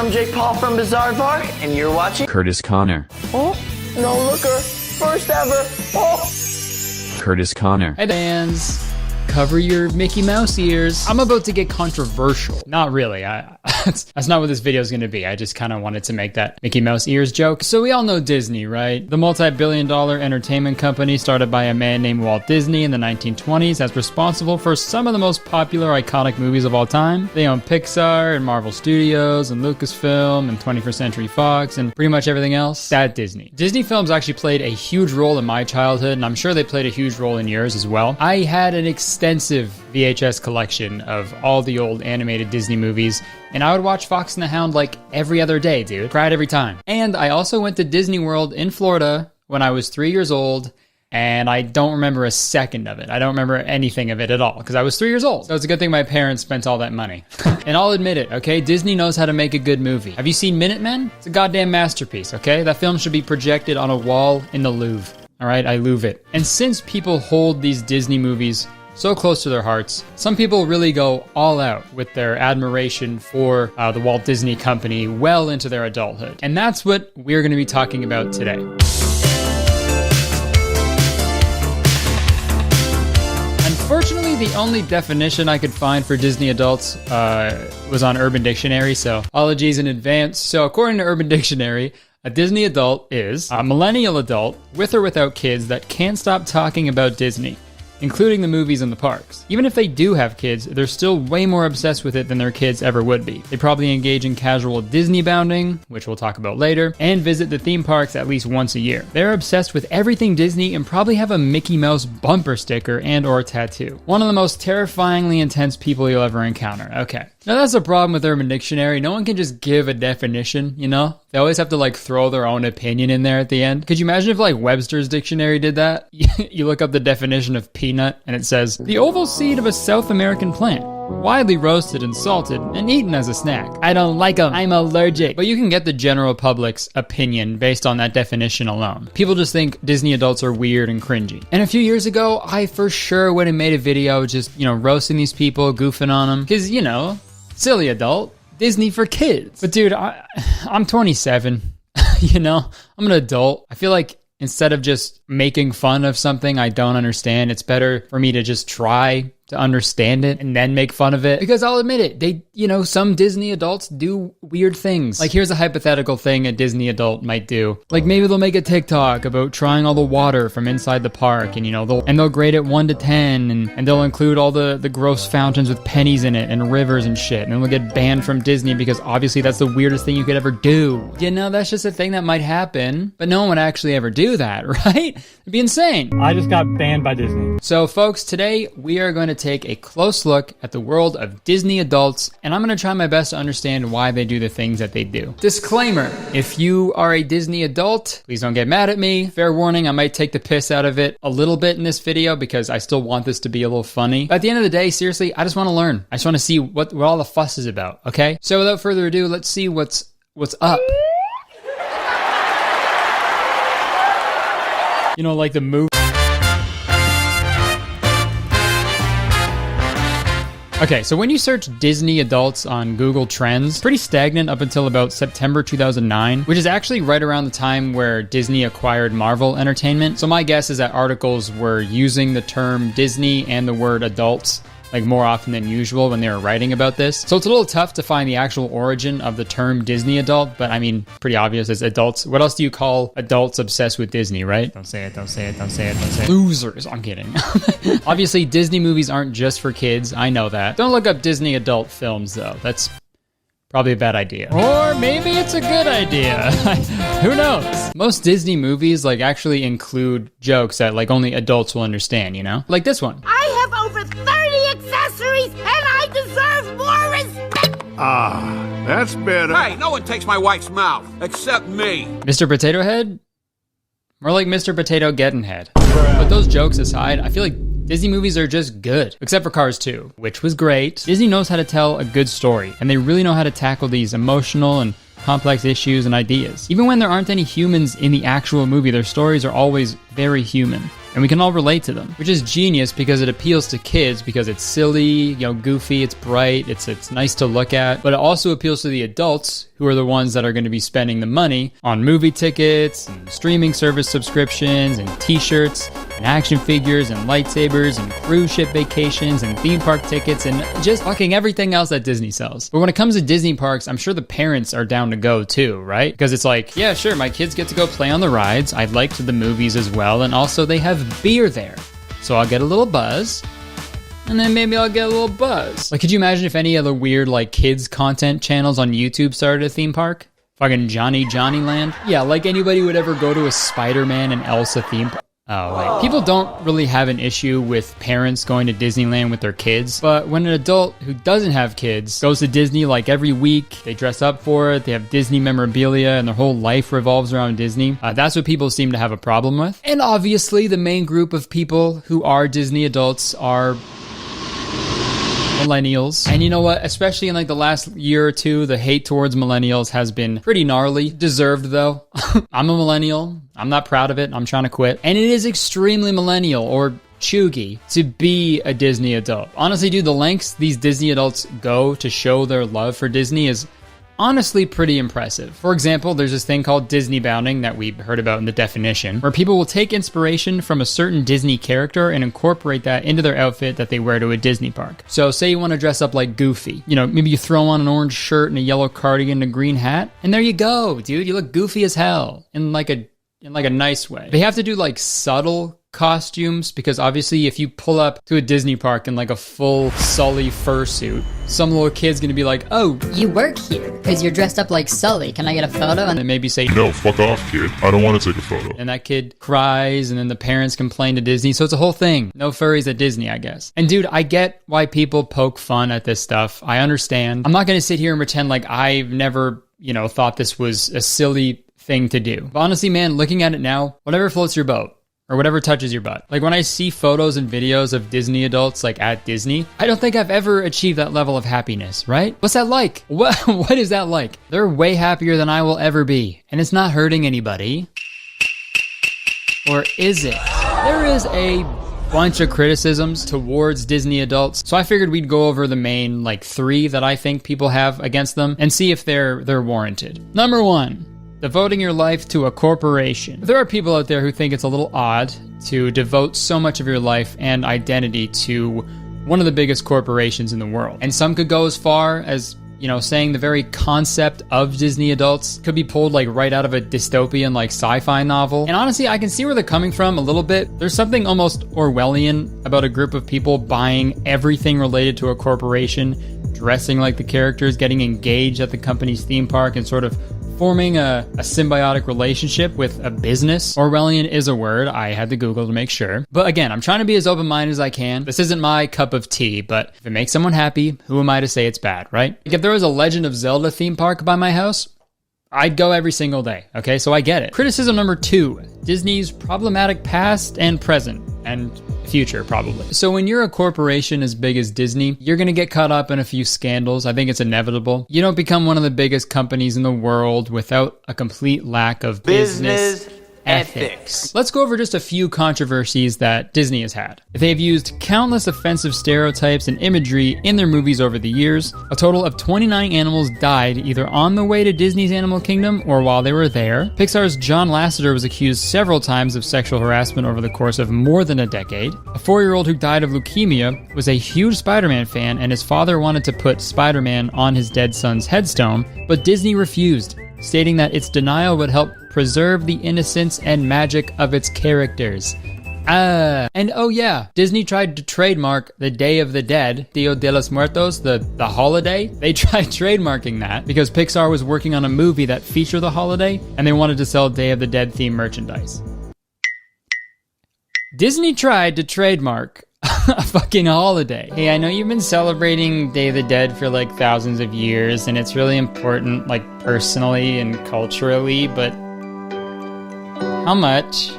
I'm Jake Paul from Bizarre Bar, and you're watching Kurtis Conner. Oh, no looker. First ever. Oh. Kurtis Conner. Hey fans, cover your Mickey Mouse ears. I'm about to get controversial. Not really. That's not what this video is going to be. I just kind of wanted to make that Mickey Mouse ears joke. So we all know Disney, right? The multi-billion-dollar entertainment company started by a man named Walt Disney in the 1920s that's responsible for some of the most popular iconic movies of all time. They own Pixar and Marvel Studios and Lucasfilm and 21st Century Fox and pretty much everything else. That Disney. Disney films actually played a huge role in my childhood, and I'm sure they played a huge role in yours as well. I had an extensive VHS collection of all the old animated Disney movies, and I would watch Fox and the Hound like every other day, dude. Cried every time. And I also went to Disney World in Florida when I was 3 years old, and I don't remember a second of it. I don't remember anything of it at all, because I was 3 years old. So it's a good thing my parents spent all that money. And I'll admit it, okay? Disney knows how to make a good movie. Have you seen Minutemen? It's a goddamn masterpiece, okay? That film should be projected on a wall in the Louvre. All right, I Louvre it. And since people hold these Disney movies so close to their hearts, some people really go all out with their admiration for the Walt Disney Company well into their adulthood. And that's what we're going to be talking about today. Unfortunately, the only definition I could find for Disney adults was on Urban Dictionary, so apologies in advance. So according to Urban Dictionary, a Disney adult is a millennial adult with or without kids that can't stop talking about Disney, including the movies and the parks. Even if they do have kids, they're still way more obsessed with it than their kids ever would be. They probably engage in casual Disney bounding, which we'll talk about later, and visit the theme parks at least once a year. They're obsessed with everything Disney and probably have a Mickey Mouse bumper sticker and or tattoo. One of the most terrifyingly intense people you'll ever encounter. Okay. Now that's a problem with Urban Dictionary. No one can just give a definition, you know? They always have to like throw their own opinion in there at the end. Could you imagine if like Webster's Dictionary did that? You look up the definition of peanut and it says, the oval seed of a South American plant, widely roasted and salted and eaten as a snack. I don't like them. I'm allergic. But you can get the general public's opinion based on that definition alone. People just think Disney adults are weird and cringy. And a few years ago, I for sure would have made a video just, roasting these people, goofing on them. Because, silly adult. Disney for kids. But dude, I'm 27. I'm an adult. I feel like instead of just making fun of something I don't understand, it's better for me to just try to understand it and then make fun of it. Because I'll admit it, they, some Disney adults do weird things. Like here's a hypothetical thing a Disney adult might do. Like maybe they'll make a TikTok about trying all the water from inside the park and they'll grade it 1 to 10 and they'll include all the gross fountains with pennies in it and rivers and shit. And then they'll get banned from Disney because obviously that's the weirdest thing you could ever do. That's just a thing that might happen, but no one would actually ever do that, right? It'd be insane. I just got banned by Disney. So folks, today we are going to take a close look at the world of Disney adults, and I'm going to try my best to understand why they do the things that they do. Disclaimer, if you are a Disney adult, please don't get mad at me. Fair warning, I might take the piss out of it a little bit in this video because I still want this to be a little funny. But at the end of the day, seriously, I just want to learn. I just want to see what all the fuss is about, okay? So without further ado, let's see what's up. Like the movie. Okay, so when you search Disney adults on Google Trends, pretty stagnant up until about September 2009, which is actually right around the time where Disney acquired Marvel Entertainment. So my guess is that articles were using the term Disney and the word adults like more often than usual when they were writing about this. So it's a little tough to find the actual origin of the term Disney adult, but I mean, pretty obvious as adults. What else do you call adults obsessed with Disney, right? Don't say it, don't say it, don't say it, don't say it. Losers, I'm kidding. Obviously, Disney movies aren't just for kids, I know that. Don't look up Disney adult films though, that's probably a bad idea. Or maybe it's a good idea. Who knows? Most Disney movies actually include jokes that only adults will understand, Like this one. I have over 30 accessories and I deserve more respect. Ah, that's better. Hey, no one takes my wife's mouth, except me. Mr. Potato Head? More like Mr. Potato Getting Head. But those jokes aside, I feel like Disney movies are just good, except for Cars 2, which was great. Disney knows how to tell a good story, and they really know how to tackle these emotional and complex issues and ideas. Even when there aren't any humans in the actual movie, their stories are always very human. and we can all relate to them, which is genius because it appeals to kids because it's silly, goofy, it's bright, it's nice to look at, but it also appeals to the adults who are the ones that are going to be spending the money on movie tickets and streaming service subscriptions and t-shirts and action figures and lightsabers and cruise ship vacations and theme park tickets and just fucking everything else that Disney sells. But when it comes to Disney parks, I'm sure the parents are down to go too, right? Because it's like, yeah, sure, my kids get to go play on the rides. I'd like to the movies as well. And also they have beer there. So I'll get a little buzz. And then maybe I'll get a little buzz. Like, could you imagine if any of the weird, like, kids content channels on YouTube started a theme park? Fucking Johnny Land? Yeah, like anybody would ever go to a Spider-Man and Elsa theme park. Oh, wait. People don't really have an issue with parents going to Disneyland with their kids, but when an adult who doesn't have kids goes to Disney like every week, they dress up for it, they have Disney memorabilia, and their whole life revolves around Disney, that's what people seem to have a problem with. And obviously, the main group of people who are Disney adults are millennials. And you know what? Especially in like the last year or two, the hate towards millennials has been pretty gnarly. Deserved though. I'm a millennial. I'm not proud of it. I'm trying to quit. And it is extremely millennial or chuggy to be a Disney adult. Honestly, dude, the lengths these Disney adults go to show their love for Disney is honestly pretty impressive. For example, there's this thing called Disney bounding that we heard about in the definition, where people will take inspiration from a certain Disney character and incorporate that into their outfit that they wear to a Disney park. So say you want to dress up like Goofy. Maybe you throw on an orange shirt and a yellow cardigan and a green hat, and there you go, dude. You look goofy as hell in like a nice way. They have to do like subtle costumes because obviously if you pull up to a Disney park in like a full Sully fursuit, some little kid's gonna be like, oh, you work here because you're dressed up like Sully. Can I get a photo? And they maybe say, no, fuck off, kid. I don't want to take a photo. And that kid cries and then the parents complain to Disney. So it's a whole thing. No furries at Disney, I guess. And dude, I get why people poke fun at this stuff. I understand. I'm not gonna sit here and pretend like I've never, thought this was a silly thing to do. But honestly, man, looking at it now, whatever floats your boat. Or whatever touches your butt. Like when I see photos and videos of Disney adults like at Disney, I don't think I've ever achieved that level of happiness, right? What's that like? What is that like? They're way happier than I will ever be. And it's not hurting anybody. Or is it? There is a bunch of criticisms towards Disney adults. So I figured we'd go over the main 3 that I think people have against them and see if they're warranted. Number 1. Devoting your life to a corporation. There are people out there who think it's a little odd to devote so much of your life and identity to one of the biggest corporations in the world. And some could go as far as, saying the very concept of Disney adults could be pulled right out of a dystopian sci-fi novel. And honestly, I can see where they're coming from a little bit. There's something almost Orwellian about a group of people buying everything related to a corporation, dressing like the characters, getting engaged at the company's theme park, and sort of forming a symbiotic relationship with a business. Orwellian is a word. I had to Google to make sure. But again, I'm trying to be as open-minded as I can. This isn't my cup of tea, but if it makes someone happy, who am I to say it's bad, right? If there was a Legend of Zelda theme park by my house, I'd go every single day, okay? So I get it. Criticism number 2, Disney's problematic past and present, and future, probably. So when you're a corporation as big as Disney, you're gonna get caught up in a few scandals. I think it's inevitable. You don't become one of the biggest companies in the world without a complete lack of business ethics. Let's go over just a few controversies that Disney has had. They've used countless offensive stereotypes and imagery in their movies over the years. A total of 29 animals died either on the way to Disney's Animal Kingdom or while they were there. Pixar's John Lasseter was accused several times of sexual harassment over the course of more than a decade. A 4-year-old who died of leukemia was a huge Spider-Man fan, and his father wanted to put Spider-Man on his dead son's headstone, but Disney refused, stating that its denial would help preserve the innocence and magic of its characters. And oh yeah, Disney tried to trademark the Day of the Dead, Dia de los Muertos, the holiday. They tried trademarking that because Pixar was working on a movie that featured the holiday, and they wanted to sell Day of the Dead themed merchandise. Disney tried to trademark a fucking holiday. Hey, I know you've been celebrating Day of the Dead for thousands of years, and it's really important, personally and culturally, but how much?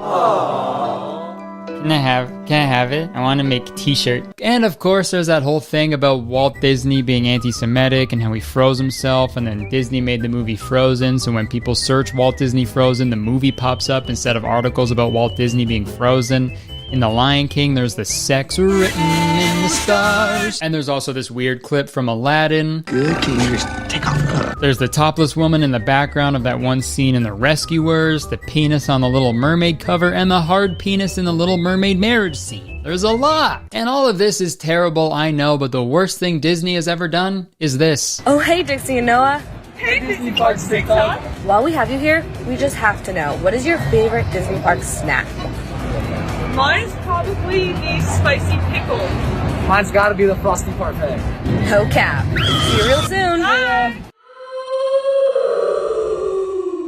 Can I have it? I want to make a t-shirt. And of course, there's that whole thing about Walt Disney being anti-Semitic and how he froze himself, and then Disney made the movie Frozen, so when people search Walt Disney Frozen, the movie pops up instead of articles about Walt Disney being frozen. In The Lion King, there's the sex written in the stars. And there's also this weird clip from Aladdin. Good, can you just take off the... There's the topless woman in the background of that one scene in The Rescuers, the penis on the Little Mermaid cover, and the hard penis in the Little Mermaid marriage scene. There's a lot. And all of this is terrible, I know, but the worst thing Disney has ever done is this. Oh, hey, Dixie and Noah. Hey, Disney Parks TikTok. While we have you here, we just have to know, what is your favorite Disney Park snack? Mine's probably the spicy pickle. Mine's gotta be the Frosty Parfait. No cap. See you real soon. Bye.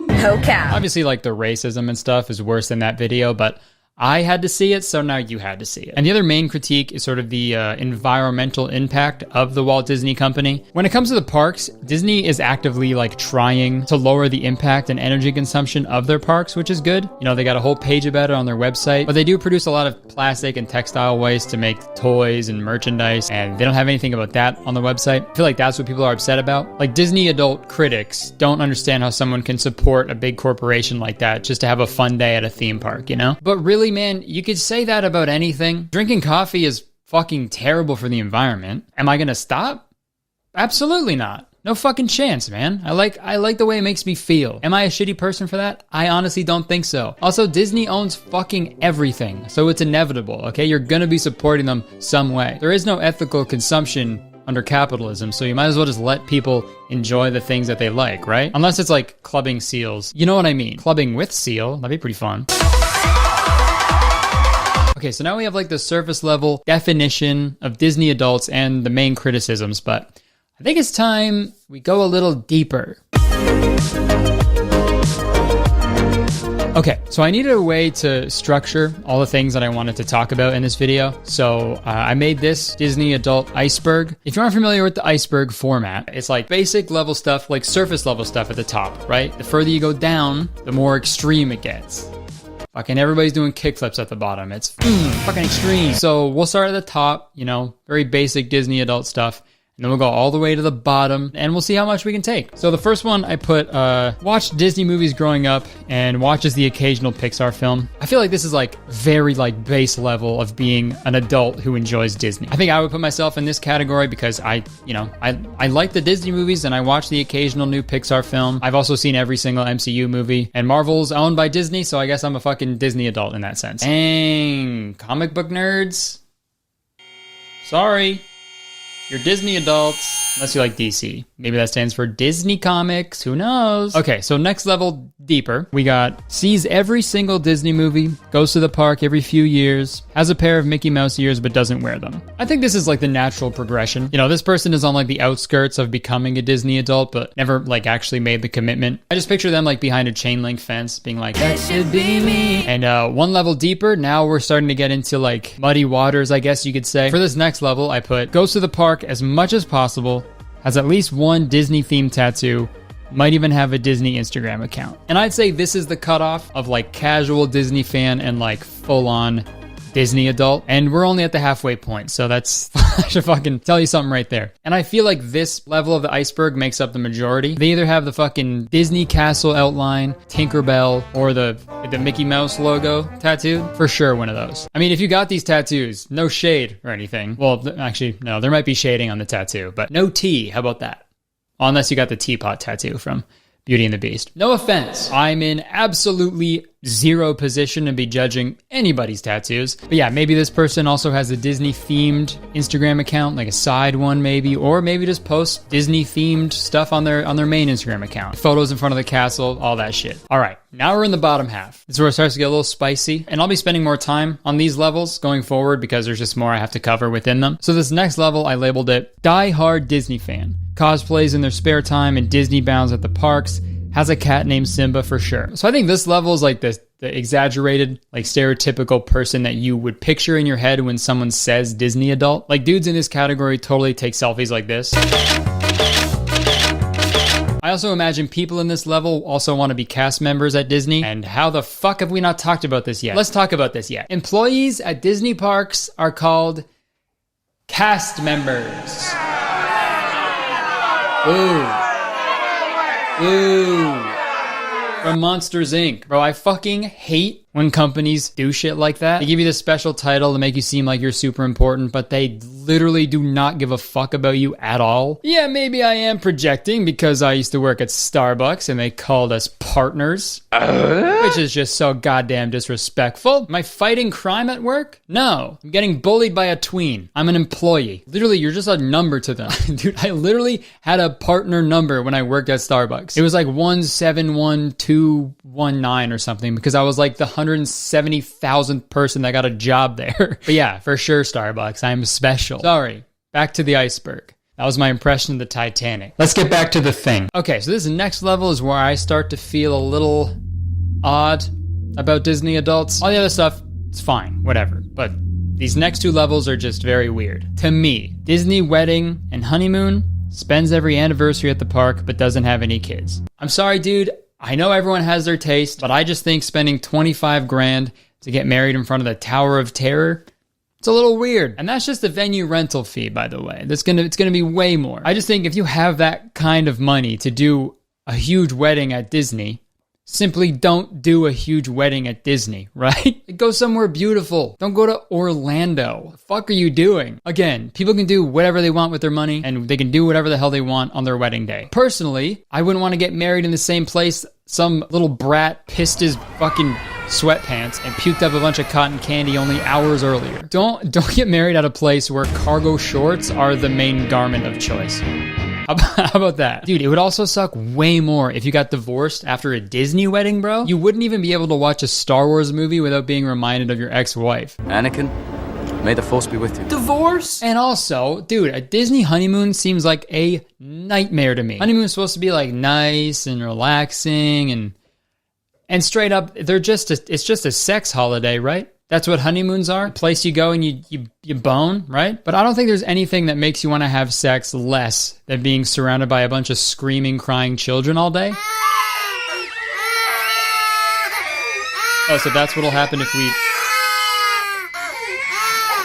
No cap. Obviously, like, the racism and stuff is worse than that video, but I had to see it, so now you had to see it. And the other main critique is sort of the environmental impact of the Walt Disney Company. When it comes to the parks, Disney is actively like trying to lower the impact and energy consumption of their parks, which is good. You know, they got a whole page about it on their website, but they do produce a lot of plastic and textile waste to make toys and merchandise, and they don't have anything about that on the website. I feel like that's what people are upset about. Like, Disney adult critics don't understand how someone can support a big corporation like that just to have a fun day at a theme park, you know? But really, man, you could say that about anything. Drinking coffee is fucking terrible for the environment. Am I gonna stop? Absolutely not. No fucking chance, man. I like the way it makes me feel. Am I a shitty person for that? I honestly don't think so. Also, Disney owns fucking everything, so it's inevitable, okay? You're gonna be supporting them some way. There is no ethical consumption under capitalism, so you might as well just let people enjoy the things that they like, right? Unless it's like clubbing seals. You know what I mean? Clubbing with seal, that'd be pretty fun. Okay, so now we have like the surface level definition of Disney adults and the main criticisms, but I think it's time we go a little deeper. Okay, so I needed a way to structure all the things that I wanted to talk about in this video. So I made this Disney adult iceberg. If you aren't familiar with the iceberg format, it's like basic level stuff, like surface level stuff at the top, right? The further you go down, the more extreme it gets. Fucking everybody's doing kickflips at the bottom. It's fucking extreme. So we'll start at the top, you know, very basic Disney adult stuff. And then we'll go all the way to the bottom and we'll see how much we can take. So the first one I put, watched Disney movies growing up and watches the occasional Pixar film. I feel like this is like very like base level of being an adult who enjoys Disney. I think I would put myself in this category because I like the Disney movies and I watch the occasional new Pixar film. I've also seen every single MCU movie, and Marvel's owned by Disney, so I guess I'm a fucking Disney adult in that sense. Dang, comic book nerds. Sorry. You're Disney adults, unless you like DC. Maybe that stands for Disney Comics, who knows? Okay, so next level deeper, we got sees every single Disney movie, goes to the park every few years, has a pair of Mickey Mouse ears but doesn't wear them. I think this is like the natural progression. You know, this person is on like the outskirts of becoming a Disney adult, but never like actually made the commitment. I just picture them like behind a chain link fence being like, that should be me. And one level deeper, now we're starting to get into like muddy waters, I guess you could say. For this next level, I put goes to the park as much as possible, has at least one Disney themed tattoo, might even have a Disney Instagram account. And I'd say this is the cutoff of like casual Disney fan and like full on Disney adult. And we're only at the halfway point. So that's, I should fucking tell you something right there. And I feel like this level of the iceberg makes up the majority. They either have the fucking Disney Castle outline, Tinkerbell, or the Mickey Mouse logo tattooed. For sure, one of those. I mean, if you got these tattoos, no shade or anything. Well, actually, no, there might be shading on the tattoo, but no tea. How about that? Unless you got the teapot tattoo from Beauty and the Beast. No offense. I'm in absolutely zero position to be judging anybody's tattoos. But yeah, maybe this person also has a Disney themed Instagram account, like a side one maybe, or maybe just post Disney themed stuff on their main Instagram account. Photos in front of the castle, all that shit. All right, now we're in the bottom half. This is where it starts to get a little spicy, and I'll be spending more time on these levels going forward because there's just more I have to cover within them. So this next level, I labeled it Die Hard Disney Fan. Cosplays in their spare time and Disney bounds at the parks. Has a cat named Simba for sure. So I think this level is like the exaggerated, like stereotypical person that you would picture in your head when someone says Disney adult. Like dudes in this category totally take selfies like this. I also imagine people in this level also want to be cast members at Disney. And how the fuck have we not talked about this yet? Let's talk about this yet. Employees at Disney parks are called cast members. Ooh. Ooh. From Monsters, Inc. Bro, I fucking hate when companies do shit like that. They give you this special title to make you seem like you're super important, but they literally do not give a fuck about you at all. Yeah, maybe I am projecting because I used to work at Starbucks and they called us partners, which is just so goddamn disrespectful. Am I fighting crime at work? No. I'm getting bullied by a tween. I'm an employee. Literally, you're just a number to them. Dude, I literally had a partner number when I worked at Starbucks. It was like 171219 or something because I was like the 170,000th person that got a job there. But yeah, for sure, Starbucks, I'm special. Sorry, back to the iceberg. That was my impression of the Titanic. Let's get back to the thing. Okay, so this next level is where I start to feel a little odd about Disney adults. All the other stuff, it's fine, whatever. But these next two levels are just very weird. To me, Disney wedding and honeymoon spends every anniversary at the park but doesn't have any kids. I'm sorry, dude. I know everyone has their taste, but I just think spending 25 grand to get married in front of the Tower of Terror, it's a little weird. And that's just the venue rental fee, by the way. It's gonna be way more. I just think if you have that kind of money to do a huge wedding at Disney, simply don't do a huge wedding at Disney, right? Go somewhere beautiful. Don't go to Orlando. What the fuck are you doing? Again, people can do whatever they want with their money and they can do whatever the hell they want on their wedding day. Personally, I wouldn't want to get married in the same place some little brat pissed his fucking sweatpants and puked up a bunch of cotton candy only hours earlier. Don't get married at a place where cargo shorts are the main garment of choice. How about that? Dude, it would also suck way more if you got divorced after a Disney wedding, bro. You wouldn't even be able to watch a Star Wars movie without being reminded of your ex-wife. Anakin, may the Force be with you. Divorce? And also, dude, a Disney honeymoon seems like a nightmare to me. Honeymoon's supposed to be like nice and relaxing and straight up, it's just a sex holiday, right? That's what honeymoons are. A place you go and you bone, right? But I don't think there's anything that makes you want to have sex less than being surrounded by a bunch of screaming, crying children all day. Oh, so that's what'll happen if we...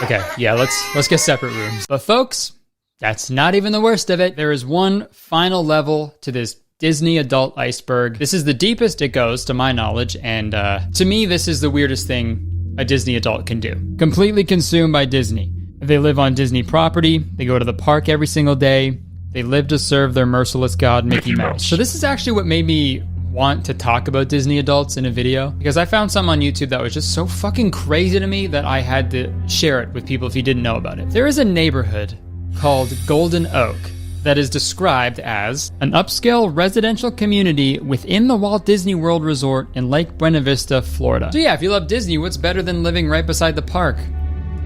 Okay, yeah, let's get separate rooms. But folks, that's not even the worst of it. There is one final level to this Disney adult iceberg. This is the deepest it goes, to my knowledge, and to me, this is the weirdest thing a Disney adult can do. Completely consumed by Disney. They live on Disney property, they go to the park every single day, they live to serve their merciless god, Mickey Mouse. So this is actually what made me want to talk about Disney adults in a video, because I found some on YouTube that was just so fucking crazy to me that I had to share it with people if you didn't know about it. There is a neighborhood called Golden Oak that is described as an upscale residential community within the Walt Disney World Resort in Lake Buena Vista, Florida. So yeah, if you love Disney, what's better than living right beside the park?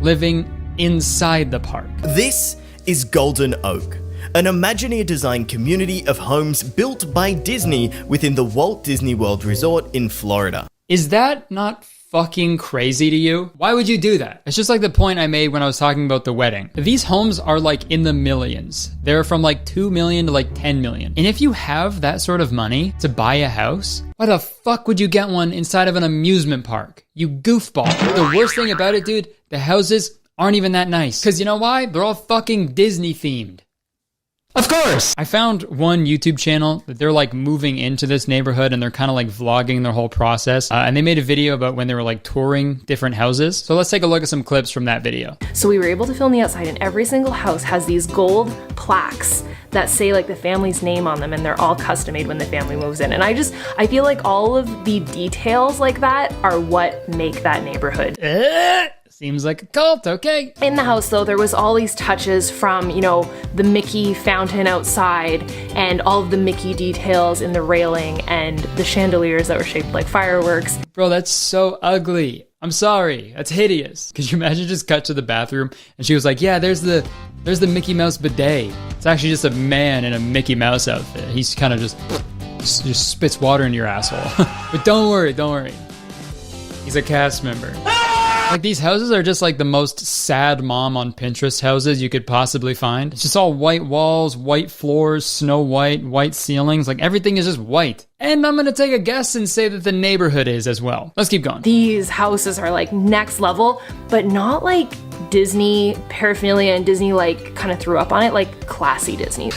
Living inside the park. This is Golden Oak, an Imagineer design community of homes built by Disney within the Walt Disney World Resort in Florida. Is that not fucking crazy to you? Why would you do that? It's just like the point I made when I was talking about the wedding. These homes are like in the millions. They're from like 2 million to like 10 million. And if you have that sort of money to buy a house, why the fuck would you get one inside of an amusement park? You goofball. The worst thing about it, dude, the houses aren't even that nice. Cause you know why? They're all fucking Disney themed. Of course! I found one YouTube channel that they're like moving into this neighborhood and they're kind of like vlogging their whole process. And they made a video about when they were like touring different houses. So let's take a look at some clips from that video. So we were able to film the outside, and every single house has these gold plaques that say like the family's name on them, and they're all custom made when the family moves in. And I feel like all of the details like that are what make that neighborhood. Seems like a cult, okay. In the house though, there was all these touches from, you know, the Mickey fountain outside and all of the Mickey details in the railing and the chandeliers that were shaped like fireworks. Bro, that's so ugly. I'm sorry, that's hideous. Could you imagine just cut to the bathroom and she was like, yeah, there's the Mickey Mouse bidet. It's actually just a man in a Mickey Mouse outfit. He's kind of just spits water into your asshole. But don't worry. He's a cast member. Like, these houses are just like the most sad mom on Pinterest houses you could possibly find. It's just all white walls, white floors, snow white ceilings. Like, everything is just white. And I'm gonna take a guess and say that the neighborhood is as well. Let's keep going. These houses are like next level, but not like Disney paraphernalia and Disney like kind of threw up on it, like classy Disney.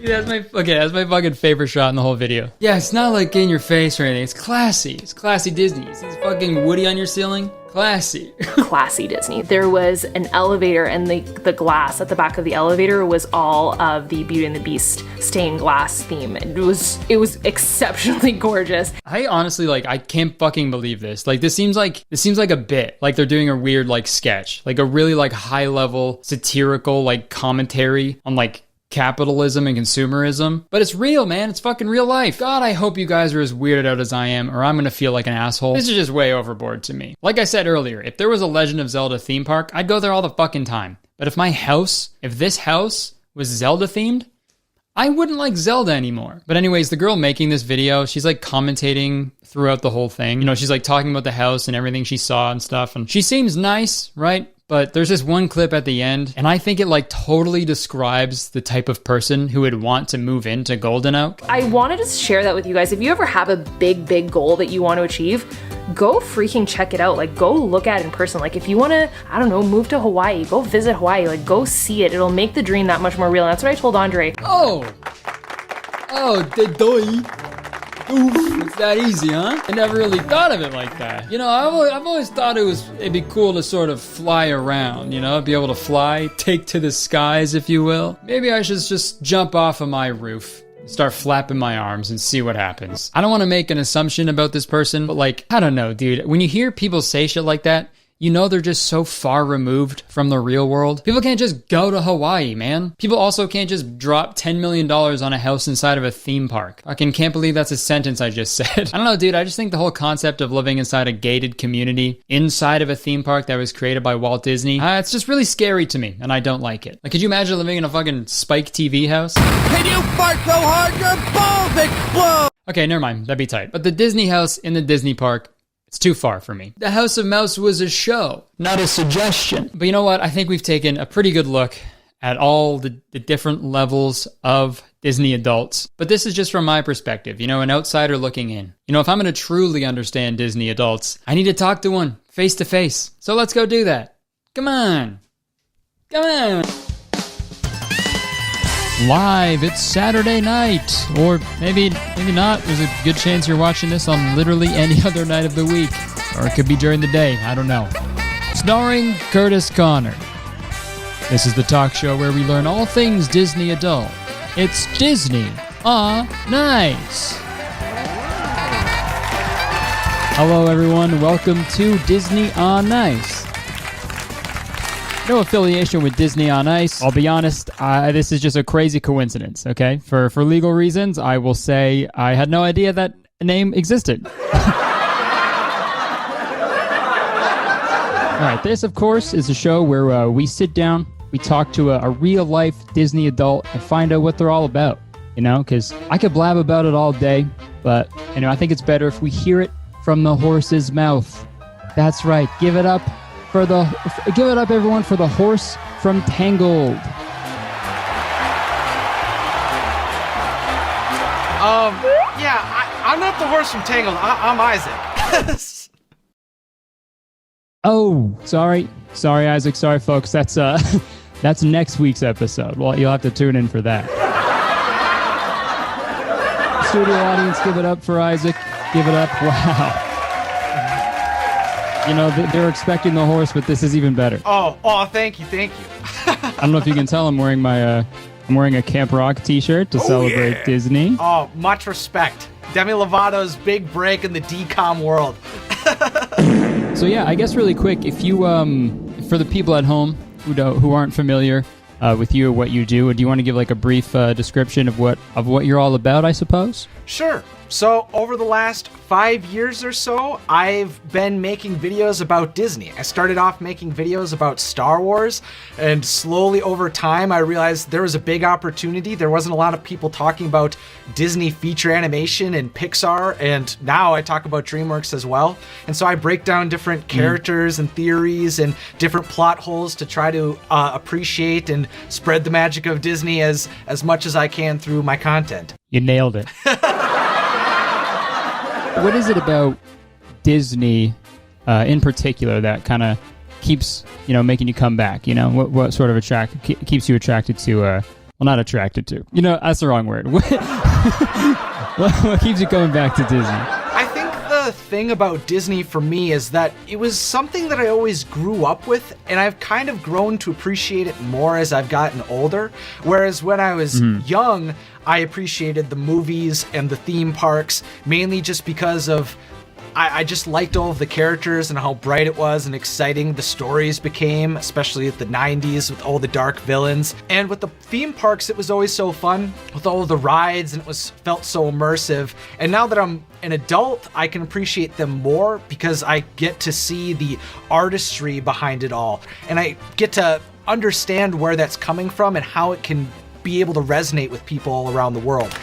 That's my fucking favorite shot in the whole video. Yeah, it's not like in your face or anything. It's classy. It's classy Disney. You see this fucking Woody on your ceiling? Classy. Classy Disney. There was an elevator, and the glass at the back of the elevator was all of the Beauty and the Beast stained glass theme. It was exceptionally gorgeous. I honestly, like, I can't fucking believe this. Like, this seems like a bit. Like they're doing a weird, like, sketch. Like a really, like, high level satirical, like, commentary on, like, capitalism and consumerism. But it's real, man. It's fucking real life. God, I hope you guys are as weirded out as I am, or I'm gonna feel like an asshole. This is just way overboard to me. Like I said earlier, if there was a Legend of Zelda theme park, I'd go there all the fucking time. But if this house was Zelda themed, I wouldn't like Zelda anymore. But anyways, the girl making this video, she's like commentating throughout the whole thing. You know, she's like talking about the house and everything she saw and stuff. And she seems nice, right? But there's this one clip at the end, and I think it like totally describes the type of person who would want to move into Golden Oak. I wanted to share that with you guys. If you ever have a big goal that you want to achieve, go freaking check it out. Like, go look at it in person. Like, if you want to, I don't know, move to Hawaii, go visit Hawaii. Like, go see it. It'll make the dream that much more real. And that's what I told Andre. Oh, the doy. Oof, it's that easy, huh? I never really thought of it like that. You know, I've always thought it'd be cool to sort of fly around, you know, be able to fly, take to the skies, if you will. Maybe I should just jump off of my roof, start flapping my arms and see what happens. I don't want to make an assumption about this person, but like, I don't know, dude. When you hear people say shit like that, you know they're just so far removed from the real world. People can't just go to Hawaii, man. People also can't just drop $10 million on a house inside of a theme park. I can't believe that's a sentence I just said. I don't know, dude. I just think the whole concept of living inside a gated community inside of a theme park that was created by Walt Disney, it's just really scary to me, and I don't like it. Like, could you imagine living in a fucking Spike TV house? Can you fart so hard your balls explode? Okay, never mind. That'd be tight. But the Disney house in the Disney park, it's too far for me. The House of Mouse was a show, not a suggestion. But you know what? I think we've taken a pretty good look at all the different levels of Disney adults. But this is just from my perspective, you know, an outsider looking in. You know, if I'm going to truly understand Disney adults, I need to talk to one face to face. So let's go do that. Come on. Come on. Live, it's Saturday night, or maybe not. There's a good chance you're watching this on literally any other night of the week, or it could be during the day, I don't know. Starring Kurtis Conner. This is the talk show where we learn all things Disney adult. It's Disney on Ice. Hello everyone, welcome to Disney on Ice. No affiliation with Disney on Ice. I'll be honest, this is just a crazy coincidence, okay? For legal reasons, I will say I had no idea that name existed. All right, this, of course, is a show where we sit down, we talk to a real-life Disney adult and find out what they're all about, you know? Because I could blab about it all day, but, you know, I think it's better if we hear it from the horse's mouth. That's right, give it up, everyone, for the horse from Tangled. I'm not the horse from Tangled. I'm Isaac. Oh, sorry, Isaac. Sorry, folks. That's next week's episode. Well, you'll have to tune in for that. Studio audience, give it up for Isaac. Give it up. Wow. You know, they're expecting the horse, but this is even better. Oh, thank you. I don't know if you can tell, I'm wearing a Camp Rock t-shirt to celebrate Disney. Oh, much respect. Demi Lovato's big break in the DCOM world. So yeah, I guess really quick, if you, for the people at home who aren't familiar with you or what you do you want to give like a brief description of what you're all about, I suppose? Sure. So over the last 5 years or so, I've been making videos about Disney. I started off making videos about Star Wars, and slowly over time I realized there was a big opportunity. There wasn't a lot of people talking about Disney feature animation and Pixar, and now I talk about DreamWorks as well. And so I break down different characters and theories and different plot holes to try to appreciate and spread the magic of Disney as much as I can through my content. You nailed it. What is it about Disney in particular that kind of keeps, you know, making you come back? You know, what sort of keeps you attracted to Well, not attracted to. You know, that's the wrong word. What keeps you coming back to Disney? I think the thing about Disney for me is that it was something that I always grew up with, and I've kind of grown to appreciate it more as I've gotten older. Whereas when I was young, I appreciated the movies and the theme parks, mainly just because of I just liked all of the characters and how bright it was and exciting the stories became, especially at the 90s with all the dark villains. And with the theme parks, it was always so fun with all of the rides, and it felt so immersive. And now that I'm an adult, I can appreciate them more because I get to see the artistry behind it all. And I get to understand where that's coming from and how it can be able to resonate with people all around the world.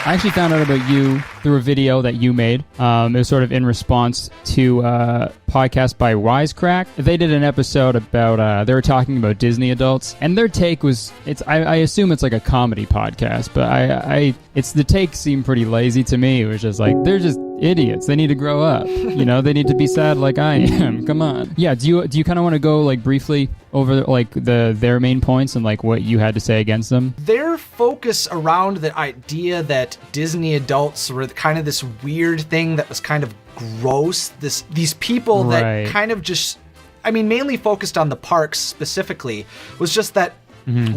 I actually found out about you through a video that you made. It was sort of in response to a podcast by Wisecrack. They did an episode about, they were talking about Disney adults, and their take was, I assume it's like a comedy podcast, but the take seemed pretty lazy to me. It was just like, they're just idiots. They need to grow up. You know, they need to be sad like I am. Come on. Yeah, do you kind of want to go like briefly over like their main points and like what you had to say against them? Their focus around the idea that Disney adults were kind of this weird thing that was kind of gross. These people that kind of just, I mean, mainly focused on the parks specifically, was just that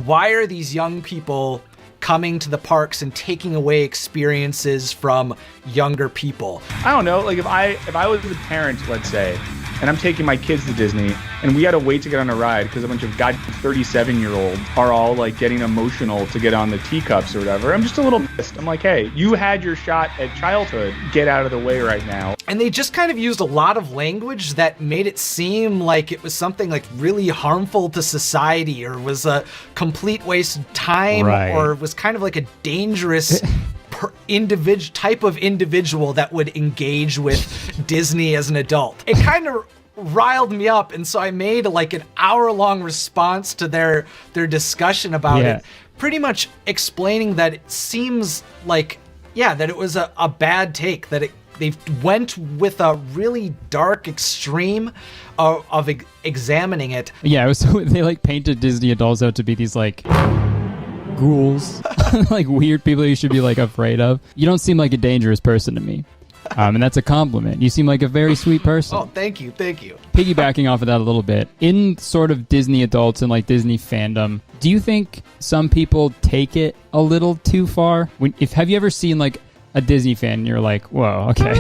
why are these young people coming to the parks and taking away experiences from younger people? I don't know, like if I was a parent, let's say, and I'm taking my kids to Disney, and we had to wait to get on a ride because a bunch of 37-year-olds are all like getting emotional to get on the teacups or whatever. I'm just a little pissed. I'm like, hey, you had your shot at childhood. Get out of the way right now. And they just kind of used a lot of language that made it seem like it was something like really harmful to society, or was a complete waste of time, or was kind of like a dangerous type of individual that would engage with Disney as an adult. It kind of riled me up, and so I made like an hour-long response to their discussion about it, pretty much explaining that it seems like, that it was a bad take, that they went with a really dark extreme of examining it. Yeah, it was they like painted Disney adults out to be these like ghouls, like weird people you should be like afraid of. You don't seem like a dangerous person to me. And that's a compliment. You seem like a very sweet person. Oh, thank you. Piggybacking off of that a little bit, in sort of Disney adults and like Disney fandom, do you think some people take it a little too far? Have you ever seen like a Disney fan and you're like, whoa, okay,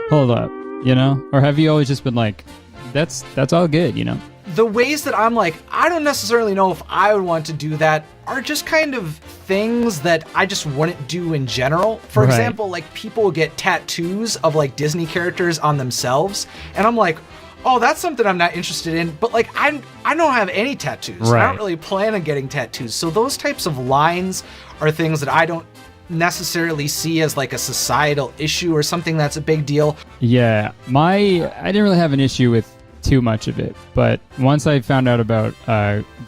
hold up, you know? Or have you always just been like, that's all good, you know? The ways that I'm like, I don't necessarily know if I would want to do that, are just kind of things that I just wouldn't do in general. For example, like people get tattoos of like Disney characters on themselves, and I'm like, oh, that's something I'm not interested in, but like I don't have any tattoos. I don't really plan on getting tattoos. So those types of lines are things that I don't necessarily see as like a societal issue or something that's a big deal. Yeah, I didn't really have an issue with too much of it, but once I found out about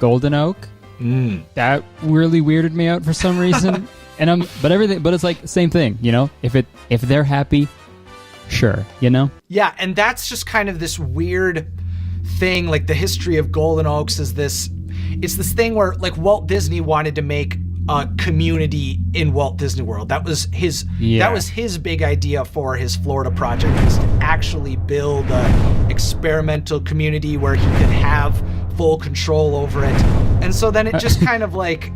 Golden Oak, that really weirded me out for some reason. But it's like same thing, you know. If they're happy, sure, you know. Yeah, and that's just kind of this weird thing. Like the history of Golden Oaks is this thing where like Walt Disney wanted to make a community in Walt Disney World. That was his big idea for his Florida project, was to actually build a experimental community where he could have full control over it. And so then it just kind of like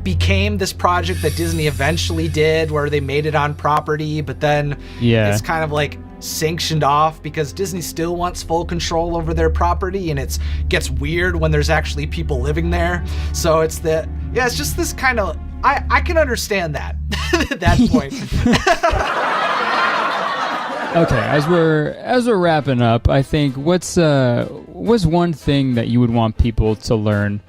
became this project that Disney eventually did, where they made it on property, but then it's kind of like sanctioned off because Disney still wants full control over their property, and it gets weird when there's actually people living there. So it's just this kind of, I can understand that at that point. Okay, as we're wrapping up, I think what's one thing that you would want people to learn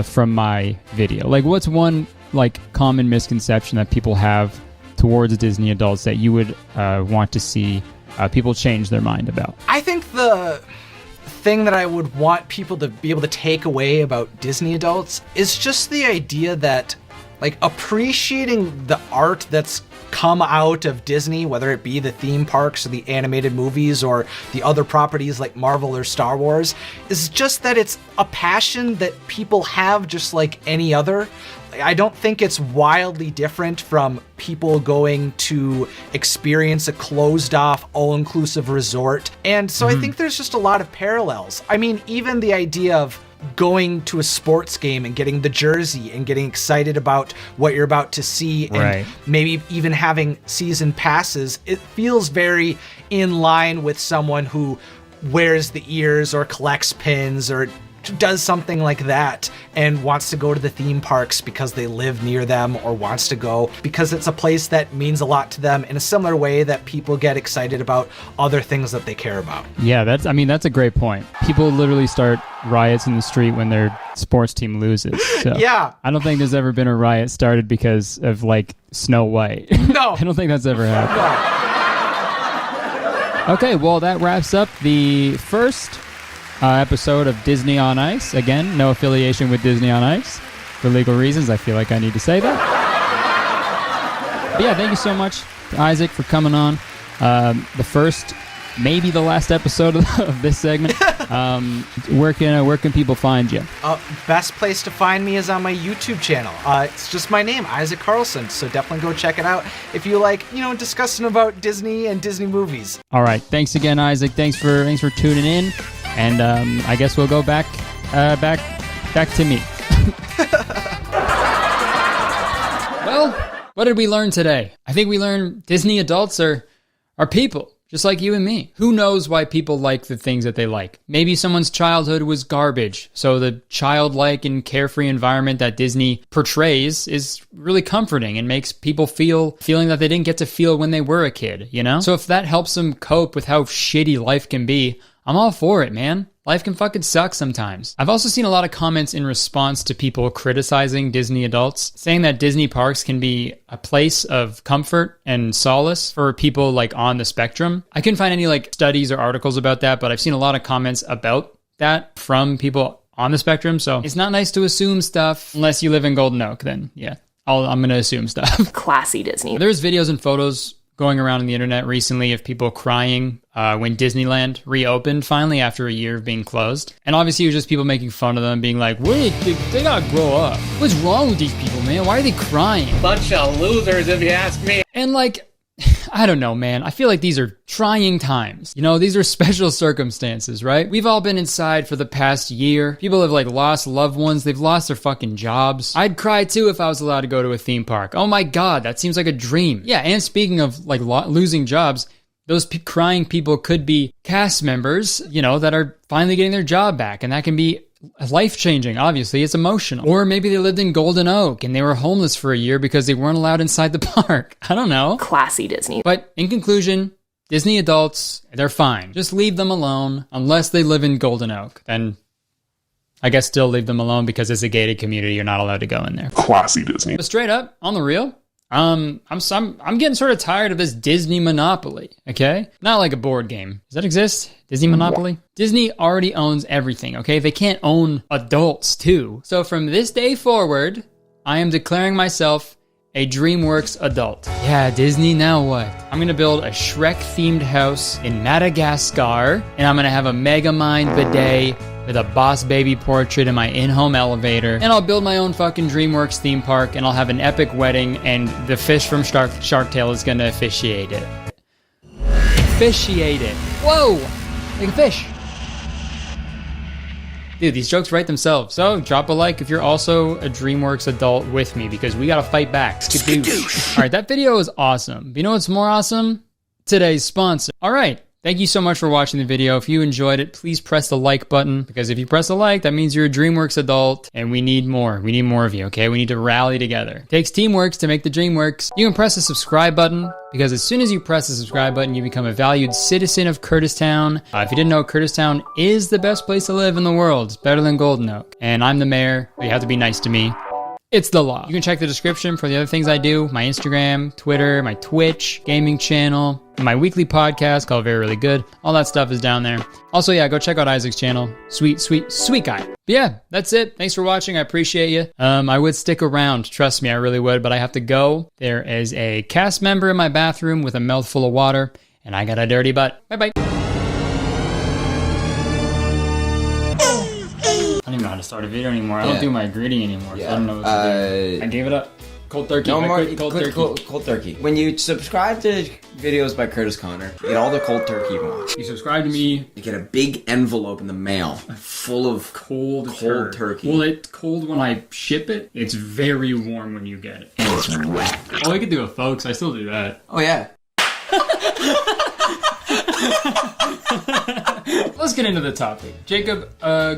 from my video? Like, what's one like common misconception that people have towards Disney adults that you would want to see people change their mind about? I think the thing that I would want people to be able to take away about Disney adults is just the idea that like appreciating the art that's come out of Disney, whether it be the theme parks or the animated movies or the other properties like Marvel or Star Wars, is just that it's a passion that people have just like any other. I don't think it's wildly different from people going to experience a closed off, all-inclusive resort. And so I think there's just a lot of parallels. I mean, even the idea of going to a sports game and getting the jersey and getting excited about what you're about to see, and maybe even having season passes, it feels very in line with someone who wears the ears or collects pins or does something like that and wants to go to the theme parks because they live near them, or wants to go because it's a place that means a lot to them in a similar way that people get excited about other things that they care about. Yeah, that's a great point. People literally start riots in the street when their sports team loses. So yeah. I don't think there's ever been a riot started because of like Snow White. No. I don't think that's ever happened. No. Okay, well, that wraps up the first episode of Disney on Ice. Again, no affiliation with Disney on Ice. For legal reasons, I feel like I need to say that. But yeah, thank you so much to Isaac for coming on. The first, maybe the last episode of this segment. Where can people find you? Best place to find me is on my YouTube channel. It's just my name, Isaac Carlson. So definitely go check it out if you like, discussing about Disney and Disney movies. All right, thanks again, Isaac. Thanks for tuning in. And I guess we'll go back to me. Well, what did we learn today? I think we learned Disney adults are people, just like you and me. Who knows why people like the things that they like? Maybe someone's childhood was garbage, so the childlike and carefree environment that Disney portrays is really comforting and makes people feeling that they didn't get to feel when they were a kid, So if that helps them cope with how shitty life can be, I'm all for it, man. Life can fucking suck sometimes. I've also seen a lot of comments in response to people criticizing Disney adults, saying that Disney parks can be a place of comfort and solace for people like on the spectrum. I couldn't find any like studies or articles about that, but I've seen a lot of comments about that from people on the spectrum. So it's not nice to assume stuff unless you live in Golden Oak. Then yeah, I'm going to assume stuff. Classy Disney. There's videos and photos going around on the internet recently of people crying when Disneyland reopened finally after a year of being closed. And obviously it was just people making fun of them, being like, wait, they gotta grow up. What's wrong with these people, man? Why are they crying? Bunch of losers, if you ask me. And like, I don't know, man. I feel like these are trying times. These are special circumstances, right? We've all been inside for the past year. People have like lost loved ones. They've lost their fucking jobs. I'd cry too if I was allowed to go to a theme park. Oh my God, that seems like a dream. Yeah, and speaking of like losing jobs, those crying people could be cast members, that are finally getting their job back. And that can be life-changing, obviously. It's emotional. Or maybe they lived in Golden Oak and they were homeless for a year because they weren't allowed inside the park. I don't know. Classy Disney. But in conclusion, Disney adults, they're fine. Just leave them alone unless they live in Golden Oak. Then I guess still leave them alone because it's a gated community. You're not allowed to go in there. Classy Disney. But straight up, on the real, I'm getting sort of tired of this Disney monopoly, okay? Not like a board game. Does that exist? Disney Monopoly? Disney already owns everything, okay? They can't own adults too. So from this day forward, I am declaring myself a DreamWorks adult. Yeah, Disney, now what? I'm gonna build a Shrek-themed house in Madagascar, and I'm gonna have a Megamind bidet with a Boss Baby portrait in my in-home elevator, and I'll build my own fucking DreamWorks theme park, and I'll have an epic wedding, and the fish from Shark Tale is gonna officiate it. Officiate it. Whoa! Like a fish. Dude, these jokes write themselves. So drop a like if you're also a DreamWorks adult with me, because we gotta fight back. Skadoosh. All right, that video is awesome. But you know what's more awesome? Today's sponsor. All right. Thank you so much for watching the video. If you enjoyed it, please press the like button, because if you press the like, that means you're a DreamWorks adult, and we need more. We need more of you, okay? We need to rally together. It takes teamwork to make the dream works. You can press the subscribe button, because as soon as you press the subscribe button, you become a valued citizen of Kurtistown. If you didn't know, Kurtistown is the best place to live in the world. It's better than Golden Oak. And I'm the mayor, but you have to be nice to me. it's the law. You can check the description for the other things I do, my Instagram, Twitter, my Twitch, gaming channel, my weekly podcast called Very Really Good. All that stuff is down there. Also, yeah, go check out Isaac's channel. Sweet guy. But yeah, that's it. Thanks for watching. I appreciate you. I would stick around. Trust me, I really would, but I have to go. There is a cast member in my bathroom with a mouthful of water, and I got a dirty butt. Bye-bye. I don't even know how to start a video anymore. I don't do my greeting anymore, so I don't know what to do. I gave it up. Cold turkey. No more cold turkey. Cold turkey. When you subscribe to videos by Kurtis Conner, you get all the cold turkey you want. You subscribe to me. You get a big envelope in the mail full of cold turkey. Well, it's cold when I ship it. It's very warm when you get it. And it's wet. Oh, I could do it, folks. I still do that. Oh, yeah. Let's get into the topic. Jacob,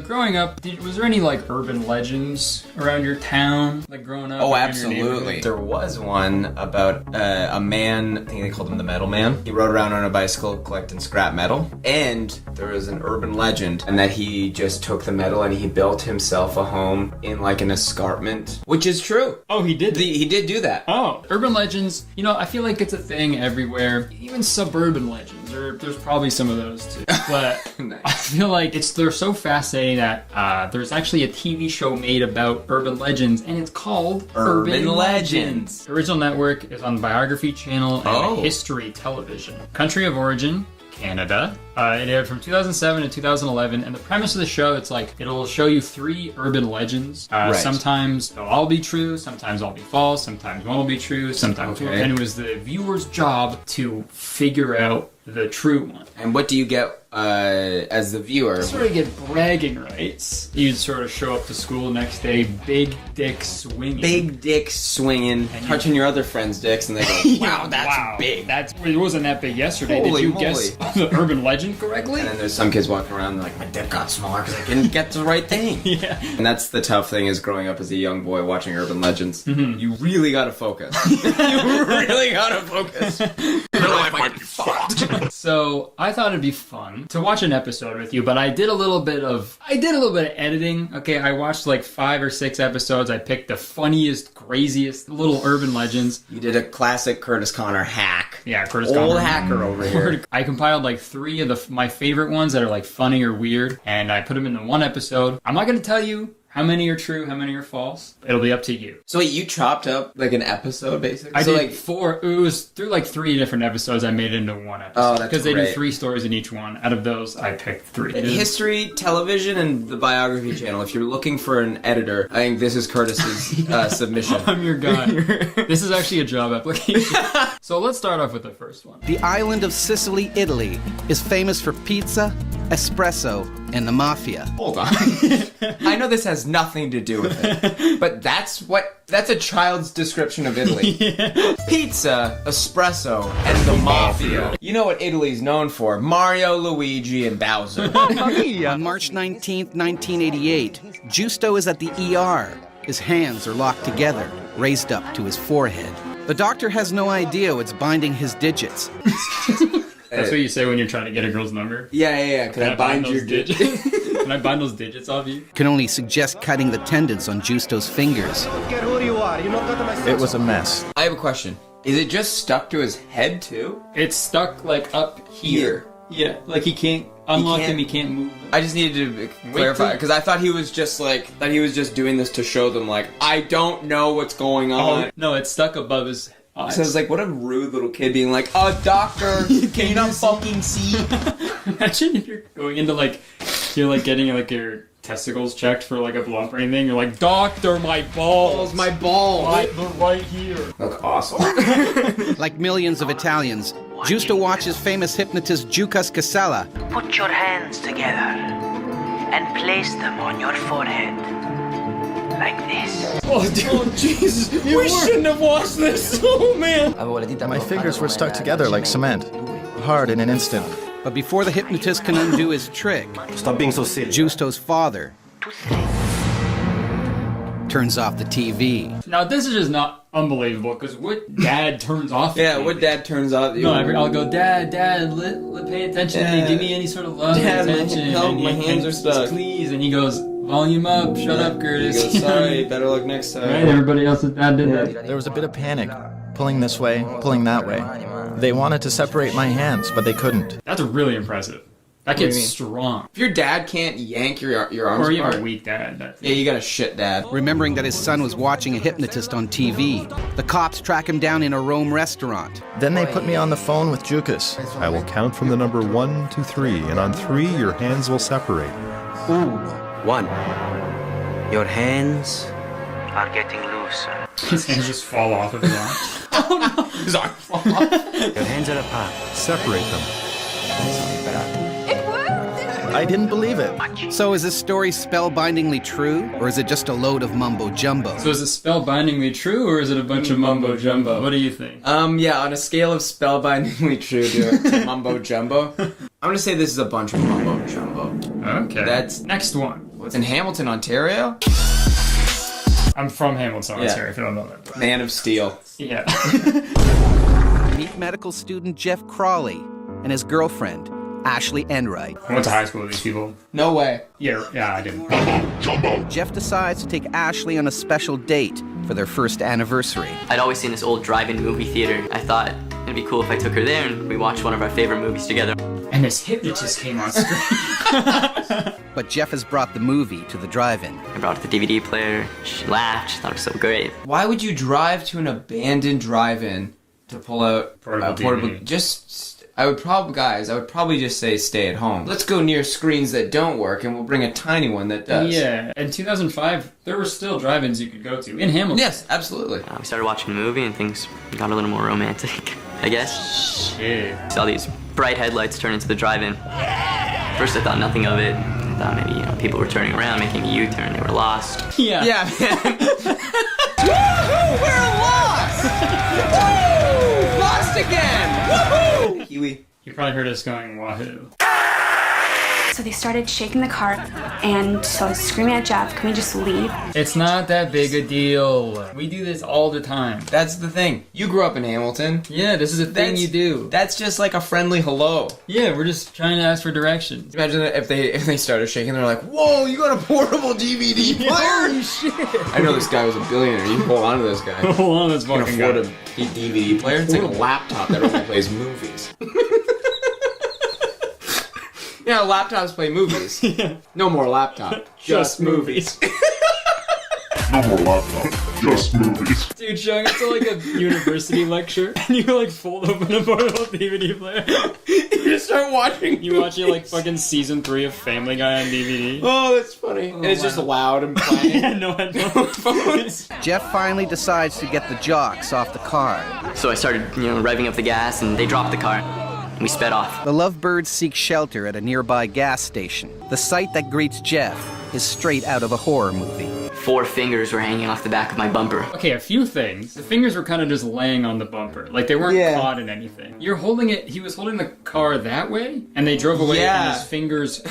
growing up, was there any like urban legends around your town, like growing up? Oh, absolutely. There was one about a man, I think they called him the Metal Man. He rode around on a bicycle collecting scrap metal. And there was an urban legend, and that he just took the metal and he built himself a home in like an escarpment, which is true. Oh, he did? He did do that. Oh, urban legends, you know, I feel like it's a thing everywhere. Even suburban legends, there's probably some of those too. But nice. I feel like they're so fascinating that there's actually a TV show made about urban legends, and it's called Urban Legends. The original network is on the Biography Channel and History Television. Country of origin, Canada. It aired from 2007 to 2011, and the premise of the show, it's like, it'll show you 3 urban legends. Sometimes they'll all be true, sometimes they'll be false, sometimes one will be true, sometimes won't. And it was the viewer's job to figure out the true one. And what do you get as the viewer? You sort of get bragging rights. You'd sort of show up to school the next day, big dick swinging. Big dick swinging, and touching your other friends' dicks, and they go, wow, that's big. It wasn't that big yesterday. Holy Did you moly. guess the urban legend correctly? And then there's some kids walking around like, my dick got smaller because I didn't get the right thing. Yeah. And that's the tough thing, is growing up as a young boy watching urban legends. Mm-hmm. You really gotta focus. You really gotta focus. Your life might be fucked. So I thought it'd be fun to watch an episode with you, but I did a little bit of editing. Okay, I watched like 5 or 6 episodes. I picked the funniest, craziest little urban legends. You did a classic Kurtis Conner hack. Yeah, Kurtis Conner. Old hacker over here. I compiled like 3 of my favorite ones that are like funny or weird, and I put them into one episode. I'm not going to tell you how many are true, how many are false. It'll be up to you. So wait, you chopped up like an episode, basically? I did like 4. It was through like 3 different episodes. I made it into one episode. Oh, that's because they do 3 stories in each one. Out of those, I picked 3. History, television, and the Biography Channel. If you're looking for an editor, I think this is Kurtis's submission. I'm your guy. This is actually a job application. So let's start off with the first one. The island of Sicily, Italy, is famous for pizza, espresso, and the mafia. Hold on. I know this has nothing to do with it, but that's a child's description of Italy. Yeah. Pizza, espresso, and the mafia. You know what Italy's known for? Mario, Luigi, and Bowser. On March 19th, 1988, Justo is at the ER. His hands are locked together, raised up to his forehead. The doctor has no idea what's binding his digits. That's what you say when you're trying to get a girl's number? Yeah. Can I bind your digits? Can I bind those digits off you? Can only suggest cutting the tendons on Justo's fingers. It was a mess. I have a question. Is it just stuck to his head, too? It's stuck, like, up here. Yeah, like he can't unlock him, he can't move them. I just needed to clarify, because I thought he was just doing this to show them, like, I don't know what's going on. Oh, no, it's stuck above his eyes. So it's like, what a rude little kid being like, doctor, can you not fucking see? Imagine if you're going into, like, you're, like, getting, like, your testicles checked for, like, a lump or anything. You're like, doctor, my balls. My balls. They're right here. Look awesome. Like millions of Italians, Justo watches famous hypnotist Jukas Casella. Put your hands together and place them on your forehead. Like this. Oh, Jesus. We shouldn't have watched this. Oh, man. My fingers were stuck together like cement. Hard in an instant. But before the hypnotist can undo his trick, stop being so silly. Justo's father turns off the TV. Now, this is just not unbelievable, because what dad turns off the TV? What dad turns off? No, I'll go, Dad, pay attention to me, give me any sort of love and attention. Help, my hands are stuck. Please, and he goes, Volume up. Shut up, Curtis. Sorry, better luck next time. Right, everybody else's dad did that. There was a bit of panic. Pulling this way, pulling that way. They wanted to separate my hands, but they couldn't. That's really impressive. That kid's strong. If your dad can't yank your arms Or you apart, have a weak dad. yeah, you got a shit dad. Remembering that his son was watching a hypnotist on TV, the cops track him down in a Rome restaurant. Then they put me on the phone with Jukas. I will count from the number 1 to 3, and on 3, your hands will separate. Ooh. 1. Your hands are getting looser. His hands just fall off of his arm. Oh no! His arm fall off. Your hands are apart. Separate them. I didn't believe it. So is this story spellbindingly true, or is it just a load of mumbo jumbo? So is it spellbindingly true, or is it a bunch of mumbo jumbo? What do you think? Yeah, on a scale of spellbindingly true to mumbo jumbo, I'm gonna say this is a bunch of mumbo jumbo. Okay. That's next one. What's in Hamilton, Ontario? I'm from Hamilton, Ontario, if you don't know that. Man of Steel. Yeah. Meet medical student Jeff Crawley and his girlfriend, Ashley Enright. I went to high school with these people. No way. Yeah, I didn't. Jeff decides to take Ashley on a special date for their first anniversary. I'd always seen this old drive-in movie theater. I thought it'd be cool if I took her there and we watched one of our favorite movies together. And this hypnotist came on screen. But Jeff has brought the movie to the drive-in. I brought her the DVD player. She laughed. She thought it was so great. Why would you drive to an abandoned drive-in to pull out portable? I would probably just say stay at home. Let's go near screens that don't work, and we'll bring a tiny one that does. Yeah, in 2005, there were still drive-ins you could go to in Hamilton. Yes, absolutely. We started watching the movie, and things got a little more romantic, I guess. Shit. Saw these bright headlights turn into the drive-in. First, I thought nothing of it. I thought maybe people were turning around, making a U-turn. They were lost. Yeah. Yeah, man. Woohoo! We're lost! Woo! Lost again! Woohoo! Huey. You probably heard us going wahoo. So they started shaking the car, and so I was screaming at Jeff, can we just leave? It's not that big a deal. We do this all the time. That's the thing. You grew up in Hamilton. Yeah, this is a thing you do. That's just like a friendly hello. Yeah, we're just trying to ask for directions. Imagine if they started shaking, they're like, whoa, you got a portable DVD player? Holy shit. I know this guy was a billionaire. You can hold on to this guy. Hold on to this fucking guy. You can afford a DVD player. It's like a laptop that only plays movies. Yeah, laptops play movies. Yeah. No more laptop. Just movies. No more laptop. Just movies. Dude, showing up to like a university lecture, and you like fold open a portable DVD player. You just start watching. You watch it like fucking season 3 of Family Guy on DVD. Oh, that's funny. And it's just loud and playing. Yeah, no headphones. Jeff finally decides to get the jocks off the car. So I started, revving up the gas, and they dropped the car. We sped off. The lovebirds seek shelter at a nearby gas station. The sight that greets Jeff is straight out of a horror movie. 4 fingers were hanging off the back of my bumper. Okay, a few things. The fingers were kind of just laying on the bumper. Like, they weren't caught in anything. He was holding the car that way, and they drove away, and his fingers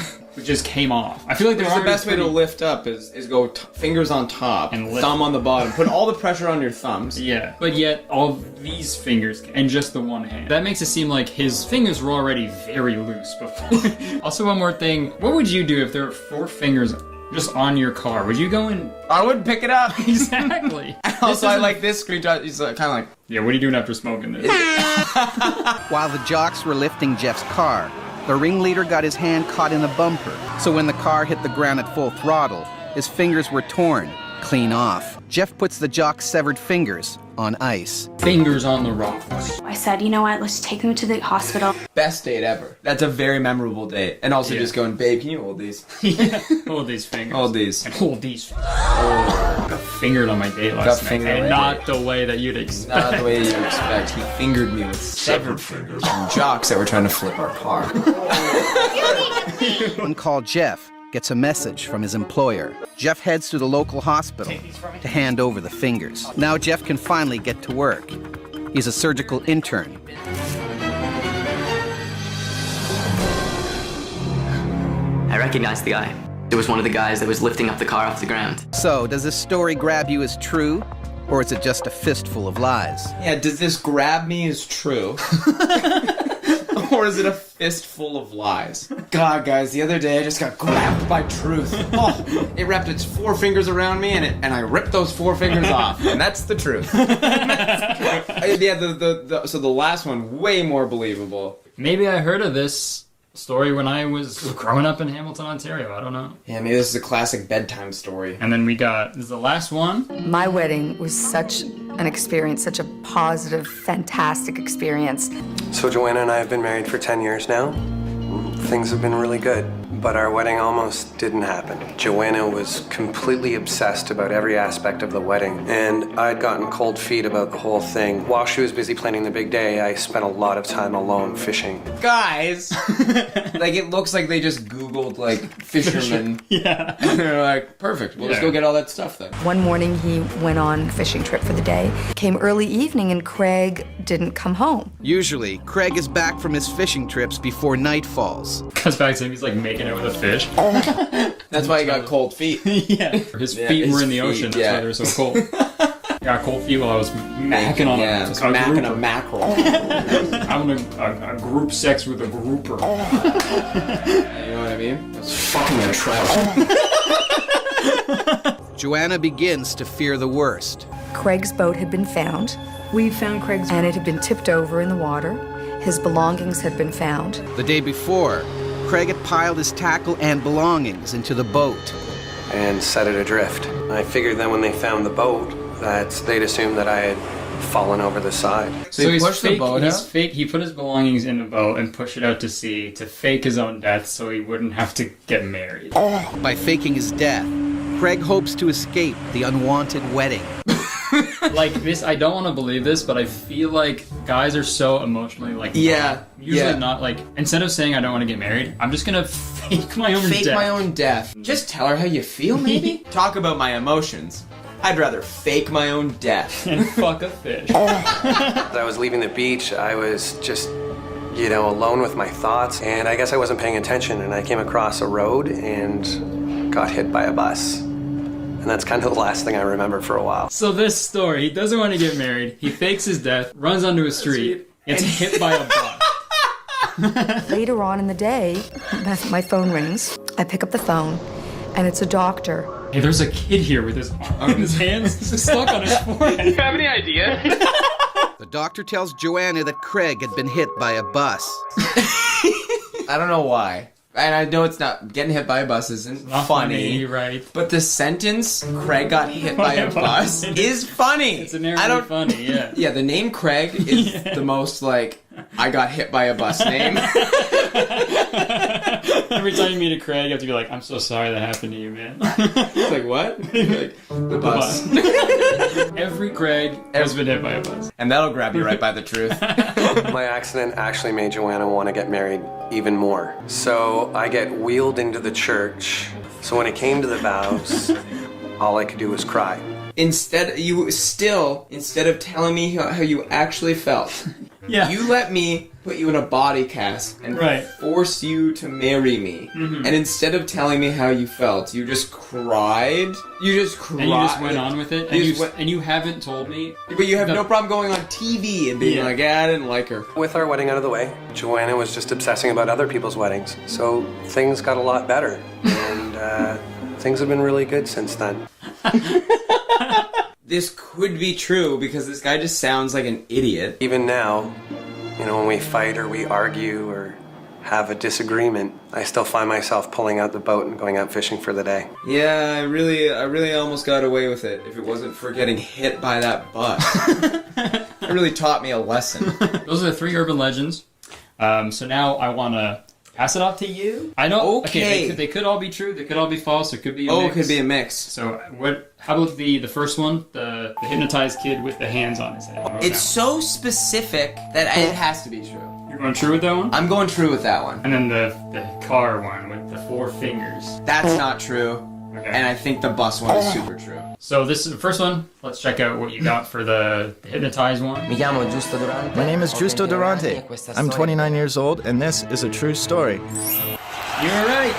just came off. I feel like the best way to lift up is go fingers on top, and thumb on the bottom. Put all the pressure on your thumbs. Yeah, but yet all these fingers, and just the one hand. That makes it seem like his fingers were already very loose before. Also, one more thing. What would you do if there were 4 fingers just on your car? Would you go and... I would pick it up. Exactly. Also, I like this screenshot. He's kind of like... Yeah, what are you doing after smoking this? While the jocks were lifting Jeff's car, the ringleader got his hand caught in the bumper. So when the car hit the ground at full throttle, his fingers were torn clean off. Jeff puts the jock's severed fingers on ice. Fingers on the rocks. I said, you know what, let's take them to the hospital. Best date ever. That's a very memorable date. And also just going, babe, can you hold these? Yeah. Hold these fingers. Hold these. And hold these. Oh. Got fingered on my date last night. And not the way that you'd expect. Not the way you'd expect. He fingered me with severed fingers from jocks that were trying to flip our car. On-call Jeff gets a message from his employer. Jeff heads to the local hospital to hand over the fingers. Now Jeff can finally get to work. He's a surgical intern. I recognized the guy. It was one of the guys that was lifting up the car off the ground. So, does this story grab you as true? Or is it just a fistful of lies? Yeah, does this grab me as true? Or is it a fistful of lies? God, guys, the other day I just got grabbed by truth. Oh, it wrapped its 4 fingers around me, and I ripped those 4 fingers off, and that's the truth. Yeah, so the last one, way more believable. Maybe I heard of this story when I was growing up in Hamilton, Ontario. I don't know. Yeah, maybe this is a classic bedtime story. And then this is the last one. My wedding was such an experience, such a positive, fantastic experience. So Joanna and I have been married for 10 years now. Things have been really good, but our wedding almost didn't happen. Joanna was completely obsessed about every aspect of the wedding, and I'd gotten cold feet about the whole thing. While she was busy planning the big day, I spent a lot of time alone fishing. Guys, like it looks like they just Googled like fishermen. Yeah. And they're like, perfect, we'll just go get all that stuff then. One morning he went on a fishing trip for the day. Came early evening and Craig didn't come home. Usually, Craig is back from his fishing trips before night falls. Comes back to him, he's like making it with a fish. That's why he got cold feet. Yeah. His feet were in the ocean, that's why they're so cold. I got cold feet while I was macking on macking a mackerel. Having a group sex with a grouper. You know what I mean? That's fucking a trout. Joanna begins to fear the worst. Craig's boat had been found. We found Craig's boat. And it had been tipped over in the water. His belongings had been found. The day before, Craig had piled his tackle and belongings into the boat. And set it adrift. I figured then when they found the boat, that they'd assume that I had fallen over the side. So he pushed the boat out? He put his belongings in the boat and pushed it out to sea to fake his own death so he wouldn't have to get married. By faking his death, Craig hopes to escape the unwanted wedding. Like this, I don't want to believe this, but I feel like guys are so emotionally usually not like, instead of saying I don't want to get married, I'm just gonna fake my own death. Fake my own death. Just tell her how you feel, maybe? Talk about my emotions. I'd rather fake my own death. And fuck a fish. As I was leaving the beach, I was just, alone with my thoughts, and I guess I wasn't paying attention, and I came across a road and got hit by a bus. And that's kind of the last thing I remember for a while. So this story, he doesn't want to get married, he fakes his death, runs onto a street, gets hit by a bus. Later on in the day, my phone rings. I pick up the phone, and it's a doctor. Hey, there's a kid here with his hands stuck on his forehead. Do you have any idea? The doctor tells Joanna that Craig had been hit by a bus. I don't know why. And I know it's not, getting hit by a bus isn't funny, right? But the sentence, Craig got hit by a bus, is funny. It's inherently funny, yeah. Yeah, the name Craig is the most, I got hit by a bus name. Every time you meet a Craig, you have to be like, I'm so sorry that happened to you, man. It's like, what? Like, the bus. Every Craig has been hit by a bus. And that'll grab you right by the truth. My accident actually made Joanna want to get married even more. So I get wheeled into the church. So when it came to the vows, all I could do was cry. Instead of telling me how you actually felt, you let me put you in a body cast and force you to marry me. Mm-hmm. And instead of telling me how you felt, you just cried. You just cried. And you just went on with it. And you haven't told me. But you have no problem going on TV and being like, I didn't like her. With our wedding out of the way, Joanna was just obsessing about other people's weddings. So things got a lot better. And things have been really good since then. This could be true because this guy just sounds like an idiot. Even now, when we fight or we argue or have a disagreement, I still find myself pulling out the boat and going out fishing for the day. Yeah, I really almost got away with it if it wasn't for getting hit by that bus. It really taught me a lesson. Those are the 3 urban legends. So now I want to pass it off to you. I know. Okay. They could all be true. They could all be false. It could be a mix. It could be a mix. So how about the first one, the hypnotized kid with the hands on his head? It's so specific that it has to be true. You're going true with that one? I'm going true with that one. And then the car one with the 4 fingers. That's not true. Okay. And I think the bus one is super true. So this is the first one. Let's check out what you got for the hypnotized one. My name is Giusto Durante. I'm 29 years old, and this is a true story. You're right.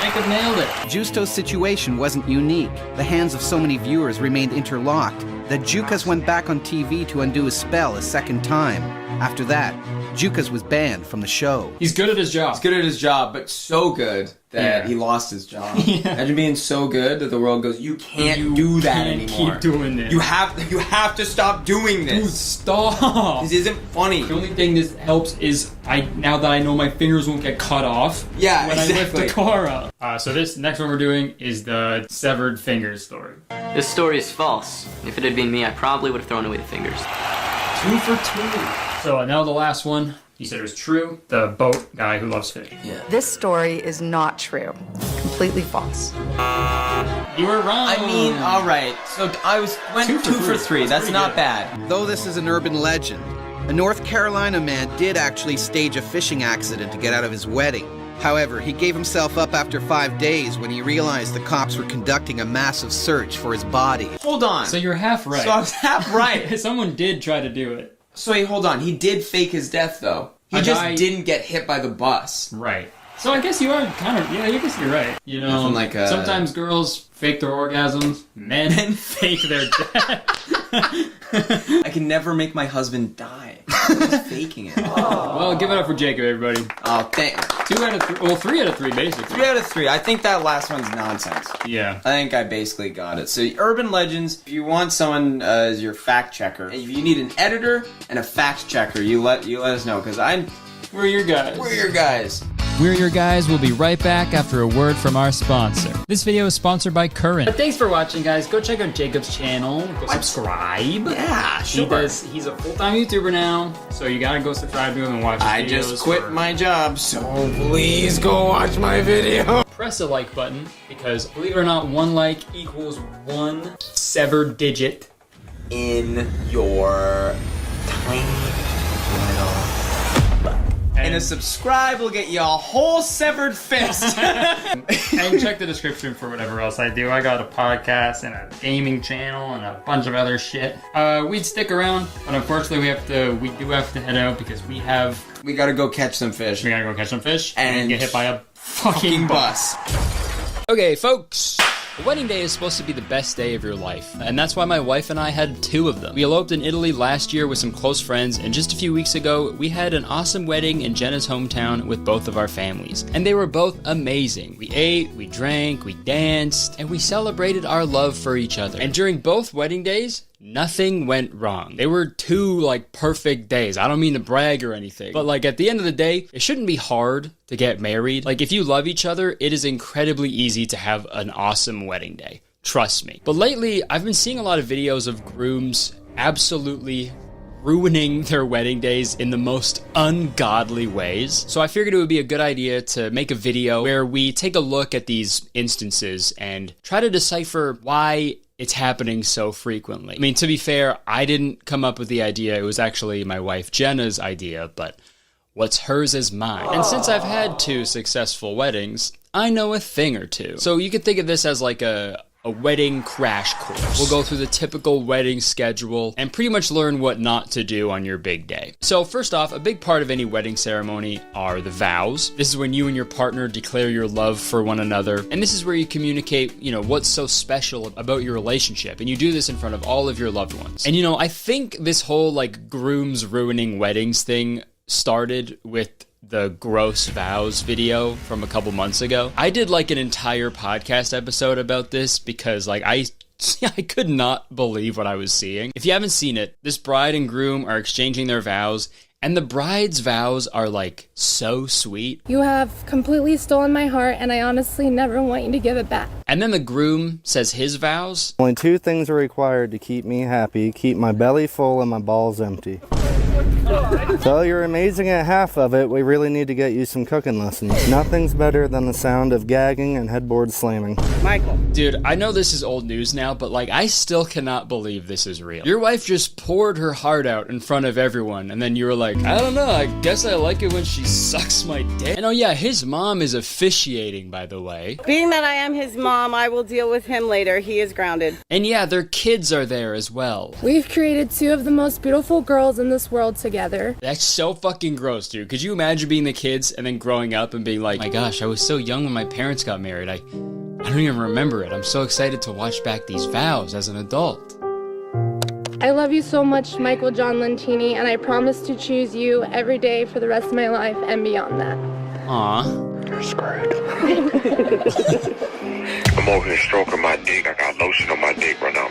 Jacob nailed it. Giusto's situation wasn't unique. The hands of so many viewers remained interlocked that Jukas went back on TV to undo his spell a second time. After that, Jukas was banned from the show. He's good at his job. He's good at his job, but so good that he lost his job. Imagine being so good that the world goes, you can't do that anymore. Keep doing this. You have to stop doing this. Dude, stop. This isn't funny. The only thing this helps is now that I know my fingers won't get cut off when I lift the car up. So this next one we're doing is the severed fingers story. This story is false. If it had been me, I probably would have thrown away the fingers. 2 for 2. So now the last one. He said it was true. The boat guy who loves fish. Yeah. This story is not true. It's completely false. You were wrong. I mean, all right. So I went 2 for 3. That's not bad. Though this is an urban legend, a North Carolina man did actually stage a fishing accident to get out of his wedding. However, he gave himself up after 5 days when he realized the cops were conducting a massive search for his body. Hold on. So you're half right. So I was half right. Someone did try to do it. So wait, hold on. He did fake his death, though. He just didn't get hit by the bus. Right. So I guess you are kind of, I guess you're right. You know, like sometimes girls fake their orgasms, men fake their death. I can never make my husband die. He's faking it. Well, give it up for Jacob, everybody. Oh, thank 2 out of 3. Well, 3 out of 3, basically. 3 out of 3. I think that last one's nonsense. Yeah. I think I basically got it. So, urban legends, if you want someone as your fact checker, if you need an editor and a fact checker, you let us know, because we're your guys. We're your guys. We're Your Guys will be right back after a word from our sponsor. This video is sponsored by Current. But thanks for watching, guys. Go check out Jacob's channel. Go subscribe. Yeah, sure. He's a full-time YouTuber now, so you gotta go subscribe to him and watch his videos. I just quit my job, so please go watch my video. Press the like button, because believe it or not, 1 like equals 1 severed digit in your tiny little... And a subscribe will get you a whole severed fist. And check the description for whatever else I do. I got a podcast and a gaming channel and a bunch of other shit. We'd stick around, but unfortunately we do have to head out because we gotta go catch some fish. We gotta go catch some fish and get hit by a fucking bus. Okay, folks. A wedding day is supposed to be the best day of your life, and that's why my wife and I had 2 of them. We eloped in Italy last year with some close friends, and just a few weeks ago, we had an awesome wedding in Jenna's hometown with both of our families. And they were both amazing. We ate, we drank, we danced, and we celebrated our love for each other. And during both wedding days, nothing went wrong. They were 2 perfect days. I don't mean to brag or anything, but at the end of the day, it shouldn't be hard to get married. If you love each other, it is incredibly easy to have an awesome wedding day. Trust me. But lately, I've been seeing a lot of videos of grooms absolutely ruining their wedding days in the most ungodly ways. So I figured it would be a good idea to make a video where we take a look at these instances and try to decipher why it's happening so frequently. I mean, to be fair, I didn't come up with the idea. It was actually my wife Jenna's idea, but what's hers is mine. And since I've had 2 successful weddings, I know a thing or two. So you could think of this as a wedding crash course. We'll go through the typical wedding schedule and pretty much learn what not to do on your big day. So first off, a big part of any wedding ceremony are the vows. This is when you and your partner declare your love for one another. And this is where you communicate, what's so special about your relationship. And you do this in front of all of your loved ones. And I think this whole grooms ruining weddings thing started with the gross vows video from a couple months ago. I did an entire podcast episode about this because I could not believe what I was seeing. If you haven't seen it, this bride and groom are exchanging their vows, and the bride's vows are so sweet. You have completely stolen my heart, and I honestly never want you to give it back. And then the groom says his vows. Only 2 things are required to keep me happy: keep my belly full and my balls empty. So you're amazing at half of it. We really need to get you some cooking lessons. Nothing's better than the sound of gagging and headboard slamming. Michael. Dude, I know this is old news now, but I still cannot believe this is real. Your wife just poured her heart out in front of everyone, and then you were like, I don't know, I guess I like it when she sucks my dick. And oh yeah, his mom is officiating, by the way. Being that I am his mom, I will deal with him later. He is grounded. And yeah, their kids are there as well. We've created 2 of the most beautiful girls in this world together. That's so fucking gross, dude. Could you imagine being the kids and then growing up and being like, my gosh, I was so young when my parents got married. I don't even remember it. I'm so excited to watch back these vows as an adult. I love you so much, Michael John Lentini, and I promise to choose you every day for the rest of my life and beyond that. Aw. You're screwed. I'm over here stroking my dick. I got lotion on my dick right now.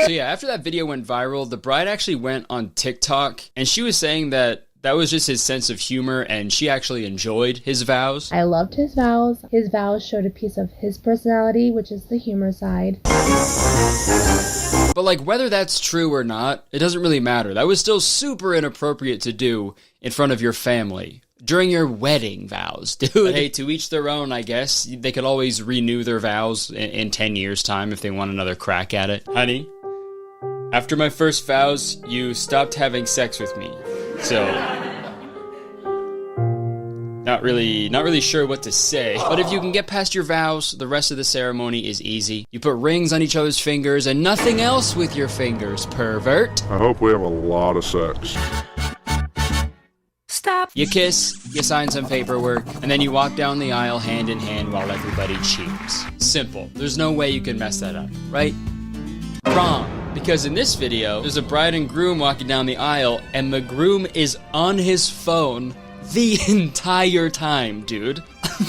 So yeah, after that video went viral, the bride actually went on TikTok, and she was saying that that was just his sense of humor, and she actually enjoyed his vows. I loved his vows. His vows showed a piece of his personality, which is the humor side. But like, whether that's true or not, it doesn't really matter. That was still super inappropriate to do in front of your family. During your wedding vows, dude. But hey, to each their own, I guess. They could always renew their vows in 10 years' time if they want another crack at it. Honey, after my first vows, you stopped having sex with me. So, not really sure what to say. But if you can get past your vows, the rest of the ceremony is easy. You put rings on each other's fingers and nothing else with your fingers, pervert. I hope we have a lot of sex. Stop. You kiss, you sign some paperwork, and then you walk down the aisle hand in hand while everybody cheers. Simple. There's no way you can mess that up, right? Wrong. Because in this video, there's a bride and groom walking down the aisle, and the groom is on his phone the entire time, dude.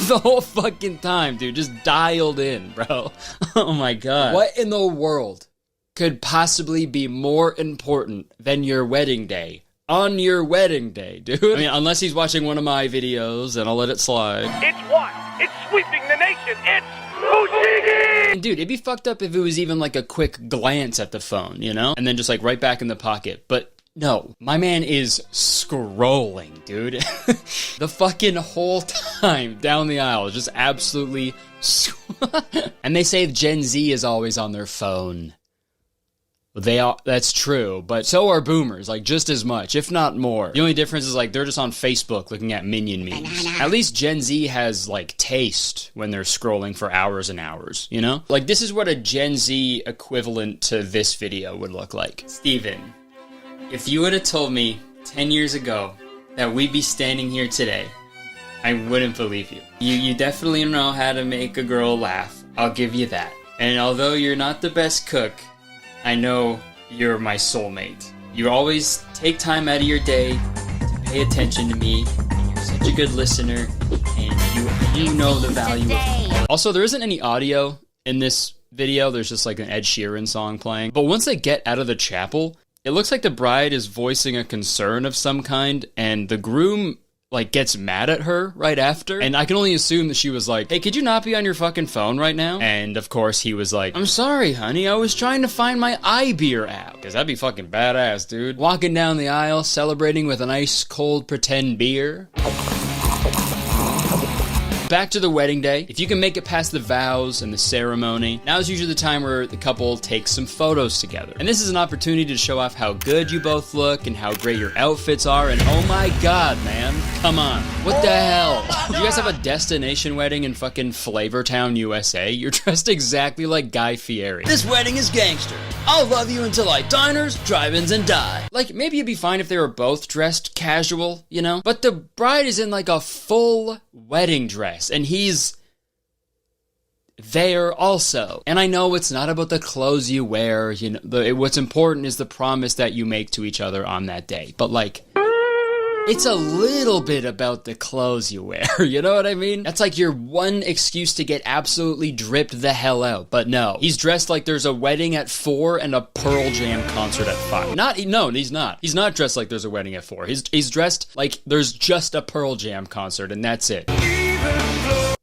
The whole fucking time, dude. Just dialed in, bro. Oh my god. What in the world could possibly be more important than your wedding day? On your wedding day, dude. I mean, unless he's watching one of my videos, then I'll let it slide. It's what? It's sweeping the nation. It's Fushigi! And dude, it'd be fucked up if it was even like a quick glance at the phone, you know? And then just like right back in the pocket. But no, my man is scrolling, dude. The fucking whole time down the aisle, just absolutely and they say Gen Z is always on their phone. They are, that's true, but so are boomers, like just as much, if not more. The only difference is like they're just on Facebook looking at Minion memes. At least Gen Z has like taste when they're scrolling for hours and hours, you know? Like this is what a Gen Z equivalent to this video would look like. Steven, if you would have told me 10 years ago that we'd be standing here today, I wouldn't believe you. You definitely know how to make a girl laugh, I'll give you that. And although you're not the best cook, I know you're my soulmate. You always take time out of your day to pay attention to me, and you're such a good listener, and you know the value of it. Also, there isn't any audio in this video. There's just like an Ed Sheeran song playing. But once they get out of the chapel, it looks like the bride is voicing a concern of some kind, and the groom like gets mad at her right after. And I can only assume that she was like, hey, could you not be on your fucking phone right now? And of course he was like, I'm sorry, honey, I was trying to find my iBeer app. Because that'd be fucking badass, dude. Walking down the aisle, celebrating with an ice cold pretend beer. Back to the wedding day. If you can make it past the vows and the ceremony, now's usually the time where the couple takes some photos together. And this is an opportunity to show off how good you both look and how great your outfits are. And oh my god, man, come on. What the hell? Do you guys have a destination wedding in fucking Flavortown, USA? You're dressed exactly like Guy Fieri. This wedding is gangster. I'll love you until I diners, drive-ins, and die. Like, maybe it'd be fine if they were both dressed casual, you know? But the bride is in like a full wedding dress. And he's there also. And I know it's not about the clothes you wear, you know, what's important is the promise that you make to each other on that day. But like, it's a little bit about the clothes you wear, you know what I mean? That's like your one excuse to get absolutely dripped the hell out. But no, he's dressed like there's a wedding at 4 and a Pearl Jam concert at 5. No, he's not. He's not dressed like there's a wedding at 4. He's dressed like there's just a Pearl Jam concert and that's it.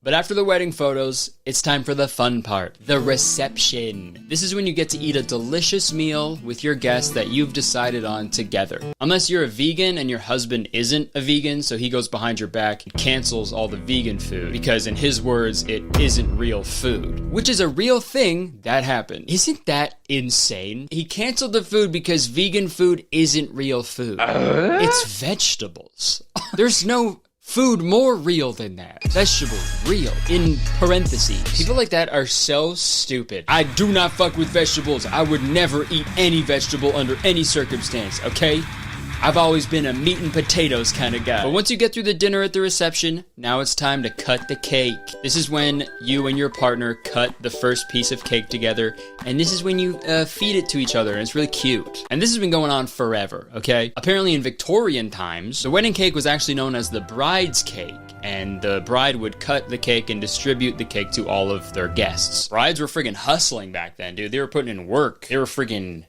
But after the wedding photos, it's time for the fun part, the reception. This is when you get to eat a delicious meal with your guests that you've decided on together. Unless you're a vegan and your husband isn't a vegan, so he goes behind your back and cancels all the vegan food, because in his words, it isn't real food. Which is a real thing that happened. Isn't that insane? He canceled the food because vegan food isn't real food. It's vegetables. There's no food more real than that. Vegetables, real. In parentheses. People like that are so stupid. I do not fuck with vegetables. I would never eat any vegetable under any circumstance, okay? I've always been a meat and potatoes kind of guy. But once you get through the dinner at the reception, now it's time to cut the cake. This is when you and your partner cut the first piece of cake together, and this is when you feed it to each other, and it's really cute. And this has been going on forever, okay? Apparently in Victorian times, the wedding cake was actually known as the bride's cake, and the bride would cut the cake and distribute the cake to all of their guests. Brides were friggin' hustling back then, dude. They were putting in work. They were friggin'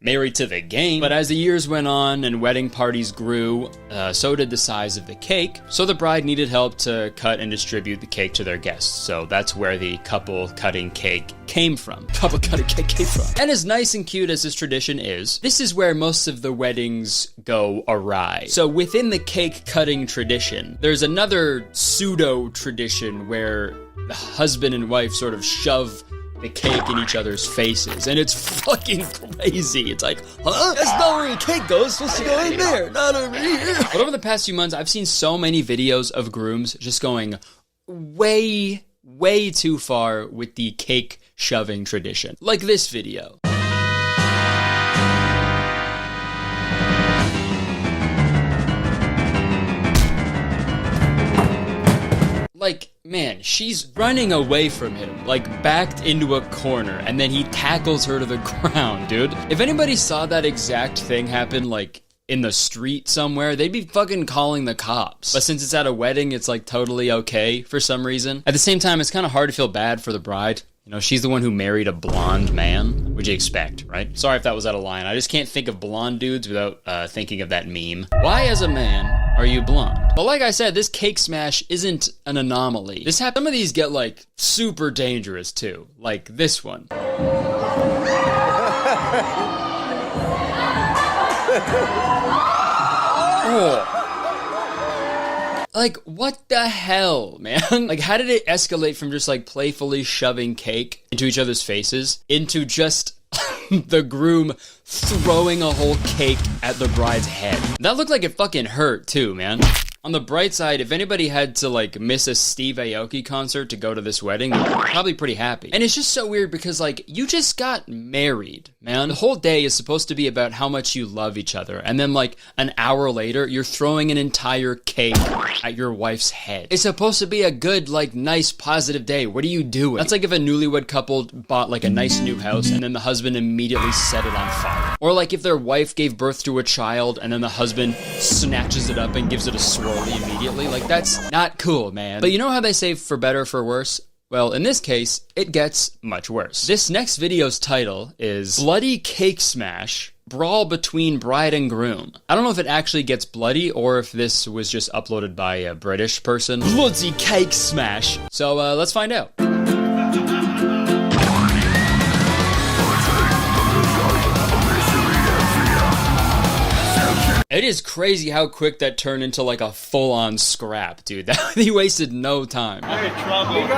married to the game. But as the years went on and wedding parties grew, so did the size of the cake. So the bride needed help to cut and distribute the cake to their guests. So that's where the couple cutting cake came from. Couple cutting cake came from. And as nice and cute as this tradition is, this is where most of the weddings go awry. So within the cake cutting tradition, there's another pseudo tradition where the husband and wife sort of shove the cake in each other's faces, and it's fucking crazy. It's like, huh? That's not where the cake goes. It's supposed to go in there, not over here. But over the past few months, I've seen so many videos of grooms just going way too far with the cake shoving tradition. Like this video. Like, man, she's running away from him, like backed into a corner, and then he tackles her to the ground, dude. If anybody saw that exact thing happen, like, in the street somewhere, they'd be fucking calling the cops. But since it's at a wedding, it's like totally okay for some reason. At the same time, it's kind of hard to feel bad for the bride. You know, she's the one who married a blonde man. What'd you expect, right? Sorry if that was out of line. I just can't think of blonde dudes without thinking of that meme. Why, as a man, are you blonde? But like I said, this cake smash isn't an anomaly. Some of these get, like, super dangerous, too. Like this one. Oh. Like, what the hell, man? Like, how did it escalate from just, like, playfully shoving cake into each other's faces into just the groom throwing a whole cake at the bride's head? That looked like it fucking hurt, too, man. On the bright side, if anybody had to, like, miss a Steve Aoki concert to go to this wedding, they're probably pretty happy. And it's just so weird because, like, you just got married, man. The whole day is supposed to be about how much you love each other. And then, like, an hour later, you're throwing an entire cake at your wife's head. It's supposed to be a good, like, nice, positive day. What are you doing? That's like if a newlywed couple bought, like, a nice new house and then the husband immediately set it on fire. Or, like, if their wife gave birth to a child and then the husband snatches it up and gives it a swirl immediately. Like, that's not cool, man. But you know how they say for better or for worse? Well, in this case, it gets much worse. This next video's title is Bloody Cake Smash, Brawl Between Bride and Groom. I don't know if it actually gets bloody or if this was just uploaded by a British person. Bloody Cake Smash. So let's find out. It is crazy how quick that turned into like a full-on scrap, dude. He wasted no time.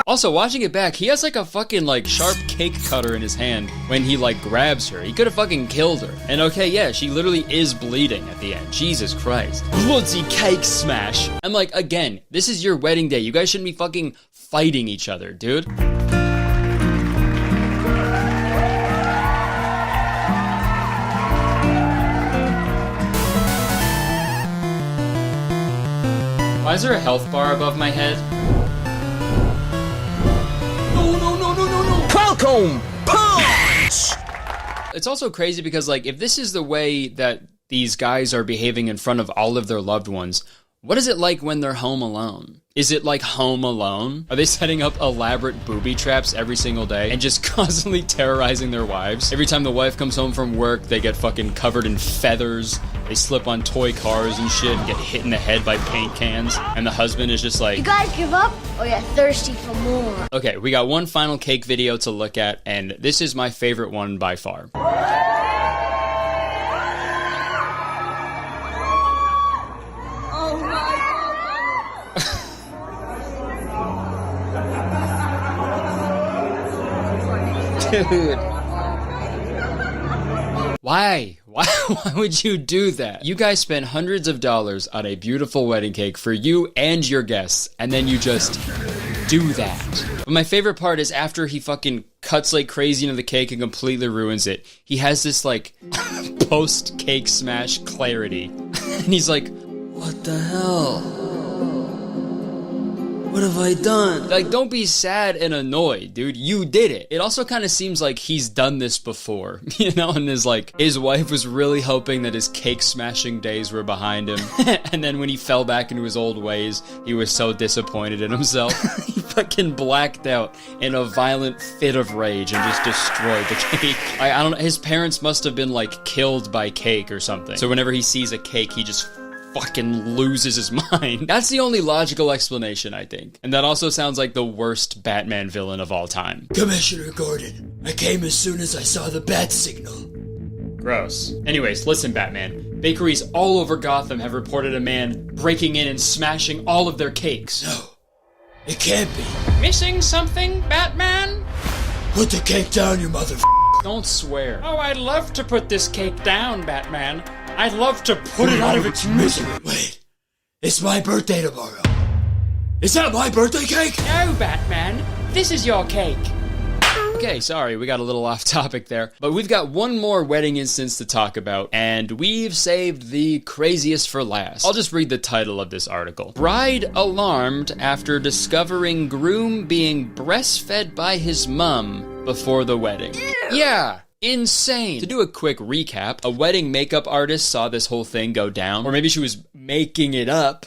Also, watching it back, he has like a fucking like sharp cake cutter in his hand when he like grabs her. He could have fucking killed her. And okay, yeah, she literally is bleeding at the end. Jesus Christ. Bloody cake smash. I'm like, again, this is your wedding day. You guys shouldn't be fucking fighting each other, dude. Why is there a health bar above my head? No. Falcon punch! It's also crazy because, like, if this is the way that these guys are behaving in front of all of their loved ones, what is it like when they're home alone? Is it like Home Alone? Are they setting up elaborate booby traps every single day and just constantly terrorizing their wives? Every time the wife comes home from work, they get fucking covered in feathers. They slip on toy cars and shit and get hit in the head by paint cans. And the husband is just like, you guys give up or you're thirsty for more? Okay, we got one final cake video to look at, and this is my favorite one by far. Dude. Why would you do that? You guys spent hundreds of dollars on a beautiful wedding cake for you and your guests, and then you just do that. But my favorite part is after he fucking cuts like crazy into the cake and completely ruins it. He has this like post-cake smash clarity. And he's like, what the hell? What have I done? Like, don't be sad and annoyed, dude. You did it. It also kind of seems like he's done this before, you know? And his wife was really hoping that his cake smashing days were behind him. And then when he fell back into his old ways, he was so disappointed in himself. He fucking blacked out in a violent fit of rage and just destroyed the cake. I don't know. His parents must have been like killed by cake or something. So whenever he sees a cake, he just fucking loses his mind. That's the only logical explanation, I think. And that also sounds like the worst Batman villain of all time. Commissioner Gordon, I came as soon as I saw the bat signal. Gross. Anyways, listen, Batman. Bakeries all over Gotham have reported a man breaking in and smashing all of their cakes. No, it can't be. Missing something, Batman? Put the cake down, you mother. Don't swear. Oh, I'd love to put this cake down, Batman. I'd love to put it out of its misery. Wait, it's my birthday tomorrow. Is that my birthday cake? No, Batman. This is your cake. Okay, sorry, we got a little off topic there. But we've got one more wedding instance to talk about, and we've saved the craziest for last. I'll just read the title of this article. Bride alarmed after discovering groom being breastfed by his mum before the wedding. Ew. Yeah. Insane. To do a quick recap, a wedding makeup artist saw this whole thing go down, or maybe she was making it up.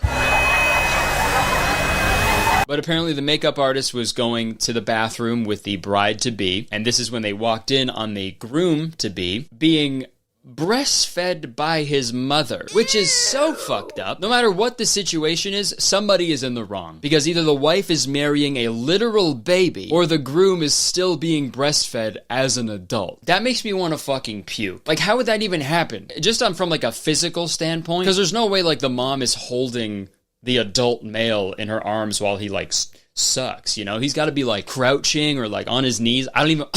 But apparently the makeup artist was going to the bathroom with the bride-to-be, and this is when they walked in on the groom-to-be being breastfed by his mother, which is so fucked up. No matter what the situation is, somebody is in the wrong. Because either the wife is marrying a literal baby, or the groom is still being breastfed as an adult. That makes me want to fucking puke. Like, how would that even happen? Just from like a physical standpoint? Because there's no way like the mom is holding the adult male in her arms while he like sucks, you know? He's got to be like crouching or like on his knees. I don't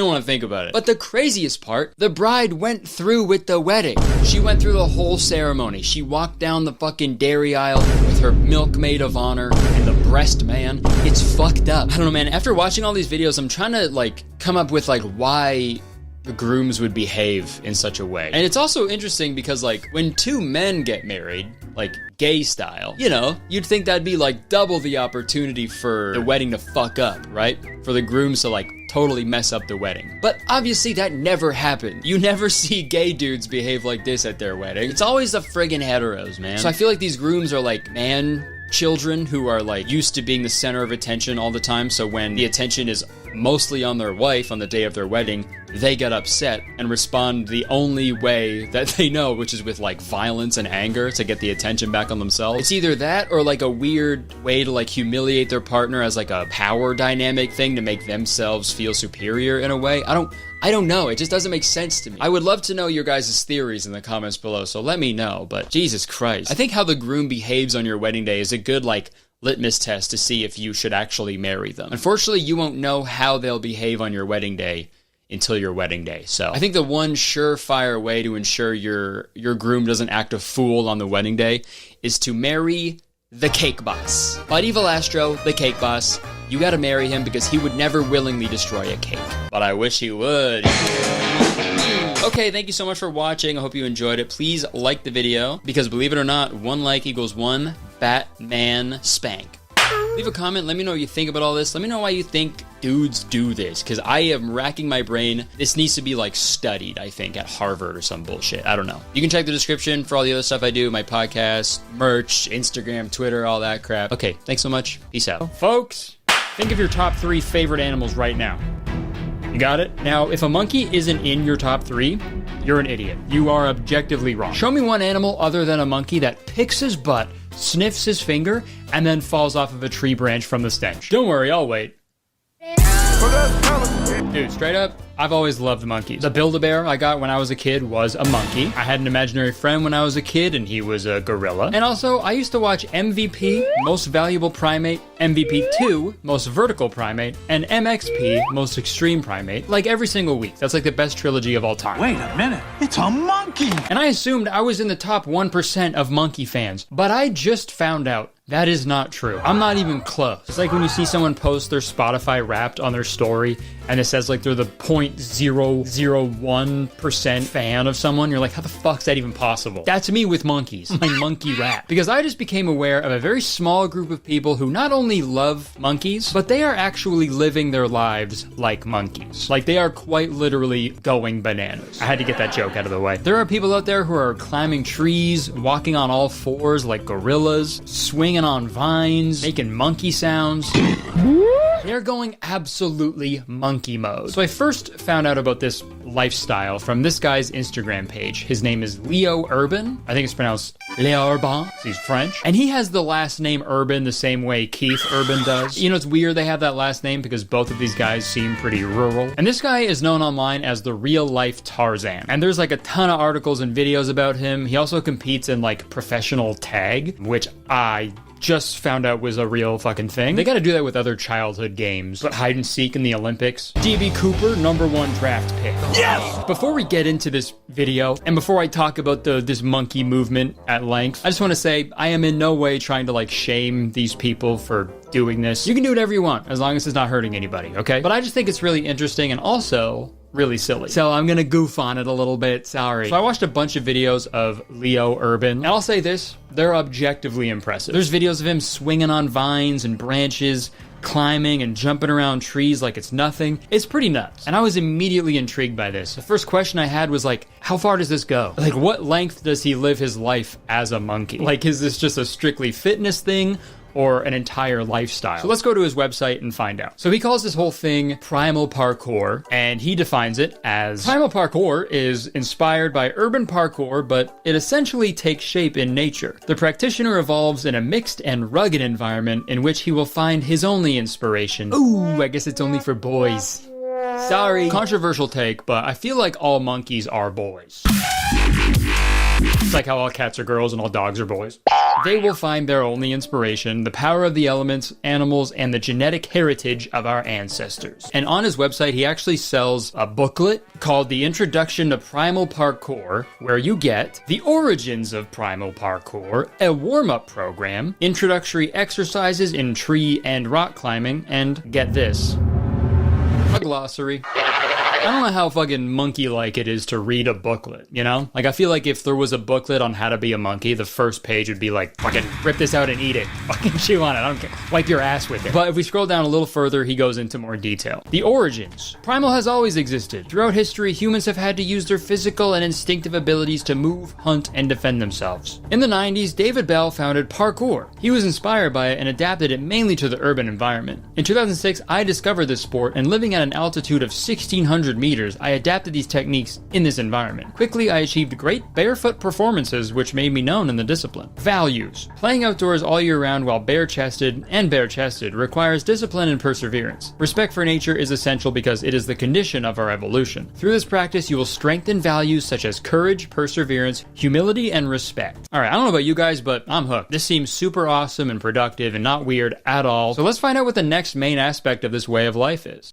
want to think about it. But the craziest part, the bride went through with the wedding. She went through the whole ceremony. She walked down the fucking dairy aisle with her milkmaid of honor and the breast man. It's fucked up. I don't know, man. After watching all these videos, I'm trying to like come up with like why the grooms would behave in such a way. And it's also interesting because like when two men get married, like gay style, you know, you'd think that'd be like double the opportunity for the wedding to fuck up, right? For the grooms to like totally mess up the wedding. But obviously that never happened. You never see gay dudes behave like this at their wedding. It's always the friggin' heteros, man. So I feel like these grooms are like children who are like used to being the center of attention all the time, so when the attention is mostly on their wife on the day of their wedding, they get upset and respond the only way that they know, which is with like violence and anger to get the attention back on themselves. It's either that or like a weird way to like humiliate their partner as like a power dynamic thing to make themselves feel superior in a way. I don't know. It just doesn't make sense to me. I would love to know your guys' theories in the comments below, so let me know. But Jesus Christ. I think how the groom behaves on your wedding day is a good, like, litmus test to see if you should actually marry them. Unfortunately, you won't know how they'll behave on your wedding day until your wedding day. So I think the one surefire way to ensure your groom doesn't act a fool on the wedding day is to marry the cake boss. Buddy Valastro, the cake boss. You gotta marry him because he would never willingly destroy a cake. But I wish he would. Okay, thank you so much for watching. I hope you enjoyed it. Please like the video because believe it or not, 1 like equals 1 Batman spank. Leave a comment. Let me know what you think about all this. Let me know why you think dudes do this, because I am racking my brain. This needs to be like studied, I think, at Harvard or some bullshit. I don't know. You can check the description for all the other stuff I do, my podcast, merch, Instagram, Twitter, all that crap. Okay, thanks so much. Peace out. Folks, think of your top 3 favorite animals right now. You got it? Now, if a monkey isn't in your top 3, you're an idiot. You are objectively wrong. Show me one animal other than a monkey that picks his butt, sniffs his finger, and then falls off of a tree branch from the stench. Don't worry, I'll wait. Dude, straight up, I've always loved monkeys. The Build-A-Bear I got when I was a kid was a monkey. I had an imaginary friend when I was a kid, and he was a gorilla. And also, I used to watch MVP, Most Valuable Primate, MVP 2, Most Vertical Primate, and MXP, Most Extreme Primate, like every single week. That's like the best trilogy of all time. Wait a minute, it's a monkey! And I assumed I was in the top 1% of monkey fans, but I just found out That is not true. I'm not even close. It's like when you see someone post their Spotify Wrapped on their story and it says like they're the 0.001% fan of someone. You're like, how the fuck's that even possible? That's me with monkeys, my monkey rap. Because I just became aware of a very small group of people who not only love monkeys, but they are actually living their lives like monkeys. Like they are quite literally going bananas. I had to get that joke out of the way. There are people out there who are climbing trees, walking on all fours like gorillas, swinging on vines, making monkey sounds. They're going absolutely monkey mode. So I first found out about this lifestyle from this guy's Instagram page. His name is Leo Urban. I think it's pronounced Leo Urban. He's French. And he has the last name Urban the same way Keith Urban does. You know, it's weird they have that last name because both of these guys seem pretty rural. And this guy is known online as the real life Tarzan. And there's like a ton of articles and videos about him. He also competes in like professional tag, which I just found out was a real fucking thing. They gotta do that with other childhood games, but hide and seek in the Olympics. DB Cooper, #1 draft pick. Yes! Before we get into this video, and before I talk about this monkey movement at length, I just want to say I am in no way trying to like shame these people for doing this. You can do whatever you want, as long as it's not hurting anybody, okay? But I just think it's really interesting and also really silly. So I'm gonna goof on it a little bit, sorry. So I watched a bunch of videos of Leo Urban, and I'll say this, they're objectively impressive. There's videos of him swinging on vines and branches, climbing and jumping around trees like it's nothing. It's pretty nuts. And I was immediately intrigued by this. The first question I had was like, how far does this go? Like, what length does he live his life as a monkey? Like, is this just a strictly fitness thing or an entire lifestyle? So let's go to his website and find out. So he calls this whole thing primal parkour, and he defines it as primal parkour is inspired by urban parkour, but it essentially takes shape in nature. The practitioner evolves in a mixed and rugged environment in which he will find his only inspiration. Ooh, I guess it's only for boys. Sorry. Controversial take, but I feel like all monkeys are boys. It's like how all cats are girls and all dogs are boys. They will find their only inspiration, the power of the elements, animals, and the genetic heritage of our ancestors. And on his website, he actually sells a booklet called The Introduction to Primal Parkour, where you get the origins of primal parkour, a warm-up program, introductory exercises in tree and rock climbing, and get this, a glossary. I don't know how fucking monkey-like it is to read a booklet, you know? Like, I feel like if there was a booklet on how to be a monkey, the first page would be like, fucking rip this out and eat it. Fucking chew on it. I don't care. Wipe your ass with it. But if we scroll down a little further, he goes into more detail. The origins. Primal has always existed. Throughout history, humans have had to use their physical and instinctive abilities to move, hunt, and defend themselves. In the 90s, David Bell founded parkour. He was inspired by it and adapted it mainly to the urban environment. In 2006, I discovered this sport, and living at an altitude of 1,600 meters, I adapted these techniques in this environment. Quickly, I achieved great barefoot performances, which made me known in the discipline. Values. Playing outdoors all year round while bare-chested requires discipline and perseverance. Respect for nature is essential because it is the condition of our evolution. Through this practice, you will strengthen values such as courage, perseverance, humility, and respect. Alright, I don't know about you guys, but I'm hooked. This seems super awesome and productive and not weird at all. So let's find out what the next main aspect of this way of life is.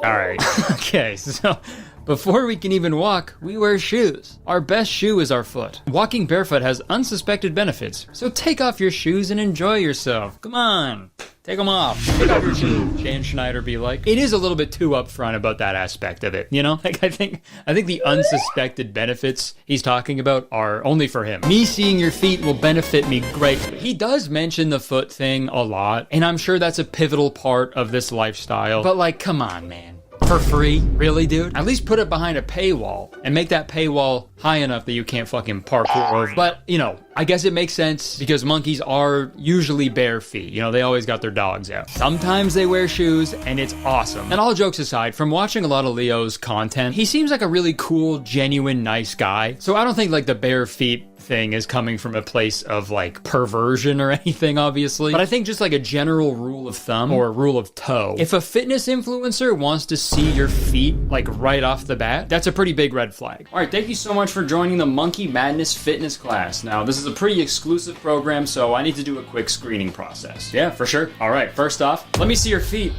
Alright, okay, so before we can even walk, we wear shoes. Our best shoe is our foot. Walking barefoot has unsuspected benefits, so take off your shoes and enjoy yourself. Come on, take them off. Take off your shoes, Shane Schneider be like. It is a little bit too upfront about that aspect of it, you know? Like, I think the unsuspected benefits he's talking about are only for him. Me seeing your feet will benefit me greatly. He does mention the foot thing a lot, and I'm sure that's a pivotal part of this lifestyle, but like, come on, man. For free? Really, dude? At least put it behind a paywall and make that paywall high enough that you can't fucking parkour over. But, you know, I guess it makes sense because monkeys are usually bare feet. You know, they always got their dogs out. Sometimes they wear shoes and it's awesome. And all jokes aside, from watching a lot of Leo's content, he seems like a really cool, genuine, nice guy. So I don't think like the bare feet thing is coming from a place of like perversion or anything, obviously. But I think just like a general rule of thumb or a rule of toe, if a fitness influencer wants to see your feet like right off the bat, that's a pretty big red flag. All right, thank you so much for joining the Monkey Madness Fitness class. Now, this is a pretty exclusive program, so I need to do a quick screening process. Yeah, for sure. All right, first off, let me see your feet.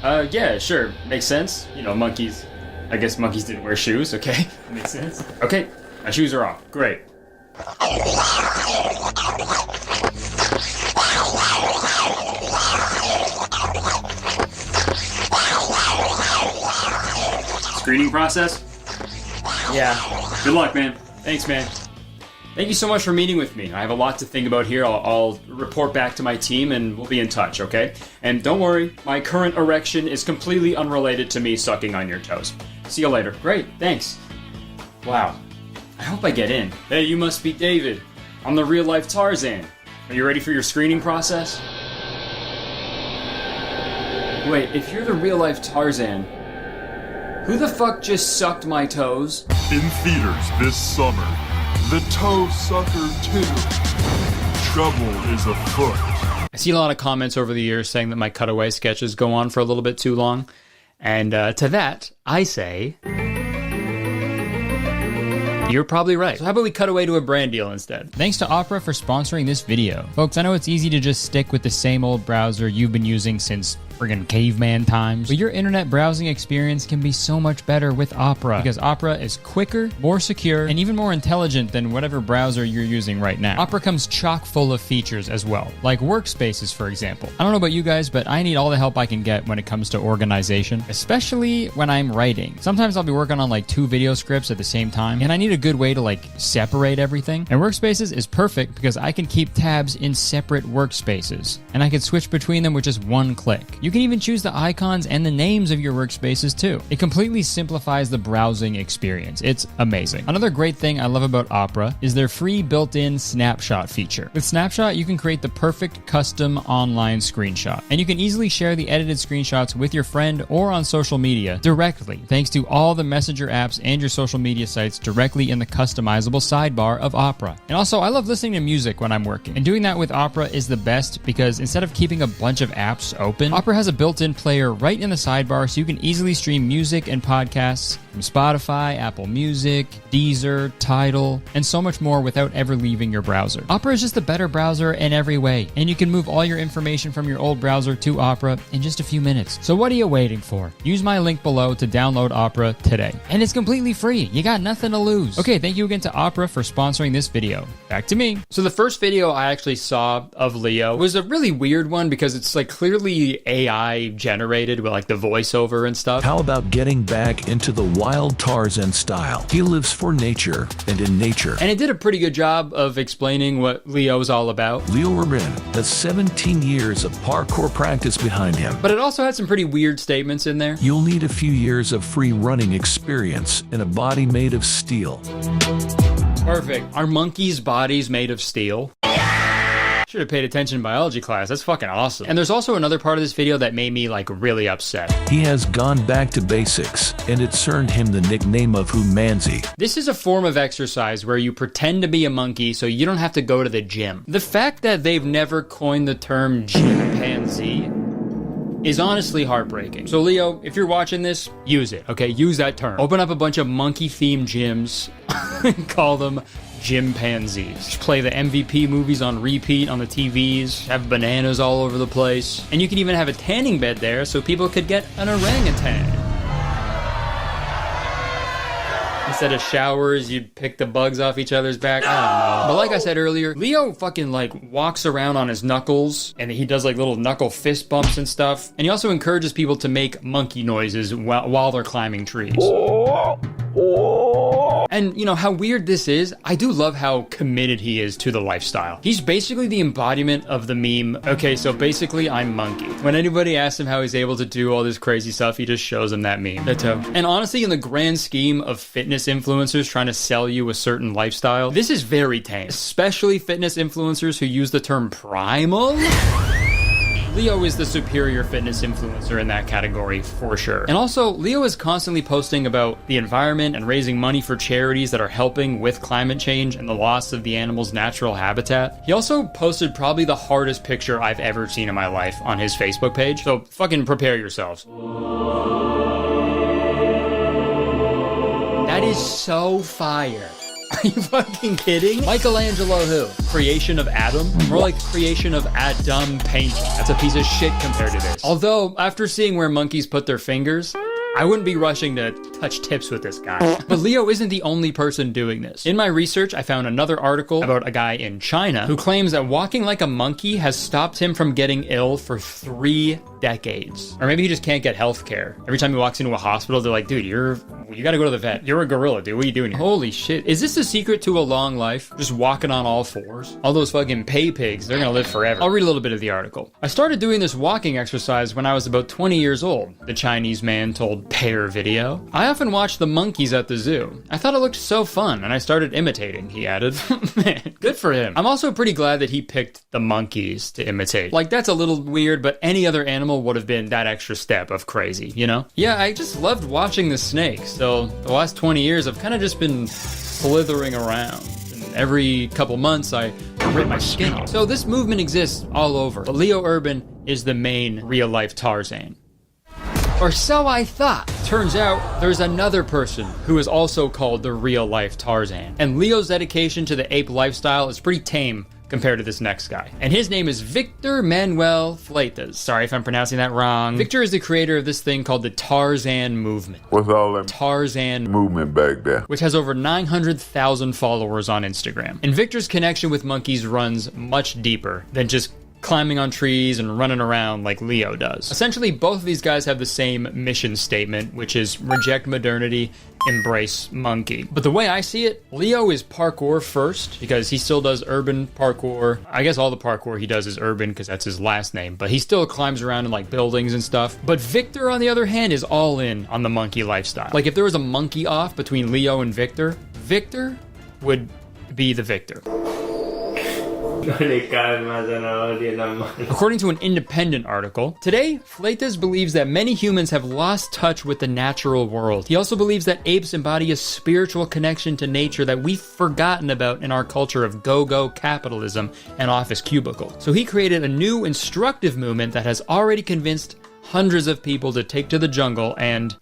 Yeah, sure, makes sense. You know, monkeys I guess monkeys didn't wear shoes, okay? Makes sense. Okay, my shoes are off. Great. Screening process? Yeah. Good luck, man. Thanks, man. Thank you so much for meeting with me. I have a lot to think about here. I'll report back to my team and we'll be in touch, okay? And don't worry, my current erection is completely unrelated to me sucking on your toes. See you later. Great, thanks. Wow. I hope I get in. Hey, you must be David. I'm the real-life Tarzan. Are you ready for your screening process? Wait, if you're the real-life Tarzan, who the fuck just sucked my toes? In theaters this summer, The Toe Sucker 2. Trouble is afoot. I see a lot of comments over the years saying that my cutaway sketches go on for a little bit too long. And to that, I say, you're probably right. So how about we cut away to a brand deal instead? Thanks to Opera for sponsoring this video. Folks, I know it's easy to just stick with the same old browser you've been using since friggin' caveman times, but your internet browsing experience can be so much better with Opera, because Opera is quicker, more secure, and even more intelligent than whatever browser you're using right now. Opera comes chock full of features as well, like workspaces, for example. I don't know about you guys, but I need all the help I can get when it comes to organization, especially when I'm writing. Sometimes I'll be working on like 2 video scripts at the same time, and I need a good way to like separate everything. And Workspaces is perfect because I can keep tabs in separate workspaces, and I can switch between them with just one click. You can even choose the icons and the names of your workspaces too. It completely simplifies the browsing experience. It's amazing. Another great thing I love about Opera is their free built-in snapshot feature. With Snapshot, you can create the perfect custom online screenshot, and you can easily share the edited screenshots with your friend or on social media directly, thanks to all the Messenger apps and your social media sites directly in the customizable sidebar of Opera. And also, I love listening to music when I'm working, and doing that with Opera is the best because instead of keeping a bunch of apps open, Opera has a built-in player right in the sidebar so you can easily stream music and podcasts from Spotify, Apple Music, Deezer, Tidal, and so much more without ever leaving your browser. Opera is just a better browser in every way, and you can move all your information from your old browser to Opera in just a few minutes. So what are you waiting for? Use my link below to download Opera today. And it's completely free. You got nothing to lose. Okay, thank you again to Opera for sponsoring this video. Back to me. So the first video I actually saw of Leo was a really weird one because it's like clearly AI generated with like the voiceover and stuff. How about getting back into the wild Tarzan style? He lives for nature and in nature. And it did a pretty good job of explaining what Leo's all about. Leo Rabin has 17 years of parkour practice behind him. But it also had some pretty weird statements in there. You'll need a few years of free running experience in a body made of steel. Perfect. Are monkeys' bodies made of steel? Should have paid attention in biology class. That's fucking awesome. And there's also another part of this video that made me like really upset. He has gone back to basics, and it's earned him the nickname of Humanzi. This is a form of exercise where you pretend to be a monkey so you don't have to go to the gym. The fact that they've never coined the term chimpanzee is honestly heartbreaking. So Leo, if you're watching this, use it, okay? Use that term. Open up a bunch of monkey-themed gyms and call them chimpanzees. Just play the MVP movies on repeat on the TVs, have bananas all over the place, and you can even have a tanning bed there so people could get an orangutan. Instead of showers, you'd pick the bugs off each other's back. I don't know. But like I said earlier, Leo fucking like walks around on his knuckles and he does like little knuckle fist bumps and stuff. And he also encourages people to make monkey noises while they're climbing trees. And you know how weird this is? I do love how committed he is to the lifestyle. He's basically the embodiment of the meme, okay, so basically I'm monkey. When anybody asks him how he's able to do all this crazy stuff, he just shows them that meme. And honestly, in the grand scheme of fitness influencers trying to sell you a certain lifestyle, this is very tame. Especially fitness influencers who use the term primal. Leo is the superior fitness influencer in that category for sure. And also, Leo is constantly posting about the environment and raising money for charities that are helping with climate change and the loss of the animal's natural habitat. He also posted probably the hardest picture I've ever seen in my life on his Facebook page, so fucking prepare yourselves. That is so fire. Are you fucking kidding? Michelangelo who? Creation of Adam? More like creation of Adam painting. That's a piece of shit compared to this. Although, after seeing where monkeys put their fingers, I wouldn't be rushing to touch tips with this guy. But Leo isn't the only person doing this. In my research, I found another article about a guy in China who claims that walking like a monkey has stopped him from getting ill for 3 decades. Or maybe he just can't get health care. Every time he walks into a hospital, they're like, dude, you gotta go to the vet. You're a gorilla, dude. What are you doing here? Holy shit. Is this the secret to a long life? Just walking on all fours? All those fucking pay pigs, they're gonna live forever. I'll read a little bit of the article. I started doing this walking exercise when I was about 20 years old, the Chinese man told Pear Video. I often watched the monkeys at the zoo. I thought it looked so fun, and I started imitating, he added. Man, good for him. I'm also pretty glad that he picked the monkeys to imitate. Like, that's a little weird, but any other animal would have been that extra step of crazy, you know? Yeah, I just loved watching the snakes, so the last 20 years I've kind of just been slithering around. And every couple months I rip my skin off. So this movement exists all over, but Leo Urban is the main real-life Tarzan. Or so I thought. Turns out there's another person who is also called the real-life Tarzan. And Leo's dedication to the ape lifestyle is pretty tame compared to this next guy. And his name is Victor Manuel Fleitas. Sorry if I'm pronouncing that wrong. Victor is the creator of this thing called the Tarzan movement. What's all that Tarzan movement back there? Which has over 900,000 followers on Instagram. And Victor's connection with monkeys runs much deeper than just climbing on trees and running around like Leo does. Essentially, both of these guys have the same mission statement, which is reject modernity, embrace monkey. But the way I see it, Leo is parkour first because he still does urban parkour. I guess all the parkour he does is urban because that's his last name, but he still climbs around in like buildings and stuff. But Victor, on the other hand, is all in on the monkey lifestyle. Like if there was a monkey off between Leo and Victor, Victor would be the victor. According to an independent article, today, Fleitas believes that many humans have lost touch with the natural world. He also believes that apes embody a spiritual connection to nature that we've forgotten about in our culture of go-go capitalism and office cubicle. So he created a new instructive movement that has already convinced hundreds of people to take to the jungle and,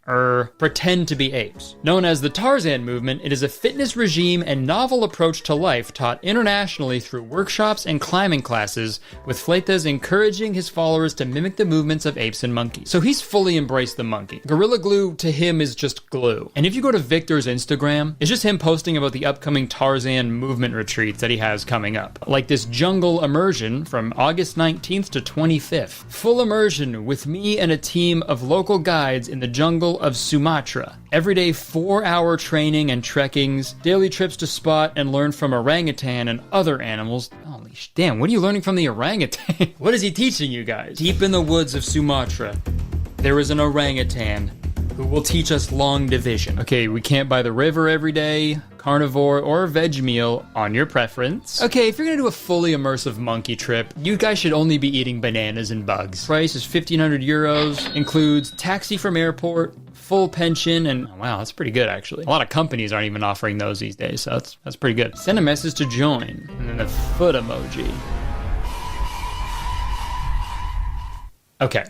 pretend to be apes. Known as the Tarzan movement, it is a fitness regime and novel approach to life taught internationally through workshops and climbing classes, with Fleitas encouraging his followers to mimic the movements of apes and monkeys. So he's fully embraced the monkey. Gorilla Glue to him is just glue. And if you go to Victor's Instagram, it's just him posting about the upcoming Tarzan movement retreats that he has coming up. Like this jungle immersion from August 19th to 25th. Full immersion with me and a team of local guides in the jungle of Sumatra. Everyday 4-hour training and trekkings, daily trips to spot and learn from orangutan and other animals. Holy damn, what are you learning from the orangutan? What is he teaching you guys? Deep in the woods of Sumatra, there is an orangutan who will teach us long division. Okay, we camp by the river every day, carnivore or veg meal on your preference. Okay, if you're gonna do a fully immersive monkey trip, you guys should only be eating bananas and bugs. Price is 1,500 euros, includes taxi from airport, full pension, and wow, that's pretty good actually. A lot of companies aren't even offering those these days, so that's pretty good. Send a message to join, and then the foot emoji. Okay.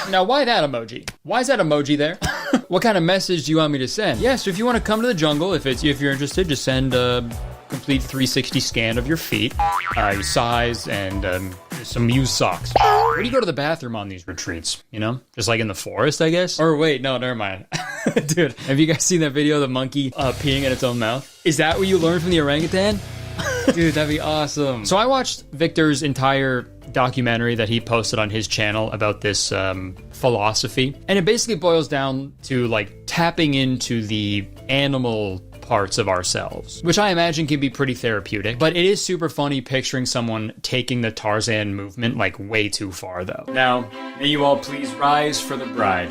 Now, why that emoji? Why is that emoji there? What kind of message do you want me to send? Yeah, so if you want to come to the jungle, if you're interested, just send a complete 360 scan of your feet, your size, and some used socks. Where do you go to the bathroom on these retreats? You know, just like in the forest, I guess? Or wait, no, never mind. Dude, have you guys seen that video of the monkey peeing in its own mouth? Is that what you learned from the orangutan? Dude, that'd be awesome. So I watched Victor's entire documentary that he posted on his channel about this philosophy, and it basically boils down to like tapping into the animal parts of ourselves, which I imagine can be pretty therapeutic, but it is super funny picturing someone taking the Tarzan movement like way too far though. Now, may you all please rise for the bride.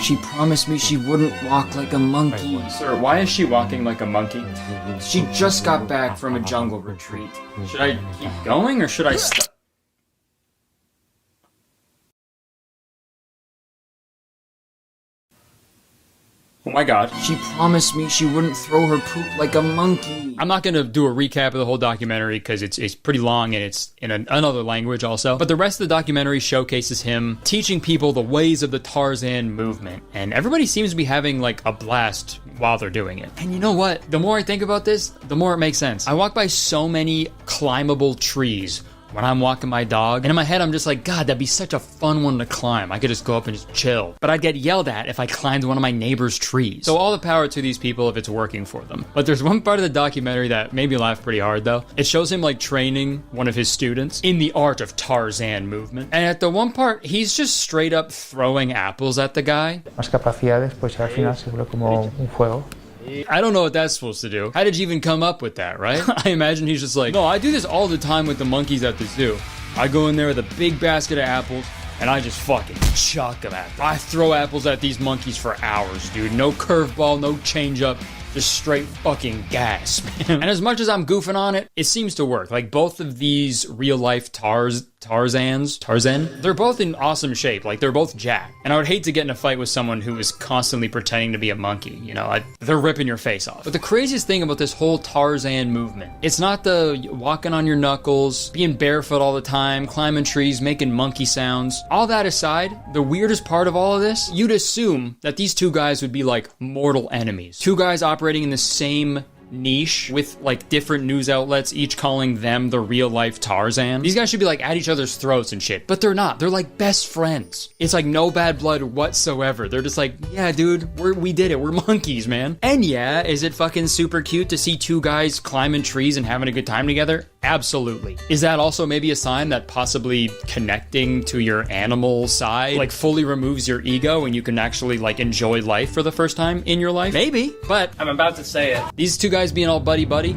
She promised me she wouldn't walk like a monkey. Sir, why is she walking like a monkey? She just got back from a jungle retreat. Should I keep going or should I stop? Oh my god. She promised me she wouldn't throw her poop like a monkey. I'm not gonna do a recap of the whole documentary because it's pretty long and it's in another language also. But the rest of the documentary showcases him teaching people the ways of the Tarzan movement. And everybody seems to be having like a blast while they're doing it. And you know what? The more I think about this, the more it makes sense. I walk by so many climbable trees when I'm walking my dog, and in my head I'm just like, God, that'd be such a fun one to climb. I could just go up and just chill. But I'd get yelled at if I climbed one of my neighbor's trees. So all the power to these people if it's working for them. But there's one part of the documentary that made me laugh pretty hard though. It shows him like training one of his students in the art of Tarzan movement. And at the one part, he's just straight up throwing apples at the guy. Más capacidades, pues al final se vuelve como un fuego. I don't know what that's supposed to do. How did you even come up with that, right? I imagine he's just like, no, I do this all the time with the monkeys at the zoo. I go in there with a big basket of apples, and I just fucking chuck them at them. I throw apples at these monkeys for hours, dude. No curveball, no changeup. Just straight fucking gas, man. And as much as I'm goofing on it, it seems to work. Like both of these real life Tarzan, they're both in awesome shape. Like they're both jacked. And I would hate to get in a fight with someone who is constantly pretending to be a monkey. You know, they're ripping your face off. But the craziest thing about this whole Tarzan movement, it's not the walking on your knuckles, being barefoot all the time, climbing trees, making monkey sounds. All that aside, the weirdest part of all of this, you'd assume that these two guys would be like mortal enemies. Two guys operating in the same niche with like different news outlets, each calling them the real life Tarzan. These guys should be like at each other's throats and shit, but they're not. They're like best friends. It's like no bad blood whatsoever. They're just like, yeah, dude, we did it. We're monkeys, man. And yeah, is it fucking super cute to see two guys climbing trees and having a good time together? Absolutely. Is that also maybe a sign that possibly connecting to your animal side like fully removes your ego and you can actually like enjoy life for the first time in your life? Maybe, but I'm about to say it. These two guys being all buddy-buddy,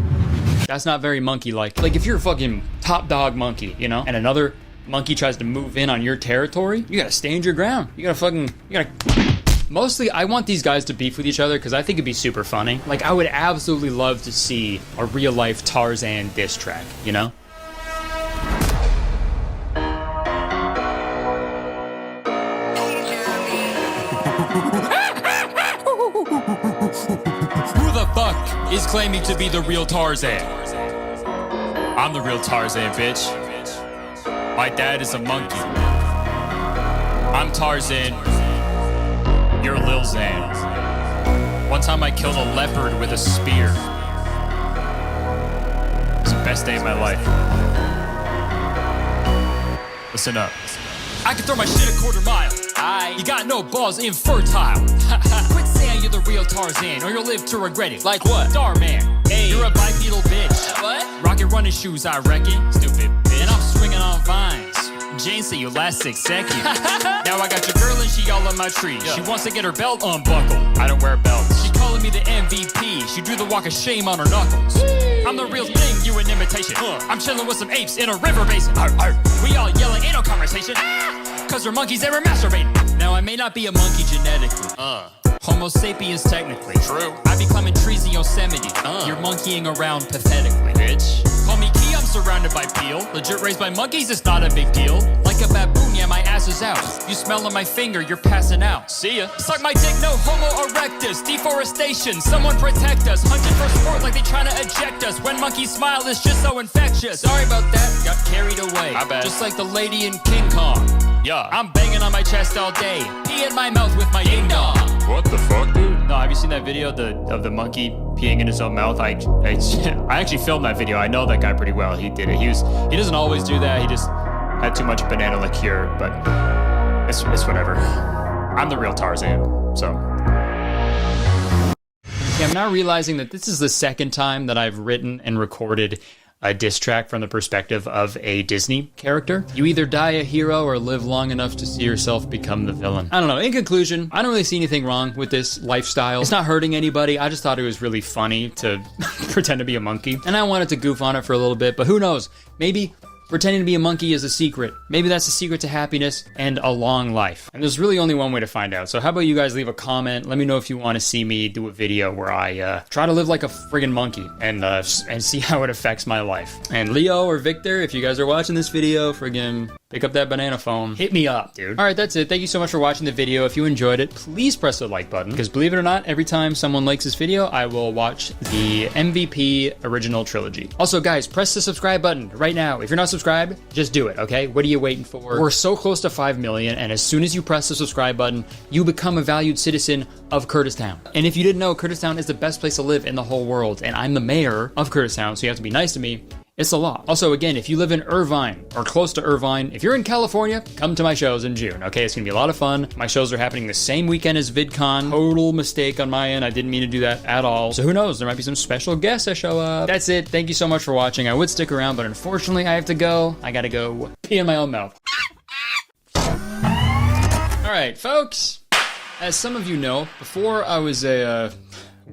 that's not very monkey-like. Like if you're a fucking top dog monkey, you know, and another monkey tries to move in on your territory, you gotta stand your ground. You gotta Mostly, I want these guys to beef with each other because I think it'd be super funny. Like, I would absolutely love to see a real-life Tarzan diss track, you know? Who the fuck is claiming to be the real Tarzan? I'm the real Tarzan, bitch. My dad is a monkey. I'm Tarzan. You're Lil Xan. One time I killed a leopard with a spear. It was the best day of my life. Listen up. I can throw my shit a quarter mile. You got no balls, infertile. Quit saying you're the real Tarzan, or you'll live to regret it. Like what? Starman. Hey. You're a bipedal bitch. What? Rocket running shoes, I reckon. Stupid bitch. And I'm swinging on vines. Jane said you last 6 seconds. Now I got your girl and she all on my tree. She wants to get her belt unbuckled. I don't wear belts. She calling me the MVP. She drew the walk of shame on her knuckles. I'm the real thing, you an imitation. I'm chilling with some apes in a river basin. Arr, arr. We all yelling, ain't no conversation. Cause we're monkeys that were masturbating. Now I may not be a monkey genetically. Homo sapiens technically. True. I be climbing trees in Yosemite. You're monkeying around pathetically. Bitch. Call me Key, I'm surrounded by peel. Legit raised by monkeys, it's not a big deal. Like a baboon, yeah, my ass is out. You smell on my finger, you're passing out. See ya. Suck my dick, no Homo erectus. Deforestation, someone protect us. Hunted for sport like they trying to eject us. When monkeys smile, it's just so infectious. Sorry about that, got carried away. I bet. Just like the lady in King Kong. Yeah. I'm banging on my chest all day. Pee in my mouth with my ding dong. What the fuck, dude? No, have you seen that video of the monkey peeing in his own mouth? I actually filmed that video. I know that guy pretty well. He did it. He doesn't always do that. He just had too much banana liqueur, but it's whatever. I'm the real Tarzan, so. Yeah, I'm now realizing that this is the second time that I've written and recorded a diss track from the perspective of a Disney character. You either die a hero or live long enough to see yourself become the villain. I don't know. In conclusion, I don't really see anything wrong with this lifestyle. It's not hurting anybody. I just thought it was really funny to pretend to be a monkey. And I wanted to goof on it for a little bit, but who knows? Maybe pretending to be a monkey is a secret. Maybe that's the secret to happiness and a long life. And there's really only one way to find out. So how about you guys leave a comment? Let me know if you want to see me do a video where I try to live like a friggin' monkey and see how it affects my life. And Leo or Victor, if you guys are watching this video, friggin' Pick up that banana phone. Hit me up, dude. All right, that's it. Thank you so much for watching the video. If you enjoyed it, please press the like button, because believe it or not, every time someone likes this video, I will watch the MVP original trilogy. Also, guys, press the subscribe button right now. If you're not subscribed, just do it, okay? What are you waiting for? We're so close to 5 million, and as soon as you press the subscribe button, you become a valued citizen of Kurtistown. And if you didn't know, Kurtistown is the best place to live in the whole world, and I'm the mayor of Kurtistown, so you have to be nice to me. It's the law. Also, again, if you live in Irvine or close to Irvine, if you're in California, come to my shows in June, okay? It's gonna be a lot of fun. My shows are happening the same weekend as VidCon. Total mistake on my end. I didn't mean to do that at all. So who knows? There might be some special guests that show up. That's it. Thank you so much for watching. I would stick around, but unfortunately, I have to go. I gotta go pee in my own mouth. All right, folks. As some of you know, before I was a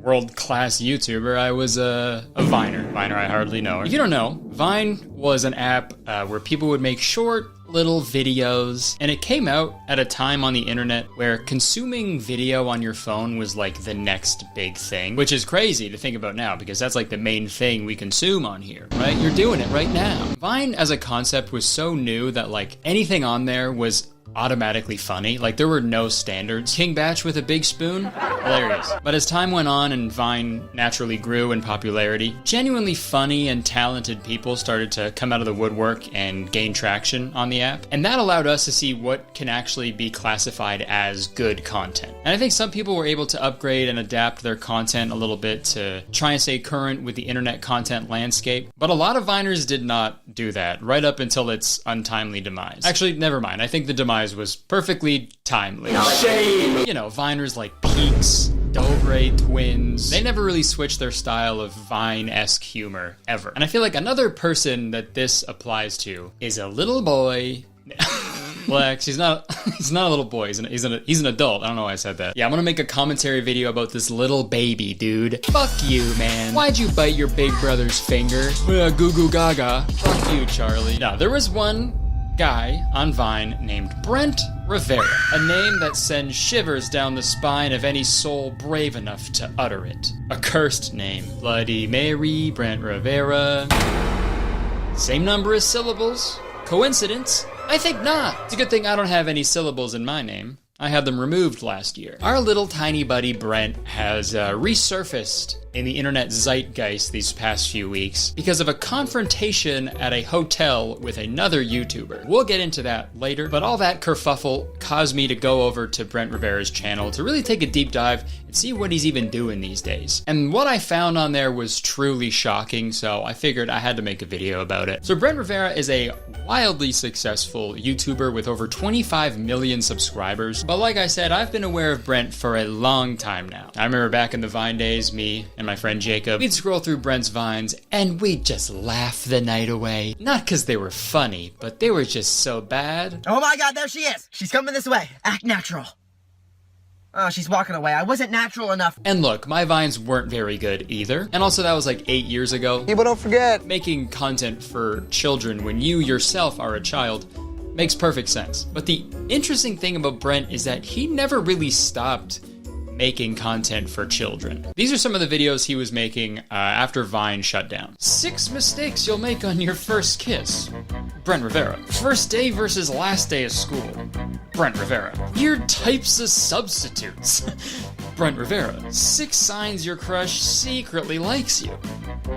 world-class YouTuber, I was a Viner. Viner, I hardly know her. If you don't know, Vine was an app where people would make short little videos, and it came out at a time on the internet where consuming video on your phone was like the next big thing, which is crazy to think about now because that's like the main thing we consume on here, right? You're doing it right now. Vine as a concept was so new that like anything on there was automatically funny. Like there were no standards. King Batch with a big spoon? Hilarious. But as time went on and Vine naturally grew in popularity, genuinely funny and talented people started to come out of the woodwork and gain traction on the app. And that allowed us to see what can actually be classified as good content. And I think some people were able to upgrade and adapt their content a little bit to try and stay current with the internet content landscape. But a lot of Viners did not do that right up until its untimely demise. Actually, never mind. I think the demise was perfectly timely. Shame! You know, Viners like Peaks, Dobre Twins, they never really switched their style of Vine-esque humor, ever. And I feel like another person that this applies to is a little boy. Lex, he's not a little boy, he's an adult. I don't know why I said that. Yeah, I'm gonna make a commentary video about this little baby, dude. Fuck you, man. Why'd you bite your big brother's finger? Goo goo gaga. Fuck you, Charlie. Now, there was one guy on Vine named Brent Rivera, a name that sends shivers down the spine of any soul brave enough to utter it. A cursed name. Bloody Mary, Brent Rivera. Same number of syllables. Coincidence? I think not. It's a good thing I don't have any syllables in my name. I had them removed last year. Our little tiny buddy Brent has resurfaced in the internet zeitgeist these past few weeks because of a confrontation at a hotel with another YouTuber. We'll get into that later, but all that kerfuffle caused me to go over to Brent Rivera's channel to really take a deep dive and see what he's even doing these days. And what I found on there was truly shocking, so I figured I had to make a video about it. So Brent Rivera is a wildly successful YouTuber with over 25 million subscribers. But like I said, I've been aware of Brent for a long time now. I remember back in the Vine days, me and my friend Jacob, we'd scroll through Brent's Vines and we'd just laugh the night away. Not because they were funny, but they were just so bad. Oh my god, there she is! She's coming this way. Act natural. Oh, she's walking away. I wasn't natural enough. And look, my Vines weren't very good either. And also that was like 8 years ago. People don't forget. Making content for children when you yourself are a child makes perfect sense. But the interesting thing about Brent is that he never really stopped making content for children. These are some of the videos he was making after Vine shut down. 6 mistakes you'll make on your first kiss. Brent Rivera. First day versus last day of school. Brent Rivera. Weird types of substitutes. Brent Rivera. 6 signs your crush secretly likes you.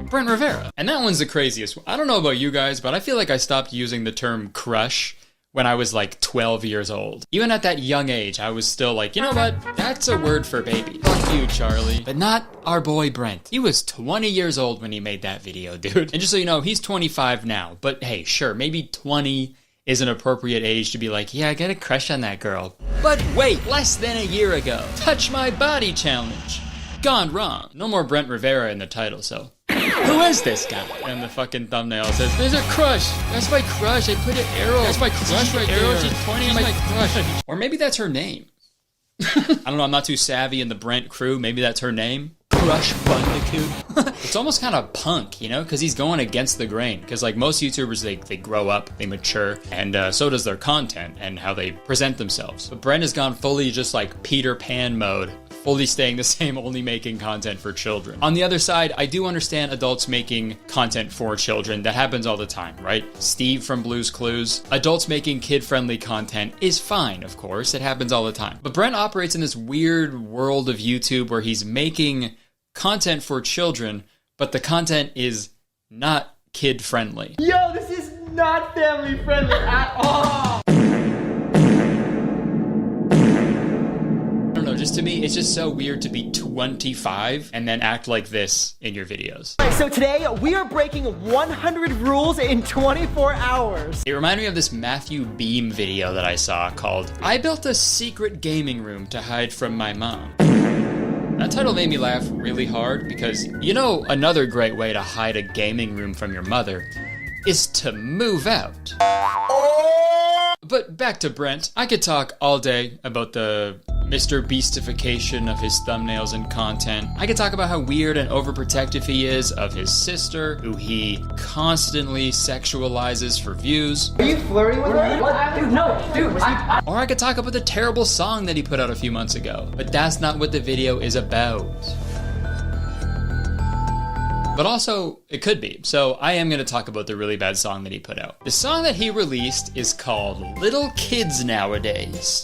Brent Rivera. And that one's the craziest. I don't know about you guys, but I feel like I stopped using the term crush when I was like 12 years old. Even at that young age, I was still like, you know what? That's a word for baby. Fuck you, Charlie. But not our boy Brent. He was 20 years old when he made that video, dude. And just so you know, he's 25 now. But hey, sure, maybe 20 is an appropriate age to be like, yeah, I got a crush on that girl. But wait, less than a year ago, Touch My Body Challenge. Gone wrong. No more Brent Rivera in the title, so who is this guy? And the fucking thumbnail says, there's a crush. That's my crush. I put an arrow. That's my crush right there. She's pointing at my crush. Or maybe that's her name. I don't know. I'm not too savvy in the Brent crew. Maybe that's her name. Crush Bandicoot. It's almost kind of punk, you know, because he's going against the grain. Because like most YouTubers, they grow up, they mature, and so does their content and how they present themselves. But Brent has gone fully just like Peter Pan mode fully staying the same, only making content for children. On the other side, I do understand adults making content for children. That happens all the time, right? Steve from Blue's Clues. Adults making kid-friendly content is fine, of course. It happens all the time. But Brent operates in this weird world of YouTube where he's making content for children, but the content is not kid-friendly. Yo, this is not family friendly at all. I don't know, just to me, it's just so weird to be 25 and then act like this in your videos. All right, so today we are breaking 100 rules in 24 hours. It reminded me of this Matthew Beam video that I saw called, "I built a secret gaming room to hide from my mom." That title made me laugh really hard because, you know, another great way to hide a gaming room from your mother is to move out. But back to Brent. I could talk all day about the Mr. Beastification of his thumbnails and content. I could talk about how weird and overprotective he is of his sister, who he constantly sexualizes for views. Are you flirting with her? What? Dude, no, dude. Or I could talk about the terrible song that he put out a few months ago. But that's not what the video is about. But also, it could be. So I am going to talk about the really bad song that he put out. The song that he released is called Little Kids Nowadays.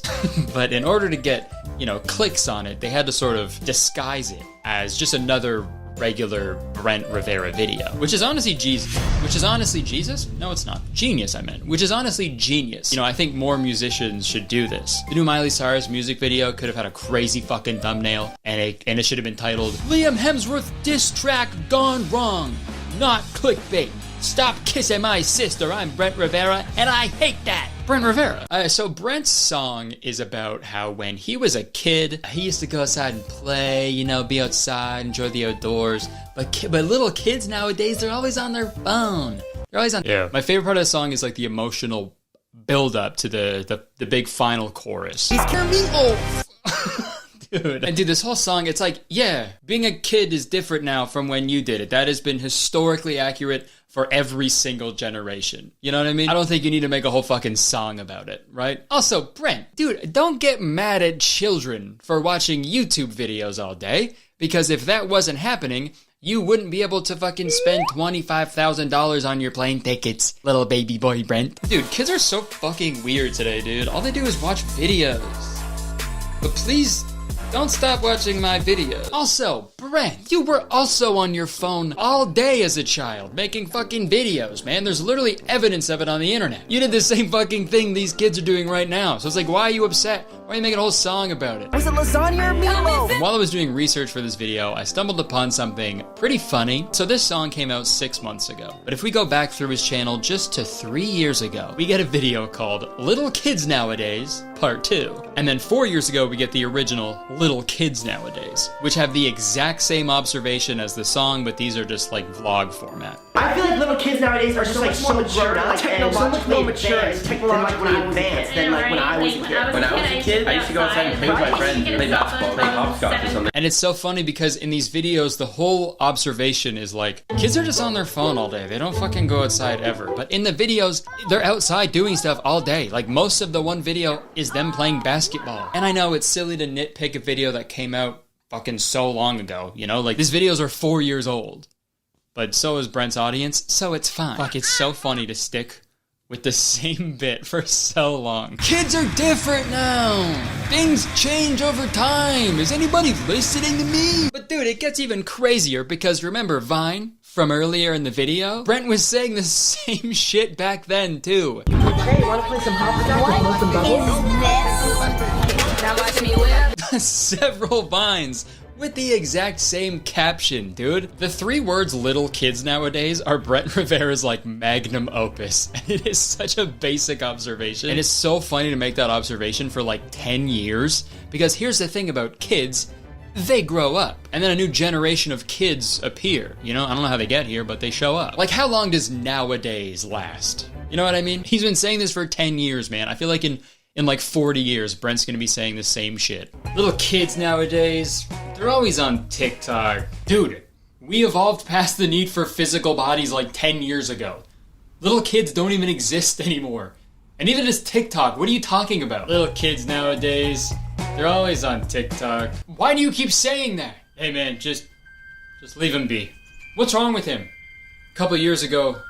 But in order to get, you know, clicks on it, they had to sort of disguise it as just another regular Brent Rivera video. Which is honestly Jesus. No, it's not. Genius, I meant. Which is honestly genius. You know, I think more musicians should do this. The new Miley Cyrus music video could have had a crazy fucking thumbnail, and it should have been titled, "Liam Hemsworth diss track gone wrong. Not clickbait. Stop kissing my sister. I'm Brent Rivera, and I hate that." Brent Rivera. So Brent's song is about how when he was a kid, he used to go outside and play, you know, be outside, enjoy the outdoors. But little kids nowadays, they're always on their phone. They're always on. Yeah. My favorite part of the song is like the emotional build up to the big final chorus. He's killing me off. Dude. And dude, this whole song, it's like, yeah, being a kid is different now from when you did it. That has been historically accurate for every single generation. You know what I mean? I don't think you need to make a whole fucking song about it, right? Also, Brent, dude, don't get mad at children for watching YouTube videos all day, because if that wasn't happening, you wouldn't be able to fucking spend $25,000 on your plane tickets, little baby boy Brent. Dude, kids are so fucking weird today, dude. All they do is watch videos. But please, don't stop watching my videos. Also, Brent, you were also on your phone all day as a child, making fucking videos, man. There's literally evidence of it on the internet. You did the same fucking thing these kids are doing right now. So it's like, why are you upset? Why are you making a whole song about it? Was it lasagna or meatloaf? And while I was doing research for this video, I stumbled upon something pretty funny. So this song came out 6 months ago. But if we go back through his channel just to 3 years ago, we get a video called Little Kids Nowadays, Part 2. And then 4 years ago, we get the original Little Kids Nowadays, which have the exact same observation as the song, but these are just like vlog format. I feel like little kids nowadays are just like so mature, and so much more mature and technologically advanced than like when I was a kid. When I was a kid, I used to go outside and play with my friends, play basketball, play hopscotch or something. And it's so funny because in these videos, the whole observation is like, kids are just on their phone all day. They don't fucking go outside ever. But in the videos, they're outside doing stuff all day. Like most of the one video is them playing basketball. And I know it's silly to nitpick a video that came out fucking so long ago, you know? Like these videos are 4 years old. But so is Brent's audience, so it's fine. Fuck, it's so funny to stick with the same bit for so long. Kids are different now. Things change over time. Is anybody listening to me? But dude, it gets even crazier because remember Vine from earlier in the video? Brent was saying the same shit back then too. Hey, wanna play some hopscotch with some bubbles? Now watch me whip. Several Vines with the exact same caption, dude. The 3 words little kids nowadays are Brent Rivera's like magnum opus. And it is such a basic observation. And it's so funny to make that observation for like 10 years. Because here's the thing about kids, they grow up. And then a new generation of kids appear. You know, I don't know how they get here, but they show up. Like how long does nowadays last? You know what I mean? He's been saying this for 10 years, man. I feel like in like 40 years, Brent's gonna be saying the same shit. Little kids nowadays, they're always on TikTok. Dude, we evolved past the need for physical bodies like 10 years ago. Little kids don't even exist anymore. And neither does TikTok. What are you talking about? Little kids nowadays, they're always on TikTok. Why do you keep saying that? Hey man, just leave him be. What's wrong with him? A couple years ago,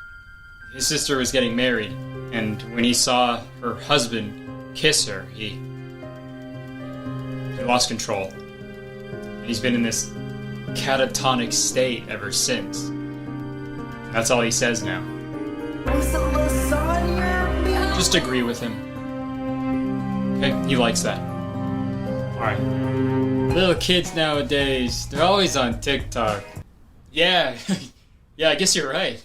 his sister was getting married, and when he saw her husband kiss her, he lost control. And he's been in this catatonic state ever since. That's all he says now. Just agree with him. Okay, he likes that. Alright. Little kids nowadays, they're always on TikTok. Yeah, yeah, I guess you're right.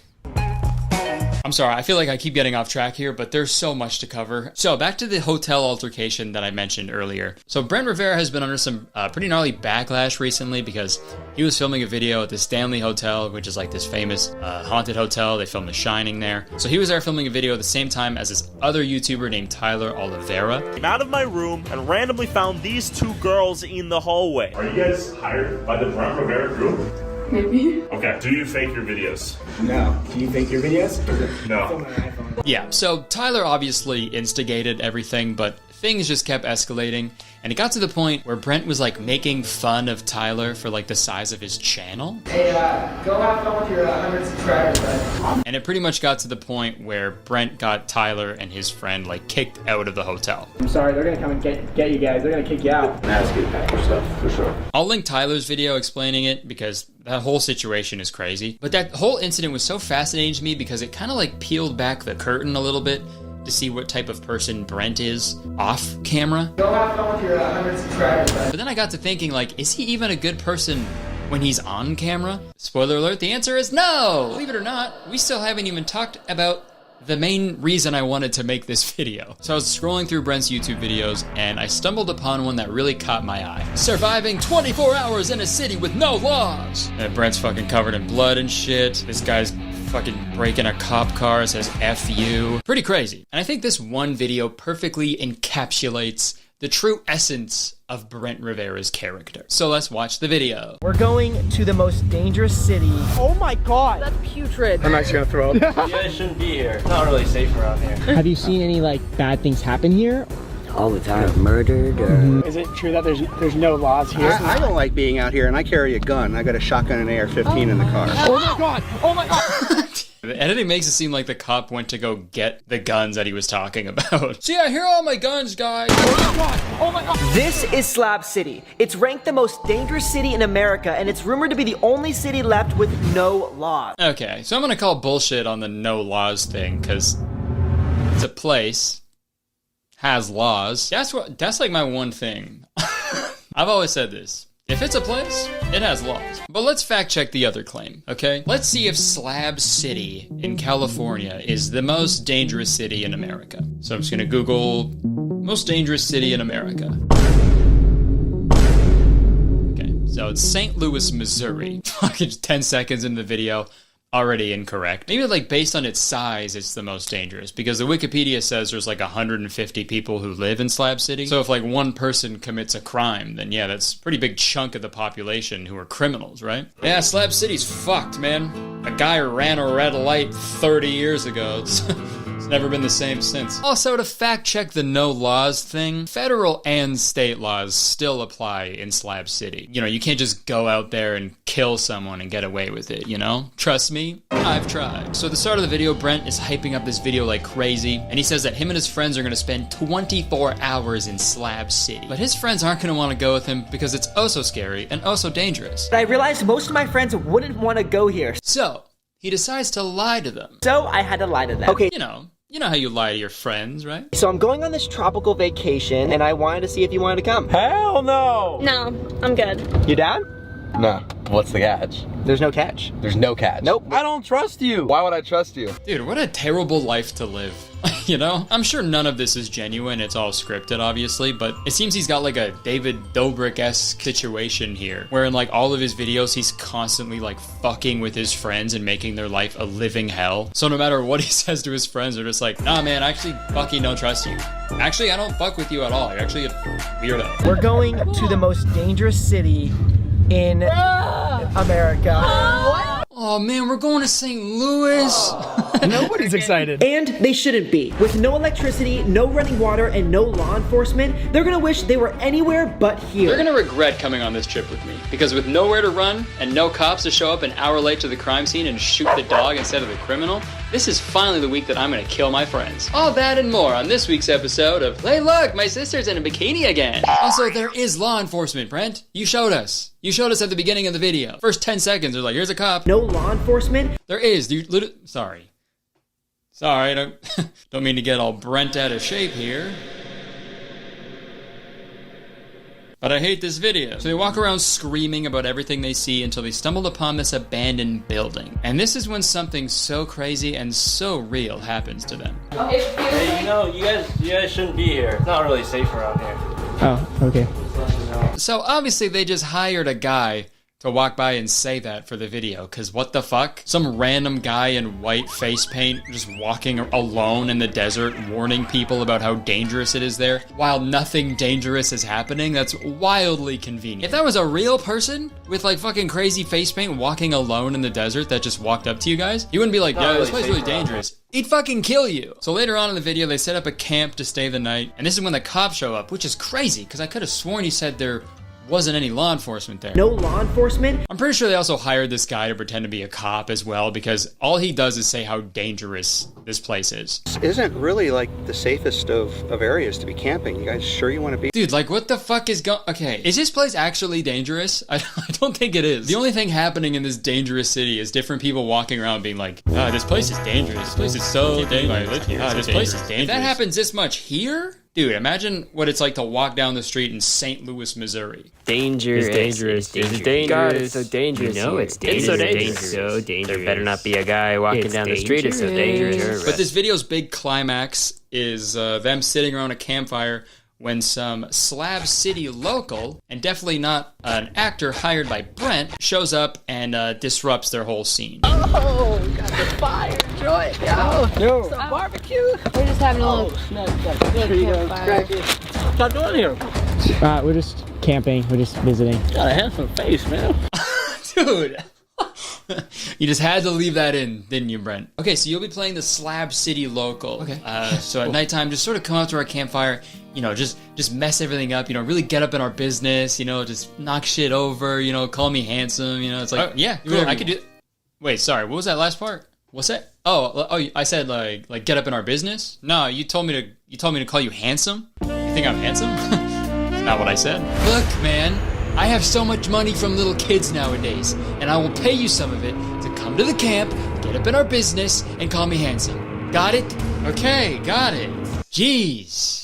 I'm sorry, I feel like I keep getting off track here, but there's so much to cover. So back to the hotel altercation that I mentioned earlier. So Brent Rivera has been under some pretty gnarly backlash recently because he was filming a video at the Stanley Hotel, which is like this famous haunted hotel. They filmed The Shining there. So he was there filming a video at the same time as this other YouTuber named Tyler Oliveira. Came out of my room and randomly found these two girls in the hallway. Are you guys hired by the Brent Rivera group? Maybe. Okay, do you fake your videos? No. Do you fake your videos? No. Yeah, so Tyler obviously instigated everything, but things just kept escalating, and it got to the point where Brent was like making fun of Tyler for like the size of his channel. Hey, go have fun with your 100 subscribers, bud. And it pretty much got to the point where Brent got Tyler and his friend like kicked out of the hotel. I'm sorry, they're gonna come and get you guys. They're gonna kick you out. That's good pack your stuff, for sure. I'll link Tyler's video explaining it because that whole situation is crazy. But that whole incident was so fascinating to me because it kind of like peeled back the curtain a little bit to see what type of person Brent is off camera. Go have fun with your 100 subscribers, bud. But then I got to thinking, like, is he even a good person when he's on camera? Spoiler alert, the answer is no! Believe it or not, we still haven't even talked about the main reason I wanted to make this video. So I was scrolling through Brent's YouTube videos and I stumbled upon one that really caught my eye. Surviving 24 hours in a city with no laws! And Brent's fucking covered in blood and shit. This guy's fucking breaking a cop car, it says F you. Pretty crazy. And I think this one video perfectly encapsulates the true essence of Brent Rivera's character. So let's watch the video. We're going to the most dangerous city. Oh my god! That's putrid. I'm actually gonna throw up. You guys shouldn't be here. It's not really safe around here. Have you seen any like bad things happen here? All the time. Murdered or... Is it true that there's no laws here? I don't like being out here, and I carry a gun. I got a shotgun and AR-15 in the car. Oh my god! Oh my god! The editing makes it seem like the cop went to go get the guns that he was talking about. See, here are all my guns, guys. Oh my god! Oh my god! This is Slab City. It's ranked the most dangerous city in America, and it's rumored to be the only city left with no laws. Okay, so I'm gonna call bullshit on the no laws thing, because it's a place, has laws. That's like my one thing. I've always said this. If it's a place, it has laws. But let's fact check the other claim, okay? Let's see if Slab City in California is the most dangerous city in America. So I'm just gonna Google most dangerous city in America. Okay, so it's St. Louis, Missouri. Fucking 10 seconds into the video, already incorrect. Maybe like based on its size, it's the most dangerous because the Wikipedia says there's like 150 people who live in Slab City. So if like one person commits a crime, then yeah, that's a pretty big chunk of the population who are criminals, right? Yeah, Slab City's fucked, man. A guy ran a red light 30 years ago. It's never been the same since. Also, to fact check the no laws thing, federal and state laws still apply in Slab City. You know, you can't just go out there and kill someone and get away with it, you know? Trust me, I've tried. So at the start of the video, Brent is hyping up this video like crazy, and he says that him and his friends are gonna spend 24 hours in Slab City. But his friends aren't gonna wanna go with him because it's oh so scary and oh so dangerous. I realized most of my friends wouldn't want to go here. So, he decides to lie to them. So I had to lie to them. Okay. You know how you lie to your friends, right? So I'm going on this tropical vacation, and I wanted to see if you wanted to come. Hell no! No, I'm good. You down? No. What's the catch? There's no catch. There's no catch. Nope. I don't trust you. Why would I trust you? Dude, what a terrible life to live. You know? I'm sure none of this is genuine. It's all scripted, obviously, but it seems he's got like a David Dobrik-esque situation here, where in like all of his videos, he's constantly like fucking with his friends and making their life a living hell. So no matter what he says to his friends, they're just like, nah, man, I actually fucking don't trust you. Actually, I don't fuck with you at all. You're actually a weirdo. We're going to the most dangerous city in America. Oh man, we're going to St. Louis. Nobody's excited. And they shouldn't be. With no electricity, no running water, and no law enforcement, they're gonna wish they were anywhere but here. They're gonna regret coming on this trip with me, because with nowhere to run and no cops to show up an hour late to the crime scene and shoot the dog instead of the criminal, this is finally the week that I'm gonna kill my friends. All that and more on this week's episode of Hey Look, my sister's in a bikini again. Also, there is law enforcement, Brent. You showed us. You showed us at the beginning of the video. First 10 seconds, they're like, here's a cop. No law enforcement? There is. Sorry. Sorry, don't mean to get all Brent out of shape here. But I hate this video. So they walk around screaming about everything they see until they stumble upon this abandoned building. And this is when something so crazy and so real happens to them. Hey, you guys shouldn't be here. It's not really safe around here. Oh, okay. So obviously they just hired a guy to walk by and say that for the video, because what the fuck? Some random guy in white face paint just walking alone in the desert warning people about how dangerous it is there while nothing dangerous is happening? That's wildly convenient. If that was a real person with like fucking crazy face paint walking alone in the desert that just walked up to you guys, you wouldn't be like, yeah, this place is really dangerous. He'd fucking kill you. So later on in the video, they set up a camp to stay the night, and this is when the cops show up, which is crazy, because I could have sworn he said there wasn't any law enforcement there. No law enforcement? I'm pretty sure they also hired this guy to pretend to be a cop as well, because all he does is say how dangerous this place is. This isn't really like the safest of areas to be camping. You guys sure you want to be? Dude, like what the fuck is okay, is this place actually dangerous? I don't think it is. The only thing happening in this dangerous city is different people walking around being like, this place is dangerous. This place is so dangerous. This place is dangerous. If that happens this much here? Dude, imagine what it's like to walk down the street in St. Louis, Missouri. Dangerous. It's dangerous. It's dangerous. God, it's so dangerous. You know, it's dangerous. It's so dangerous. So dangerous. There better not be a guy walking down the street. It's so dangerous. But this video's big climax is them sitting around a campfire when some Slab City local, and definitely not an actor hired by Brent, shows up and disrupts their whole scene. Oh, got the fire joint, yo. Some barbecue. We're just having a little campfire. What's y'all doing here? We're just camping. We're just visiting. Got a handsome face, man. Dude. You just had to leave that in, didn't you, Brent? Okay, so you'll be playing the Slab City local. Okay. So at nighttime, just sort of come out to our campfire, just mess everything up, really get up in our business, just knock shit over, call me handsome, it's like, yeah, cool, I could do. Wait, sorry, what was that last part? What's that? Oh, I said like get up in our business? No, you told me to call you handsome? You think I'm handsome? That's not what I said. Look, man, I have so much money from little kids nowadays, and I will pay you some of it to come to the camp, get up in our business, and call me handsome. Got it? Okay, got it. Jeez.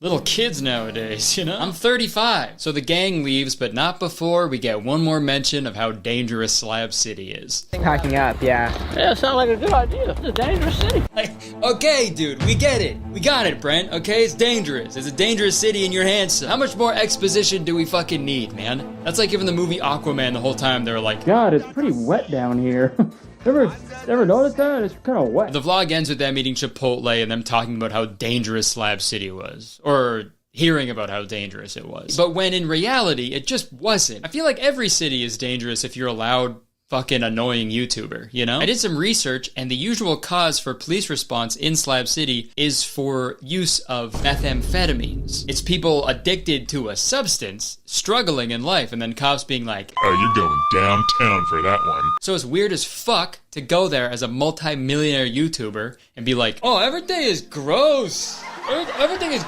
Little kids nowadays, I'm 35. So the gang leaves, but not before we get one more mention of how dangerous Slab City is. Packing up, yeah. Yeah, sounds like a good idea. It's a dangerous city. Okay, dude, we get it. We got it, Brent, okay? It's dangerous. It's a dangerous city and you're handsome. How much more exposition do we fucking need, man? That's like giving the movie Aquaman the whole time they were like, God, it's pretty wet down here. Ever noticed that? It's kind of wet. The vlog ends with them eating Chipotle and them talking about how dangerous Slab City was. Or hearing about how dangerous it was. But when in reality, it just wasn't. I feel like every city is dangerous if you're a loud, fucking annoying YouTuber, I did some research, and the usual cause for police response in Slab City is for use of methamphetamines. It's people addicted to a substance, struggling in life, and then cops being like, oh, you're going downtown for that one. So it's weird as fuck to go there as a multi-millionaire YouTuber and be like, oh, everything is gross. Everything is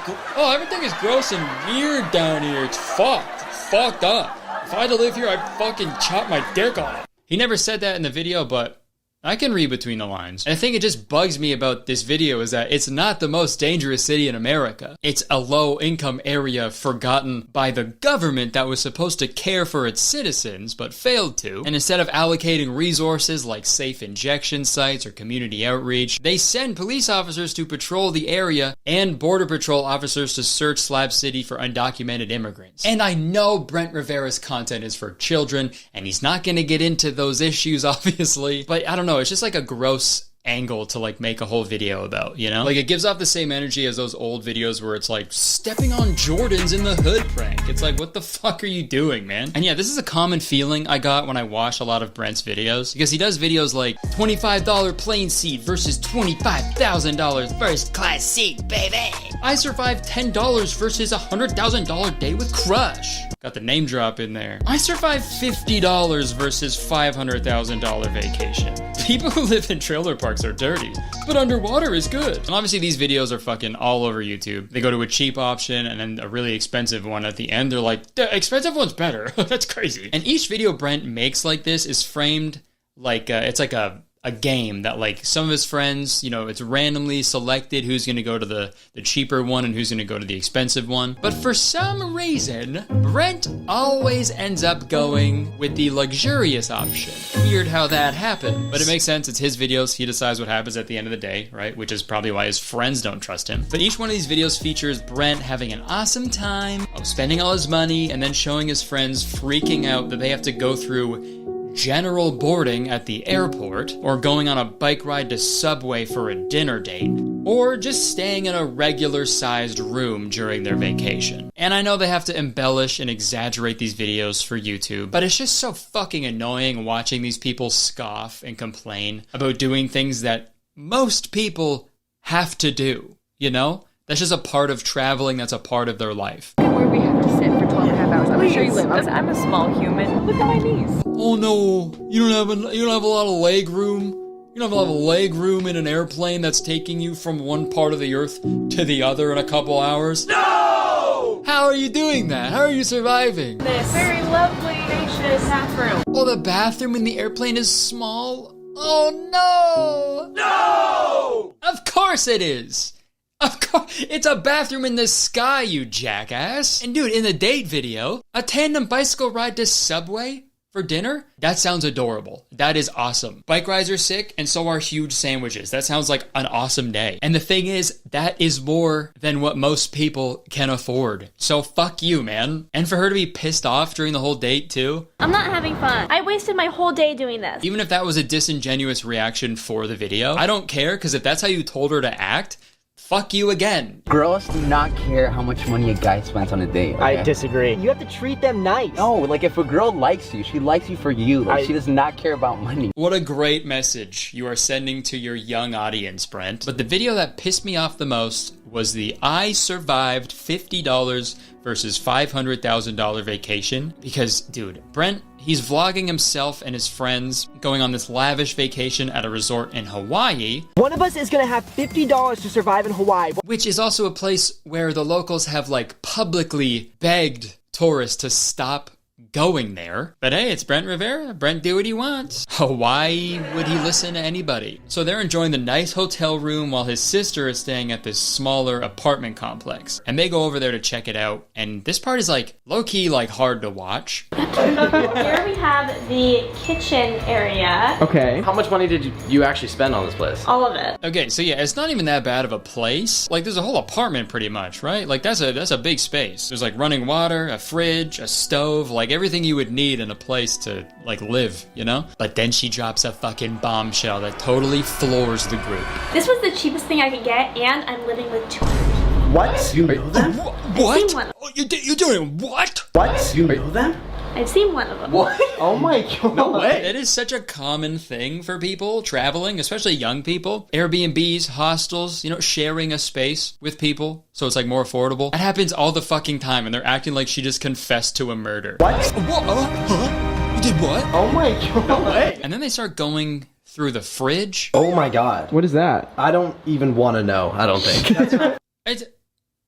gross and weird down here. It's fucked. It's fucked up. If I had to live here, I'd fucking chop my dick off. He never said that in the video, but I can read between the lines. And the thing that just bugs me about this video is that it's not the most dangerous city in America. It's a low-income area forgotten by the government that was supposed to care for its citizens, but failed to. And instead of allocating resources like safe injection sites or community outreach, they send police officers to patrol the area and Border Patrol officers to search Slab City for undocumented immigrants. And I know Brent Rivera's content is for children, and he's not gonna get into those issues, obviously, but I don't know. It's just like a gross angle to like make a whole video about, you know? Like it gives off the same energy as those old videos where it's like stepping on Jordans in the hood prank. It's like, what the fuck are you doing, man? And yeah, this is a common feeling I got when I watch a lot of Brent's videos, because he does videos like $25 plane seat versus $25,000 first class seat, baby. I survived $10 versus $100,000 day with Crush. Got the name drop in there. I survived $50 versus $500,000 vacation. People who live in trailer parks are dirty, but underwater is good. And obviously these videos are fucking all over YouTube. They go to a cheap option and then a really expensive one at the end. They're like, the expensive one's better. That's crazy. And each video Brent makes like this is framed like, it's like a game that like some of his friends, you know, it's randomly selected who's going to go to the cheaper one and who's going to go to the expensive one. But for some reason, Brent always ends up going with the luxurious option. Weird how that happened, but it makes sense. It's his videos. He decides what happens at the end of the day, right? Which is probably why his friends don't trust him. But each one of these videos features Brent having an awesome time, spending all his money, and then showing his friends freaking out that they have to go through general boarding at the airport, or going on a bike ride to Subway for a dinner date, or just staying in a regular sized room during their vacation. And I know they have to embellish and exaggerate these videos for YouTube, but it's just so fucking annoying watching these people scoff and complain about doing things that most people have to do, you know? That's just a part of traveling, that's a part of their life. Where we have to sit for 12 and a half hours. I'm sure you live. I'm a small human. Look at my knees. Oh no, you don't have a lot of leg room. You don't have a lot of leg room in an airplane that's taking you from one part of the earth to the other in a couple hours. No! How are you doing that? How are you surviving? This very lovely, spacious bathroom. Oh, the bathroom in the airplane is small? Oh no! No! Of course it is! Of course, it's a bathroom in the sky, you jackass. And dude, in the date video, a tandem bicycle ride to Subway for dinner? That sounds adorable. That is awesome. Bike rides are sick, and so are huge sandwiches. That sounds like an awesome day. And the thing is, that is more than what most people can afford. So fuck you, man. And for her to be pissed off during the whole date, too. I'm not having fun. I wasted my whole day doing this. Even if that was a disingenuous reaction for the video, I don't care, because if that's how you told her to act, fuck you again. Girls do not care how much money a guy spends on a date. Okay? I disagree. You have to treat them nice. No, like if a girl likes you, she likes you for you. Like she does not care about money. What a great message you are sending to your young audience, Brent. But the video that pissed me off the most was the I survived $50 versus $500,000 vacation. Because, dude, Brent, he's vlogging himself and his friends going on this lavish vacation at a resort in Hawaii. One of us is gonna have $50 to survive in Hawaii. Which is also a place where the locals have, like, publicly begged tourists to stop going there. But hey, it's Brent Rivera. Brent do what he wants. Hawaii, would he listen to anybody? So they're enjoying the nice hotel room while his sister is staying at this smaller apartment complex. And they go over there to check it out. And this part is like low-key like hard to watch. Here we have the kitchen area. Okay. How much money did you actually spend on this place? All of it. Okay, so yeah, it's not even that bad of a place. Like there's a whole apartment pretty much, right? Like that's a big space. There's like running water, a fridge, a stove, like everything you would need in a place to like live, you know? But then she drops a fucking bombshell that totally floors the group. This was the cheapest thing I could get, and I'm living with 2 other people. What? You know them? What? I've seen one. Oh, you're doing what? What? You know them? I've seen one of them. What? Oh my god. No way. It is such a common thing for people traveling, especially young people. Airbnbs, hostels, you know, sharing a space with people so it's like more affordable. That happens all the fucking time and they're acting like she just confessed to a murder. What? Huh? You did what? Oh my god. No way. And then they start going through the fridge. Oh my god. What is that? I don't even want to know, I don't think. It's,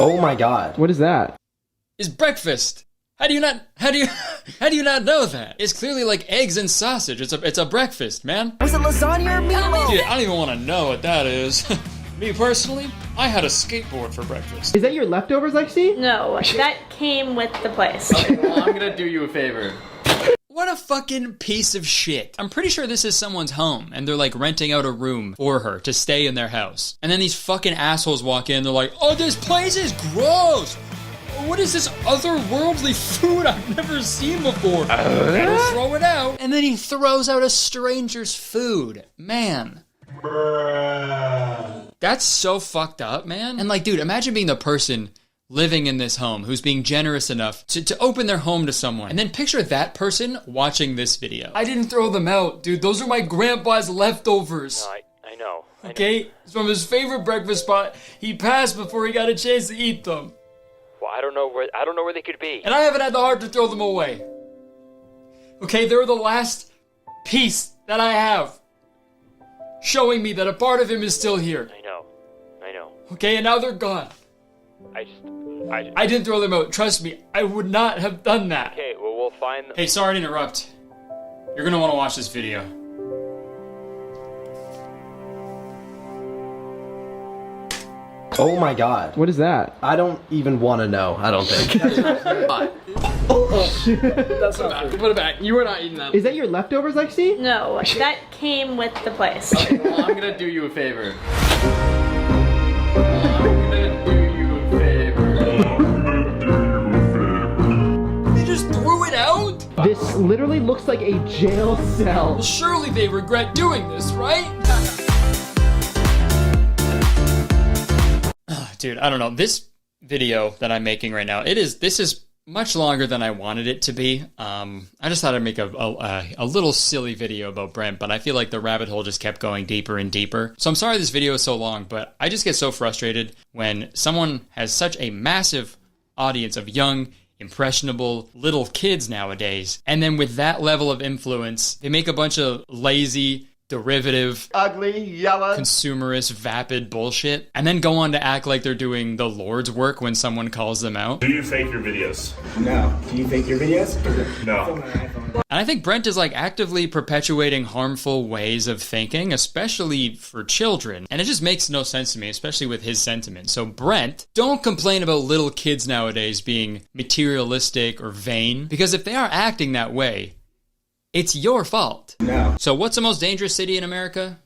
oh my god. What is that? It's breakfast. How do you not know that? It's clearly like eggs and sausage. It's a breakfast, man. Was it lasagna or meatloaf? Dude, I don't even want to know what that is. Me personally, I had a skateboard for breakfast. Is that your leftovers I see? No, that came with the place. Okay, well, I'm gonna do you a favor. What a fucking piece of shit. I'm pretty sure this is someone's home and they're like renting out a room for her to stay in their house. And then these fucking assholes walk in, they're like, oh, this place is gross. What is this otherworldly food I've never seen before? Better throw it out. And then he throws out a stranger's food. Man, That's so fucked up, man. And like, dude, imagine being the person living in this home who's being generous enough to open their home to someone. And then picture that person watching this video. I didn't throw them out, dude. Those are my grandpa's leftovers. No, I know. Okay? It's from his favorite breakfast spot. He passed before he got a chance to eat them. Well, I don't know where they could be. And I haven't had the heart to throw them away. Okay, they're the last piece that I have showing me that a part of him is still here. I know. Okay, and now they're gone. I didn't throw them out. Trust me, I would not have done that. Okay, well, we'll find them. Hey, sorry to interrupt. You're gonna want to watch this video. Oh my god. What is that? I don't even want to know, I don't think. That's not Put it back. You were not eating that. Is that your leftovers, Lexi? No, that came with the place. Okay, well, I'm gonna do you a favor. They just threw it out? This literally looks like a jail cell. Well, surely they regret doing this, right? Dude, I don't know. This video that I'm making right now, this is much longer than I wanted it to be. I just thought I'd make a little silly video about Brent, but I feel like the rabbit hole just kept going deeper and deeper. So I'm sorry this video is so long, but I just get so frustrated when someone has such a massive audience of young, impressionable little kids nowadays, and then with that level of influence, they make a bunch of lazy, derivative, ugly, yellow, consumerist, vapid bullshit, and then go on to act like they're doing the Lord's work when someone calls them out. Do you fake your videos? No. Do you fake your videos? No. And I think Brent is like actively perpetuating harmful ways of thinking, especially for children. And it just makes no sense to me, especially with his sentiment. So Brent, don't complain about little kids nowadays being materialistic or vain, because if they are acting that way, it's your fault. No. So what's the most dangerous city in America?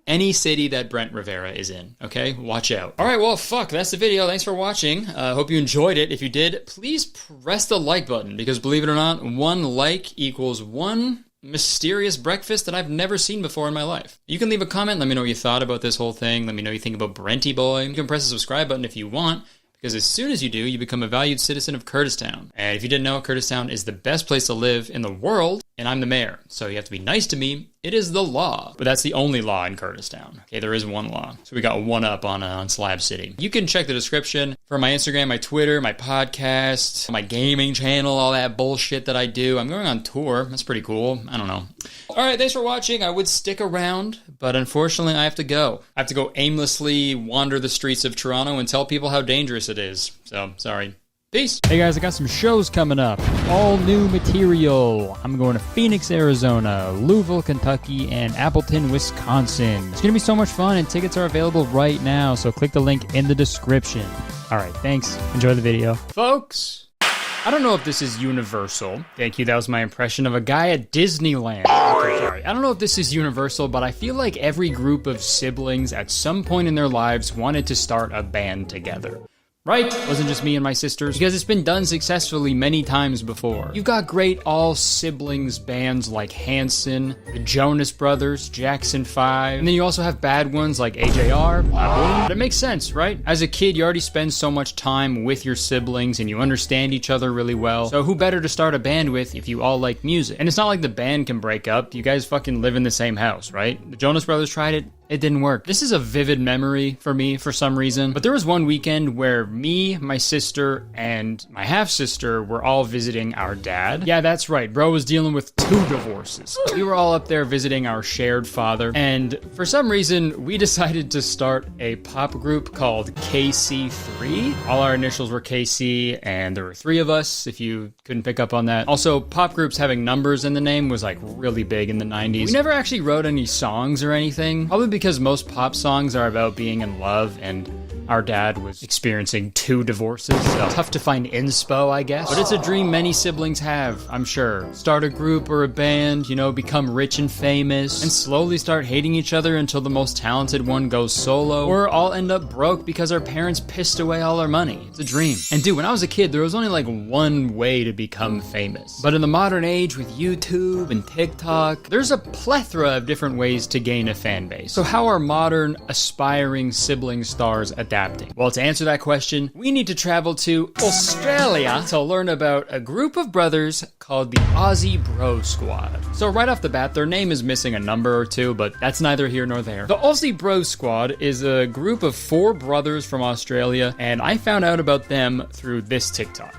Any city that Brent Rivera is in, okay? Watch out. All right, well, fuck, that's the video. Thanks for watching. Hope you enjoyed it. If you did, please press the like button, because believe it or not, 1 like equals 1 mysterious breakfast that I've never seen before in my life. You can leave a comment. Let me know what you thought about this whole thing. Let me know what you think about Brenty Boy. You can press the subscribe button if you want, because as soon as you do, you become a valued citizen of Kurtistown. And if you didn't know, Kurtistown is the best place to live in the world, and I'm the mayor. So you have to be nice to me. It is the law. But that's the only law in Kurtistown. Okay, there is one law. So we got one up on Slab City. You can check the description for my Instagram, my Twitter, my podcast, my gaming channel, all that bullshit that I do. I'm going on tour. That's pretty cool. I don't know. All right, thanks for watching. I would stick around, but unfortunately I have to go. I have to go aimlessly wander the streets of Toronto and tell people how dangerous it is. So, sorry. Peace. Hey guys, I got some shows coming up. All new material. I'm going to Phoenix, Arizona, Louisville, Kentucky, and Appleton, Wisconsin. It's going to be so much fun, and tickets are available right now, so click the link in the description. All right, thanks. Enjoy the video. Folks, I don't know if this is universal. Thank you, that was my impression of a guy at Disneyland. Okay, sorry. I don't know if this is universal, but I feel like every group of siblings at some point in their lives wanted to start a band together. Right? Wasn't just me and my sisters, because it's been done successfully many times before. You've got great all-siblings bands like Hanson, the Jonas Brothers, Jackson 5, and then you also have bad ones like AJR, but it makes sense, right? As a kid, you already spend so much time with your siblings and you understand each other really well, so who better to start a band with if you all like music? And it's not like the band can break up, you guys fucking live in the same house, right? The Jonas Brothers tried it. It didn't work. This is a vivid memory for me for some reason, but there was one weekend where me, my sister, and my half-sister were all visiting our dad. Yeah, that's right, bro was dealing with 2 divorces. We were all up there visiting our shared father, and for some reason, we decided to start a pop group called KC3. All our initials were KC, and there were 3 of us, if you couldn't pick up on that. Also, pop groups having numbers in the name was like really big in the 90s. We never actually wrote any songs or anything, probably because most pop songs are about being in love, and Our dad was experiencing 2 divorces, so tough to find inspo, I guess. But it's a dream many siblings have, I'm sure. Start a group or a band, you know, become rich and famous, and slowly start hating each other until the most talented one goes solo, or all end up broke because our parents pissed away all our money. It's a dream. And dude, when I was a kid, there was only like one way to become famous. But in the modern age with YouTube and TikTok, there's a plethora of different ways to gain a fan base. So how are modern, aspiring sibling stars adapting? Well, to answer that question, we need to travel to Australia to learn about a group of brothers called the Aussie Bro Squad. So right off the bat, their name is missing a number or 2, but that's neither here nor there. The Aussie Bro Squad is a group of 4 brothers from Australia, and I found out about them through this TikTok.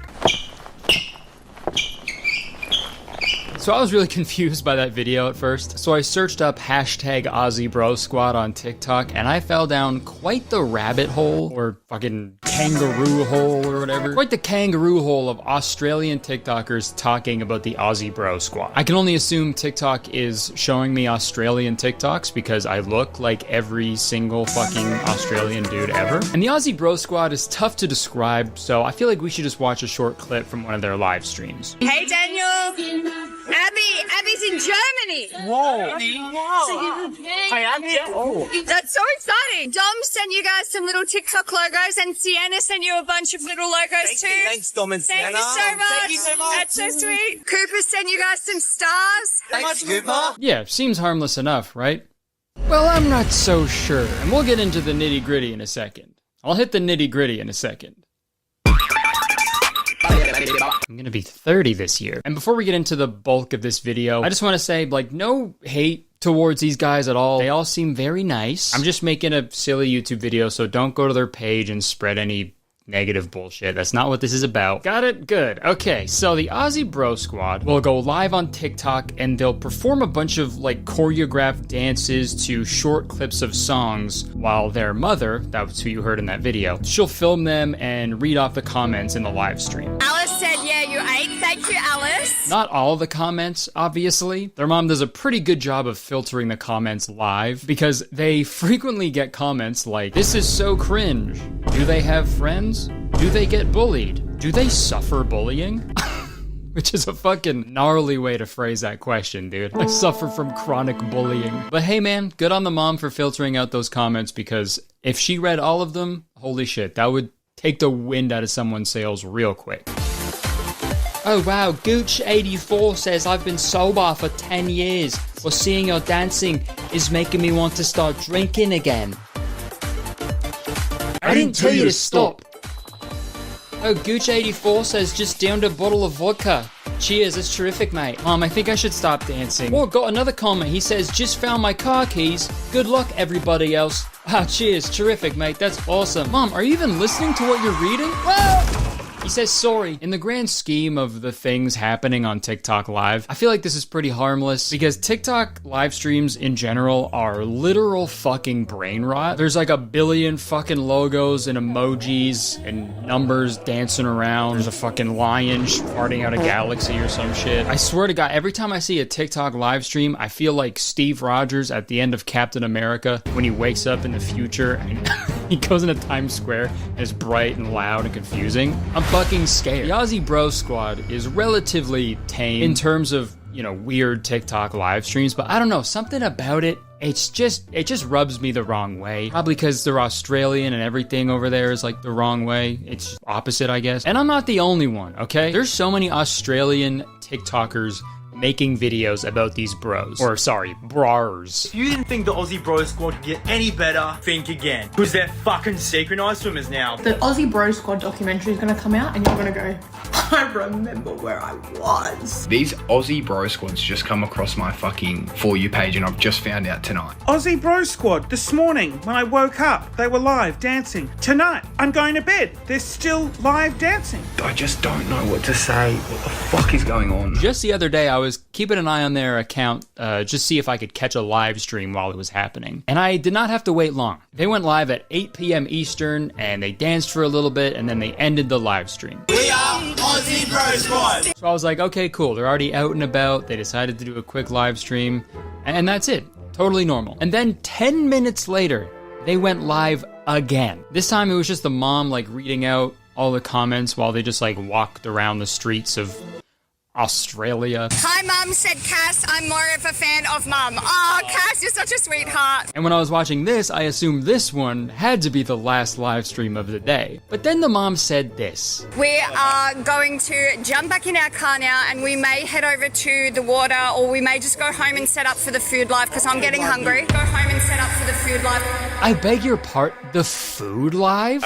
So I was really confused by that video at first, so I searched up hashtag Aussie Bro Squad on TikTok, and I fell down quite the rabbit hole, or fucking kangaroo hole or whatever. Quite the kangaroo hole of Australian TikTokers talking about the Aussie Bro Squad. I can only assume TikTok is showing me Australian TikToks because I look like every single fucking Australian dude ever. And the Aussie Bro Squad is tough to describe, so I feel like we should just watch a short clip from one of their live streams. Hey Daniel! Abby's in Germany! Whoa! Hey Abby! Oh. That's so exciting! Dom sent you guys some little TikTok logos and Sienna sent you a bunch of little logos too. Thanks Dom and Sienna. Thank you so much! Thank you so much! That's so sweet! Cooper sent you guys some stars. Thanks Cooper! Yeah, seems harmless enough, right? Well, I'm not so sure, and we'll get into the nitty-gritty in a second. I'll hit the nitty-gritty in a second. I'm gonna be 30 this year. And before we get into the bulk of this video, I just want to say, like, no hate towards these guys at all. They all seem very nice. I'm just making a silly YouTube video, so don't go to their page and spread any negative bullshit. That's not what this is about. Got it? Good. Okay, so the Aussie Bro Squad will go live on TikTok and they'll perform a bunch of like choreographed dances to short clips of songs while their mother, that's who you heard in that video, she'll film them and read off the comments in the live stream. Alice said, yeah, you ate. Thank you, Alice. Not all the comments, obviously. Their mom does a pretty good job of filtering the comments live because they frequently get comments like, "This is so cringe. Do they have friends? Do they get bullied? Do they suffer bullying?" Which is a fucking gnarly way to phrase that question, dude. I suffer from chronic bullying. But hey man, good on the mom for filtering out those comments because if she read all of them, holy shit, that would take the wind out of someone's sails real quick. Oh wow, Gooch84 says, "I've been sober for 10 years. Well, seeing your dancing is making me want to start drinking again." I didn't tell you to stop. Oh, Gooch84 says, "Just downed a bottle of vodka. Cheers, it's terrific, mate. Mom, I think I should stop dancing." Oh, got another comment. He says, "Just found my car keys. Good luck, everybody else." Wow, cheers, terrific, mate. That's awesome. Mom, are you even listening to what you're reading? Whoa! He says, "Sorry." In the grand scheme of the things happening on TikTok Live, I feel like this is pretty harmless because TikTok live streams in general are literal fucking brain rot. There's like a billion fucking logos and emojis and numbers dancing around. There's a fucking lion farting out a galaxy or some shit. I swear to God, every time I see a TikTok live stream, I feel like Steve Rogers at the end of Captain America when he wakes up in the future and he goes into Times Square and it's bright and loud and confusing. I'm fucking scared. The Aussie Bro Squad is relatively tame in terms of, you know, weird TikTok live streams, but I don't know, something about it, it just rubs me the wrong way. Probably because they're Australian and everything over there is like the wrong way. It's opposite, I guess. And I'm not the only one, okay? There's so many Australian TikTokers making videos about these bros. Or sorry, brawers. If you didn't think the Aussie Bro Squad could get any better, think again. Because they're fucking synchronized swimmers now. The Aussie Bro Squad documentary is going to come out and you're going to go, I remember where I was. These Aussie Bro Squads just come across my fucking For You page and I've just found out tonight. Aussie Bro Squad, this morning when I woke up, they were live dancing. Tonight, I'm going to bed. They're still live dancing. I just don't know what to say. What the fuck is going on? Just the other day, I was keeping an eye on their account, just see if I could catch a live stream while it was happening. And I did not have to wait long. They went live at 8 p.m. Eastern, and they danced for a little bit, and then they ended the live stream. We are Aussie Bro Squad! So I was like, okay, cool. They're already out and about. They decided to do a quick live stream, and that's it. Totally normal. And then 10 minutes later, they went live again. This time it was just the mom like reading out all the comments while they just like walked around the streets of Australia. Hi, Mum, said Cass. I'm more of a fan of Mum. Oh, Cass, you're such a sweetheart. And when I was watching this, I assumed this one had to be the last live stream of the day. But then the mom said this. We are going to jump back in our car now and we may head over to the water or we may just go home and set up for the food live because I'm getting hungry. Go home and set up for the food live. I beg your pardon, the food live?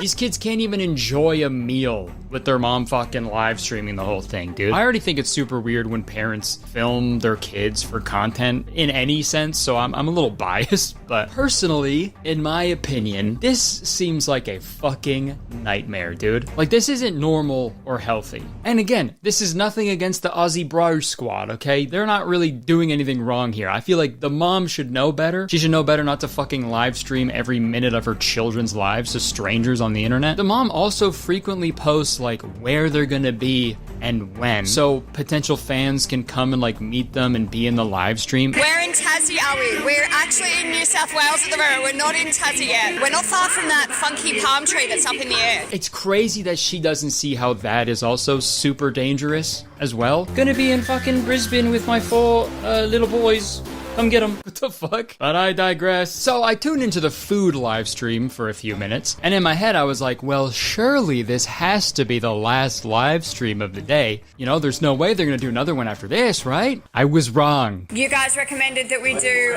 These kids can't even enjoy a meal with their mom fucking live streaming the whole thing, dude. I already think it's super weird when parents film their kids for content in any sense, so I'm a little biased, but personally, in my opinion, this seems like a fucking nightmare, dude. Like, this isn't normal or healthy. And again, this is nothing against the Aussie Bro Squad, okay? They're not really doing anything wrong here. I feel like the mom should know better. She should know better not to fucking live stream every minute of her children's lives to strangers on the internet. The mom also frequently posts like where they're gonna be and when, so potential fans can come and like meet them and be in the live stream. Where in Tassie are we? We're actually in New South Wales at the moment. We're not in Tassie yet. We're not far from that funky palm tree that's up in the air. It's crazy that she doesn't see how that is also super dangerous as well. Gonna be in fucking Brisbane with my 4 little boys. Come get them. What the fuck? But I digress. So I tuned into the food live stream for a few minutes, and in my head I was like, well, surely this has to be the last live stream of the day. You know, there's no way they're gonna do another one after this, right? I was wrong. You guys recommended that we do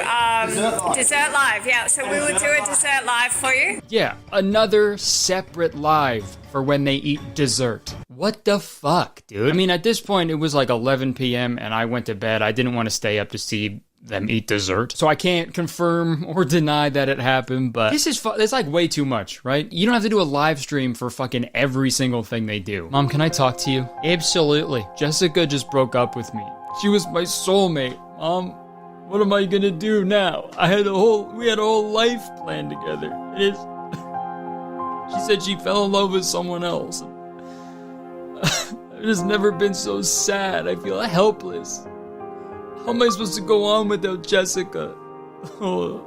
dessert live. Yeah, so we would do a dessert live for you. Yeah, another separate live for when they eat dessert. What the fuck, dude? I mean, at this point, it was like 11 p.m. and I went to bed. I didn't want to stay up to see them eat dessert, so I can't confirm or deny that it happened, but this is it's like way too much, right? You don't have to do a live stream for fucking every single thing they do. Mom, can I talk to you? Absolutely. Jessica just broke up with me. She was my soulmate. Mom, what am I gonna do now? We had a whole life planned together. She said she fell in love with someone else. I've just never been so sad. I feel helpless. How am I supposed to go on without Jessica? What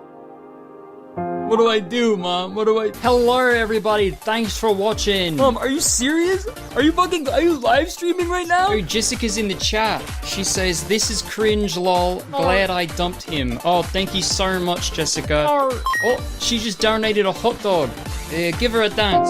do I do, Mom? Hello, everybody. Thanks for watching. Mom, are you serious? Are you live streaming right now? Oh, Jessica's in the chat. She says, this is cringe, lol. Glad I dumped him. Oh, thank you so much, Jessica. Oh, she just donated a hot dog. Give her a dance.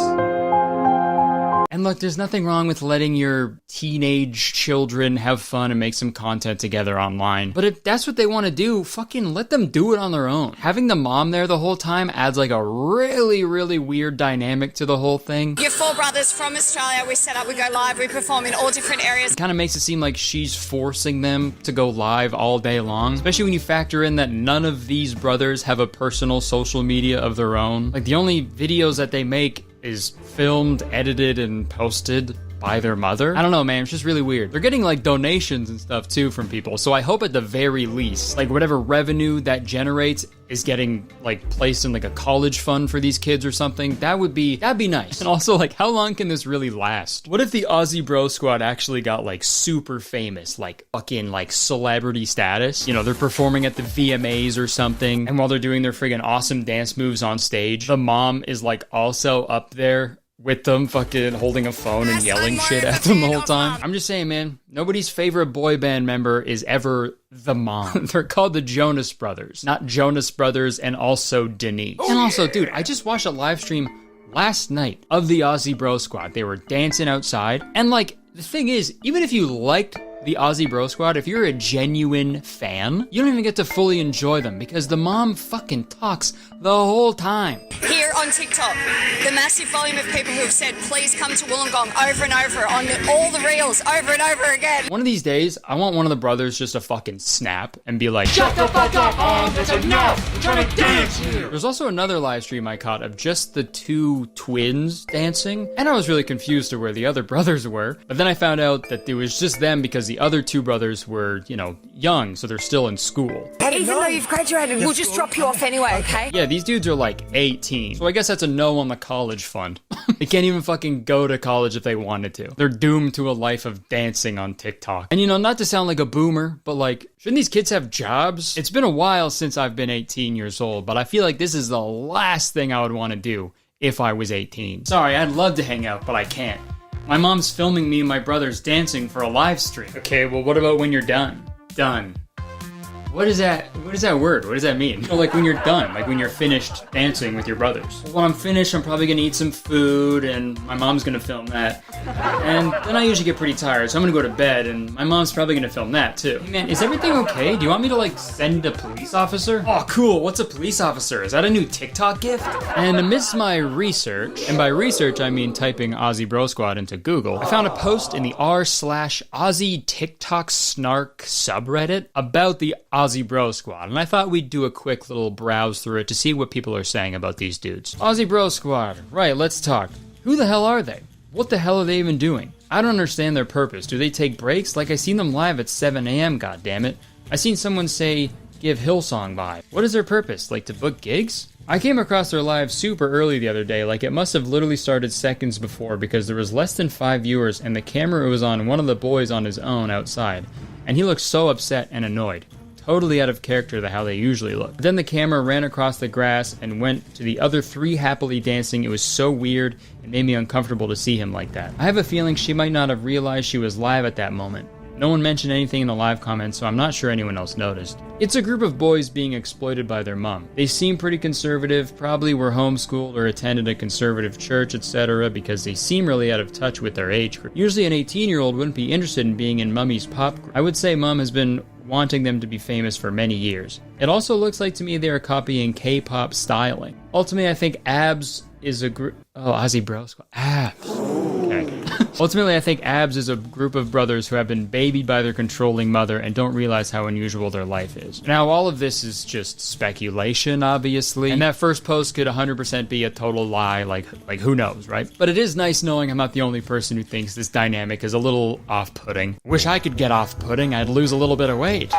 And look, there's nothing wrong with letting your teenage children have fun and make some content together online. But if that's what they want to do, fucking let them do it on their own. Having the mom there the whole time adds like a really, really weird dynamic to the whole thing. You're 4 brothers from Australia. We set up, we go live, we perform in all different areas. It kind of makes it seem like she's forcing them to go live all day long, especially when you factor in that none of these brothers have a personal social media of their own. Like, the only videos that they make is filmed, edited, and posted by their mother. I don't know, man, it's just really weird. They're getting like donations and stuff too from people, so I hope at the very least, like whatever revenue that generates is getting like placed in like a college fund for these kids or something. That'd be nice. And also, like, how long can this really last? What if the Aussie Bro Squad actually got like super famous, like fucking like celebrity status? You know, they're performing at the VMAs or something, and while they're doing their friggin' awesome dance moves on stage, the mom is like also up there with them fucking holding a phone and yelling shit at them the whole time. I'm just saying, man, nobody's favorite boy band member is ever the mom. They're called the Jonas Brothers, not Jonas Brothers and also Denise. And also, dude, I just watched a live stream last night of the Aussie Bro Squad. They were dancing outside, and like, the thing is, even if you liked the Aussie Bro Squad, if you're a genuine fan, you don't even get to fully enjoy them because the mom fucking talks the whole time. Here on TikTok, the massive volume of people who have said, please come to Wollongong over and over on all the reels over and over again. One of these days, I want one of the brothers just to fucking snap and be like, shut the fuck up, Mom, that's enough, I'm trying to dance here. There's also another live stream I caught of just the 2 twins dancing, and I was really confused to where the other brothers were, but then I found out that it was just them because the other 2 brothers were, you know, young, so they're still in school. Even though you've graduated, we'll just drop you off anyway, okay? Yeah, these dudes are like 18. So I guess that's a no on the college fund. They can't even fucking go to college if they wanted to. They're doomed to a life of dancing on TikTok. And you know, not to sound like a boomer, but like, shouldn't these kids have jobs? It's been a while since I've been 18 years old, but I feel like this is the last thing I would want to do if I was 18. Sorry, I'd love to hang out, but I can't. My mom's filming me and my brothers dancing for a live stream. Okay, well, what about when you're done? Done. What is that word? What does that mean? So like when you're done, like when you're finished dancing with your brothers. When I'm finished, I'm probably gonna eat some food and my mom's gonna film that. And then I usually get pretty tired, so I'm gonna go to bed and my mom's probably gonna film that too. Hey man, is everything okay? Do you want me to like send a police officer? Oh cool, what's a police officer? Is that a new TikTok gift? And amidst my research, and by research I mean typing Aussie Bro Squad into Google, I found a post in the r/Aussie TikTok snark subreddit about the Aussie Bro Squad, and I thought we'd do a quick little browse through it to see what people are saying about these dudes. Aussie Bro Squad, right, let's talk. Who the hell are they? What the hell are they even doing? I don't understand their purpose. Do they take breaks? Like I seen them live at 7 a.m, goddammit. I seen someone say, give Hillsong vibe. What is their purpose? Like to book gigs? I came across their live super early the other day, like it must have literally started seconds before because there was less than 5 viewers and the camera was on one of the boys on his own outside, and he looked so upset and annoyed. Totally out of character to how they usually look. But then the camera ran across the grass and went to the other three happily dancing. It was so weird, it made me uncomfortable to see him like that. I have a feeling she might not have realized she was live at that moment. No one mentioned anything in the live comments, so I'm not sure anyone else noticed. It's a group of boys being exploited by their mom. They seem pretty conservative, probably were homeschooled or attended a conservative church, etc., because they seem really out of touch with their age group. Usually an 18-year-old wouldn't be interested in being in Mummy's pop group. I would say Mom has been wanting them to be famous for many years. It also looks like to me they are copying K-pop styling. Ultimately, I think ABS is a group... Oh, Aussie Bro Squad. ABS. Okay. Ultimately, I think ABS is a group of brothers who have been babied by their controlling mother and don't realize how unusual their life is. Now, all of this is just speculation, obviously, and that first post could 100% be a total lie, like who knows, right? But it is nice knowing I'm not the only person who thinks this dynamic is a little off-putting. Wish I could get off-putting, I'd lose a little bit of weight.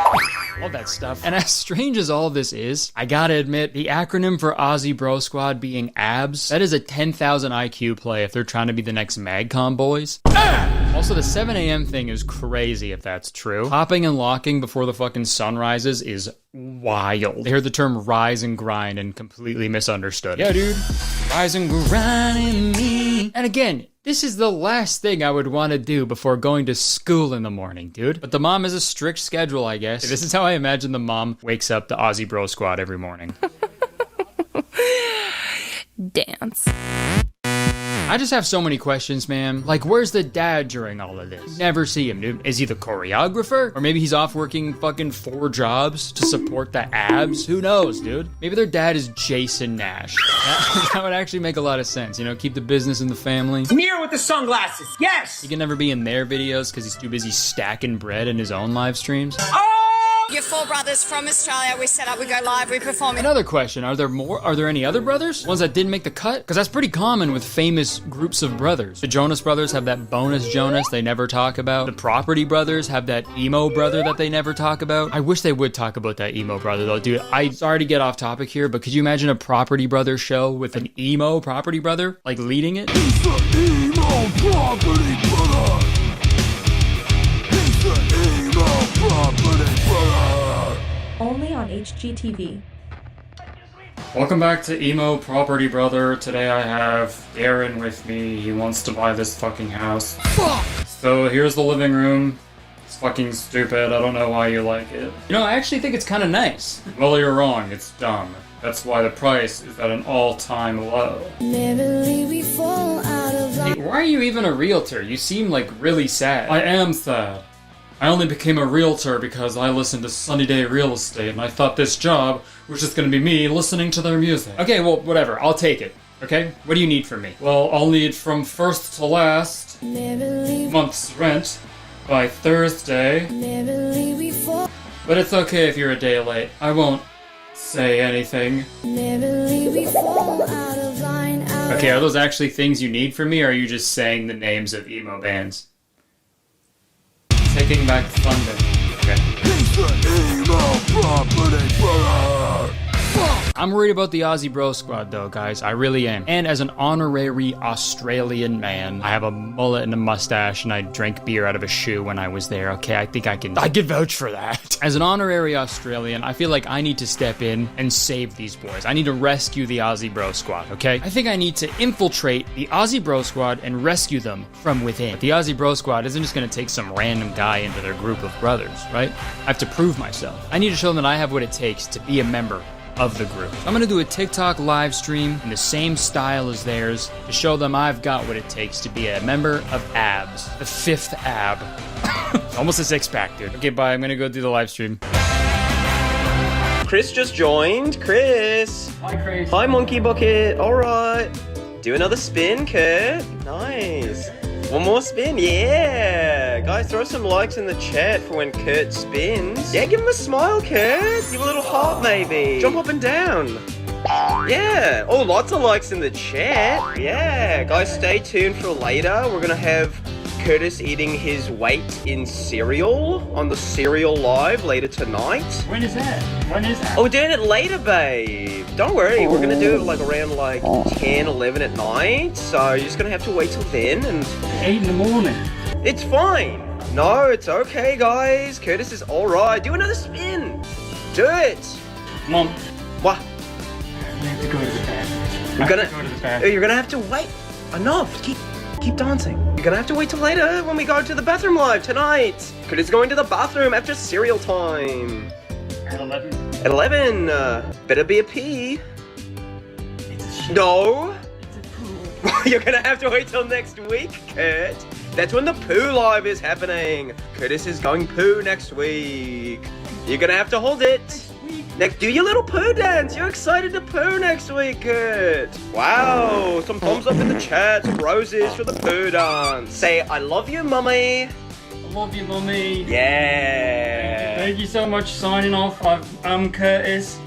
All that stuff. And as strange as all this is, I gotta admit, the acronym for Aussie Bro Squad being ABS, that is a 10,000 IQ play if they're trying to be the next MagCom boys. Also, the 7 a.m. thing is crazy if that's true. Hopping and locking before the fucking sun rises is wild. They heard the term rise and grind and completely misunderstood. Yeah, dude. Rise and grind in me. And again, this is the last thing I would want to do before going to school in the morning, dude. But the mom has a strict schedule, I guess. This is how I imagine the mom wakes up the Aussie Bro Squad every morning. Dance. I just have so many questions, man. Like, where's the dad during all of this? Never see him, dude. Is he the choreographer? Or maybe he's off working fucking 4 jobs to support the abs? Who knows, dude? Maybe their dad is Jason Nash. That would actually make a lot of sense, you know? Keep the business in the family. Mirror with the sunglasses, yes! He can never be in their videos because he's too busy stacking bread in his own live streams. You're 4 brothers from Australia. We set up, we go live, we perform. Another question, are there any other brothers? Ones that didn't make the cut? Because that's pretty common with famous groups of brothers. The Jonas Brothers have that bonus Jonas they never talk about. The Property Brothers have that emo brother that they never talk about. I wish they would talk about that emo brother though, dude. I'm sorry to get off topic here, but could you imagine a Property Brothers show with an emo Property Brother, like leading it? He's the emo Property Brother. He's the emo Property Brother. Only on HGTV. Welcome back to Emo Property Brother. Today I have Aaron with me. He wants to buy this fucking house. Fuck! So here's the living room. It's fucking stupid. I don't know why you like it. You know, I actually think it's kind of nice. Well, you're wrong. It's dumb. That's why the price is at an all-time low. Hey, why are you even a realtor? You seem like really sad. I am sad. I only became a realtor because I listened to Sunny Day Real Estate and I thought this job was just gonna be me listening to their music. Okay, well, whatever. I'll take it. Okay? What do you need from me? Well, I'll need from first to last month's rent by Thursday. But it's okay if you're a day late. I won't say anything. Okay, are those actually things you need from me, or are you just saying the names of emo bands? Taking back London. Okay. He's the emo Property Brother. Fuck! I'm worried about the Aussie Bro Squad though, guys. I really am. And as an honorary Australian man, I have a mullet and a mustache, and I drank beer out of a shoe when I was there. Okay, I think I can vouch for that. As an honorary Australian, I feel like I need to step in and save these boys. I need to rescue the Aussie Bro Squad, okay? I think I need to infiltrate the Aussie Bro Squad and rescue them from within. But the Aussie Bro Squad isn't just gonna take some random guy into their group of brothers, right? I have to prove myself. I need to show them that I have what it takes to be a member of the group. I'm gonna do a TikTok live stream in the same style as theirs to show them I've got what it takes to be a member of ABS, the fifth ab. Almost a six-pack, dude. Okay, bye. I'm gonna go do the live stream. Chris just joined. Chris. Hi, Chris. Hi, Monkey Bucket. All right. Do another spin, Kurt. Nice. One more spin. Yeah. Guys, throw some likes in the chat for when Kurt spins. Yeah, give him a smile, Kurt. Give a little heart, maybe. Jump up and down. Yeah. Oh, lots of likes in the chat. Yeah. Guys, stay tuned for later. We're going to have Kurtis eating his weight in cereal on the cereal live later tonight. When is that? When is that? Oh, we're doing it later, babe. Don't worry, we're gonna do it like around like 10, 11 at night. So you're just gonna have to wait till then and... 8 in the morning. It's fine. No, it's okay, guys. Kurtis is alright. Do another spin. Do it. Mom. What? We have to go to the bathroom. You're gonna have to wait. Enough. Keep dancing. You're gonna have to wait till later when we go to the bathroom live tonight. Kurtis going to the bathroom after cereal time. At 11. At 11. Better be a pee. It's a shit. No. It's a pool. You're gonna have to wait till next week, Kurt. That's when the poo live is happening. Kurtis is going poo next week. You're gonna have to hold it. Next, do your little poo dance. You're excited to poo next week, Kurt. Wow, some thumbs up in the chat, some roses for the poo dance. Say, I love you, mummy. I love you, mummy. Yeah. Thank you so much. Signing off. I'm Kurtis,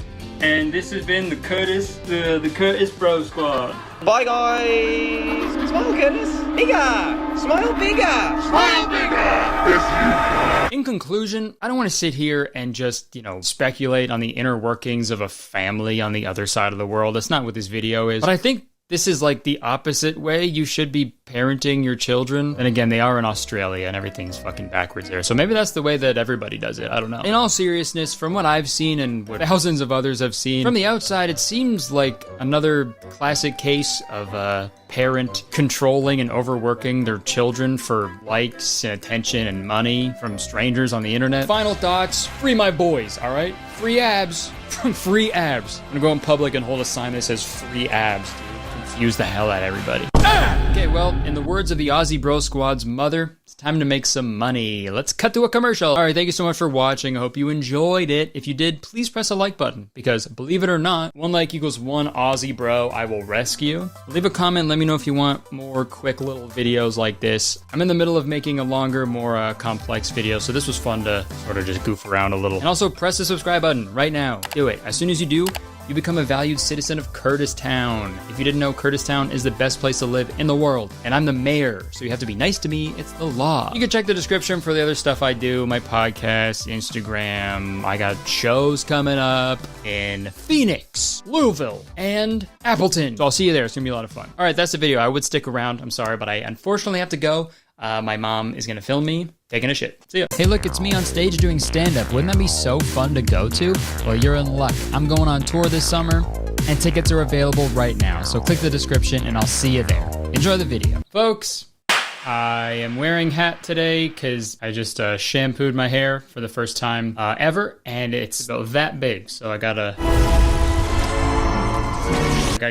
and this has been the Kurtis Bro Squad. Bye, guys. Smile, Kurtis. Bigger. Smile bigger. Smile bigger. In conclusion, I don't want to sit here and just, speculate on the inner workings of a family on the other side of the world. That's not what this video is. But I think this is like the opposite way you should be parenting your children. And again, they are in Australia and everything's fucking backwards there. So maybe that's the way that everybody does it. I don't know. In all seriousness, from what I've seen and what thousands of others have seen, from the outside, it seems like another classic case of a parent controlling and overworking their children for likes and attention and money from strangers on the internet. Final thoughts, free my boys, all right? Free abs from free abs. I'm gonna go in public and hold a sign that says free abs, dude. Confuse the hell out of everybody. Okay, well, in the words of the Aussie Bro Squad's mother, it's time to make some money. Let's cut to a commercial. All right, thank you so much for watching. I hope you enjoyed it. If you did, please press a like button, because believe it or not, 1 like equals 1 Aussie bro I will rescue. Leave a comment, let me know if you want more quick little videos like this. I'm in the middle of making a longer, more complex video, so this was fun to sort of just goof around a little. And also press the subscribe button right now. Do it. As soon as you do, you become a valued citizen of Kurtistown. If you didn't know, Kurtistown is the best place to live in the world, and I'm the mayor, so you have to be nice to me. It's the law. You can check the description for the other stuff I do, my podcast, Instagram. I got shows coming up in Phoenix, Louisville, and Appleton. So I'll see you there. It's gonna be a lot of fun. All right, that's the video. I would stick around. I'm sorry, but I unfortunately have to go. My mom is gonna film me taking a shit. See ya. Hey, look, it's me on stage doing stand-up. Wouldn't that be so fun to go to? Well, you're in luck. I'm going on tour this summer, and tickets are available right now. So click the description, and I'll see you there. Enjoy the video. Folks, I am wearing hat today because I just shampooed my hair for the first time ever, and it's about that big, so I gotta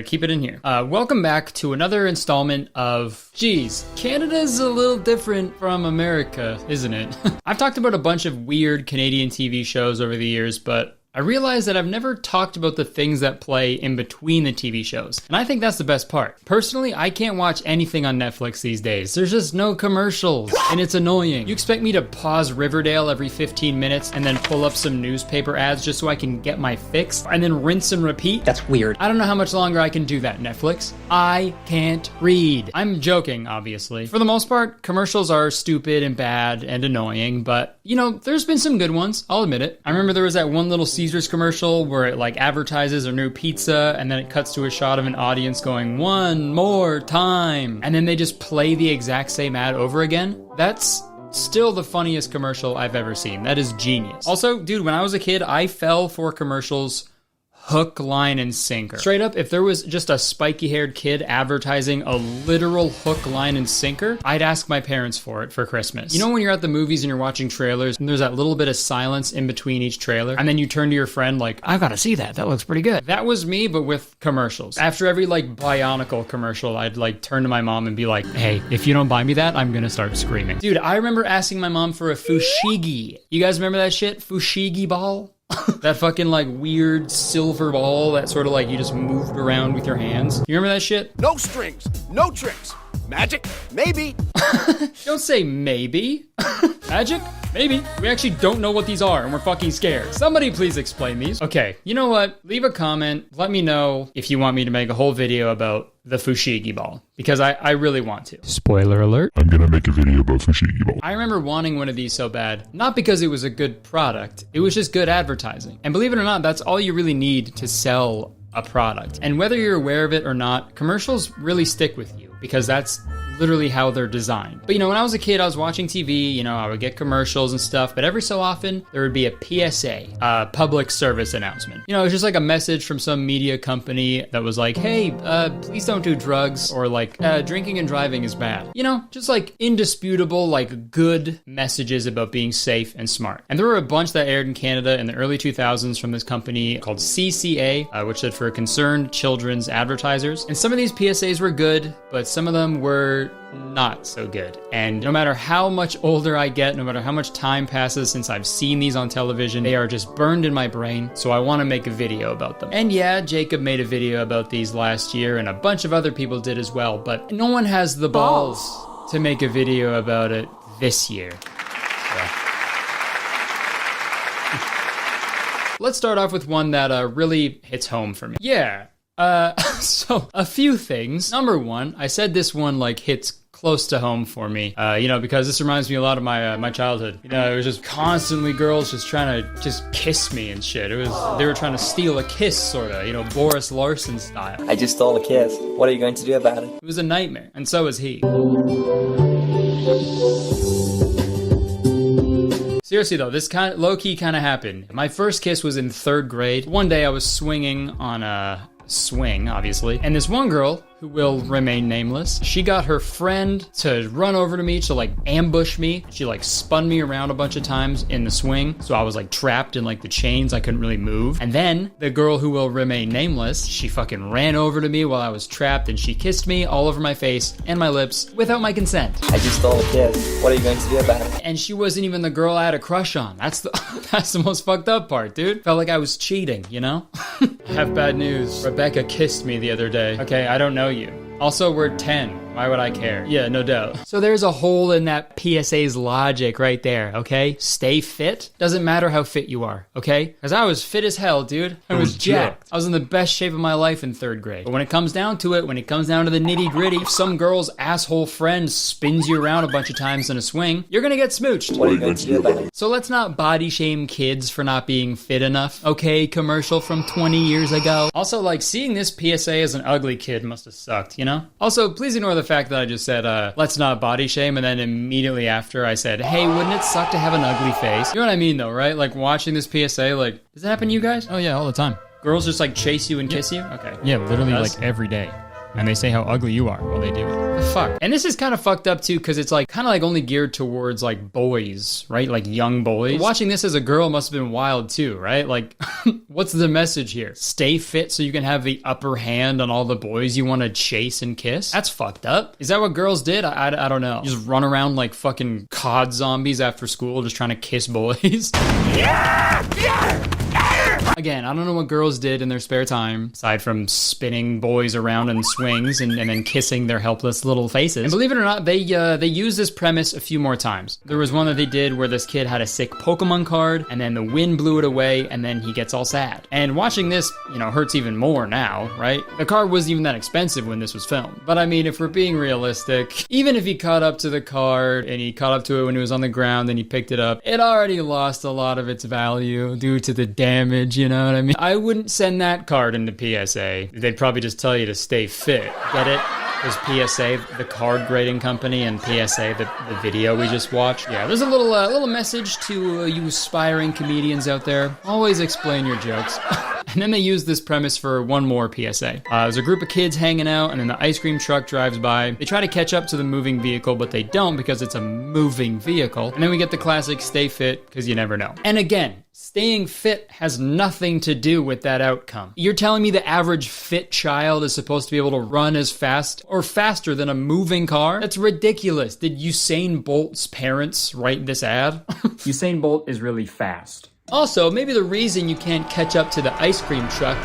keep it in here. Welcome back to another installment of... Geez, Canada's a little different from America, isn't it? I've talked about a bunch of weird Canadian TV shows over the years, but I realized that I've never talked about the things that play in between the TV shows. And I think that's the best part. Personally, I can't watch anything on Netflix these days. There's just no commercials, and it's annoying. You expect me to pause Riverdale every 15 minutes and then pull up some newspaper ads just so I can get my fix, and then rinse and repeat? That's weird. I don't know how much longer I can do that, Netflix. I can't read. I'm joking, obviously. For the most part, commercials are stupid and bad and annoying, but, there's been some good ones. I'll admit it. I remember there was that one little season Caesars commercial where it like advertises a new pizza and then it cuts to a shot of an audience going, "One more time," and then they just play the exact same ad over again? That's still the funniest commercial I've ever seen. That is genius. Also, dude, when I was a kid, I fell for commercials hook, line, and sinker. Straight up, if there was just a spiky-haired kid advertising a literal hook, line, and sinker, I'd ask my parents for it for Christmas. You know when you're at the movies and you're watching trailers and there's that little bit of silence in between each trailer, and then you turn to your friend like, "I gotta see that, that looks pretty good." That was me, but with commercials. After every like Bionicle commercial, I'd like turn to my mom and be like, "Hey, if you don't buy me that, I'm gonna start screaming." Dude, I remember asking my mom for a fushigi. You guys remember that shit? Fushigi ball? That fucking like weird silver ball that sort of like you just moved around with your hands. You remember that shit? No strings, no tricks. Magic? Maybe. Don't say maybe. Magic? Maybe. We actually don't know what these are and we're fucking scared. Somebody please explain these. Okay, you know what? Leave a comment. Let me know if you want me to make a whole video about the fushigi ball, because I really want to. Spoiler alert. I'm gonna make a video about fushigi ball. I remember wanting one of these so bad, not because it was a good product, it was just good advertising. And believe it or not, that's all you really need to sell a product. And whether you're aware of it or not, commercials really stick with you because that's literally how they're designed. But you know, when I was a kid, I was watching TV, you know, I would get commercials and stuff, but every so often there would be a PSA, a public service announcement. You know, it was just like a message from some media company that was like, "Hey, please don't do drugs," or like, "Drinking and driving is bad." You know, just like indisputable, like good messages about being safe and smart. And there were a bunch that aired in Canada in the early 2000s from this company called CCA, which stood for Concerned Children's Advertisers. And some of these PSAs were good, but some of them were not so good. And no matter how much older I get, no matter how much time passes since I've seen these on television, they are just burned in my brain, so I want to make a video about them. And yeah, Jacob made a video about these last year, and a bunch of other people did as well, but no one has the balls to make a video about it this year. So. Let's start off with one that really hits home for me. Yeah. So a few things. Number one, I said this one like hits close to home for me, you know, because this reminds me a lot of my childhood. You know, it was just constantly girls just trying to just kiss me and shit. It was, they were trying to steal a kiss, sort of, you know, Boris Larson style. I just stole a kiss. What are you going to do about it? It was a nightmare, and so was he. Seriously though, this kind of low-key kind of happened. My first kiss was in 3rd grade. One day I was swinging on a swing, obviously, and this one girl, who will remain nameless, she got her friend to run over to me to like ambush me. She like spun me around a bunch of times in the swing, so I was like trapped in like the chains. I couldn't really move. And then the girl who will remain nameless, she fucking ran over to me while I was trapped and she kissed me all over my face and my lips without my consent. I just stole a kiss. What are you going to do about it? And she wasn't even the girl I had a crush on. That's the most fucked up part, dude. Felt like I was cheating, you know? I have bad news. Rebecca kissed me the other day. Okay, I don't know you. Also, we're 10. Why would I care? Yeah, no doubt. So there's a hole in that PSA's logic right there, okay? Stay fit. Doesn't matter how fit you are, okay? Because I was fit as hell, dude. I was jacked. I was in the best shape of my life in 3rd grade. But when it comes down to it, when it comes down to the nitty gritty, if some girl's asshole friend spins you around a bunch of times in a swing, you're gonna get smooched. What are you going to do about it? So let's not body shame kids for not being fit enough, okay? Commercial from 20 years ago. Also, like, seeing this PSA as an ugly kid must have sucked, you know? Also, please ignore the fact that I just said, let's not body shame, and then immediately after I said, hey, wouldn't it suck to have an ugly face? You know what I mean though, right? Like watching this PSA, like, does that happen to you guys? Oh yeah, all the time. Girls just like chase you and kiss you? Okay. Yeah, literally like every day. And they say how ugly you are while they do it. The fuck? And this is kind of fucked up too, because it's like kind of like only geared towards like boys, right? Like young boys. Watching this as a girl must have been wild too, right? Like, what's the message here? Stay fit so you can have the upper hand on all the boys you want to chase and kiss? That's fucked up. Is that what girls did? I don't know. Just run around like fucking COD zombies after school just trying to kiss boys? Yeah! Yeah! Again, I don't know what girls did in their spare time, aside from spinning boys around in swings and then kissing their helpless little faces. And believe it or not, they used this premise a few more times. There was one that they did where this kid had a sick Pokemon card, and then the wind blew it away, and then he gets all sad. And watching this, you know, hurts even more now, right? The card wasn't even that expensive when this was filmed. But I mean, if we're being realistic, even if he caught up to the card, and he caught up to it when it was on the ground, and he picked it up, it already lost a lot of its value due to the damage age, you know what I mean? I wouldn't send that card into PSA. They'd probably just tell you to stay fit. Get it? There's PSA, the card grading company, and PSA, the video we just watched. Yeah, there's a little message to you aspiring comedians out there. Always explain your jokes. And then they use this premise for one more PSA. There's a group of kids hanging out, and then the ice cream truck drives by. They try to catch up to the moving vehicle, but they don't because it's a moving vehicle. And then we get the classic stay fit, because you never know. And again, staying fit has nothing to do with that outcome. You're telling me the average fit child is supposed to be able to run as fast or faster than a moving car? That's ridiculous. Did Usain Bolt's parents write this ad? Usain Bolt is really fast. Also, maybe the reason you can't catch up to the ice cream truck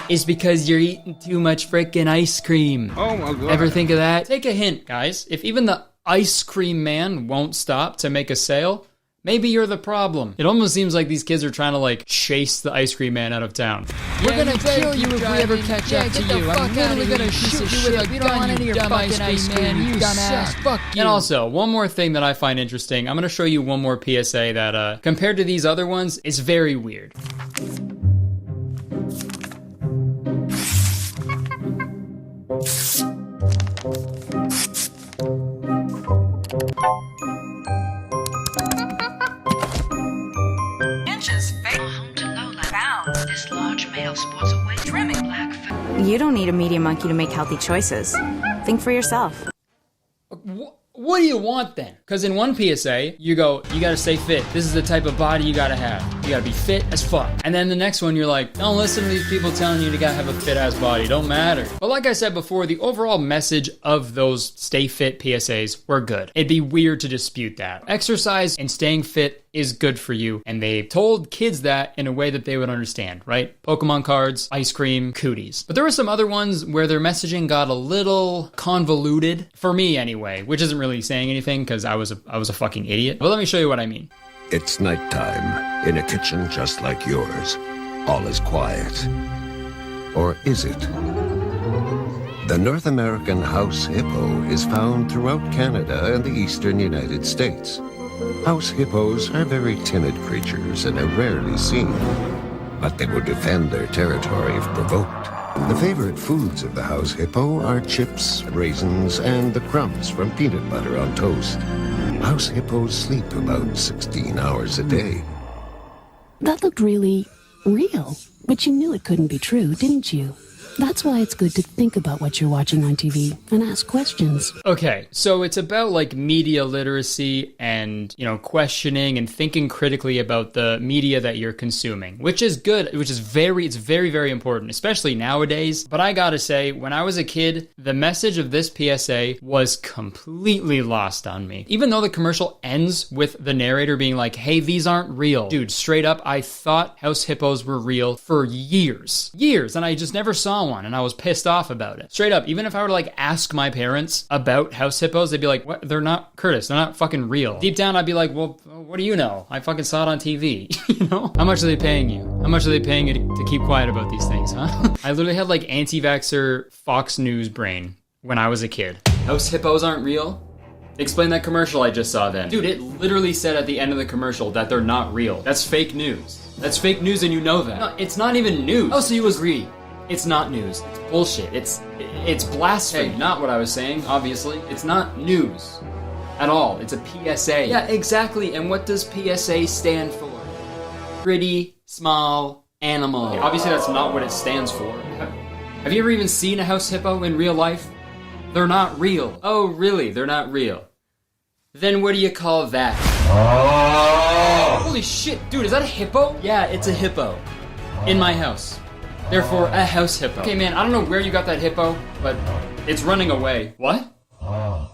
is because you're eating too much frickin' ice cream. Oh my God. Ever think of that? Take a hint, guys. If even the ice cream man won't stop to make a sale, maybe you're the problem. It almost seems like these kids are trying to like chase the ice cream man out of town. We're gonna kill you if we ever catch up to you. I'm literally gonna shoot you with a gun, you dumb ice cream man, you dumbass. Fuck you. And also, one more thing that I find interesting. I'm gonna show you one more PSA that, compared to these other ones, is very weird. You don't need a media monkey to make healthy choices. Think for yourself. What do you want then? Because in one PSA, you go, you gotta stay fit. This is the type of body you gotta have. You gotta be fit as fuck. And then the next one, you're like, don't listen to these people telling you to gotta have a fit ass body. Don't matter. But like I said before, the overall message of those stay fit PSAs were good. It'd be weird to dispute that. Exercise and staying fit is good for you. And they told kids that in a way that they would understand, right? Pokemon cards, ice cream, cooties. But there were some other ones where their messaging got a little convoluted, for me anyway, which isn't really saying anything because I was a fucking idiot. But let me show you what I mean. It's nighttime in a kitchen just like yours. All is quiet. Or is it? The North American house hippo is found throughout Canada and the eastern United States. House hippos are very timid creatures and are rarely seen, but they will defend their territory if provoked. The favorite foods of the house hippo are chips, raisins, and the crumbs from peanut butter on toast. House hippos sleep about 16 hours a day. That looked really real, but you knew it couldn't be true, didn't you? That's why it's good to think about what you're watching on TV and ask questions. Okay, so it's about like media literacy and, questioning and thinking critically about the media that you're consuming, which is good, it's very, very important, especially nowadays. But I gotta say, when I was a kid, the message of this PSA was completely lost on me. Even though the commercial ends with the narrator being like, hey, these aren't real. Dude, straight up, I thought house hippos were real for years, and I just never saw one, and I was pissed off about it. Straight up, even if I were to like ask my parents about house hippos, they'd be like, what? They're not, Kurtis, they're not fucking real. Deep down, I'd be like, well, what do you know? I fucking saw it on TV, How much are they paying you? How much are they paying you to keep quiet about these things, huh? I literally had like anti-vaxxer Fox News brain when I was a kid. House hippos aren't real? Explain that commercial I just saw then. Dude, it literally said at the end of the commercial that they're not real. That's fake news. That's fake news and you know that. No, it's not even news. Oh, so you agree. It's not news. It's bullshit. It's blasphemy. Hey, not what I was saying, obviously. It's not news at all. It's a PSA. Yeah, exactly. And what does PSA stand for? Pretty small animal. Obviously, that's not what it stands for. Have you ever even seen a house hippo in real life? They're not real. Oh, really? They're not real. Then what do you call that? Oh! Holy shit, dude, is that a hippo? Yeah, it's a hippo. In my house. Therefore, a house hippo. Okay, man, I don't know where you got that hippo, but it's running away. What? Yeah,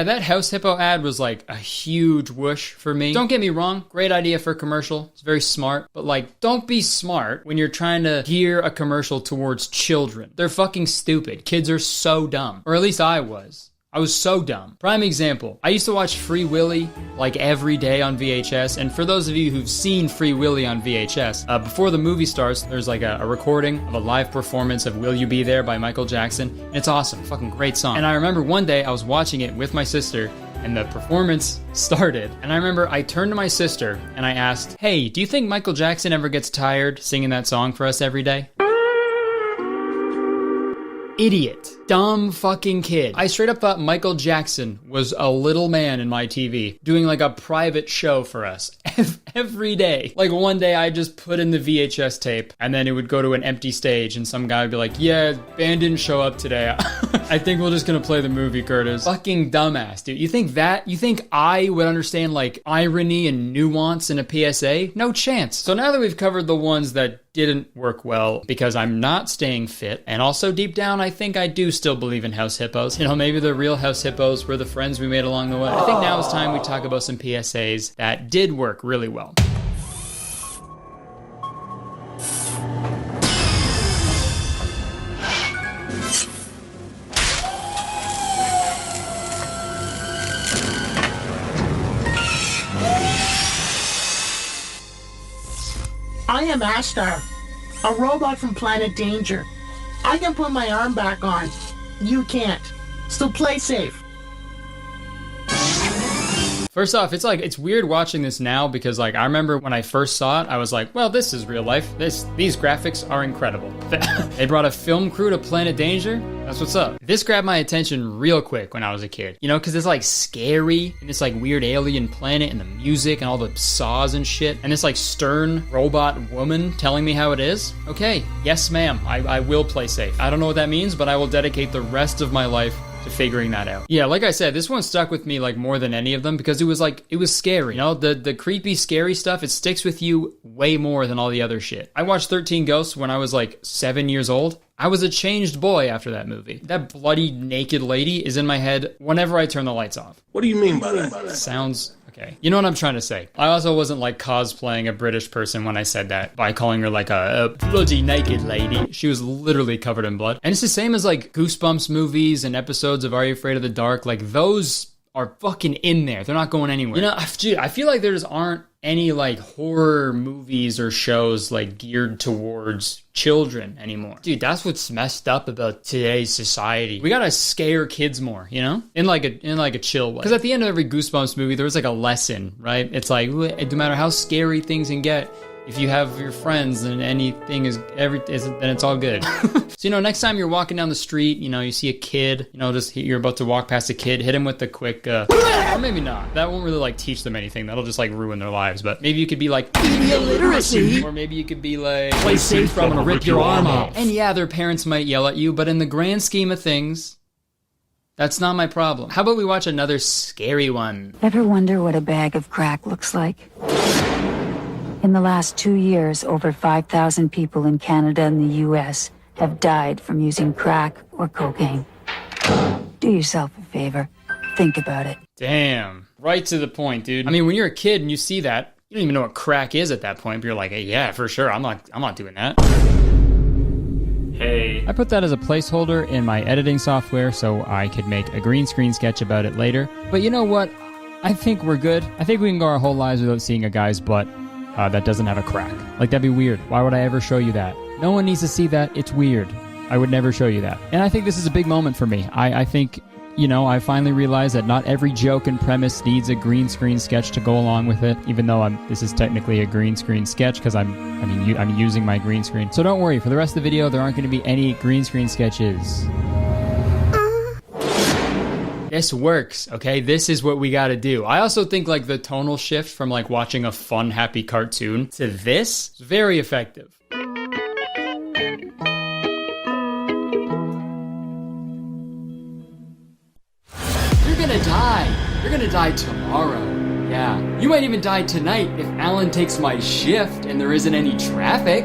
that house hippo ad was like a huge whoosh for me. Don't get me wrong, great idea for a commercial. It's very smart, but like, don't be smart when you're trying to gear a commercial towards children. They're fucking stupid. Kids are so dumb. Or at least I was. I was so dumb. Prime example, I used to watch Free Willy like every day on VHS, and for those of you who've seen Free Willy on VHS, before the movie starts, there's like a recording of a live performance of Will You Be There by Michael Jackson, and it's awesome, fucking great song. And I remember one day I was watching it with my sister, and the performance started. And I remember I turned to my sister and I asked, hey, do you think Michael Jackson ever gets tired singing that song for us every day? Idiot. Dumb fucking kid. I straight up thought Michael Jackson was a little man in my TV doing like a private show for us every day. Like one day I just put in the VHS tape and then it would go to an empty stage and some guy would be like, yeah, band didn't show up today. I think we're just gonna play the movie, Kurtis. Fucking dumbass, dude. You think I would understand like irony and nuance in a PSA? No chance. So now that we've covered the ones that didn't work well because I'm not staying fit, and also deep down I think I do still believe in house hippos. You know, maybe the real house hippos were the friends we made along the way. I think now it's time we talk about some PSAs that did work really well. I am Ashtar, a robot from Planet Danger. I can put my arm back on. You can't. So play safe. First off, it's weird watching this now because like I remember when I first saw it, I was like, well, this is real life. These graphics are incredible. They brought a film crew to Planet Danger. That's what's up. This grabbed my attention real quick when I was a kid. You know, because it's like scary and this like weird alien planet and the music and all the saws and shit. And this like stern robot woman telling me how it is. Okay, yes ma'am, I will play safe. I don't know what that means, but I will dedicate the rest of my life to figuring that out. Yeah, like I said, this one stuck with me like more than any of them because it was scary. You know, the creepy, scary stuff, it sticks with you way more than all the other shit. I watched 13 Ghosts when I was like 7 years old. I was a changed boy after that movie. That bloody naked lady is in my head whenever I turn the lights off. What do you mean by that? Sounds okay. You know what I'm trying to say. I also wasn't like cosplaying a British person when I said that by calling her like a bloody naked lady. She was literally covered in blood. And it's the same as like Goosebumps movies and episodes of Are You Afraid of the Dark? Like those are fucking in there. They're not going anywhere. You know, dude, I feel like there just aren't any like horror movies or shows like geared towards children anymore. Dude, that's what's messed up about today's society. We gotta scare kids more, you know? In like a chill way. Because at the end of every Goosebumps movie, there was like a lesson, right? It's like, no matter how scary things can get, if you have your friends and anything then it's all good. So, you know, next time you're walking down the street, you know, you see a kid, you know, you're about to walk past a kid, hit him with the quick, or maybe not. That won't really like teach them anything. That'll just like ruin their lives. But maybe you could be like, media literacy. Or maybe you could be like, play safe, I'm gonna rip your arm off. And yeah, their parents might yell at you, but in the grand scheme of things, that's not my problem. How about we watch another scary one? Ever wonder what a bag of crack looks like? In the last 2 years, over 5,000 people in Canada and the US have died from using crack or cocaine. Do yourself a favor. Think about it. Damn. Right to the point, dude. I mean, when you're a kid and you see that, you don't even know what crack is at that point, but you're like, hey, yeah, for sure. I'm not doing that. Hey. I put that as a placeholder in my editing software so I could make a green screen sketch about it later. But you know what? I think we're good. I think we can go our whole lives without seeing a guy's butt that doesn't have a crack. Like, that'd be weird. Why would I ever show you that? No one needs to see that. It's weird. I would never show you that. And I think this is a big moment for me. I think, you know, I finally realized that not every joke and premise needs a green screen sketch to go along with it, even though this is technically a green screen sketch because I'm using my green screen. So don't worry, for the rest of the video, there aren't going to be any green screen sketches. This works, okay? This is what we gotta do. I also think like the tonal shift from like watching a fun, happy cartoon to this is very effective. You're gonna die. You're gonna die tomorrow. Yeah. You might even die tonight if Alan takes my shift and there isn't any traffic.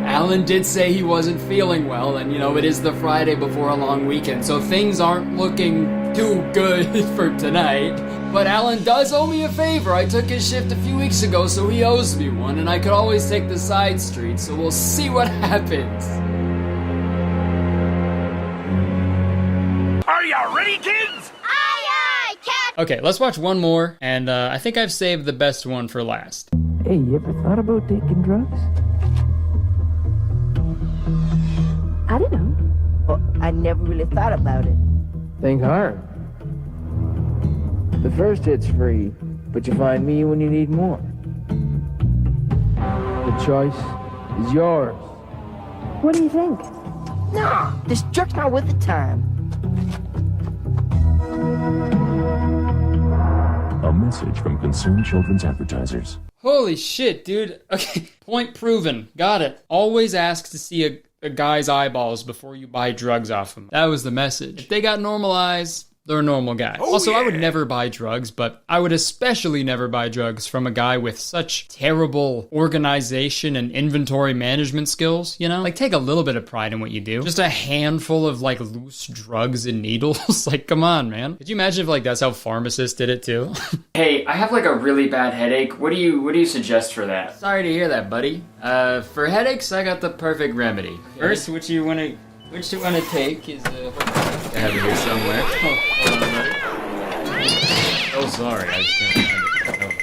Alan did say he wasn't feeling well, and you know, it is the Friday before a long weekend, so things aren't looking too good for tonight. But Alan does owe me a favor. I took his shift a few weeks ago, so he owes me one, and I could always take the side street, so we'll see what happens. Are you ready, kids? Aye, Captain. Okay, let's watch one more, and I think I've saved the best one for last. Hey, you ever thought about taking drugs? I don't know. Well, I never really thought about it. Think hard. The first hit's free, but you find me when you need more. The choice is yours. What do you think? Nah, this jerk's not with the time. A message from Concerned Children's Advertisers. Holy shit, dude. Okay, point proven. Got it. Always ask to see a guy's eyeballs before you buy drugs off him. That was the message. If they got normalized, they're a normal guy. Also, I would never buy drugs, but I would especially never buy drugs from a guy with such terrible organization and inventory management skills, you know? Like, take a little bit of pride in what you do. Just a handful of, like, loose drugs and needles. Like, come on, man. Could you imagine if, like, that's how pharmacists did it, too? Hey, I have like a really bad headache. What do you suggest for that? Sorry to hear that, buddy. For headaches, I got the perfect remedy. First, what you want to take is, I have it here somewhere. Oh, hold on, buddy. Oh, sorry, I just can't find it.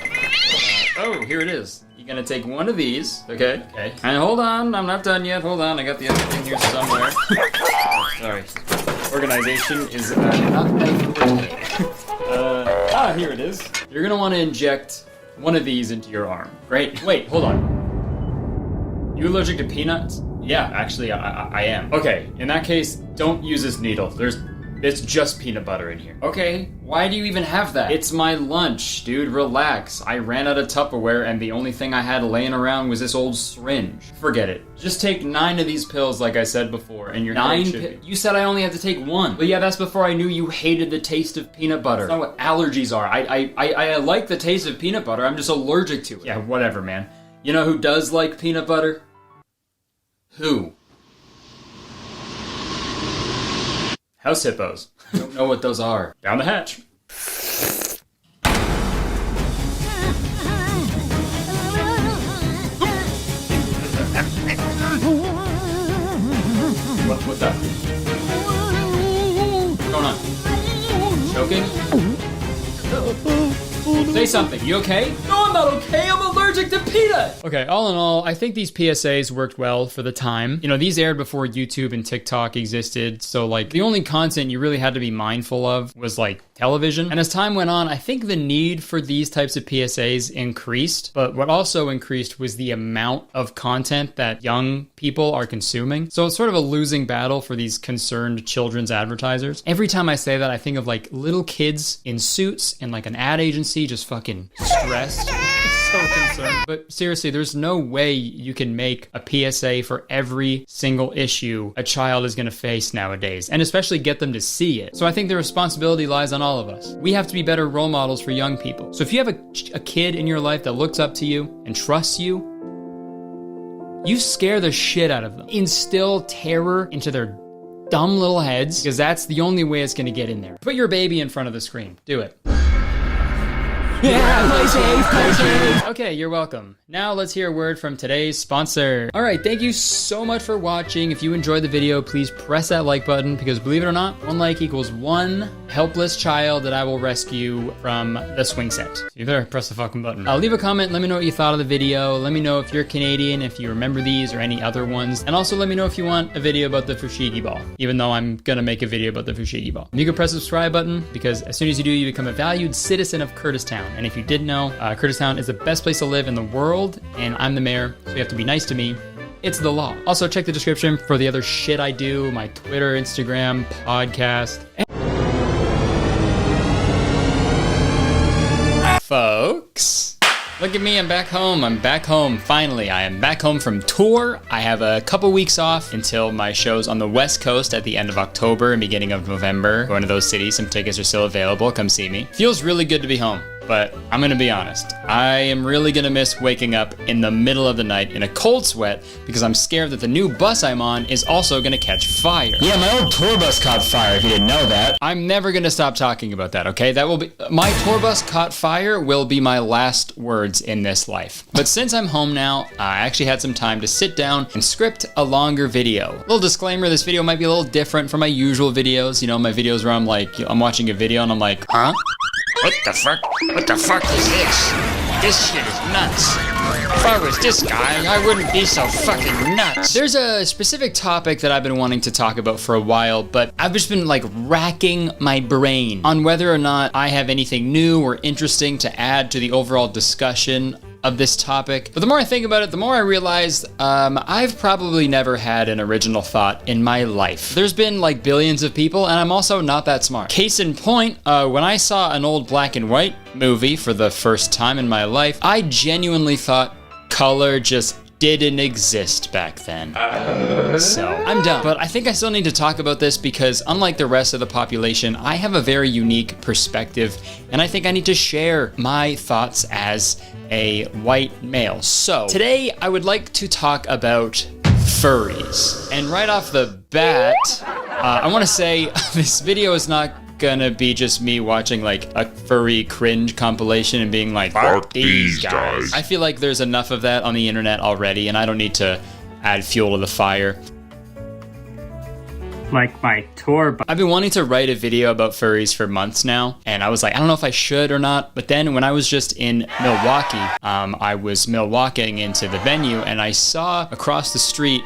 Oh, here it is. You're gonna take one of these, okay? Okay. And hold on, I'm not done yet. Hold on, I got the other thing here somewhere. Sorry. Organization is not here it is. You're gonna want to inject one of these into your arm. Great. Wait, hold on. You allergic to peanuts? Yeah, actually, I am. Okay, in that case, don't use this needle. It's just peanut butter in here. Okay, why do you even have that? It's my lunch, dude, relax. I ran out of Tupperware and the only thing I had laying around was this old syringe. Forget it. Just take 9 of these pills like I said before and you're 9 You said I only had to take 1. But yeah, that's before I knew you hated the taste of peanut butter. That's not what allergies are. I like the taste of peanut butter, I'm just allergic to it. Yeah, whatever, man. You know who does like peanut butter? Who? House hippos. I don't know what those are. Down the hatch. What's that? What's going on? Choking? Say something. You okay? No, I'm not okay. I'm allergic to peanut. Okay, all in all, I think these PSAs worked well for the time. You know, these aired before YouTube and TikTok existed, so like the only content you really had to be mindful of was like television. And as time went on, I think the need for these types of PSAs increased, but what also increased was the amount of content that young people are consuming. So it's sort of a losing battle for these concerned children's advertisers. Every time I say that, I think of like little kids in suits in like an ad agency just fucking stressed. So concerned. But seriously, there's no way you can make a PSA for every single issue a child is going to face nowadays, and especially get them to see it. So I think the responsibility lies on all of us. We have to be better role models for young people. So if you have a kid in your life that looks up to you and trusts you, you scare the shit out of them. Instill terror into their dumb little heads, because that's the only way it's going to get in there. Put your baby in front of the screen. Do it. Yeah, play safe. Okay, you're welcome. Now let's hear a word from today's sponsor. All right, thank you so much for watching. If you enjoyed the video, please press that like button, because believe it or not, 1 like equals 1 helpless child that I will rescue from the swing set. So you better press the fucking button. Leave a comment, let me know what you thought of the video. Let me know if you're Canadian, if you remember these or any other ones. And also let me know if you want a video about the Fushigi ball, even though I'm gonna make a video about the Fushigi ball. You can press the subscribe button, because as soon as you do, you become a valued citizen of Kurtistown. And if you didn't know, Kurtistown is the best place to live in the world, and I'm the mayor, so you have to be nice to me. It's the law. Also, check the description for the other shit I do, my Twitter, Instagram, podcast. Folks, look at me, I'm back home. I'm back home, finally. I am back home from tour. I have a couple weeks off until my shows on the West Coast at the end of October and beginning of November. Going to those cities, some tickets are still available. Come see me. Feels really good to be home. But I'm gonna be honest, I am really gonna miss waking up in the middle of the night in a cold sweat because I'm scared that the new bus I'm on is also gonna catch fire. Yeah, my old tour bus caught fire, if you didn't know that. I'm never gonna stop talking about that, okay? That will be, my tour bus caught fire will be my last words in this life. But since I'm home now, I actually had some time to sit down and script a longer video. Little disclaimer, this video might be a little different from my usual videos. You know, my videos where I'm watching a video and I'm like, huh? What the fuck? What the fuck is this? This shit is nuts. if I was this guy, I wouldn't be so fucking nuts. There's a specific topic that I've been wanting to talk about for a while, but I've just been like racking my brain on whether or not I have anything new or interesting to add to the overall discussion of this topic. But the more I think about it, the more I realize I've probably never had an original thought in my life. There's been like billions of people, and I'm also not that smart. Case in point, when I saw an old black and white movie for the first time in my life, I genuinely thought color just didn't exist back then. So I'm done. But I think I still need to talk about this because unlike the rest of the population, I have a very unique perspective, and I think I need to share my thoughts as a white male. So today I would like to talk about furries. And right off the bat, I want to say this video is not gonna be just me watching like a furry cringe compilation and being like, fuck these guys. I feel like there's enough of that on the internet already, and I don't need to add fuel to the fire. Like my tour. I've been wanting to write a video about furries for months now, and I was like, I don't know if I should or not. But then when I was just in Milwaukee, I was Milwaukeeing into the venue, and I saw across the street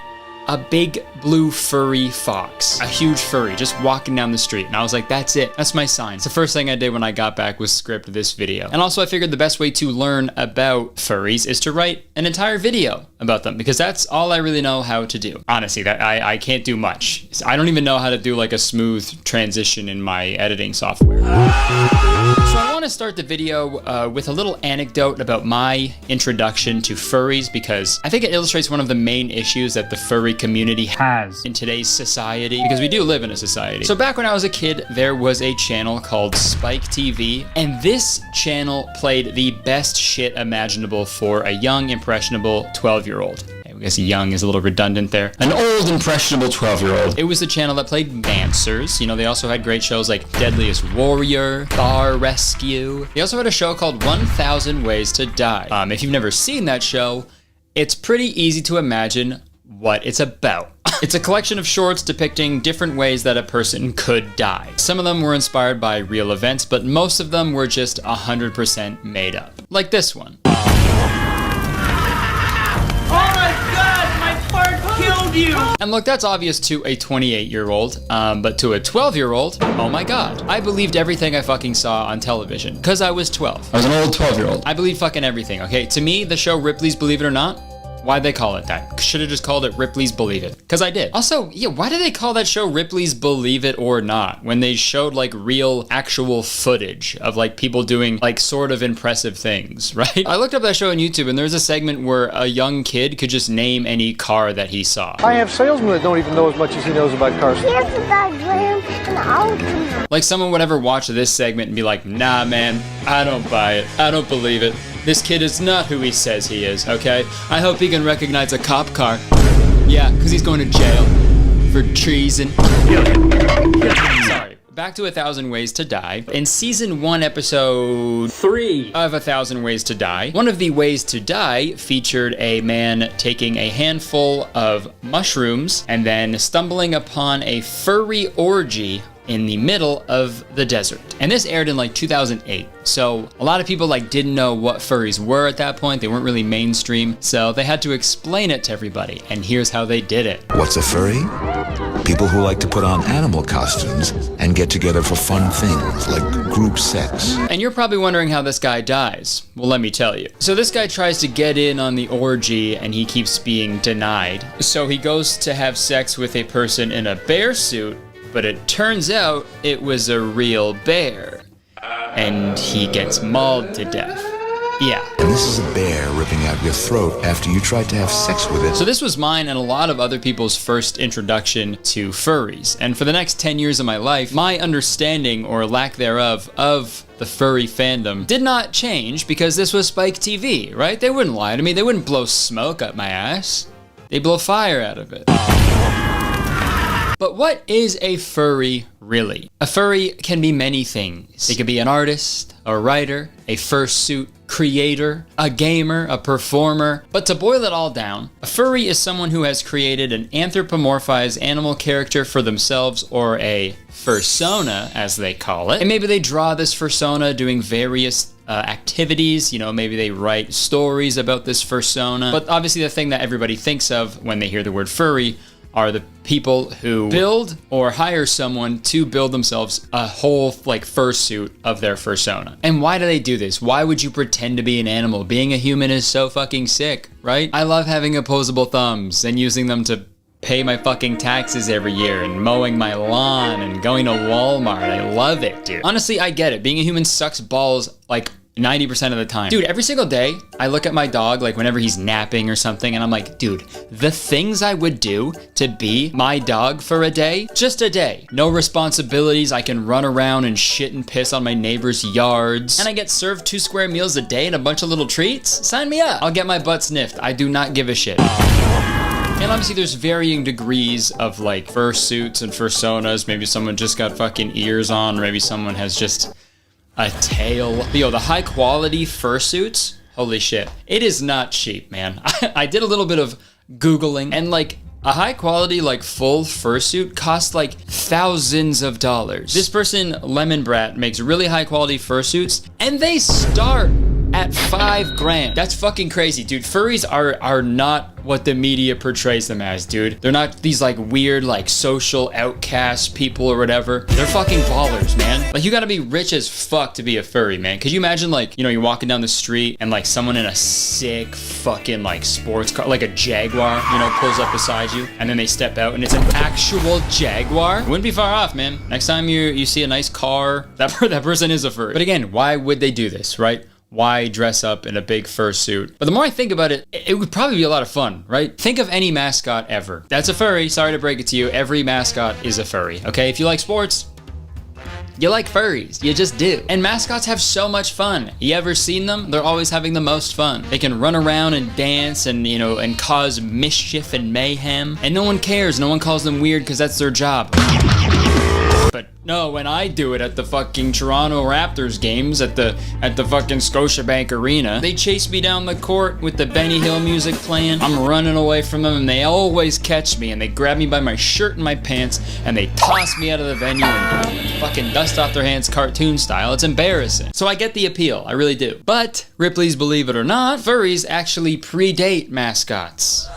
a big blue furry fox, a huge furry just walking down the street. And I was like, that's it, that's my sign. It's the first thing I did when I got back was script this video. And also I figured the best way to learn about furries is to write an entire video about them, because that's all I really know how to do. Honestly, that I can't do much. I don't even know how to do like a smooth transition in my editing software. So I want to start the video with a little anecdote about my introduction to furries, because I think it illustrates one of the main issues that the furry community has in today's society, because we do live in a society. So back when I was a kid, there was a channel called Spike TV, and this channel played the best shit imaginable for a young, impressionable 12-year-old. I guess young is a little redundant there. An old, impressionable 12-year-old. It was the channel that played Mansers. You know, they also had great shows like Deadliest Warrior, Bar Rescue. They also had a show called 1000 Ways to Die. If you've never seen that show, it's pretty easy to imagine what it's about. It's a collection of shorts depicting different ways that a person could die. Some of them were inspired by real events, but most of them were just 100% made up. Like this one. You. And look, that's obvious to a 28-year-old, but to a 12-year-old, oh my god. I believed everything I fucking saw on television, because I was 12. I was an old 12-year-old. I believed fucking everything, okay? To me, the show Ripley's Believe It or Not, why'd they call it that? Should have just called it Ripley's Believe It, because I did. Also, yeah, why did they call that show Ripley's Believe It or Not when they showed like real, actual footage of like people doing like sort of impressive things, right? I looked up that show on YouTube, and there's a segment where a young kid could just name any car that he saw. I have salesmen that don't even know as much as he knows about cars. Here's a diagram and I'll... Like someone would ever watch this segment and be like, nah man, I don't buy it, I don't believe it. This kid is not who he says he is, okay? I hope he can recognize a cop car. Yeah, because he's going to jail for treason. Sorry. Back to 1000 Ways to Die. In season 1, episode 3 of 1000 Ways to Die, one of the ways to die featured a man taking a handful of mushrooms and then stumbling upon a furry orgy in the middle of the desert. And this aired in like 2008. So a lot of people like didn't know what furries were at that point. They weren't really mainstream. So they had to explain it to everybody. And here's how they did it. What's a furry? People who like to put on animal costumes and get together for fun things like group sex. And you're probably wondering how this guy dies. Well, let me tell you. So this guy tries to get in on the orgy and he keeps being denied. So he goes to have sex with a person in a bear suit, but it turns out it was a real bear. And he gets mauled to death. Yeah. And this is a bear ripping out your throat after you tried to have sex with it. So this was mine and a lot of other people's first introduction to furries. And for the next 10 years of my life, my understanding or lack thereof of the furry fandom did not change, because this was Spike TV, right? They wouldn't lie to me. They wouldn't blow smoke up my ass. They blow fire out of it. But what is a furry really? A furry can be many things. They could be an artist, a writer, a fursuit creator, a gamer, a performer. But to boil it all down, a furry is someone who has created an anthropomorphized animal character for themselves, or a fursona, as they call it. And maybe they draw this fursona doing various activities. You know, maybe they write stories about this fursona. But obviously the thing that everybody thinks of when they hear the word furry are the people who build or hire someone to build themselves a whole like fursuit of their fursona. And why do they do this? Why would you pretend to be an animal? Being a human is so fucking sick, right? I love having opposable thumbs and using them to pay my fucking taxes every year and mowing my lawn and going to Walmart. I love it, dude. Honestly, I get it. Being a human sucks balls like 90% of the time. Dude, every single day, I look at my dog, like whenever he's napping or something, and I'm like, dude, the things I would do to be my dog for a day, just a day. No responsibilities, I can run around and shit and piss on my neighbors' yards, and I get served 2 square meals a day and a bunch of little treats? Sign me up. I'll get my butt sniffed. I do not give a shit. And obviously there's varying degrees of like fursuits and fursonas. Maybe someone just got fucking ears on, or maybe someone has just a tail. But yo, the high quality fursuits, holy shit. It is not cheap, man. I did a little bit of Googling, and like a high quality like full fursuit costs like thousands of dollars. This person, Lemon Brat, makes really high quality fursuits, and they start at $5 grand. That's fucking crazy, dude. Furries are not what the media portrays them as, dude. They're not these like weird like social outcast people or whatever. They're fucking ballers, man. Like you gotta be rich as fuck to be a furry, man. Could you imagine like, you know, you're walking down the street and like someone in a sick fucking like sports car, like a Jaguar, you know, pulls up beside you, and then they step out and it's an actual Jaguar? Wouldn't be far off, man. Next time you see a nice car, that person is a furry. But again, why would they do this, right? Why dress up in a big fursuit? But the more I think about it, it would probably be a lot of fun, right? Think of any mascot ever. That's a furry. Sorry to break it to you. Every mascot is a furry, okay? If you like sports, you like furries. You just do. And mascots have so much fun. You ever seen them? They're always having the most fun. They can run around and dance and, you know, and cause mischief and mayhem. And no one cares. No one calls them weird because that's their job. But no, when I do it at the fucking Toronto Raptors games at the fucking Scotiabank Arena, they chase me down the court with the Benny Hill music playing. I'm running away from them and they always catch me and they grab me by my shirt and my pants and they toss me out of the venue and fucking dust off their hands cartoon style. It's embarrassing. So I get the appeal, I really do. But Ripley's Believe It or Not, furries actually predate mascots.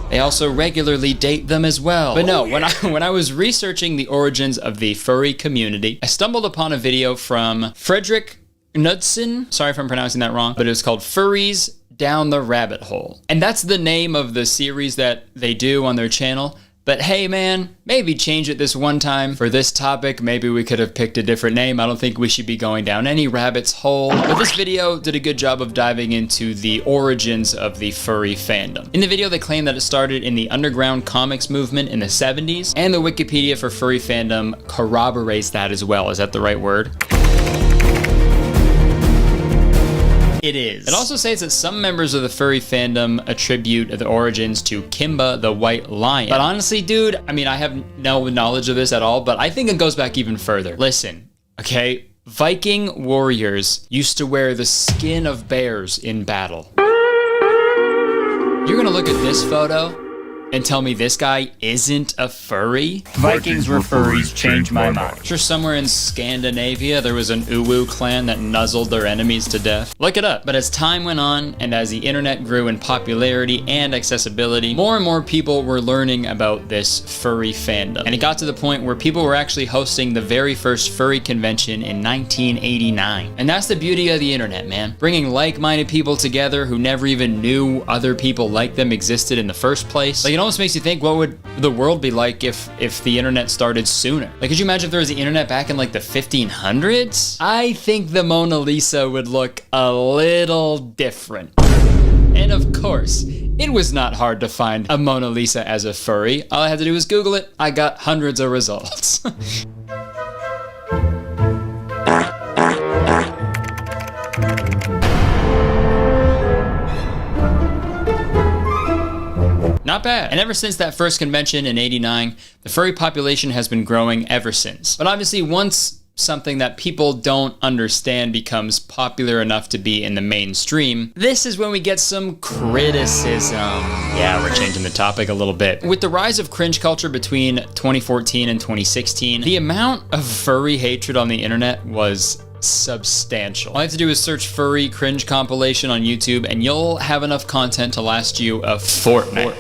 They also regularly date them as well. But no, when I was researching the origins of the furry community, I stumbled upon a video from Frederick Knudsen. Sorry if I'm pronouncing that wrong, but it was called Furries Down the Rabbit Hole. And that's the name of the series that they do on their channel. But hey man, maybe change it this one time. For this topic, maybe we could have picked a different name. I don't think we should be going down any rabbit's hole. But this video did a good job of diving into the origins of the furry fandom. In the video, they claim that it started in the underground comics movement in the 70s, and the Wikipedia for furry fandom corroborates that as well. Is that the right word? It is. It also states that some members of the furry fandom attribute the origins to Kimba the White Lion. But honestly, dude, I mean, I have no knowledge of this at all, but I think it goes back even further. Listen, okay? Viking warriors used to wear the skin of bears in battle. You're gonna look at this photo and tell me this guy isn't a furry? Vikings were furries, change my mind. Sure, somewhere in Scandinavia, there was an Uwu clan that nuzzled their enemies to death. Look it up. But as time went on, and as the internet grew in popularity and accessibility, more and more people were learning about this furry fandom. And it got to the point where people were actually hosting the very first furry convention in 1989. And that's the beauty of the internet, man. Bringing like-minded people together who never even knew other people like them existed in the first place. Like, it almost makes you think, what would the world be like if the internet started sooner? Like, could you imagine if there was the internet back in like the 1500s? I think the Mona Lisa would look a little different. And of course, it was not hard to find a Mona Lisa as a furry. All I had to do was Google it. I got hundreds of results. Not bad. And ever since that first convention in '89, the furry population has been growing ever since. But obviously, once something that people don't understand becomes popular enough to be in the mainstream, this is when we get some criticism. Yeah, we're changing the topic a little bit. With the rise of cringe culture between 2014 and 2016, the amount of furry hatred on the internet was substantial. All you have to do is search furry cringe compilation on YouTube and you'll have enough content to last you a fortnight.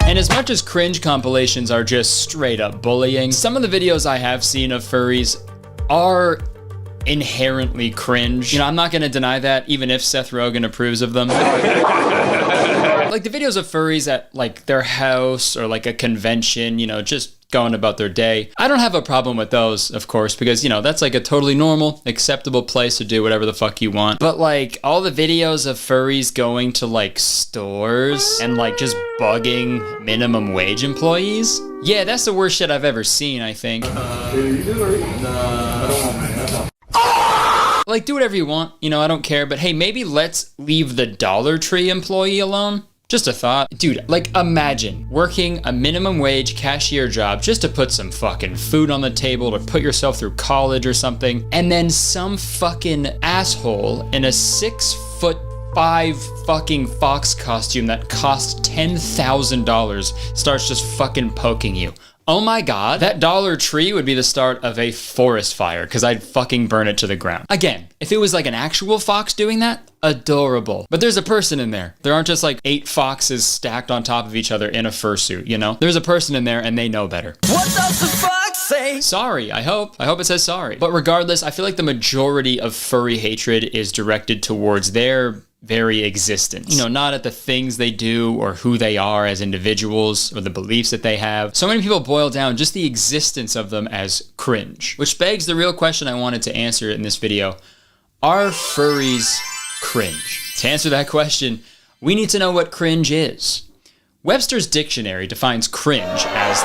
And as much as cringe compilations are just straight up bullying, some of the videos I have seen of furries are inherently cringe. You know, I'm not gonna deny that, even if Seth Rogen approves of them. Like the videos of furries at like their house or like a convention, you know, just going about their day. I don't have a problem with those, of course, because, you know, that's like a totally normal, acceptable place to do whatever the fuck you want. But like all the videos of furries going to like stores and like just bugging minimum wage employees, yeah, that's the worst shit I've ever seen, I think. Like, do whatever you want, you know, I don't care, but hey, maybe let's leave the Dollar Tree employee alone. Just a thought. Dude, like imagine working a minimum wage cashier job just to put some fucking food on the table to put yourself through college or something, and then some fucking asshole in a 6'5" fucking fox costume that costs $10,000 starts just fucking poking you. Oh my god, that Dollar Tree would be the start of a forest fire because I'd fucking burn it to the ground. Again, if it was like an actual fox doing that, adorable. But there's a person in there. There aren't just like 8 foxes stacked on top of each other in a fursuit, you know? There's a person in there and they know better. What does the fox say? Sorry, I hope. I hope it says sorry. But regardless, I feel like the majority of furry hatred is directed towards their very existence. You know, not at the things they do or who they are as individuals or the beliefs that they have. So many people boil down just the existence of them as cringe, which begs the real question I wanted to answer in this video. Are furries cringe? To answer that question, we need to know what cringe is. Webster's dictionary defines cringe as...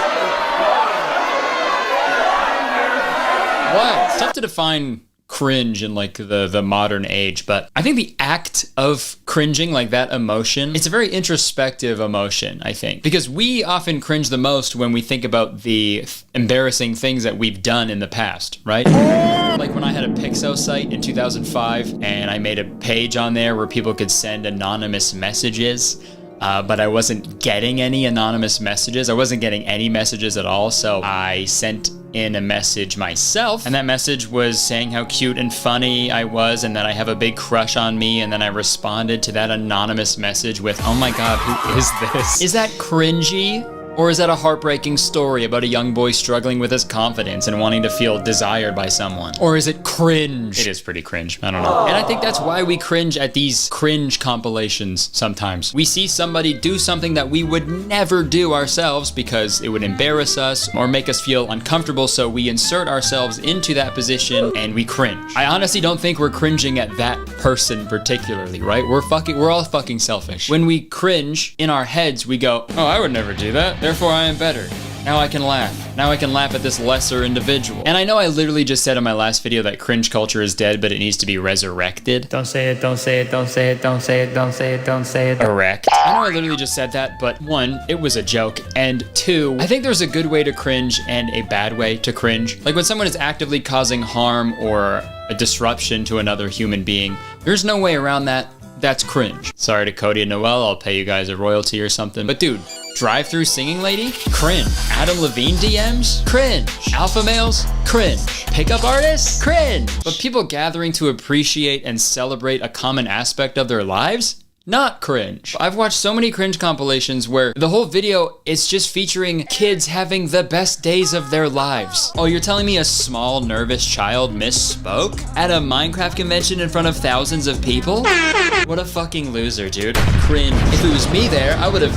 What? It's tough to define cringe in like the modern age, but I think the act of cringing, like that emotion, it's a very introspective emotion, I think, because we often cringe the most when we think about the embarrassing things that we've done in the past, right? Like when I had a Pixo site in 2005 and I made a page on there where people could send anonymous messages, but I wasn't getting any anonymous messages. I wasn't getting any messages at all, so I sent in a message myself, and that message was saying how cute and funny I was and that I have a big crush on me, and then I responded to that anonymous message with, oh my god, who is this? Is that cringy? Or is that a heartbreaking story about a young boy struggling with his confidence and wanting to feel desired by someone? Or is it cringe? It is pretty cringe, I don't know. And I think that's why we cringe at these cringe compilations sometimes. We see somebody do something that we would never do ourselves because it would embarrass us or make us feel uncomfortable, so we insert ourselves into that position and we cringe. I honestly don't think we're cringing at that person particularly, right? We're all fucking selfish. When we cringe, in our heads we go, oh, I would never do that. Therefore, I am better. Now I can laugh. Now I can laugh at this lesser individual. And I know I literally just said in my last video that cringe culture is dead, but it needs to be resurrected. Don't say it, don't say it, don't say it, don't say it, don't say it, don't say it. Erect. I know I literally just said that, but 1, it was a joke, and 2, I think there's a good way to cringe and a bad way to cringe. Like when someone is actively causing harm or a disruption to another human being, there's no way around that. That's cringe. Sorry to Cody and Noel, I'll pay you guys a royalty or something. But dude, drive-through singing lady? Cringe. Adam Levine DMs? Cringe. Alpha males? Cringe. Pickup artists? Cringe. But people gathering to appreciate and celebrate a common aspect of their lives? Not cringe. I've watched so many cringe compilations where the whole video is just featuring kids having the best days of their lives. Oh, you're telling me a small, nervous child misspoke at a Minecraft convention in front of thousands of people? What a fucking loser, dude. Cringe. If it was me there, I would have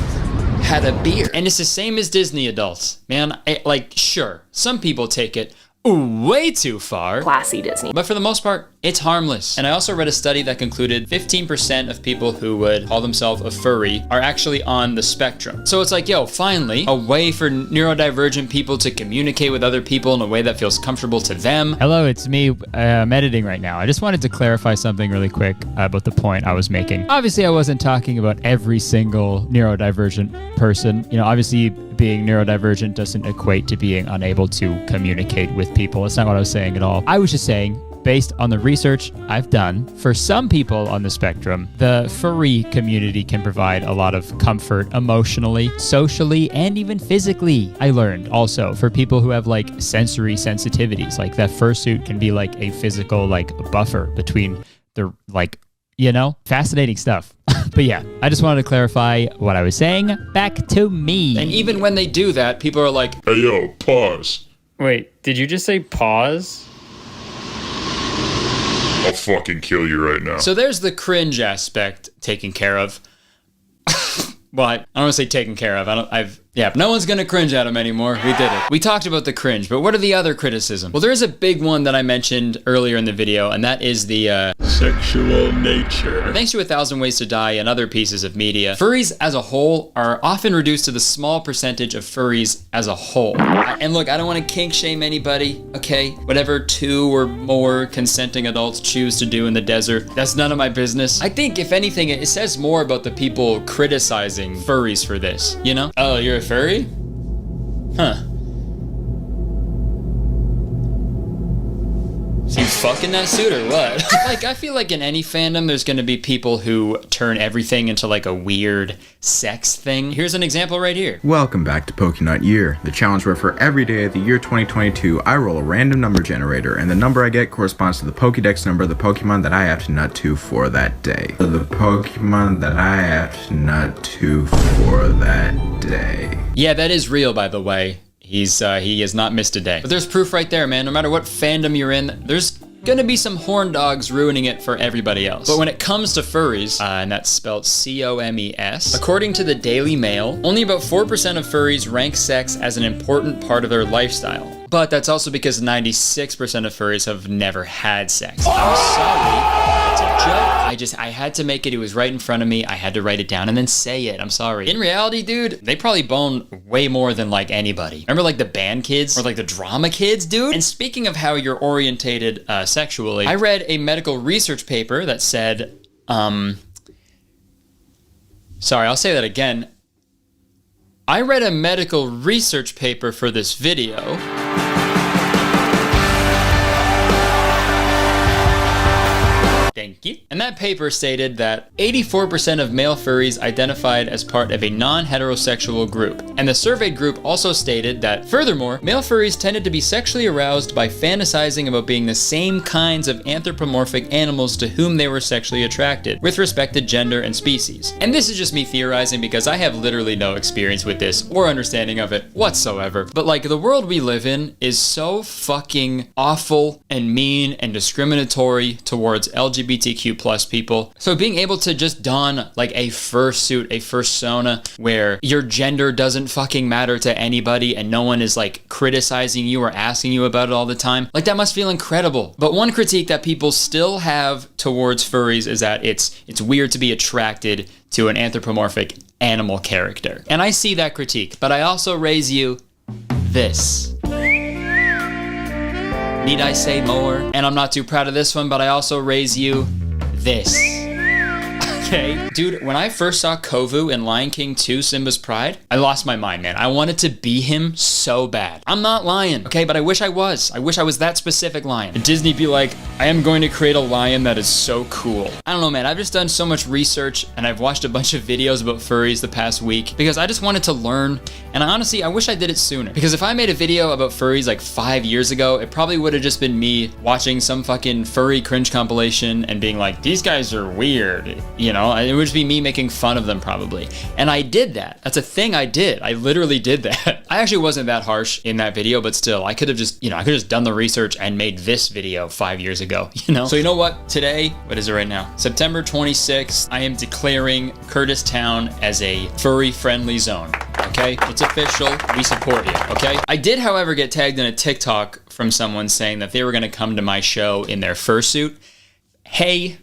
had a beer. And it's the same as Disney adults. Man, like, sure, some people take it way too far. Classy Disney. But for the most part, it's harmless. And I also read a study that concluded 15% of people who would call themselves a furry are actually on the spectrum. So it's like, yo, finally, a way for neurodivergent people to communicate with other people in a way that feels comfortable to them. Hello, it's me. I'm editing right now. I just wanted to clarify something really quick about the point I was making. Obviously, I wasn't talking about every single neurodivergent person. You know, obviously, being neurodivergent doesn't equate to being unable to communicate with people. That's not what I was saying at all. I was just saying based on the research I've done, for some people on the spectrum, the furry community can provide a lot of comfort emotionally, socially, and even physically. I learned also for people who have like sensory sensitivities, like that fursuit can be like a physical like buffer between the like, you know, fascinating stuff. But yeah, I just wanted to clarify what I was saying. Back to me. And even when they do that, people are like, hey yo, pause. Wait, did you just say pause? I'll fucking kill you right now. So there's the cringe aspect taken care of. Well, I don't want to say taken care of. No one's going to cringe at him anymore. We did it. We talked about the cringe, but what are the other criticisms? Well, there is a big one that I mentioned earlier in the video, and that is the sexual nature. Thanks to 1,000 Ways to Die and other pieces of media, furries as a whole are often reduced to the small percentage of furries as a whole. And look, I don't want to kink shame anybody, okay? Whatever 2 or more consenting adults choose to do in the desert, that's none of my business. I think, if anything, it says more about the people criticizing furries for this, you know? Oh, you're a furry? Huh. So you fucking that suit or what? Like, I feel like in any fandom, there's gonna be people who turn everything into like a weird sex thing. Here's an example right here. Welcome back to Pokenut Year, the challenge where for every day of the year 2022, I roll a random number generator, and the number I get corresponds to the Pokédex number of the Pokemon that I have to nut to for that day. The Pokemon that I have to nut to for that day. Yeah, that is real, by the way. He has not missed a day. But there's proof right there, man. No matter what fandom you're in, there's gonna be some horn dogs ruining it for everybody else. But when it comes to furries, and that's spelled C-O-M-E-S, according to the Daily Mail, only about 4% of furries rank sex as an important part of their lifestyle. But that's also because 96% of furries have never had sex. I'm sorry, it's a joke. I had to make it. It was right in front of me. I had to write it down and then say it. I'm sorry. In reality, dude, they probably bone way more than like anybody. Remember like the band kids or like the drama kids, dude? And speaking of how you're orientated sexually, I read a medical research paper that said, sorry, I'll say that again. I read a medical research paper for this video. Thank you. And that paper stated that 84% of male furries identified as part of a non-heterosexual group. And the surveyed group also stated that, furthermore, male furries tended to be sexually aroused by fantasizing about being the same kinds of anthropomorphic animals to whom they were sexually attracted, with respect to gender and species. And this is just me theorizing because I have literally no experience with this or understanding of it whatsoever. But like, the world we live in is so fucking awful and mean and discriminatory towards LGBTQ plus people. So being able to just don like a fursuit, a fursona where your gender doesn't fucking matter to anybody and no one is like criticizing you or asking you about it all the time, like that must feel incredible. But one critique that people still have towards furries is that it's weird to be attracted to an anthropomorphic animal character. And I see that critique, but I also raise you this. Need I say more? And I'm not too proud of this one, but I also raise you this. Okay? Dude, when I first saw Kovu in Lion King 2, Simba's Pride, I lost my mind, man. I wanted to be him so bad. I'm not lion, okay? But I wish I was. I wish I was that specific lion. And Disney be like, I am going to create a lion that is so cool. I don't know, man. I've just done so much research and I've watched a bunch of videos about furries the past week because I just wanted to learn. And honestly, I wish I did it sooner. Because if I made a video about furries like 5 years ago, it probably would have just been me watching some fucking furry cringe compilation and being like, these guys are weird. You know, it would just be me making fun of them probably. And I did that. That's a thing I did. I literally did that. I actually wasn't that harsh in that video, but still, I could have just, I could have just done the research and made this video 5 years ago, So you know what? Today, what is it right now? September 26th, I am declaring Kurtis Town as a furry-friendly zone. Okay? It's official. We support you. Okay? I did, however, get tagged in a TikTok from someone saying that they were going to come to my show in their fursuit. Hey,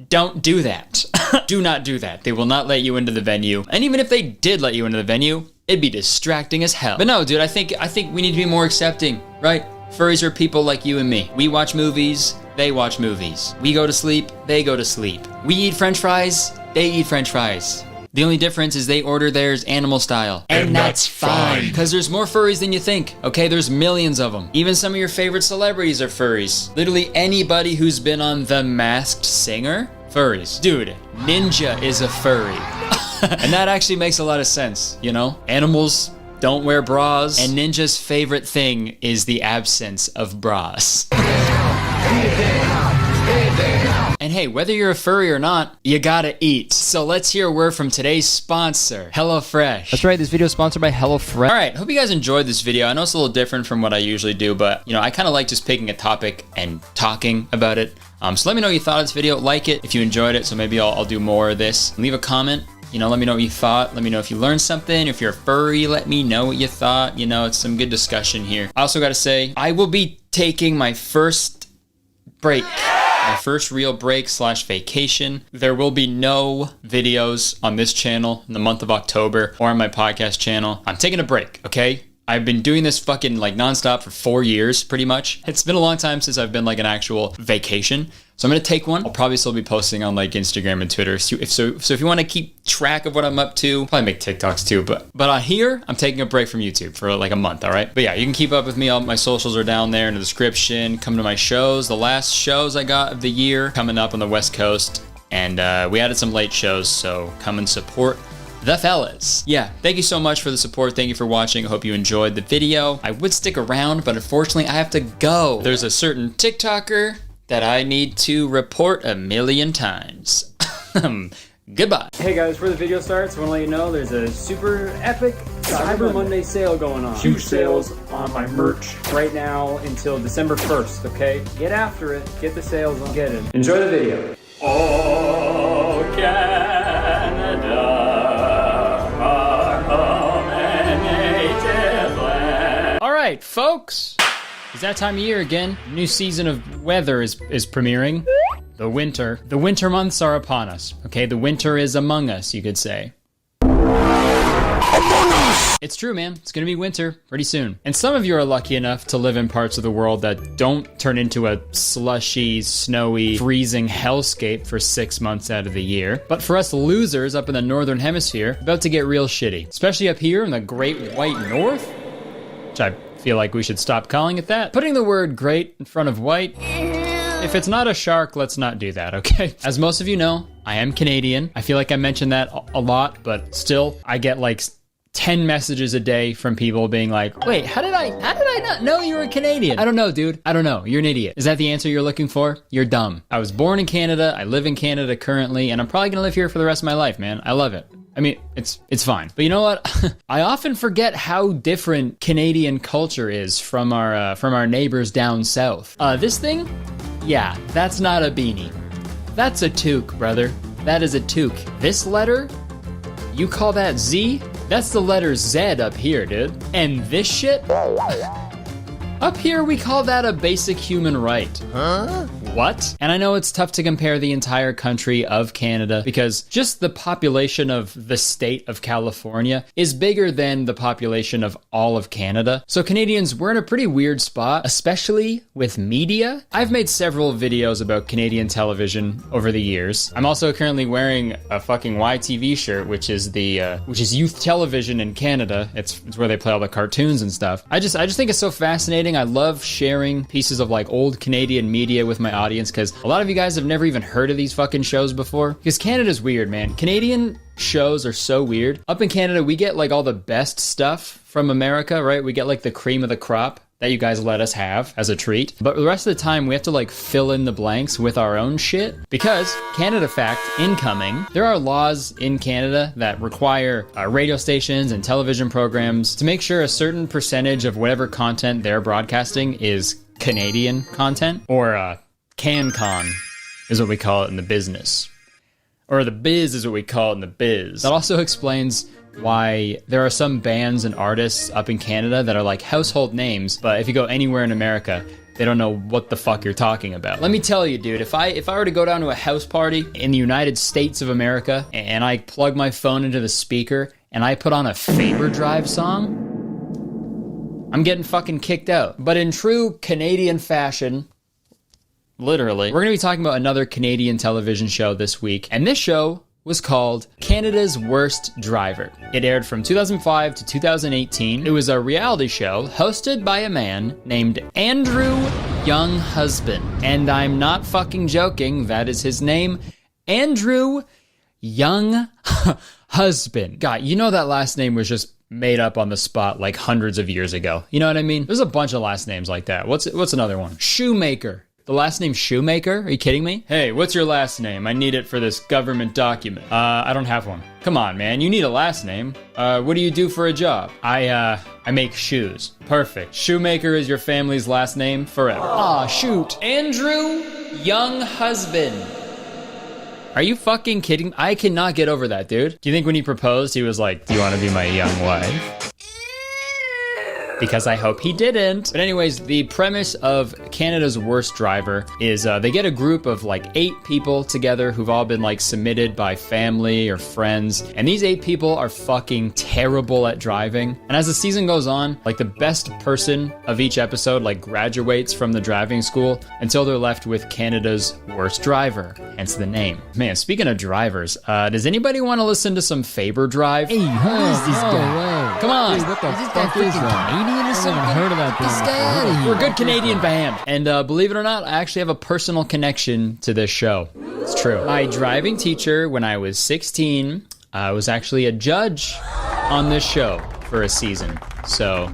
don't do that. Do not do that. They will not let you into the venue. And even if they did let you into the venue, it'd be distracting as hell. But no, dude, I think we need to be more accepting, right? Furries are people like you and me. We watch movies, they watch movies. We go to sleep, they go to sleep. We eat french fries, they eat french fries. The only difference is they order theirs animal style. And that's fine. Because there's more furries than you think, okay? There's millions of them. Even some of your favorite celebrities are furries. Literally anybody who's been on The Masked Singer, furries. Dude, Ninja is a furry. And that actually makes a lot of sense, you know? Animals don't wear bras, and Ninja's favorite thing is the absence of bras. And hey, whether you're a furry or not, you gotta eat. So let's hear a word from today's sponsor, HelloFresh. That's right, this video is sponsored by HelloFresh. Alright, hope you guys enjoyed this video. I know it's a little different from what I usually do, but you know, I kind of like just picking a topic and talking about it. So let me know what you thought of this video. Like it if you enjoyed it, so maybe I'll do more of this. Leave a comment. You know, let me know what you thought. Let me know if you learned something. If you're a furry, let me know what you thought. You know, it's some good discussion here. I also gotta say, I will be taking my first break. My first real break / vacation. There will be no videos on this channel in the month of October or on my podcast channel. I'm taking a break, okay? I've been doing this fucking like nonstop for 4 years, pretty much. It's been a long time since I've been like an actual vacation. So I'm gonna take one. I'll probably still be posting on like Instagram and Twitter. So if you wanna keep track of what I'm up to, probably make TikToks too, but on here, I'm taking a break from YouTube for like a month, all right? But yeah, you can keep up with me. All my socials are down there in the description. Come to my shows. The last shows I got of the year coming up on the West Coast. And we added some late shows, so come and support the fellas. Yeah, thank you so much for the support. Thank you for watching. I hope you enjoyed the video. I would stick around, but unfortunately I have to go. There's a certain TikToker that I need to report 1,000,000 times. Goodbye. Hey guys, before the video starts, I want to let you know there's a super epic Cyber Monday sale going on. Huge sales on my merch right now until December 1st, okay? Get after it, get the sales on, get it. Enjoy the video. Oh, Canada, our home and native land. All right, folks. It's that time of year again. New season of weather is premiering. The winter months are upon us. Okay, the winter is among us, you could say. Among us! It's true, man. It's gonna be winter pretty soon. And some of you are lucky enough to live in parts of the world that don't turn into a slushy, snowy, freezing hellscape for 6 months out of the year. But for us losers up in the northern hemisphere, about to get real shitty. Especially up here in the Great White North, which I feel like we should stop calling it that. Putting the word great in front of white, if it's not a shark, let's not do that, okay? As most of you know, I am Canadian. I feel like I mentioned that a lot, but still, I get like 10 messages a day from people being like, wait, how did I not know you were Canadian? I don't know, dude. I don't know. You're an idiot. Is that the answer you're looking for? You're dumb. I was born in Canada. I live in Canada currently, and I'm probably gonna live here for the rest of my life, man. I love it. I mean, it's fine. But you know what? I often forget how different Canadian culture is from our neighbors down south. This thing? Yeah, that's not a beanie. That's a toque, brother. That is a toque. This letter? You call that Z? That's the letter Z up here, dude. And this shit? Up here, we call that a basic human right. Huh? What? And I know it's tough to compare the entire country of Canada because just the population of the state of California is bigger than the population of all of Canada. So Canadians, we're in a pretty weird spot, especially with media. I've made several videos about Canadian television over the years. I'm also currently wearing a fucking YTV shirt, which is youth television in Canada. It's where they play all the cartoons and stuff. I just think it's so fascinating. I love sharing pieces of like old Canadian media with my audience because a lot of you guys have never even heard of these fucking shows before. Because Canada's weird, man. Canadian shows are so weird. Up in Canada, we get like all the best stuff from America, right? We get like the cream of the crop that you guys let us have as a treat. But the rest of the time, we have to like fill in the blanks with our own shit. Because, Canada fact, incoming, there are laws in Canada that require radio stations and television programs to make sure a certain percentage of whatever content they're broadcasting is Canadian content, or CanCon is what we call it in the business. Or the biz is what we call it in the biz. That also explains why there are some bands and artists up in Canada that are like household names, but if you go anywhere in America, they don't know what the fuck you're talking about. Let me tell you, dude, if I were to go down to a house party in the United States of America and I plug my phone into the speaker and I put on a Faber Drive song, I'm getting fucking kicked out. But in true Canadian fashion, literally, we're gonna be talking about another Canadian television show this week. And this show was called Canada's Worst Driver. It aired from 2005 to 2018. It was a reality show hosted by a man named Andrew Younghusband. And I'm not fucking joking, that is his name, Andrew Younghusband. God, you know that last name was just made up on the spot like hundreds of years ago. You know what I mean? There's a bunch of last names like that. What's another one? Shoemaker. The last name Shoemaker? Are you kidding me? Hey, what's your last name? I need it for this government document. I don't have one. Come on, man. You need a last name. What do you do for a job? I make shoes. Perfect. Shoemaker is your family's last name forever. Aw, shoot. Andrew Younghusband. Are you fucking kidding? I cannot get over that, dude. Do you think when he proposed, he was like, do you want to be my young wife? Because I hope he didn't. But anyways, the premise of Canada's Worst Driver is they get a group of like 8 people together who've all been like submitted by family or friends. And these 8 people are fucking terrible at driving. And as the season goes on, like the best person of each episode like graduates from the driving school until they're left with Canada's Worst Driver, hence the name. Man, speaking of drivers, does anybody want to listen to some Faber Drive? Hey, who is this guy? Come on. Dude, what the fuck is that? Canadian or something? I haven't heard of that thing. This guy, we're a good Canadian band. And believe it or not, I actually have a personal connection to this show. It's true. My driving teacher, when I was 16, was actually a judge on this show for a season. So,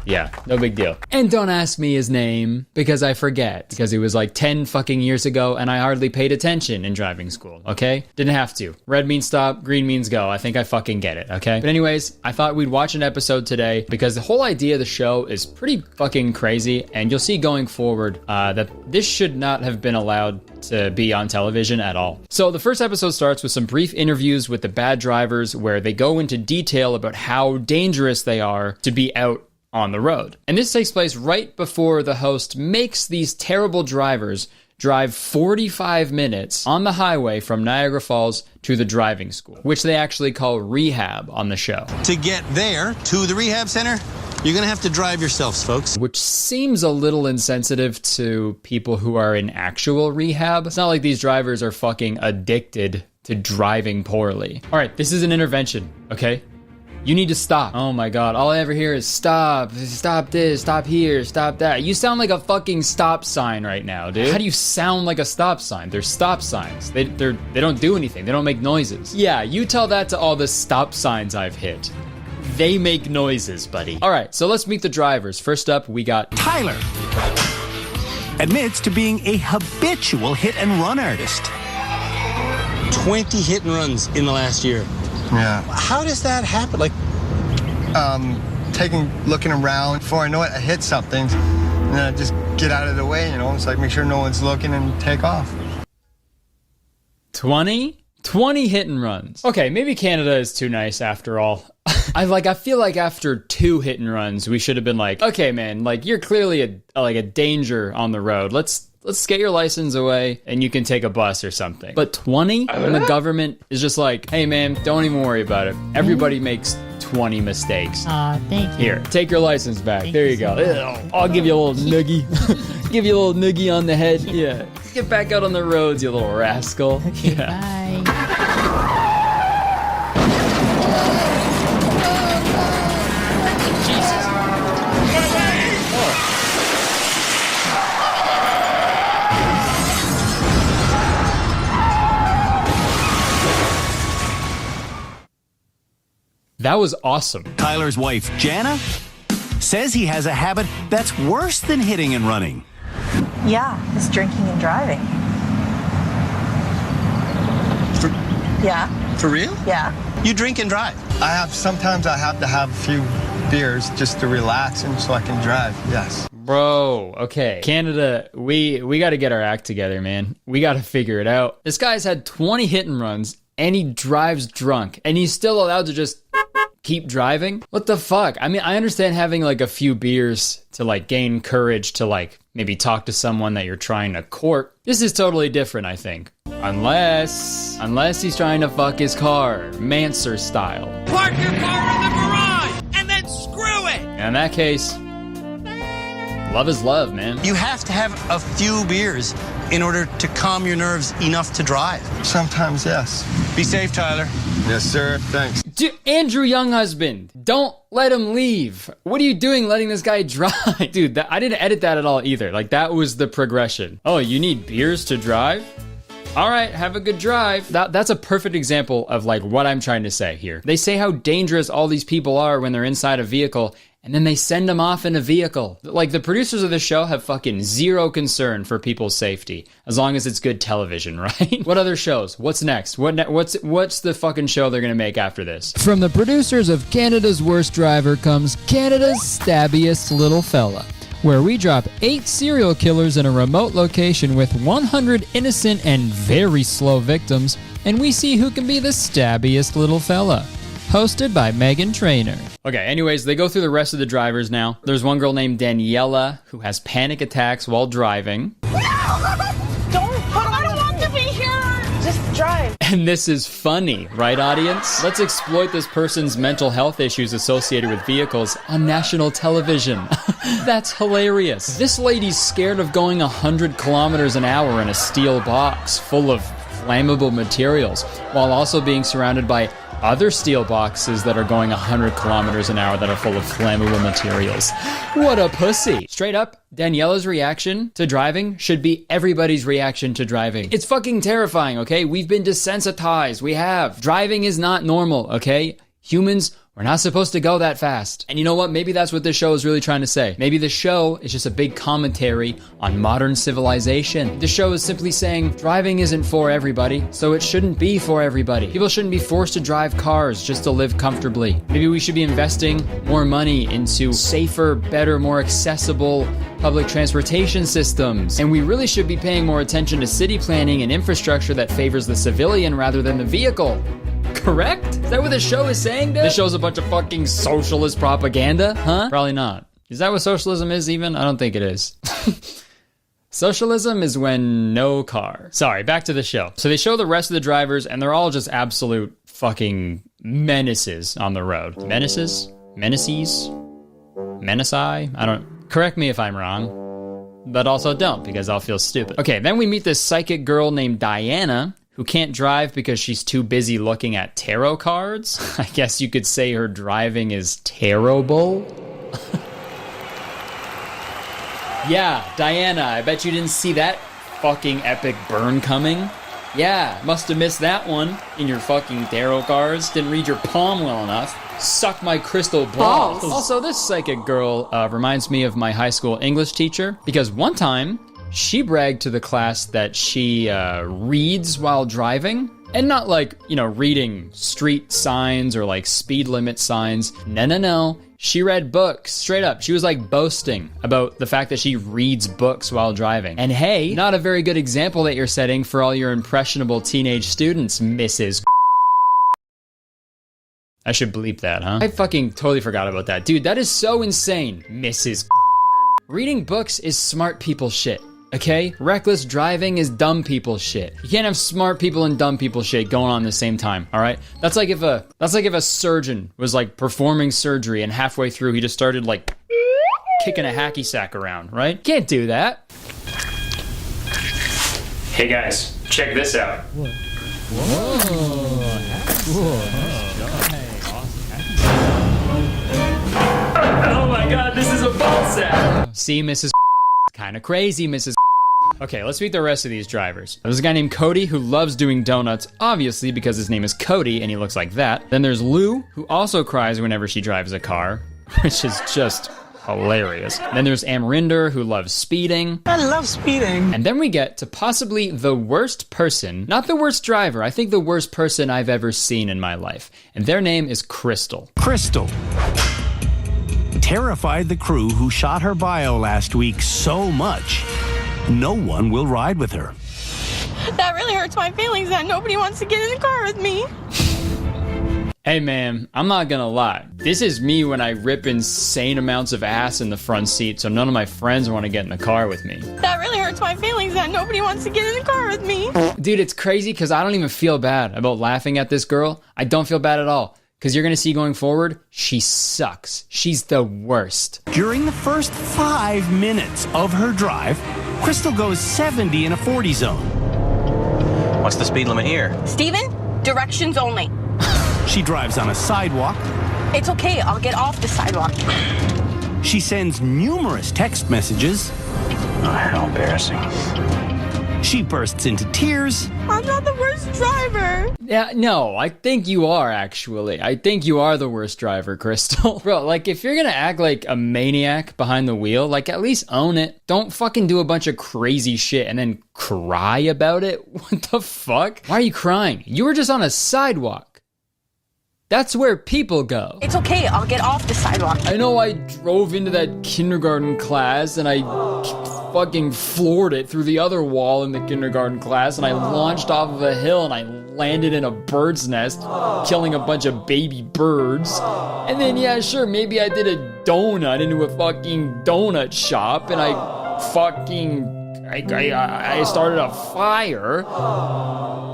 yeah, no big deal. And don't ask me his name, because I forget. Because it was like 10 fucking years ago, and I hardly paid attention in driving school, okay? Didn't have to. Red means stop, green means go. I think I fucking get it, okay? But anyways, I thought we'd watch an episode today, because the whole idea of the show is pretty fucking crazy, and you'll see going forward that this should not have been allowed to be on television at all. So the first episode starts with some brief interviews with the bad drivers, where they go into detail about how dangerous they are to be out on the road. And this takes place right before the host makes these terrible drivers drive 45 minutes on the highway from Niagara Falls to the driving school, which they actually call rehab on the show. To get there, to the rehab center, you're gonna have to drive yourselves, folks. Which seems a little insensitive to people who are in actual rehab. It's not like these drivers are fucking addicted to driving poorly. All right, this is an intervention, okay? You need to stop. Oh my God, all I ever hear is stop, stop this, stop here, stop that. You sound like a fucking stop sign right now, dude. How do you sound like a stop sign? They're stop signs. They don't do anything. They don't make noises. Yeah, you tell that to all the stop signs I've hit. They make noises, buddy. All right, so let's meet the drivers. First up, we got Tyler. Admits to being a habitual hit and run artist. 20 hit and runs in the last year. Yeah. How does that happen? Like, looking around. Before I know it, I hit something, and then I just get out of the way, you know? It's like make sure no one's looking and take off. 20 hit and runs. Okay, maybe Canada is too nice after all. I feel like after 2 hit and runs, we should have been like, okay, man, like you're clearly a danger on the road. Let's get your license away and you can take a bus or something. But 20? And the government is just like, hey man, don't even worry about it. Everybody makes 20 mistakes. Aw, thank you. Here, take your license back. There you go. I'll give you a little noogie. Give you a little noogie on the head. Yeah. Get back out on the roads, you little rascal. Okay, yeah. bye. That was awesome. Tyler's wife, Jana, says he has a habit that's worse than hitting and running. Yeah, it's drinking and driving. Yeah. For real? Yeah. You drink and drive? Sometimes I have to have a few beers just to relax and so I can drive, yes. Bro, okay. Canada, we got to get our act together, man. We got to figure it out. This guy's had 20 hit and runs and he drives drunk and he's still allowed to just keep driving? What the fuck? I mean, I understand having like a few beers to like gain courage to like maybe talk to someone that you're trying to court. This is totally different, I think. Unless he's trying to fuck his car, Manser style. Park your car in the garage and then screw it! In that case, Love is love, man. You have to have a few beers in order to calm your nerves enough to drive. Sometimes, yes. Be safe, Tyler. Yes, sir. Thanks. Dude, Andrew Younghusband, don't let him leave. What are you doing letting this guy drive? Dude, I didn't edit that at all either. Like, that was the progression. Oh, you need beers to drive? All right, have a good drive. That's a perfect example of like what I'm trying to say here. They say how dangerous all these people are when they're inside a vehicle, and then they send them off in a vehicle. Like, the producers of the show have fucking zero concern for people's safety, as long as it's good television, right? What other shows? What's next? What's the fucking show they're gonna make after this? From the producers of Canada's Worst Driver comes Canada's Stabbiest Little Fella, where we drop 8 serial killers in a remote location with 100 innocent and very slow victims, and we see who can be the stabbiest little fella. Hosted by Megan Trainor. Okay, anyways, they go through the rest of the drivers now. There's one girl named Daniela who has panic attacks while driving. I don't want to be here. Just drive. And this is funny, right, audience? Let's exploit this person's mental health issues associated with vehicles on national television. That's hilarious. This lady's scared of going 100 kilometers an hour in a steel box full of flammable materials, while also being surrounded by other steel boxes that are going 100 kilometers an hour that are full of flammable materials. What a pussy. Straight up, Daniela's reaction to driving should be everybody's reaction to driving. It's fucking terrifying, okay? We've been desensitized. We have. Driving is not normal, okay? Humans, we're not supposed to go that fast. And you know what? Maybe that's what this show is really trying to say. Maybe the show is just a big commentary on modern civilization. The show is simply saying driving isn't for everybody, so it shouldn't be for everybody. People shouldn't be forced to drive cars just to live comfortably. Maybe we should be investing more money into safer, better, more accessible public transportation systems. And we really should be paying more attention to city planning and infrastructure that favors the civilian rather than the vehicle. Correct? Is that what the show is saying, dude? This show's a bunch of fucking socialist propaganda? Huh? Probably not. Is that what socialism is even? I don't think it is. Socialism is when no car. Sorry, back to the show. So they show the rest of the drivers, and they're all just absolute fucking menaces on the road. Menaces? Menaces? Menaci? I don't... Correct me if I'm wrong. But also don't, because I'll feel stupid. Okay, then we meet this psychic girl named Diana, who can't drive because she's too busy looking at tarot cards. I guess you could say her driving is terrible. Yeah, Diana, I bet you didn't see that fucking epic burn coming. Yeah, must have missed that one in your fucking tarot cards. Didn't read your palm well enough. Suck my crystal balls. Also, this psychic girl reminds me of my high school English teacher, because one time, she bragged to the class that she reads while driving. And not like, you know, reading street signs or like speed limit signs. No. She read books, straight up. She was like boasting about the fact that she reads books while driving. And hey, not a very good example that you're setting for all your impressionable teenage students, Mrs. I should bleep that, huh? I fucking totally forgot about that. Dude, that is so insane, Mrs. Reading books is smart people shit. Okay? Reckless driving is dumb people shit. You can't have smart people and dumb people shit going on at the same time, all right? That's like if a surgeon was like performing surgery and halfway through he just started like kicking a hacky sack around, right? Can't do that. Hey guys, check this out. Whoa. Oh my god, this is a ball sack. See, Mrs. Kind of crazy, Mrs. Okay, let's meet the rest of these drivers. There's a guy named Cody who loves doing donuts, obviously because his name is Cody and he looks like that. Then there's Lou, who also cries whenever she drives a car, which is just hilarious. Then there's Amrinder, who loves speeding. I love speeding. And then we get to possibly the worst person, not the worst driver, I think the worst person I've ever seen in my life. And their name is Crystal. Crystal terrified the crew who shot her bio last week so much, no one will ride with her. That really hurts my feelings that nobody wants to get in the car with me. Hey man, I'm not gonna lie. This is me when I rip insane amounts of ass in the front seat so none of my friends want to get in the car with me. That really hurts my feelings that nobody wants to get in the car with me. Dude, it's crazy because I don't even feel bad about laughing at this girl. I don't feel bad at all. because you're going to see going forward, she sucks. She's the worst. During the first 5 minutes of her drive, Crystal goes 70 in a 40 zone. What's the speed limit here? Steven, directions only. She drives on a sidewalk. It's okay, I'll get off the sidewalk. She sends numerous text messages. Oh, how embarrassing. She bursts into tears. I'm not the worst driver. Yeah, no, I think you are, actually. I think you are the worst driver, Crystal. Bro, like, if you're gonna act like a maniac behind the wheel, like, at least own it. Don't fucking do a bunch of crazy shit and then cry about it. What the fuck? Why are you crying? You were just on a sidewalk. That's where people go. It's okay, I'll get off the sidewalk. I know I drove into that kindergarten class and I fucking floored it through the other wall in the kindergarten class, and I launched off of a hill and I landed in a bird's nest, killing a bunch of baby birds. And then, yeah, sure, maybe I did a donut into a fucking donut shop and I started a fire.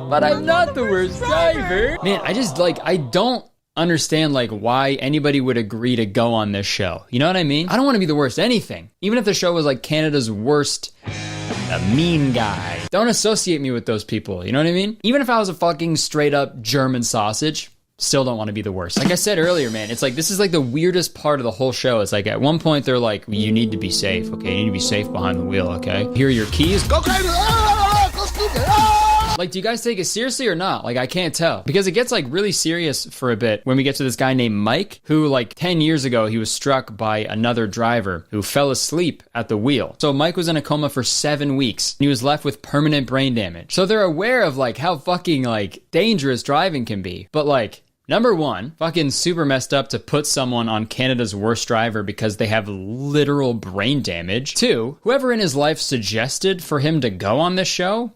But I'm not the worst driver. Man, I don't understand, like, why anybody would agree to go on this show. You know what I mean? I don't want to be the worst anything. Even if the show was, like, Canada's worst, a mean guy. Don't associate me with those people. You know what I mean? Even if I was a fucking straight up German sausage, still don't want to be the worst. Like I said earlier, man, it's like, this is like the weirdest part of the whole show. It's like, at one point they're like, you need to be safe, okay? You need to be safe behind the wheel, okay? Here are your keys. Go crazy! Go stupid! Like, do you guys take it seriously or not? Like, I can't tell. Because it gets, like, really serious for a bit when we get to this guy named Mike, who, like, 10 years ago, he was struck by another driver who fell asleep at the wheel. So Mike was in a coma for 7 weeks. And he was left with permanent brain damage. So they're aware of, like, how fucking, like, dangerous driving can be. But, like, number one, fucking super messed up to put someone on Canada's worst driver because they have literal brain damage. 2, whoever in his life suggested for him to go on this show,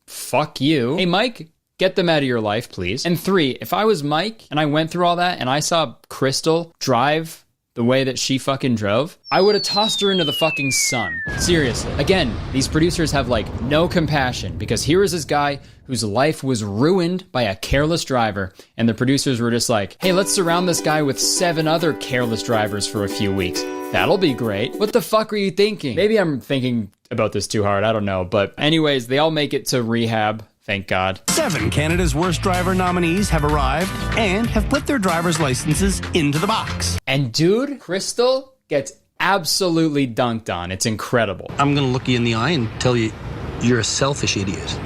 fuck you. Hey, Mike, get them out of your life, please. And 3, if I was Mike and I went through all that and I saw Crystal drive the way that she fucking drove, I would have tossed her into the fucking sun. Seriously. Again, these producers have, like, no compassion, because here is this guy whose life was ruined by a careless driver, and the producers were just like, hey, let's surround this guy with 7 other careless drivers for a few weeks. That'll be great. What the fuck are you thinking? Maybe I'm thinking about this too hard, I don't know. But anyways, they all make it to rehab, thank God. 7 Canada's Worst Driver nominees have arrived and have put their driver's licenses into the box. And dude, Crystal gets absolutely dunked on. It's incredible. I'm gonna look you in the eye and tell you, you're a selfish idiot.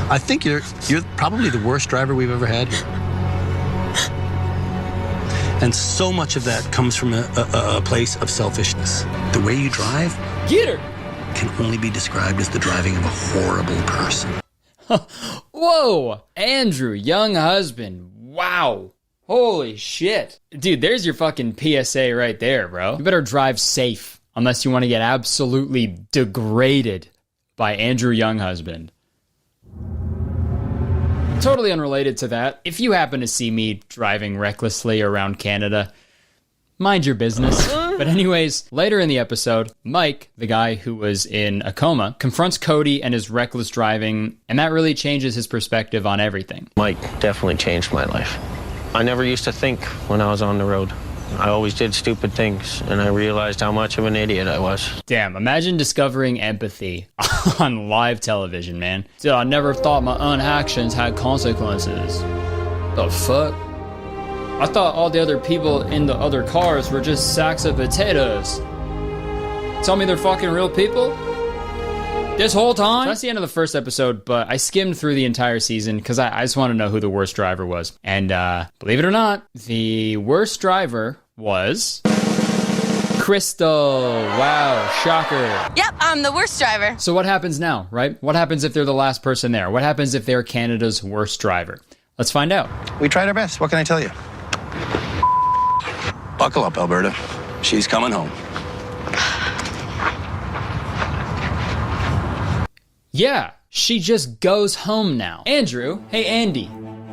I think you're probably the worst driver we've ever had here. And so much of that comes from a place of selfishness. The way you drive, get her, can only be described as the driving of a horrible person. Whoa, Andrew, young husband. Wow. Holy shit. Dude, there's your fucking PSA right there, bro. You better drive safe unless you want to get absolutely degraded by Andrew Younghusband. Totally unrelated to that, if you happen to see me driving recklessly around Canada, mind your business. But anyways, later in the episode, Mike, the guy who was in a coma, confronts Cody and his reckless driving, and that really changes his perspective on everything. Mike definitely changed my life. I never used to think when I was on the road. I always did stupid things, and I realized how much of an idiot I was. Damn, imagine discovering empathy on live television, man. Dude, I never thought my own actions had consequences. The fuck? I thought all the other people in the other cars were just sacks of potatoes. Tell me they're fucking real people? This whole time? So that's the end of the first episode, but I skimmed through the entire season because I just want to know who the worst driver was. And believe it or not, the worst driver was Crystal. Wow, shocker. Yep, I'm the worst driver. So what happens now, right? What happens if they're the last person there? What happens if they're Canada's worst driver? Let's find out. We tried our best. What can I tell you? Buckle up, Alberta. She's coming home. Yeah, she just goes home now. Andrew, hey Andy.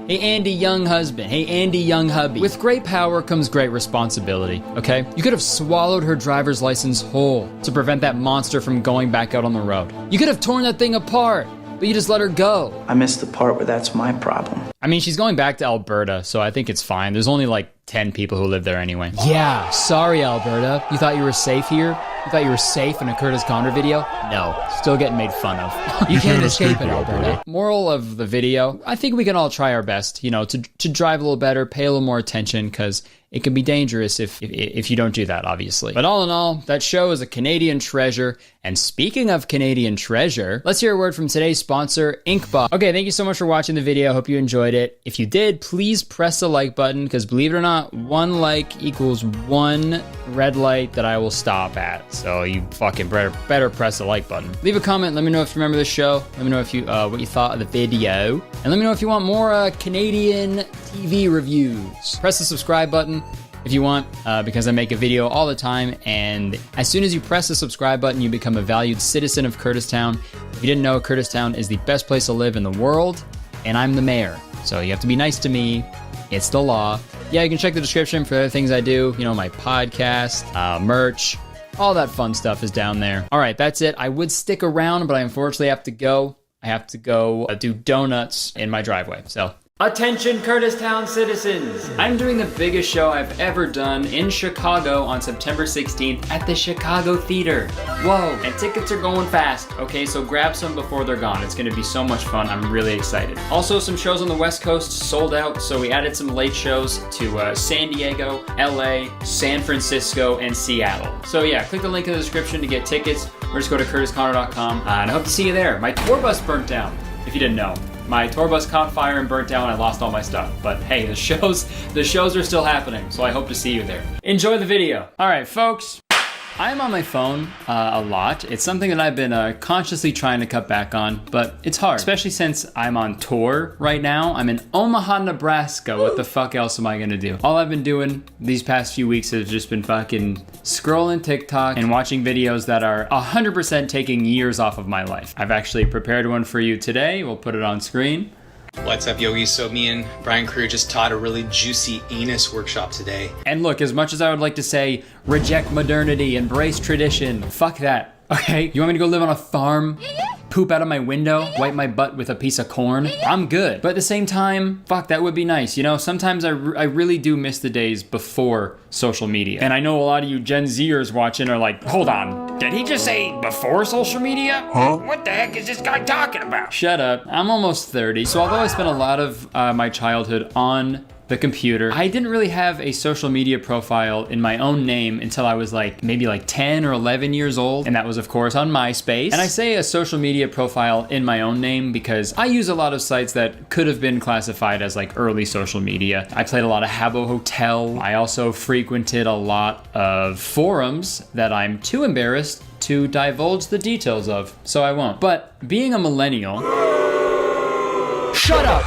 Hey Andy young husband. Hey Andy young hubby. With great power comes great responsibility, okay? You could have swallowed her driver's license whole to prevent that monster from going back out on the road. You could have torn that thing apart. but you just let her go. I missed the part where that's my problem. I mean, she's going back to Alberta, so I think it's fine. There's only like 10 people who live there anyway. Yeah, sorry, Alberta. You thought you were safe here? You thought you were safe in a Kurtis Conner video? No, still getting made fun of. You can't escape it, Alberta. Moral of the video, I think we can all try our best, you know, to drive a little better, pay a little more attention, because it can be dangerous if you don't do that, obviously. But all in all, that show is a Canadian treasure. And speaking of Canadian treasure, let's hear a word from today's sponsor, Inkbox. Okay, thank you so much for watching the video. Hope you enjoyed it. If you did, please press the like button, because believe it or not, 1 like equals 1 red light that I will stop at. So you fucking better press the like button. Leave a comment. Let me know if you remember the show. Let me know if you what you thought of the video. And let me know if you want more Canadian TV reviews. Press the subscribe button if you want, because I make a video all the time, and as soon as you press the subscribe button, you become a valued citizen of Kurtistown. If you didn't know, Kurtistown is the best place to live in the world, and I'm the mayor, so you have to be nice to me. It's the law. Yeah, you can check the description for other things I do, you know, my podcast, merch, all that fun stuff is down there. All right, that's it. I would stick around, but I unfortunately have to go. I have to go do donuts in my driveway, so. Attention Kurtistown citizens! I'm doing the biggest show I've ever done in Chicago on September 16th at the Chicago Theater. Whoa, and tickets are going fast, okay? So grab some before they're gone. It's gonna be so much fun. I'm really excited. Also, some shows on the West Coast sold out, so we added some late shows to San Diego, LA, San Francisco, and Seattle. So yeah, click the link in the description to get tickets, or just go to kurtisconner.com, and I hope to see you there. My tour bus burnt down, if you didn't know. My tour bus caught fire and burnt down. I lost all my stuff. But hey, the shows are still happening, so I hope to see you there. Enjoy the video. All right, folks. I'm on my phone a lot. It's something that I've been consciously trying to cut back on, but it's hard, especially since I'm on tour right now. I'm in Omaha, Nebraska. What the fuck else am I gonna do? All I've been doing these past few weeks has just been fucking scrolling TikTok and watching videos that are 100% taking years off of my life. I've actually prepared one for you today. We'll put it on screen. What's up, yogis? So me and Brian Crew just taught a really juicy anus workshop today. And look, as much as I would like to say, reject modernity, embrace tradition, fuck that, okay? You want me to go live on a farm? Poop out of my window, wipe my butt with a piece of corn? I'm good. But at the same time, fuck, that would be nice. You know, sometimes I really do miss the days before social media. And I know a lot of you Gen Zers watching are like, hold on, did he just say before social media? Huh? What the heck is this guy talking about? Shut up. I'm almost 30. So although I spent a lot of my childhood on the computer, I didn't really have a social media profile in my own name until I was maybe 10 or 11 years old. And that was of course on MySpace. And I say a social media profile in my own name because I use a lot of sites that could have been classified as early social media. I played a lot of Habbo Hotel. I also frequented a lot of forums that I'm too embarrassed to divulge the details of, so I won't. But being a millennial, shut up!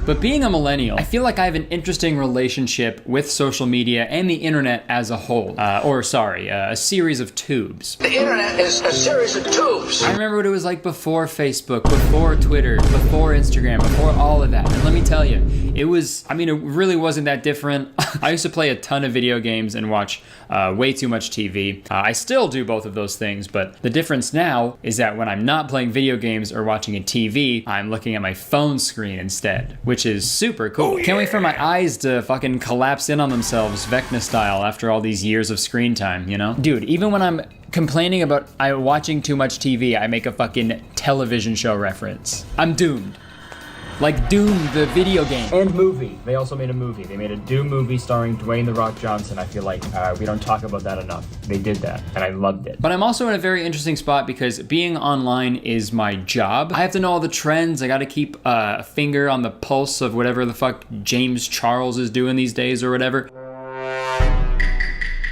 But being a millennial, I feel like I have an interesting relationship with social media and the internet as a whole. A series of tubes. The internet is a series of tubes. I remember what it was like before Facebook, before Twitter, before Instagram, before all of that. And let me tell you, it really wasn't that different. I used to play a ton of video games and watch way too much TV. I still do both of those things, but the difference now is that when I'm not playing video games or watching a TV, I'm looking at my phone screen instead, which is super cool. Can't wait for my eyes to fucking collapse in on themselves Vecna style after all these years of screen time, you know? Dude, even when I'm complaining about watching too much TV, I make a fucking television show reference. I'm doomed. Like Doom, the video game. And movie. They also made a movie. They made a Doom movie starring Dwayne "The Rock" Johnson. I feel like we don't talk about that enough. They did that, and I loved it. But I'm also in a very interesting spot because being online is my job. I have to know all the trends. I gotta keep a finger on the pulse of whatever the fuck James Charles is doing these days or whatever.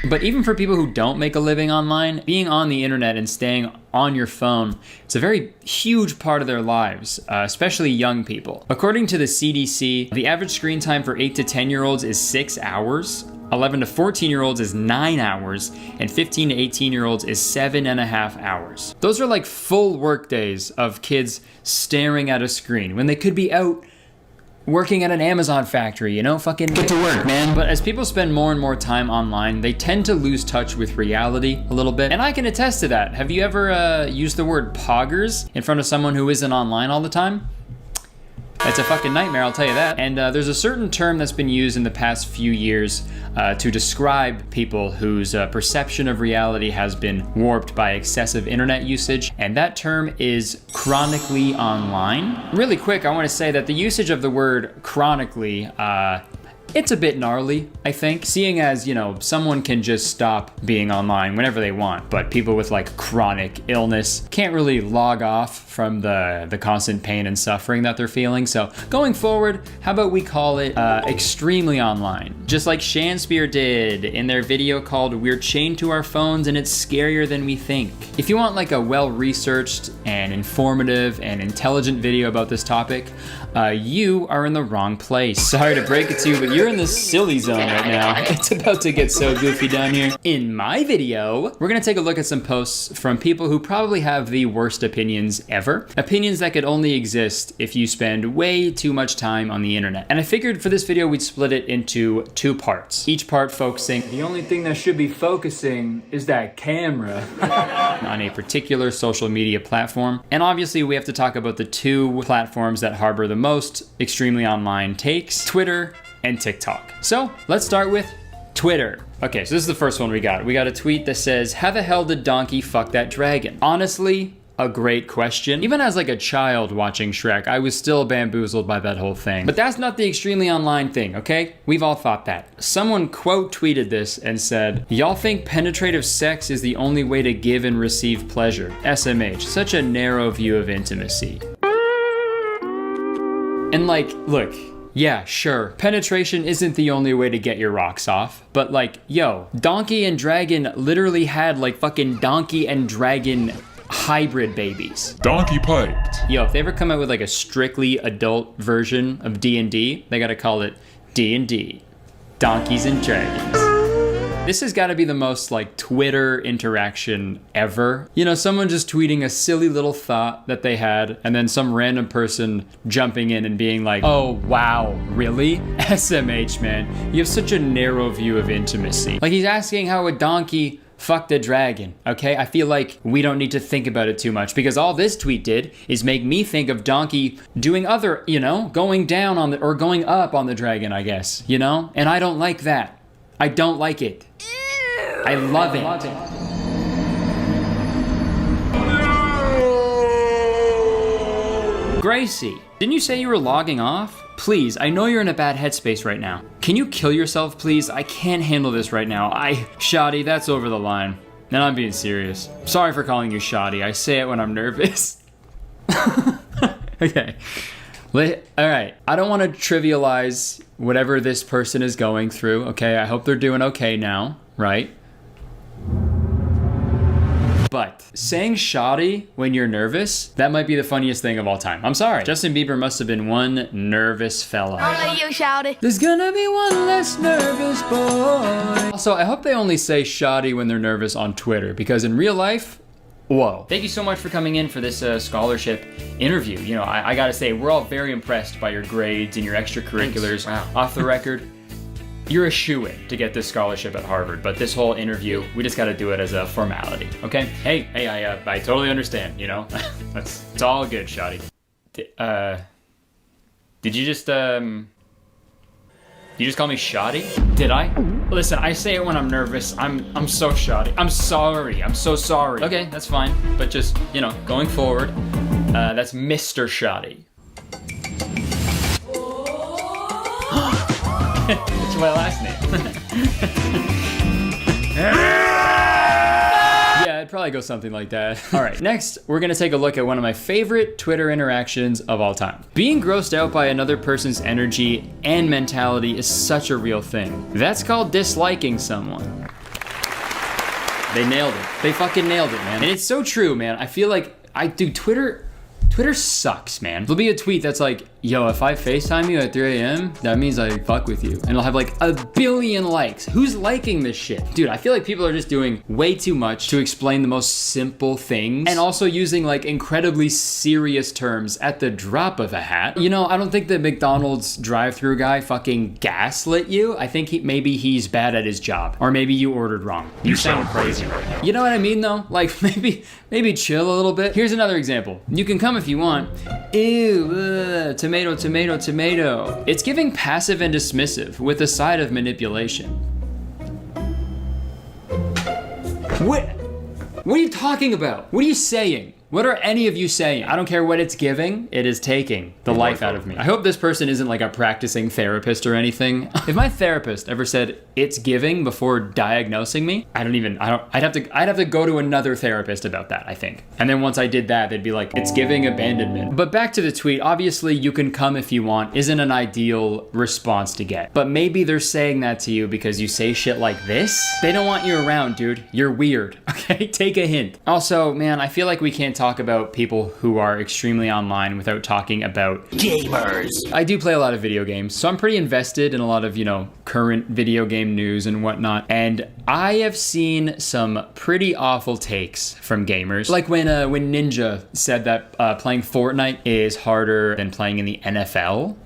But even for people who don't make a living online, being on the internet and staying on your phone, it's a very huge part of their lives, especially young people. According to the CDC, the average screen time for 8 to 10-year-olds is 6 hours, 11 to 14-year-olds is 9 hours, and 15 to 18-year-olds is 7.5 hours. Those are full work days of kids staring at a screen when they could be out working at an Amazon factory, you know, fucking get to work, man. But as people spend more and more time online, they tend to lose touch with reality a little bit. And I can attest to that. Have you ever used the word poggers in front of someone who isn't online all the time? It's a fucking nightmare, I'll tell you that. And there's a certain term that's been used in the past few years to describe people whose perception of reality has been warped by excessive internet usage, and that term is chronically online. Really quick, I want to say that the usage of the word chronically, it's a bit gnarly, I think, seeing as, you know, someone can just stop being online whenever they want, but people with like chronic illness can't really log off from the constant pain and suffering that they're feeling. So going forward, how about we call it extremely online? Just like Shanspeare did in their video called We're Chained to Our Phones and It's Scarier Than We Think. If you want like a well-researched and informative and intelligent video about this topic, you are in the wrong place. Sorry to break it to you, but you're in the silly zone right now. It's about to get so goofy down here. In my video, we're gonna take a look at some posts from people who probably have the worst opinions ever. Opinions that could only exist if you spend way too much time on the internet. And I figured for this video, we'd split it into 2 parts. Each part focusing, the only thing that should be focusing is that camera, on a particular social media platform. And obviously we have to talk about the 2 platforms that harbor the most extremely online takes, Twitter and TikTok. So let's start with Twitter. Okay, so this is the first one we got. We got a tweet that says, how the hell did Donkey fuck that dragon? Honestly, a great question. Even as like a child watching Shrek, I was still bamboozled by that whole thing. But that's not the extremely online thing, okay? We've all thought that. Someone quote tweeted this and said, y'all think penetrative sex is the only way to give and receive pleasure. SMH, such a narrow view of intimacy. And like, look, yeah, sure, penetration isn't the only way to get your rocks off, but like, yo, Donkey and Dragon literally had like fucking Donkey and Dragon hybrid babies. Donkey piped. Yo, if they ever come out with like a strictly adult version of D&D, they gotta call it D&D, Donkeys and Dragons. This has got to be the most like Twitter interaction ever. You know, someone just tweeting a silly little thought that they had, and then some random person jumping in and being like, oh wow, really? SMH, man, you have such a narrow view of intimacy. Like he's asking how a donkey fucked a dragon, okay? I feel like we don't need to think about it too much, because all this tweet did is make me think of Donkey doing other, you know, going down on the, or going up on the dragon, I guess, you know? And I don't like that. I don't like it. Ew. I love it. Gracie, didn't you say you were logging off? Please, I know you're in a bad headspace right now. Can you kill yourself, please? I can't handle this right now. Shoddy, that's over the line. And I'm being serious. Sorry for calling you shoddy. I say it when I'm nervous. Okay. All right, I don't want to trivialize whatever this person is going through, okay? I hope they're doing okay now, right? But saying shoddy when you're nervous, that might be the funniest thing of all time. I'm sorry. Justin Bieber must have been one nervous fella. Only you, shoddy. There's gonna be one less nervous boy. Also, I hope they only say shoddy when they're nervous on Twitter, because in real life, whoa. Thank you so much for coming in for this scholarship interview. You know, I gotta say, we're all very impressed by your grades and your extracurriculars. Wow. Off the record, you're a shoo-in to get this scholarship at Harvard, but this whole interview, we just gotta do it as a formality, okay? Hey, I totally understand, you know? It's all good, shoddy. Did you just call me shoddy? Did I? Listen, I say it when I'm nervous. I'm so shoddy. I'm sorry. I'm so sorry. Okay, that's fine. But just, you know, going forward, that's Mr. Shoddy. It's my last name. Yeah, it'd probably go something like that. All right, next, we're gonna take a look at one of my favorite Twitter interactions of all time. Being grossed out by another person's energy and mentality is such a real thing. That's called disliking someone. They nailed it. They fucking nailed it, man. And it's so true, man. I feel like, Twitter sucks, man. There'll be a tweet that's like, yo, if I FaceTime you at 3 a.m., that means I fuck with you. And it'll have like 1 billion likes. Who's liking this shit? Dude, I feel like people are just doing way too much to explain the most simple things and also using like incredibly serious terms at the drop of a hat. You know, I don't think the McDonald's drive-thru guy fucking gaslit you. I think maybe he's bad at his job. Or maybe you ordered wrong. You sound crazy right now. You know what I mean though? Like maybe chill a little bit. Here's another example. You can come if you want. Ew, tomato, tomato, tomato. It's giving passive and dismissive with a side of manipulation. What are you talking about? What are you saying? What are any of you saying? I don't care what it's giving, it is taking the life out of me. I hope this person isn't like a practicing therapist or anything. If my therapist ever said it's giving before diagnosing me, I'd have to go to another therapist about that, I think. And then once I did that, they'd be like, it's giving abandonment. But back to the tweet, obviously you can come if you want isn't an ideal response to get. But maybe they're saying that to you because you say shit like this. They don't want you around, dude. You're weird, okay? Take a hint. Also, man, I feel like we can't talk about people who are extremely online without talking about gamers. I do play a lot of video games, so I'm pretty invested in a lot of, you know, current video game news and whatnot. And I have seen some pretty awful takes from gamers. Like when Ninja said that playing Fortnite is harder than playing in the NFL.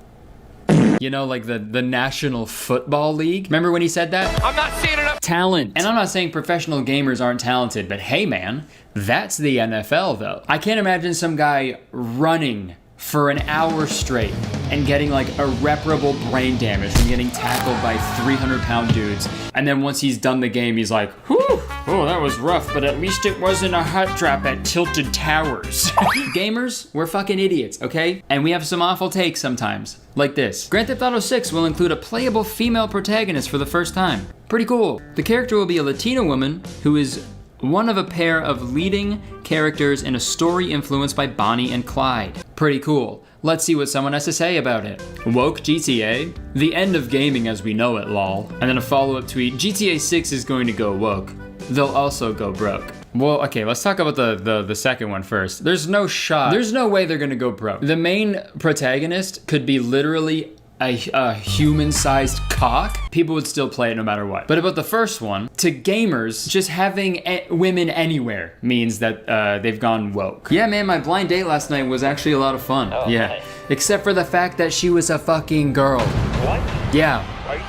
You know, like the National Football League. Remember when he said that? I'm not seeing enough talent. And I'm not saying professional gamers aren't talented, but hey man, that's the NFL though. I can't imagine some guy running for an hour straight and getting like irreparable brain damage from getting tackled by 300-pound dudes. And then once he's done the game, he's like, whew, oh, that was rough, but at least it wasn't a hot drop at Tilted Towers. Gamers, we're fucking idiots, okay? And we have some awful takes sometimes, like this. Grand Theft Auto 6 will include a playable female protagonist for the first time. Pretty cool. The character will be a Latina woman who is one of a pair of leading characters in a story influenced by Bonnie and Clyde. Pretty cool. Let's see what someone has to say about it. Woke GTA? The end of gaming as we know it, lol. And then a follow-up tweet, GTA 6 is going to go woke. They'll also go broke. Well, okay, let's talk about the second one first. There's no shot. There's no way they're gonna go broke. The main protagonist could be literally a human-sized cock. People would still play it no matter what. But about the first one, to gamers, just having women anywhere means that they've gone woke. Yeah, man, my blind date last night was actually a lot of fun. Oh, yeah. Nice. Except for the fact that she was a fucking girl. What? Yeah.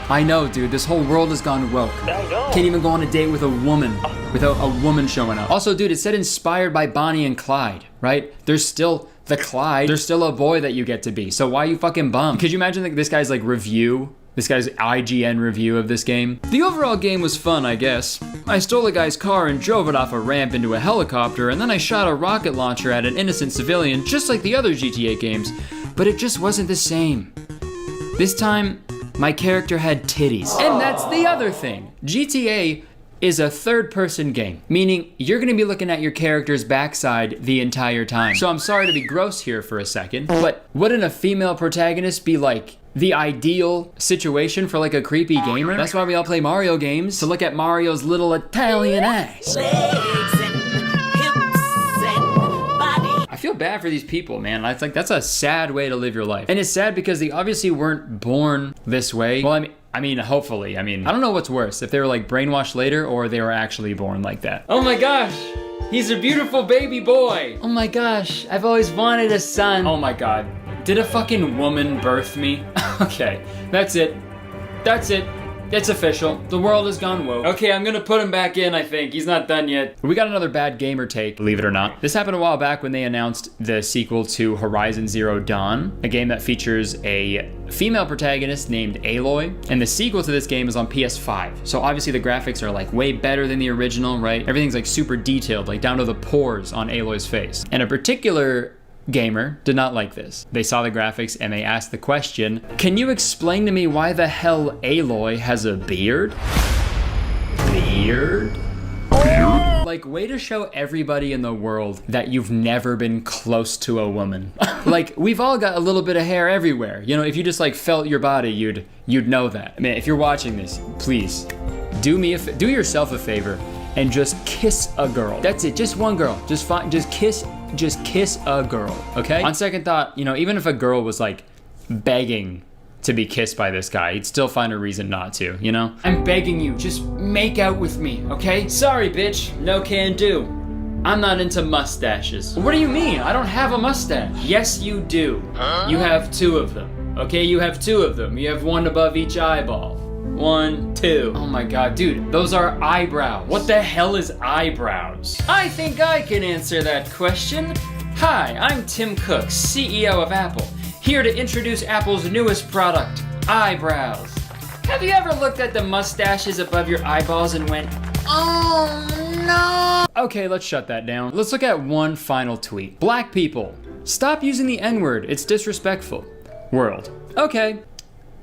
I know, dude. This whole world has gone woke. I know. Can't even go on a date with a woman without a woman showing up. Also, dude, it said inspired by Bonnie and Clyde, right? There's still the Clyde. There's still a boy that you get to be. So why are you fucking bummed? Could you imagine like this guy's like review? This guy's IGN review of this game? The overall game was fun, I guess. I stole a guy's car and drove it off a ramp into a helicopter, and then I shot a rocket launcher at an innocent civilian, just like the other GTA games. But it just wasn't the same. This time, my character had titties. And that's the other thing. GTA is a third-person game, meaning you're gonna be looking at your character's backside the entire time. So I'm sorry to be gross here for a second, but wouldn't a female protagonist be like the ideal situation for like a creepy gamer? That's why we all play Mario games, to look at Mario's little Italian ass. I feel bad for these people, man. I think that's a sad way to live your life. And it's sad because they obviously weren't born this way. Well, I mean, hopefully. I mean, I don't know what's worse, if they were like brainwashed later or they were actually born like that. Oh my gosh, he's a beautiful baby boy. Oh my gosh, I've always wanted a son. Oh my God, did a fucking woman birth me? Okay, that's it. That's it. It's official. The world has gone woke. Okay, I'm gonna put him back in, I think. He's not done yet. We got another bad gamer take, believe it or not. This happened a while back when they announced the sequel to Horizon Zero Dawn, a game that features a female protagonist named Aloy, and the sequel to this game is on PS5. So obviously the graphics are like way better than the original, right? Everything's like super detailed, like down to the pores on Aloy's face. And a particular gamer did not like this. They saw the graphics and they asked the question, can you explain to me why the hell Aloy has a beard? Beard? Like, way to show everybody in the world that you've never been close to a woman. Like, we've all got a little bit of hair everywhere. You know, if you just like felt your body, you'd know that. I mean, if you're watching this, please do yourself a favor and just kiss a girl. That's it, just one girl. Just kiss a girl, okay? On second thought, you know, even if a girl was like begging to be kissed by this guy, he'd still find a reason not to, you know? I'm begging you, just make out with me, okay? Sorry, bitch, no can do. I'm not into mustaches. What do you mean? I don't have a mustache. Yes, you do. You have 2 of them, okay? You have 2 of them. You have 1 above each eyeball. 1, 2. Oh my god, dude, those are eyebrows. What the hell is eyebrows? I think I can answer that question. Hi, I'm Tim Cook, CEO of Apple, here to introduce Apple's newest product, eyebrows. Have you ever looked at the mustaches above your eyeballs and went, oh no? Okay, let's shut that down. Let's look at one final tweet. Black people, stop using the N-word, it's disrespectful. World. Okay.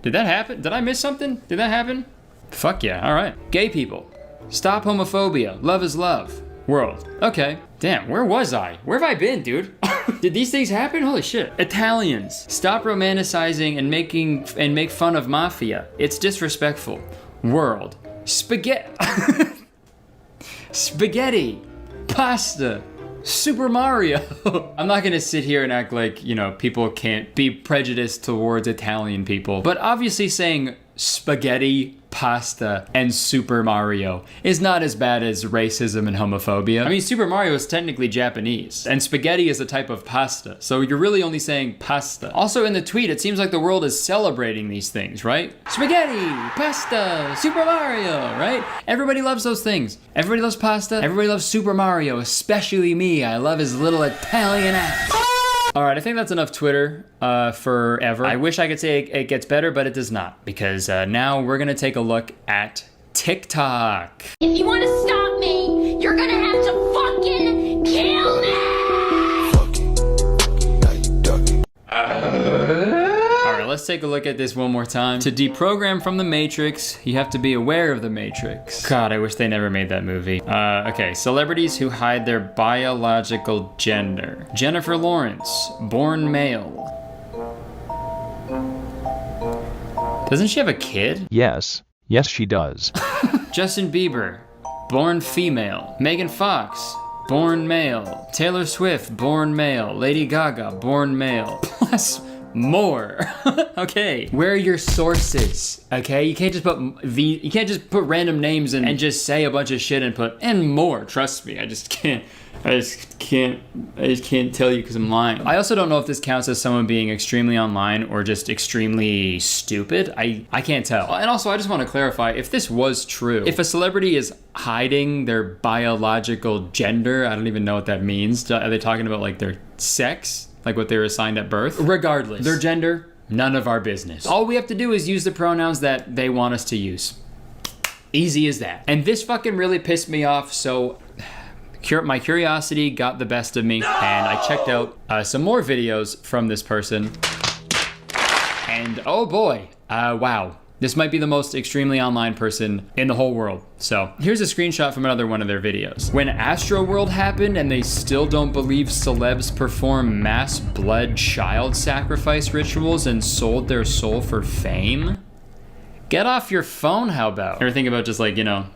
Did that happen? Did I miss something? Did that happen? Fuck yeah, all right. Gay people, stop homophobia, love is love. World. Okay. Damn, where was I? Where have I been, dude? Did these things happen? Holy shit. Italians, stop romanticizing and make fun of mafia. It's disrespectful. World. Spaghetti. Spaghetti. Pasta. Super Mario. I'm not gonna sit here and act like, you know, people can't be prejudiced towards Italian people, but obviously saying spaghetti, pasta, and Super Mario is not as bad as racism and homophobia. I mean, Super Mario is technically Japanese, and spaghetti is a type of pasta, so you're really only saying pasta. Also in the tweet, it seems like the world is celebrating these things, right? Spaghetti, pasta, Super Mario, right? Everybody loves those things. Everybody loves pasta, everybody loves Super Mario, especially me. I love his little Italian ass. All right, I think that's enough Twitter forever. I wish I could say it gets better, but it does not, because now we're gonna take a look at TikTok. If you want to stop me, you're gonna have to fucking kill me! All right, let's take a look at this one more time. To deprogram from the Matrix, you have to be aware of the Matrix. God, I wish they never made that movie. Okay, celebrities who hide their biological gender. Jennifer Lawrence, born male. Doesn't she have a kid? Yes. Yes, she does. Justin Bieber, born female. Megan Fox, born male. Taylor Swift, born male. Lady Gaga, born male. Plus more. Okay, where are your sources? Okay, you can't just put random names and just say a bunch of shit and put and more. Trust me, I just can't tell you because I'm lying. I also don't know if this counts as someone being extremely online or just extremely stupid. I can't tell. And also, I just want to clarify, if this was true, if a celebrity is hiding their biological gender, I don't even know what that means. Are they talking about like their sex? Like what they were assigned at birth? Regardless, their gender, none of our business. All we have to do is use the pronouns that they want us to use. Easy as that. And this fucking really pissed me off, so my curiosity got the best of me, and I checked out some more videos from this person. And oh boy, wow. This might be the most extremely online person in the whole world. So here's a screenshot from another one of their videos. When Astroworld happened and they still don't believe celebs perform mass blood child sacrifice rituals and sold their soul for fame? Get off your phone, how about? Ever think about just like, you know,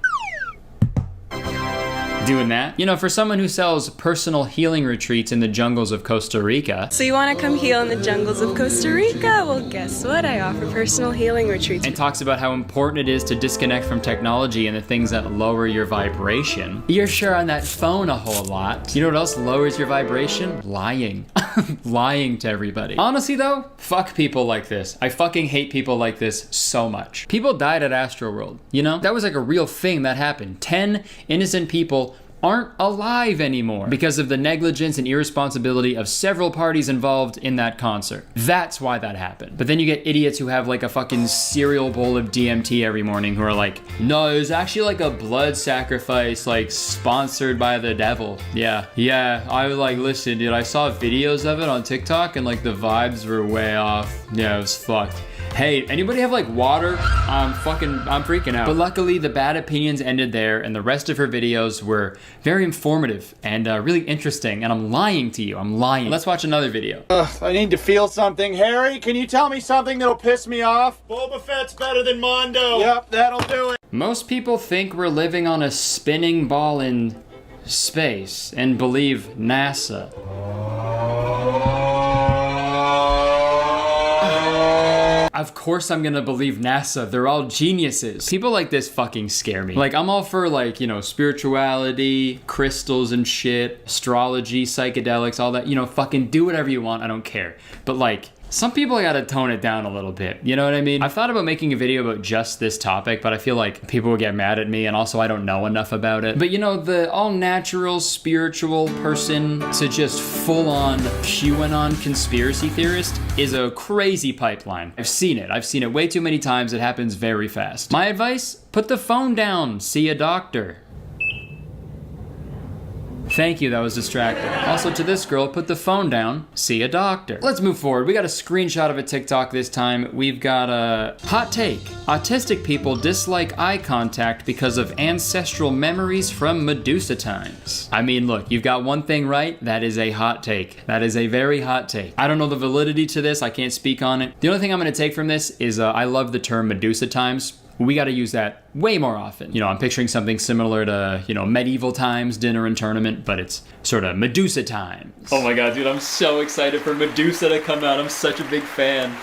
doing that? You know, for someone who sells personal healing retreats in the jungles of Costa Rica. So you want to come heal in the jungles of Costa Rica? Well, guess what? I offer personal healing retreats. And talks about how important it is to disconnect from technology and the things that lower your vibration. You're sure on that phone a whole lot. You know what else lowers your vibration? Lying. Lying to everybody. Honestly though, fuck people like this. I fucking hate people like this so much. People died at Astroworld, you know? That was like a real thing that happened. 10 innocent people aren't alive anymore because of the negligence and irresponsibility of several parties involved in that concert. That's why that happened. But then you get idiots who have like a fucking cereal bowl of DMT every morning who are like, no, it was actually like a blood sacrifice, like sponsored by the devil. Yeah, I was like, listen, dude, I saw videos of it on TikTok and like the vibes were way off. Yeah, it was fucked. Hey, anybody have like water? I'm freaking out. But luckily the bad opinions ended there and the rest of her videos were very informative and really interesting, and I'm lying to you, I'm lying. Let's watch another video. I need to feel something. Harry, can you tell me something that'll piss me off? Boba Fett's better than Mondo. Yep, that'll do it. Most people think we're living on a spinning ball in space and believe NASA. of course I'm gonna believe NASA. They're all geniuses. People like this fucking scare me. Like, I'm all for, like, you know, spirituality, crystals and shit, astrology, psychedelics, all that. You know, fucking do whatever you want. I don't care. But, like, some people gotta tone it down a little bit. You know what I mean? I've thought about making a video about just this topic, but I feel like people will get mad at me, and also I don't know enough about it. But you know, the all-natural, spiritual person to just full-on QAnon conspiracy theorist is a crazy pipeline. I've seen it. I've seen it way too many times. It happens very fast. My advice? Put the phone down. See a doctor. Thank you, that was distracting. Also, to this girl, put the phone down, see a doctor. Let's move forward. We got a screenshot of a TikTok this time. We've got a hot take. Autistic people dislike eye contact because of ancestral memories from Medusa times. I mean, look, you've got one thing right. That is a hot take. That is a very hot take. I don't know the validity to this. I can't speak on it. The only thing I'm gonna take from this is I love the term Medusa times. We got to use that way more often. You know, I'm picturing something similar to, you know, medieval times, dinner and tournament, but it's sort of Medusa times. Oh my God, dude, I'm so excited for Medusa to come out. I'm such a big fan.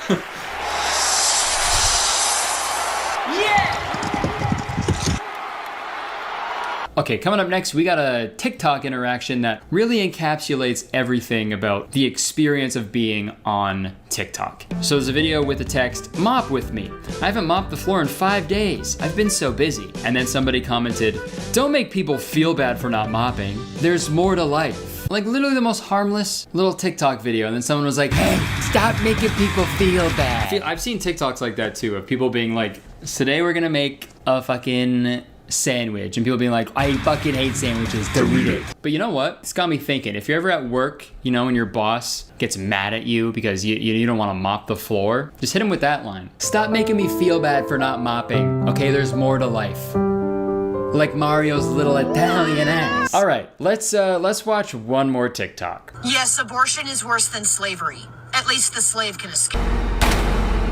Okay, coming up next, we got a TikTok interaction that really encapsulates everything about the experience of being on TikTok. So there's a video with the text, "Mop with me. I haven't mopped the floor in 5 days. I've been so busy." And then somebody commented, "Don't make people feel bad for not mopping. There's more to life." Like, literally the most harmless little TikTok video. And then someone was like, "Hey, stop making people feel bad." I've seen TikToks like that too, of people being like, "Today we're gonna make a fucking sandwich," and people being like, "I fucking hate sandwiches, delete it." But you know what? It's got me thinking. If you're ever at work, you know, and your boss gets mad at you because you don't want to mop the floor, just hit him with that line. "Stop making me feel bad for not mopping. Okay, there's more to life." Like Mario's little Italian ass. All right, let's watch one more TikTok. Yes, abortion is worse than slavery. At least the slave can escape.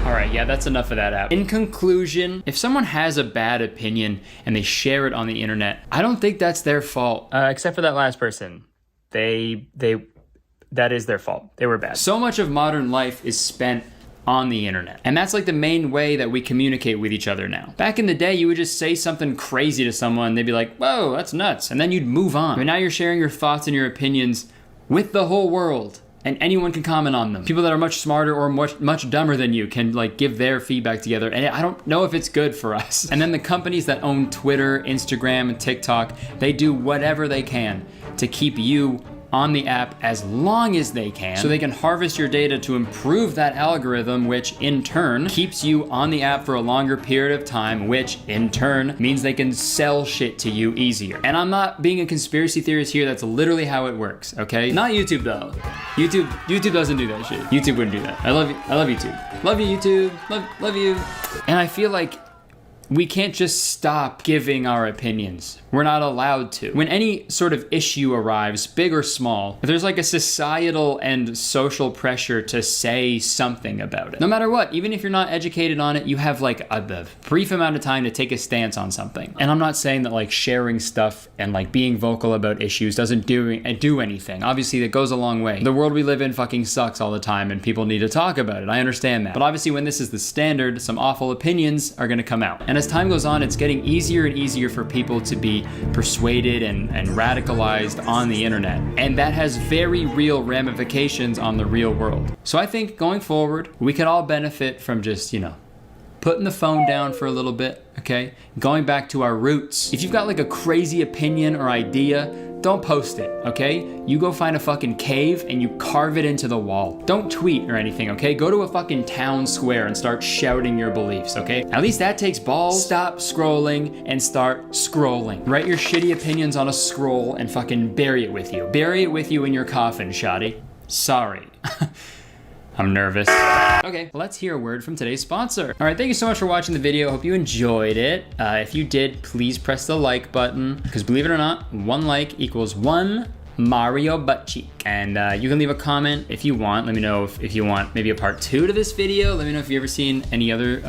All right, yeah, that's enough of that app. In conclusion, if someone has a bad opinion and they share it on the internet, I don't think that's their fault. Except for that last person. That is their fault. They were bad. So much of modern life is spent on the internet. And that's like the main way that we communicate with each other now. Back in the day, you would just say something crazy to someone and they'd be like, "Whoa, that's nuts." And then you'd move on. But now you're sharing your thoughts and your opinions with the whole world. And anyone can comment on them. People that are much smarter or much dumber than you can like give their feedback together. And I don't know if it's good for us. And then the companies that own Twitter, Instagram, and TikTok, they do whatever they can to keep you on the app as long as they can, so they can harvest your data to improve that algorithm, which in turn keeps you on the app for a longer period of time, which in turn means they can sell shit to you easier. And I'm not being a conspiracy theorist here, that's literally how it works, okay? Not YouTube though. YouTube doesn't do that shit. YouTube wouldn't do that. I love YouTube. Love you, YouTube. Love you. And I feel like we can't just stop giving our opinions. We're not allowed to. When any sort of issue arrives, big or small, if there's like a societal and social pressure to say something about it, no matter what, even if you're not educated on it, you have like a brief amount of time to take a stance on something. And I'm not saying that like sharing stuff and like being vocal about issues doesn't do anything. Obviously, that goes a long way. The world we live in fucking sucks all the time and people need to talk about it. I understand that. But obviously, when this is the standard, some awful opinions are gonna come out. And as time goes on, it's getting easier and easier for people to be persuaded and radicalized on the internet. And that has very real ramifications on the real world. So I think going forward, we could all benefit from just, you know, putting the phone down for a little bit, okay? Going back to our roots. If you've got like a crazy opinion or idea, don't post it, okay? You go find a fucking cave and you carve it into the wall. Don't tweet or anything, okay? Go to a fucking town square and start shouting your beliefs, okay? At least that takes balls. Stop scrolling and start scrolling. Write your shitty opinions on a scroll and fucking bury it with you. Bury it with you in your coffin, shoddy. Sorry. I'm nervous. Okay, let's hear a word from today's sponsor. All right, thank you so much for watching the video. Hope you enjoyed it. If you did, please press the like button, because believe it or not, one like equals one Mario Butt Cheek. And you can leave a comment if you want. Let me know if you want maybe a part 2 to this video. Let me know if you've ever seen any other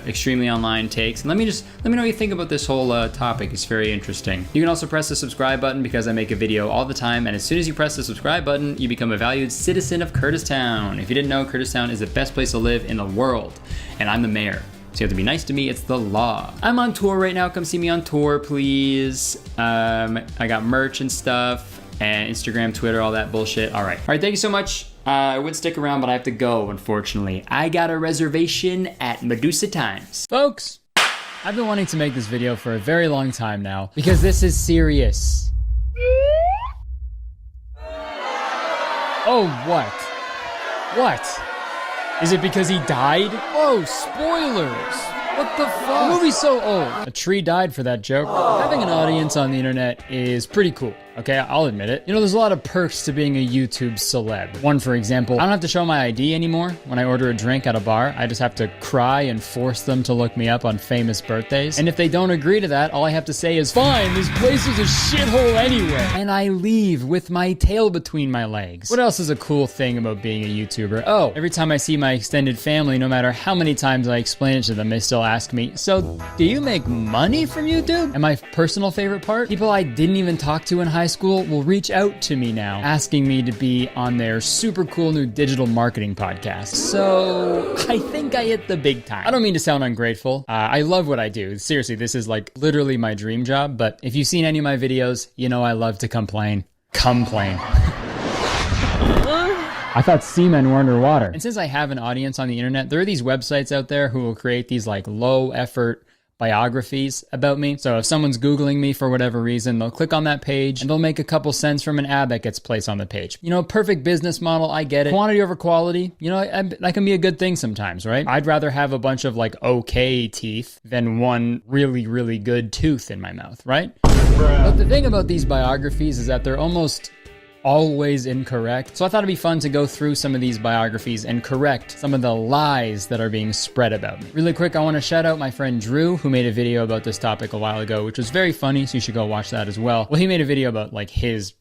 extremely online takes. And let me know what you think about this whole topic. It's very interesting. You can also press the subscribe button because I make a video all the time. And as soon as you press the subscribe button, you become a valued citizen of Kurtistown. If you didn't know, Kurtistown is the best place to live in the world. And I'm the mayor. So you have to be nice to me, it's the law. I'm on tour right now, come see me on tour, please. I got merch and stuff, and Instagram, Twitter, all that bullshit. All right, thank you so much. I would stick around, but I have to go, unfortunately. I got a reservation at Medusa Times. Folks, I've been wanting to make this video for a very long time now, because this is serious. Oh, what? What? Is it because he died? Oh, spoilers! What the fuck? The movie's so old. A tree died for that joke. Having an audience on the internet is pretty cool. Okay, I'll admit it. You know, there's a lot of perks to being a YouTube celeb. One, for example, I don't have to show my ID anymore when I order a drink at a bar. I just have to cry and force them to look me up on famous birthdays. And if they don't agree to that, all I have to say is, fine, this place is a shithole anyway. And I leave with my tail between my legs. What else is a cool thing about being a YouTuber? Oh, every time I see my extended family, no matter how many times I explain it to them, they still ask me, so do you make money from YouTube? And my personal favorite part, people I didn't even talk to in high school will reach out to me now, asking me to be on their super cool new digital marketing podcast. So I think I hit the big time. I don't mean to sound ungrateful. I love what I do. Seriously, this is like literally my dream job. But if you've seen any of my videos, you know I love to complain. Complain. I thought seamen were underwater. And since I have an audience on the internet, there are these websites out there who will create these like low effort biographies about me. So if someone's Googling me for whatever reason, they'll click on that page and they'll make a couple cents from an ad that gets placed on the page. You know, perfect business model, I get it. Quantity over quality, you know, that can be a good thing sometimes, right? I'd rather have a bunch of like okay teeth than one really, really good tooth in my mouth, right? But the thing about these biographies is that they're almost always incorrect. So I thought it'd be fun to go through some of these biographies and correct some of the lies that are being spread about me. Really quick, I want to shout out my friend Drew, who made a video about this topic a while ago, which was very funny, so you should go watch that as well. Well, he made a video about like his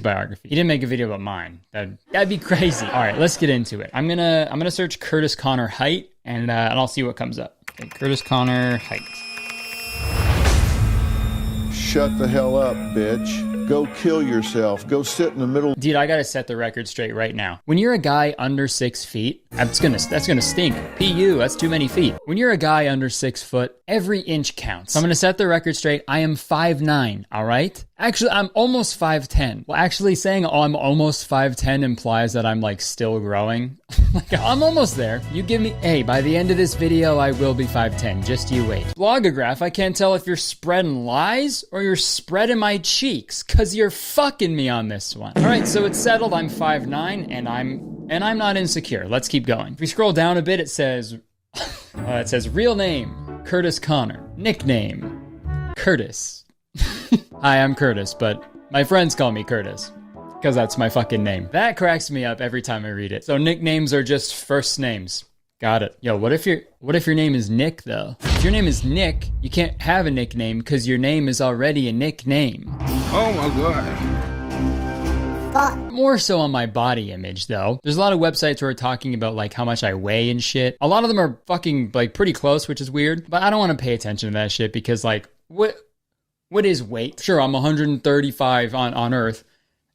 biography. He didn't make a video about mine. That'd be crazy. All right, let's get into it. I'm gonna search Kurtis Conner height and I'll see what comes up. Okay, Kurtis Conner height. Shut the hell up, bitch. Go kill yourself. Go sit in the middle. Dude, I gotta set the record straight right now. When you're a guy under 6 feet, that's gonna stink. PU, that's too many feet. When you're a guy under 6 foot, every inch counts. So I'm gonna set the record straight. I am 5'9", all right? Actually, I'm almost 5'10". Well, actually saying I'm almost 5'10" implies that I'm like still growing. Like, I'm almost there. You give me, hey, by the end of this video, I will be 5'10". Just you wait. Blogograph, I can't tell if you're spreading lies or you're spreading my cheeks, cause you're fucking me on this one. All right, so it's settled. I'm 5'9", and I'm not insecure. Let's keep going. If we scroll down a bit, it says real name, Kurtis Conner. Nickname, Kurtis. Hi, I'm Kurtis, but my friends call me Kurtis, because that's my fucking name. That cracks me up every time I read it. So nicknames are just first names. Got it. Yo, what if your name is Nick, though? If your name is Nick, you can't have a nickname because your name is already a nickname. Oh my god. More so on my body image, though. There's a lot of websites who are talking about like how much I weigh and shit. A lot of them are fucking like pretty close, which is weird. But I don't want to pay attention to that shit because like, what is weight? Sure, I'm 135 on Earth.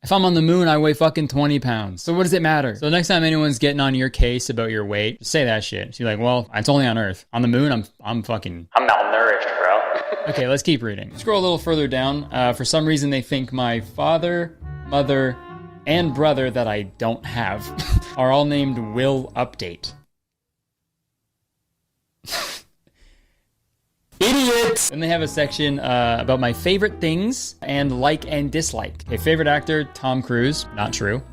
If I'm on the moon, I weigh fucking 20 pounds. So what does it matter? So next time anyone's getting on your case about your weight, just say that shit. She's like, well, it's only on Earth. On the moon, I'm malnourished, bro. Okay, let's keep reading. Scroll a little further down. For some reason, they think my father, mother, and brother that I don't have are all named Will Update. Idiots! Then they have a section about my favorite things and like and dislike. Okay, favorite actor, Tom Cruise. Not true.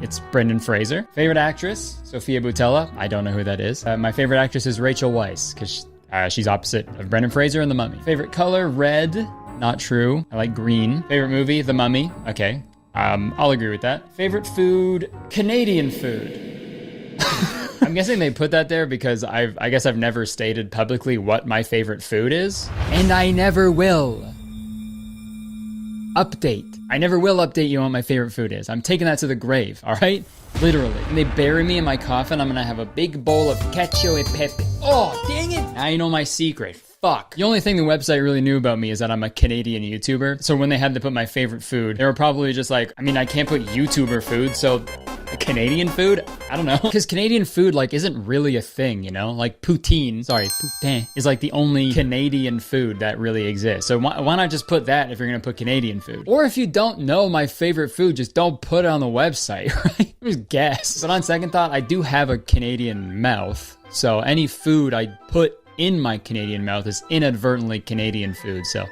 It's Brendan Fraser. Favorite actress, Sophia Boutella. I don't know who that is. My favorite actress is Rachel Weisz, because she's opposite of Brendan Fraser in The Mummy. Favorite color, red. Not true. I like green. Favorite movie, The Mummy. Okay. I'll agree with that. Favorite food, Canadian food. I'm guessing they put that there because I guess I've never stated publicly what my favorite food is. And I never will. update. I never will update you on what my favorite food is. I'm taking that to the grave, all right? Literally. When they bury me in my coffin, I'm gonna have a big bowl of cacio e pepe. Oh, dang it! Now you know my secret. Fuck. The only thing the website really knew about me is that I'm a Canadian YouTuber. So when they had to put my favorite food, they were probably just like, I mean, I can't put YouTuber food, so Canadian food? I don't know. Because Canadian food, like, isn't really a thing, you know? Like, poutine is like the only Canadian food that really exists. So why not just put that if you're gonna put Canadian food? Or if you don't know my favorite food, just don't put it on the website, right? Just guess. But on second thought, I do have a Canadian mouth. So any food I put in my Canadian mouth is inadvertently Canadian food. So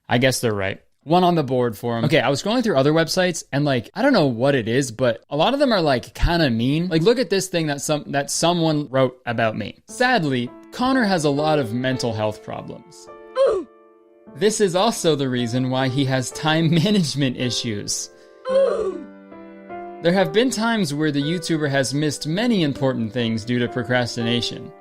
I guess they're right. One on the board for them. Okay, I was scrolling through other websites and like, I don't know what it is, but a lot of them are like kind of mean. Like, look at this thing that someone wrote about me. Sadly, Connor has a lot of mental health problems. This is also the reason why he has time management issues. There have been times where the YouTuber has missed many important things due to procrastination.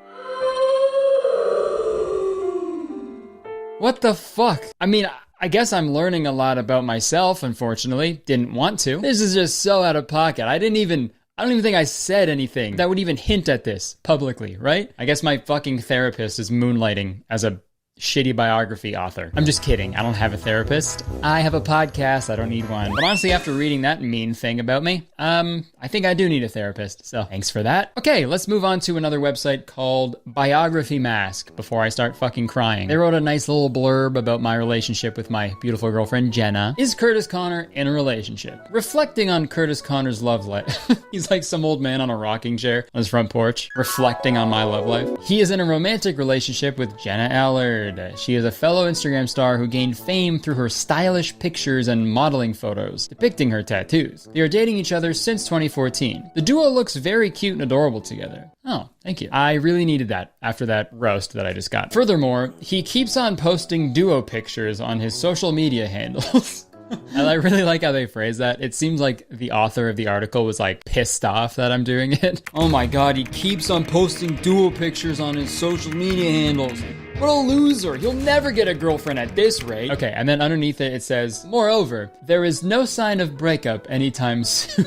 What the fuck? I mean, I guess I'm learning a lot about myself, unfortunately. Didn't want to. This is just so out of pocket. I don't even think I said anything that would even hint at this publicly, right? I guess my fucking therapist is moonlighting as a shitty biography author. I'm just kidding. I don't have a therapist. I have a podcast. I don't need one. But honestly, after reading that mean thing about me, I think I do need a therapist. So thanks for that. Okay, let's move on to another website called Biography Mask before I start fucking crying. They wrote a nice little blurb about my relationship with my beautiful girlfriend, Jenna. Is Kurtis Conner in a relationship? Reflecting on Kurtis Conner's love life. He's like some old man on a rocking chair on his front porch, reflecting on my love life. He is in a romantic relationship with Jenna Allard. She is a fellow Instagram star who gained fame through her stylish pictures and modeling photos depicting her tattoos. They are dating each other since 2014. The duo looks very cute and adorable together. Oh, thank you. I really needed that after that roast that I just got. Furthermore, he keeps on posting duo pictures on his social media handles. And I really like how they phrase that. It seems like the author of the article was like pissed off that I'm doing it. Oh my god, he keeps on posting duo pictures on his social media handles. What a loser. He'll never get a girlfriend at this rate. Okay, and then underneath it, it says, moreover, there is no sign of breakup anytime soon.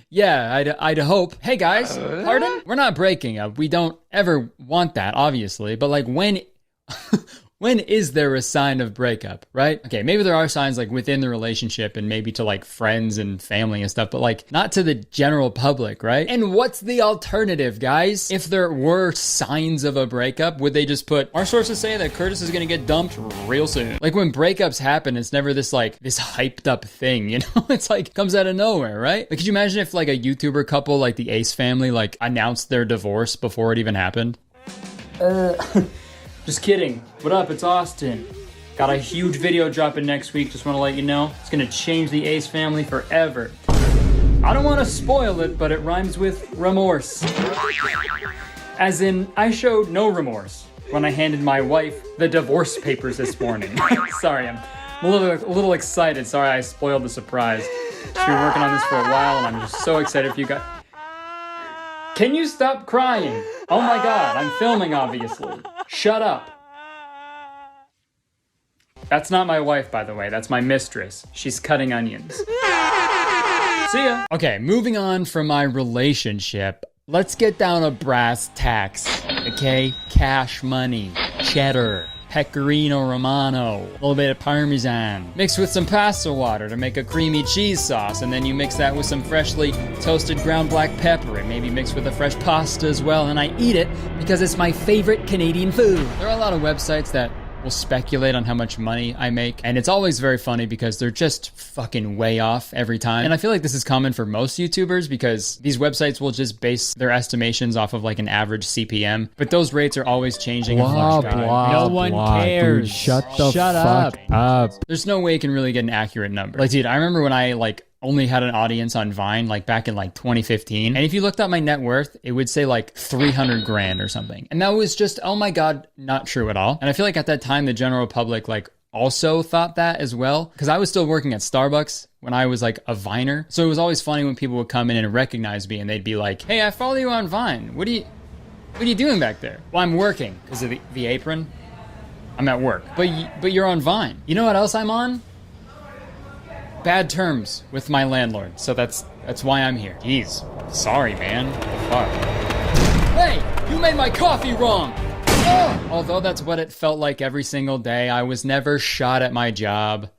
Yeah, I'd hope. Hey guys, pardon? We're not breaking up. We don't ever want that, obviously. But like when is there a sign of breakup, right? Okay, maybe there are signs like within the relationship and maybe to like friends and family and stuff, but like not to the general public, right? And what's the alternative, guys? If there were signs of a breakup, would they just put, our sources say that Kurtis is gonna get dumped real soon. Like when breakups happen, it's never this like, this hyped up thing, you know? It's like, comes out of nowhere, right? Like, could you imagine if like a YouTuber couple like the Ace family like announced their divorce before it even happened? Just kidding. What up? It's Austin. Got a huge video dropping next week. Just want to let you know. It's going to change the Ace family forever. I don't want to spoil it, but it rhymes with remorse. As in, I showed no remorse when I handed my wife the divorce papers this morning. Sorry, I'm a little excited. Sorry I spoiled the surprise. She's been working on this for a while, and I'm just so excited for you guys. Can you stop crying? Oh my god, I'm filming, obviously. Shut up. That's not my wife, by the way. That's my mistress. She's cutting onions. See ya. Okay, moving on from my relationship, let's get down to brass tacks, okay? Cash money, cheddar, pecorino romano, a little bit of parmesan, mixed with some pasta water to make a creamy cheese sauce, and then you mix that with some freshly toasted ground black pepper and maybe mixed with a fresh pasta as well, and I eat it because it's my favorite Canadian food. There are a lot of websites that will speculate on how much money I make, and it's always very funny because they're just fucking way off every time. And I feel like this is common for most YouTubers because these websites will just base their estimations off of like an average CPM, but those rates are always changing and fluctuating. No one cares. Dude, shut up. There's no way you can really get an accurate number. Like, dude, I remember when I like only had an audience on Vine like back in like 2015, and if you looked up my net worth, it would say like 300 grand or something, and that was just, oh my god, not true at all. And I feel like at that time the general public like also thought that as well, because I was still working at Starbucks when I was like a Viner, so it was always funny when people would come in and recognize me and they'd be like, hey, I follow you on Vine, what are you doing back there? Well, I'm working because of the apron. I'm at work. But you're on Vine. You know what else I'm on? Bad terms with my landlord. So that's why I'm here. Jeez. Sorry, man. What the fuck? Hey, you made my coffee wrong. Oh! Although that's what it felt like every single day, I was never shot at my job.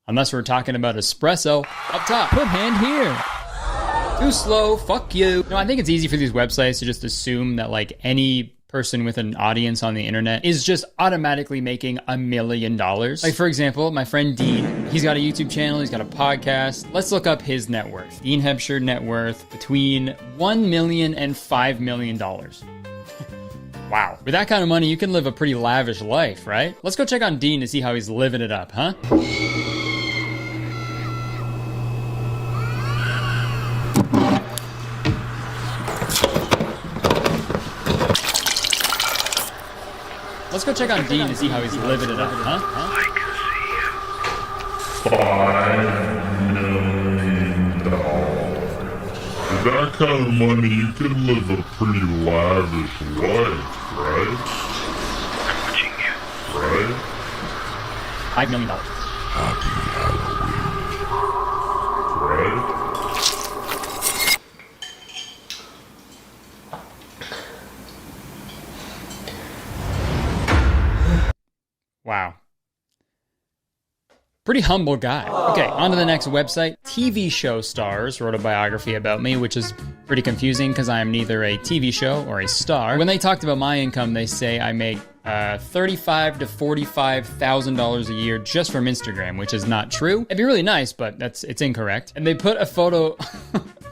Unless we're talking about espresso. Up top. Put hand here. Too slow. Fuck you. No, I think it's easy for these websites to just assume that like any person with an audience on the internet is just automatically making $1 million. Like for example, my friend Dean, he's got a YouTube channel, he's got a podcast. Let's look up his net worth. Dean Hebscher net worth between $1 million and $5 million. Wow. With that kind of money, you can live a pretty lavish life, right? Let's go check on Dean to see how he's living it up, huh? Let's go check on Dean to see how he's living it up, huh? $5 million. With that kind of money, you can live a pretty lavish life, right? Right? $5 million. Happy Halloween. Right? Wow. Pretty humble guy. Okay, on to the next website. TV show stars wrote a biography about me, which is pretty confusing because I am neither a TV show or a star. When they talked about my income, they say I make $35,000 to $45,000 a year just from Instagram, which is not true. It'd be really nice, but it's incorrect. And they put a photo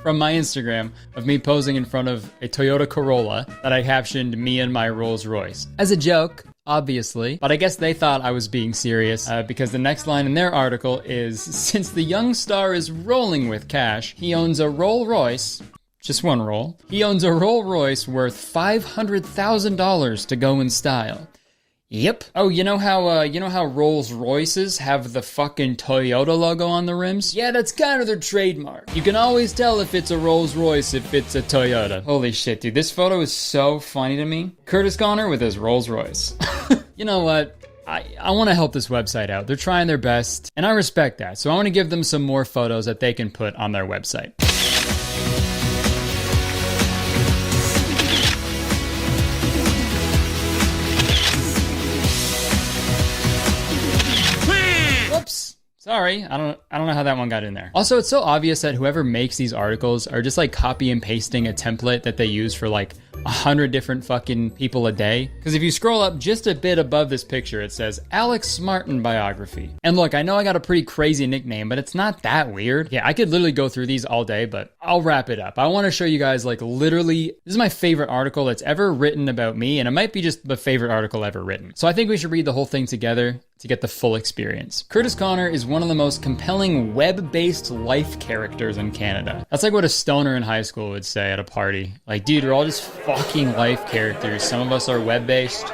from my Instagram of me posing in front of a Toyota Corolla that I captioned "me and my Rolls Royce" as a joke. Obviously, but I guess they thought I was being serious because the next line in their article is, since the young star is rolling with cash, he owns a Rolls Royce, just one roll, he owns a Rolls Royce worth $500,000 to go in style. Yep. Oh, you know how Rolls Royces have the fucking Toyota logo on the rims? Yeah, that's kind of their trademark. You can always tell if it's a Rolls Royce if it's a Toyota. Holy shit, dude, this photo is so funny to me. Kurtis Conner with his Rolls Royce. You know what? I want to help this website out. They're trying their best, and I respect that. So I want to give them some more photos that they can put on their website. Sorry, I don't know how that one got in there. Also, it's so obvious that whoever makes these articles are just like copy and pasting a template that they use for like 100 different fucking people a day. Because if you scroll up just a bit above this picture, it says Alex Martin biography. And look, I know I got a pretty crazy nickname, but it's not that weird. Yeah, I could literally go through these all day, but I'll wrap it up. I want to show you guys like literally, this is my favorite article that's ever written about me, and it might be just the favorite article ever written. So I think we should read the whole thing together to get the full experience. Kurtis Conner is one of the most compelling web-based life characters in Canada. That's like what a stoner in high school would say at a party. Like, dude, we're all just fucking life characters. Some of us are web-based,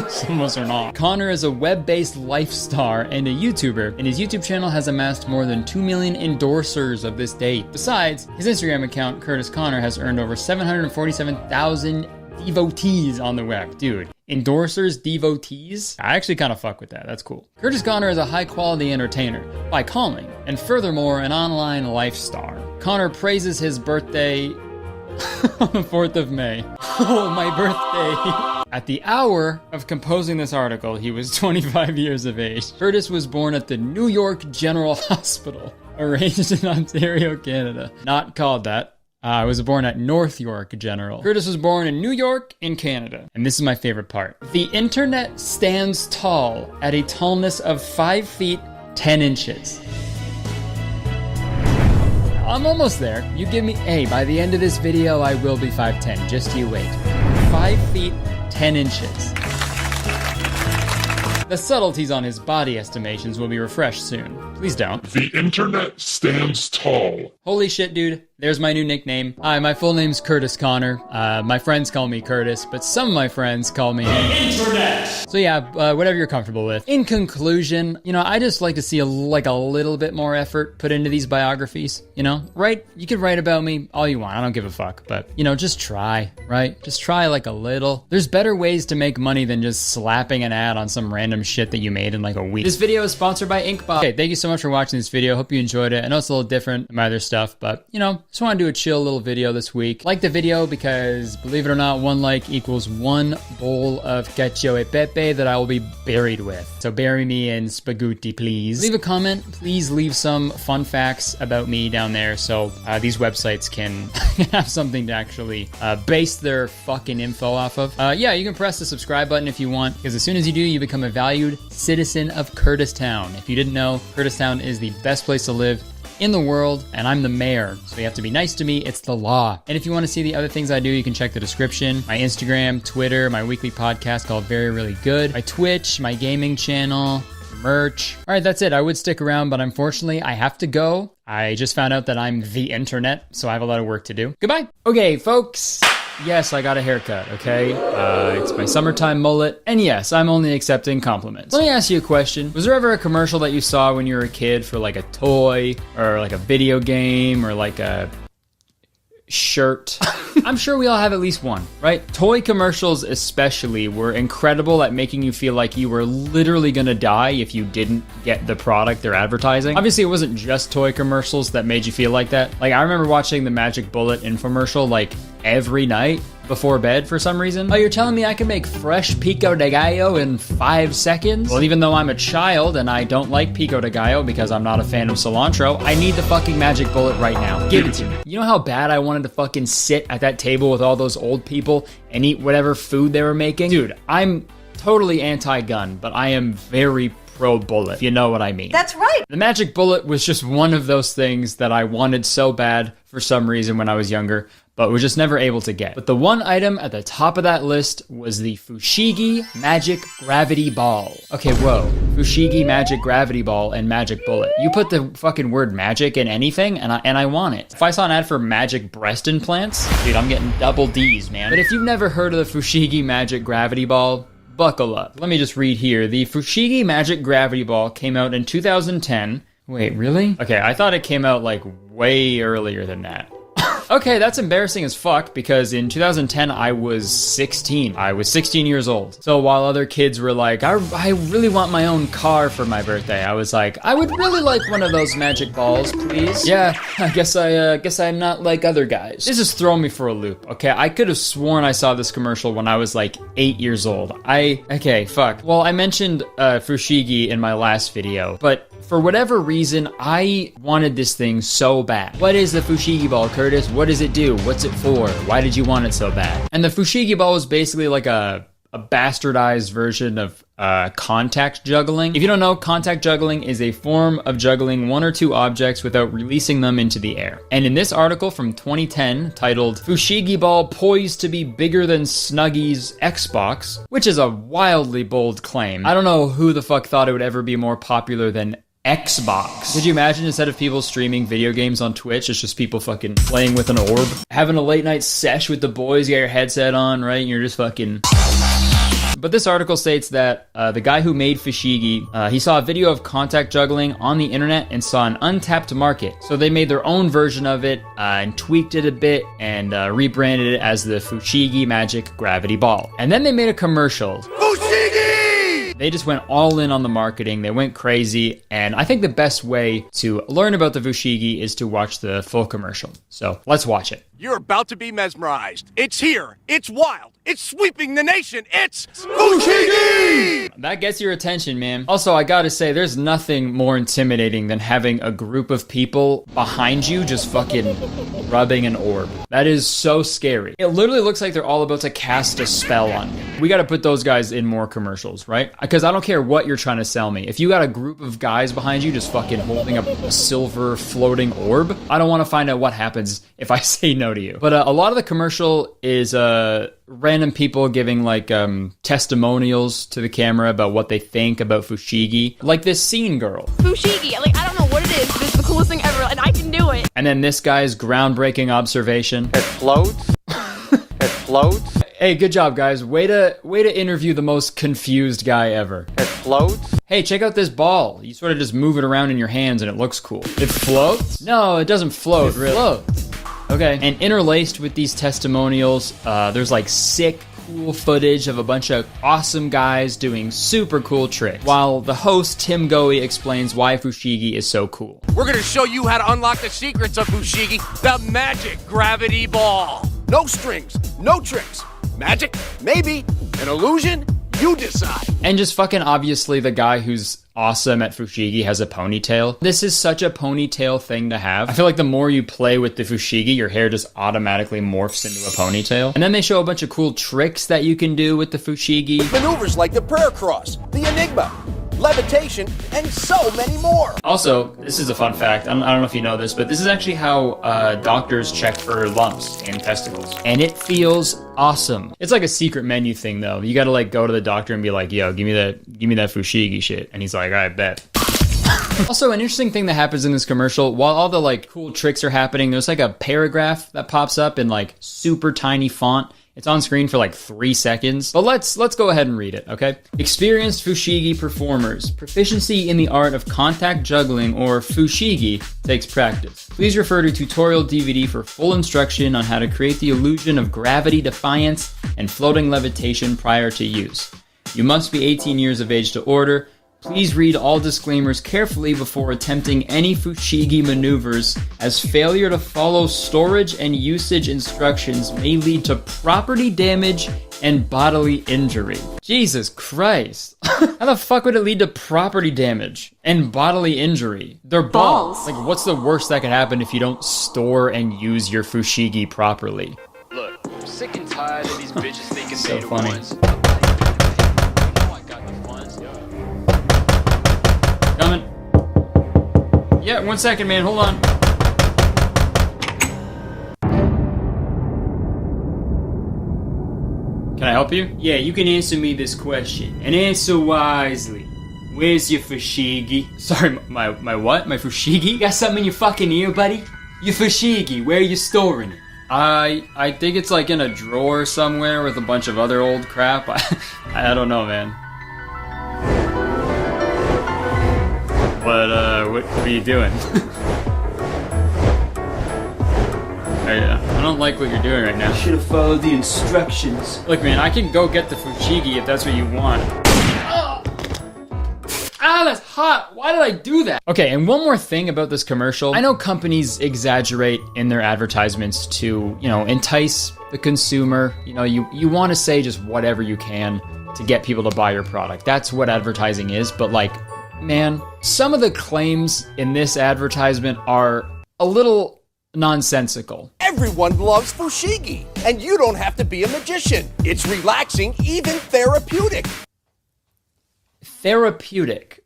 some of us are not. Conner is a web-based life star and a YouTuber, and his YouTube channel has amassed more than 2 million endorsers of this date. Besides, his Instagram account, Kurtis Conner, has earned over 747,000 devotees on the web. Dude, endorsers, devotees? I actually kind of fuck with that. That's cool. Kurtis Conner is a high-quality entertainer by calling, and furthermore, an online life star. Conner praises his birthday on the 4th of May. Oh, my birthday. At the hour of composing this article, he was 25 years of age. Kurtis was born at the New York General Hospital, arranged in Ontario, Canada. Not called that. I was born at North York General. Kurtis was born in New York, in Canada. And this is my favorite part. The internet stands tall at a tallness of 5 feet, 10 inches. I'm almost there. You give me, hey, by the end of this video, I will be 5'10". Just you wait. 5 feet, 10 inches. The subtleties on his body estimations will be refreshed soon. Please don't. The internet stands tall. Holy shit, dude. There's my new nickname. Hi, my full name's Kurtis Conner. My friends call me Kurtis, but some of my friends call me... The internet So yeah, whatever you're comfortable with. In conclusion, you know, I just like to see a little bit more effort put into these biographies, you know? You could write about me all you want, I don't give a fuck, but, you know, just try, right? Just try like a little. There's better ways to make money than just slapping an ad on some random shit that you made in like a week. This video is sponsored by Inkbox. Okay, thank you so much for watching this video. Hope you enjoyed it. I know it's a little different than my other stuff, but, you know, just want to do a chill little video this week. Like the video because, believe it or not, 1 like equals 1 bowl of cacio e pepe that I will be buried with. So bury me in spaghetti, please. Leave a comment. Please leave some fun facts about me down there so these websites can have something to actually base their fucking info off of. Yeah, you can press the subscribe button if you want, because as soon as you do, you become a valued citizen of Kurtistown. If you didn't know, Kurtistown is the best place to live in the world, and I'm the mayor, so you have to be nice to me. It's the law. And if you want to see the other things I do, you can check the description. My Instagram, Twitter, my weekly podcast called Very Really Good, my Twitch, my gaming channel, merch. All right, that's it. I would stick around, but unfortunately, I have to go. I just found out that I'm the internet, so I have a lot of work to do. Goodbye. Okay, folks. Yes, I got a haircut, okay? It's my summertime mullet, and yes, I'm only accepting compliments. Let me ask you a question. Was there ever a commercial that you saw when you were a kid for like a toy, or like a video game, or like a shirt? I'm sure we all have at least one, right? Toy commercials especially were incredible at making you feel like you were literally gonna die if you didn't get the product they're advertising. Obviously, it wasn't just toy commercials that made you feel like that. Like, I remember watching the Magic Bullet infomercial like every night before bed for some reason. Oh, you're telling me I can make fresh pico de gallo in 5 seconds? Well, even though I'm a child and I don't like pico de gallo because I'm not a fan of cilantro, I need the fucking Magic Bullet right now. Give it to me. You know how bad I wanted to fucking sit at that table with all those old people and eat whatever food they were making? Dude, I'm totally anti-gun, but I am very pro-bullet, if you know what I mean. That's right. The Magic Bullet was just one of those things that I wanted so bad for some reason when I was younger, but was just never able to get. But the one item at the top of that list was the Fushigi Magic Gravity Ball. Okay, whoa. Fushigi Magic Gravity Ball and Magic Bullet. You put the fucking word magic in anything and I want it. If I saw an ad for magic breast implants, dude, I'm getting double D's, man. But if you've never heard of the Fushigi Magic Gravity Ball, buckle up. Let me just read here. The Fushigi Magic Gravity Ball came out in 2010. Wait, really? Okay, I thought it came out like way earlier than that. Okay, that's embarrassing as fuck because in 2010 I was 16. I was 16 years old. So while other kids were like, I really want my own car for my birthday, I was like, I would really like one of those magic balls, please. Yeah, I guess I'm not like other guys. This is throwing me for a loop. Okay, I could have sworn I saw this commercial when I was like 8 years old. Okay, fuck. Well, I mentioned Fushigi in my last video, but for whatever reason, I wanted this thing so bad. What is the Fushigi Ball, Kurtis? What does it do? What's it for? Why did you want it so bad? And the Fushigi Ball was basically like a bastardized version of contact juggling. If you don't know, contact juggling is a form of juggling 1 or 2 objects without releasing them into the air. And in this article from 2010 titled Fushigi Ball Poised to be Bigger Than Snuggy's Xbox, which is a wildly bold claim. I don't know who the fuck thought it would ever be more popular than Xbox. Could you imagine instead of people streaming video games on Twitch, it's just people fucking playing with an orb? Having a late night sesh with the boys, you got your headset on, right? And you're just fucking... But this article states that the guy who made Fushigi, he saw a video of contact juggling on the internet and saw an untapped market. So they made their own version of it and tweaked it a bit and rebranded it as the Fushigi Magic Gravity Ball. And then they made a commercial. Fushigi! They just went all in on the marketing. They went crazy. And I think the best way to learn about the Fushigi is to watch the full commercial. So let's watch it. You're about to be mesmerized. It's here. It's wild. It's sweeping the nation. It's Fushigi! That gets your attention, man. Also, I gotta say, there's nothing more intimidating than having a group of people behind you just fucking rubbing an orb. That is so scary. It literally looks like they're all about to cast a spell on you. We gotta put those guys in more commercials, right? Because I don't care what you're trying to sell me. If you got a group of guys behind you just fucking holding up a silver floating orb, I don't want to find out what happens if I say no to you. But a lot of the commercial is random people giving like testimonials to the camera about what they think about Fushigi. Like this scene girl. Fushigi, like I don't know what it is, but it's the coolest thing ever and I can do it. And then this guy's groundbreaking observation. It floats. It floats. Hey, good job, guys. Way to interview the most confused guy ever. It floats? Hey, check out this ball. You sort of just move it around in your hands and it looks cool. It floats? No, it doesn't float, really. It floats. Okay, and interlaced with these testimonials, there's like sick, cool footage of a bunch of awesome guys doing super cool tricks, while the host, Tim Goey, explains why Fushigi is so cool. We're gonna show you how to unlock the secrets of Fushigi, the magic gravity ball. No strings, no tricks. Magic? Maybe. An illusion? You decide. And just fucking obviously the guy who's awesome at Fushigi has a ponytail. This is such a ponytail thing to have. I feel like the more you play with the Fushigi, your hair just automatically morphs into a ponytail. And then they show a bunch of cool tricks that you can do with the Fushigi. Maneuvers like the prayer cross, the enigma, levitation, and so many more. Also, this is a fun fact. I don't know if you know this, but this is actually how doctors check for lumps in testicles. And it feels awesome. It's like a secret menu thing, though. You gotta like go to the doctor and be like, yo, give me that Fushigi shit. And he's like, I bet. Also, an interesting thing that happens in this commercial, while all the like cool tricks are happening, there's like a paragraph that pops up in like super tiny font. It's on screen for like 3 seconds, but let's go ahead and read it, okay? Experienced Fushigi performers. Proficiency in the art of contact juggling, or Fushigi, takes practice. Please refer to tutorial DVD for full instruction on how to create the illusion of gravity defiance and floating levitation prior to use. You must be 18 years of age to order. Please read all disclaimers carefully before attempting any Fushigi maneuvers, as failure to follow storage and usage instructions may lead to property damage and bodily injury. Jesus Christ. How the fuck would it lead to property damage and bodily injury? They're balls. Like, what's the worst that could happen if you don't store and use your Fushigi properly? Look, I'm sick and tired of these bitches thinking So they the funny. ones. Coming. Yeah, 1 second, man. Hold on. Can I help you? Yeah, you can answer me this question. And answer wisely. Where's your Fushigi? Sorry, my what? My Fushigi? Got something in your fucking ear, buddy? Your Fushigi, where are you storing it? I think it's like in a drawer somewhere with a bunch of other old crap. I don't know, man. What are you doing? I don't like what you're doing right now. You should have followed the instructions. Look, man, I can go get the Fushigi if that's what you want. Ah, that's hot. Why did I do that? Okay, and one more thing about this commercial. I know companies exaggerate in their advertisements to, entice the consumer. You want to say just whatever you can to get people to buy your product. That's what advertising is, but like, man, some of the claims in this advertisement are a little nonsensical. Everyone loves Fushigi, and you don't have to be a magician. It's relaxing, even therapeutic. Therapeutic.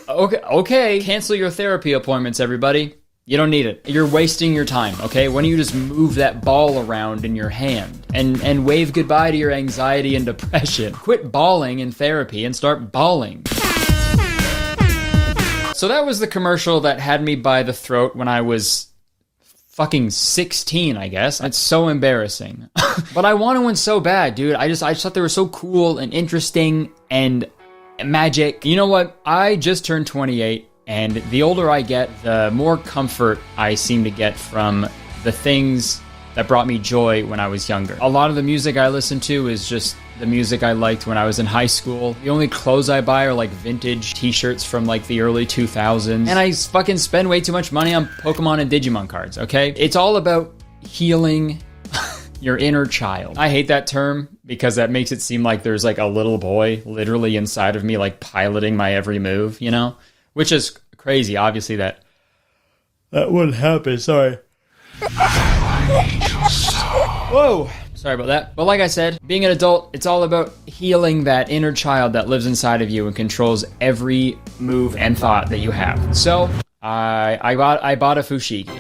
Okay. Cancel your therapy appointments, everybody. You don't need it. You're wasting your time, okay? Why don't you just move that ball around in your hand and wave goodbye to your anxiety and depression? Quit bawling in therapy and start bawling. So that was the commercial that had me by the throat when I was fucking 16, I guess. It's so embarrassing. But I wanted one so bad, dude. I just thought they were so cool and interesting and magic. You know what? I just turned 28, and the older I get, the more comfort I seem to get from the things that brought me joy when I was younger. A lot of the music I listen to is just the music I liked when I was in high school. The only clothes I buy are like vintage t-shirts from like the early 2000s. And I fucking spend way too much money on Pokemon and Digimon cards, okay? It's all about healing your inner child. I hate that term because that makes it seem like there's like a little boy literally inside of me like piloting my every move, Which is crazy. Obviously that wouldn't happen, sorry. Whoa. Sorry about that. But like I said, being an adult, it's all about healing that inner child that lives inside of you and controls every move and thought that you have. So I bought a Fushigi.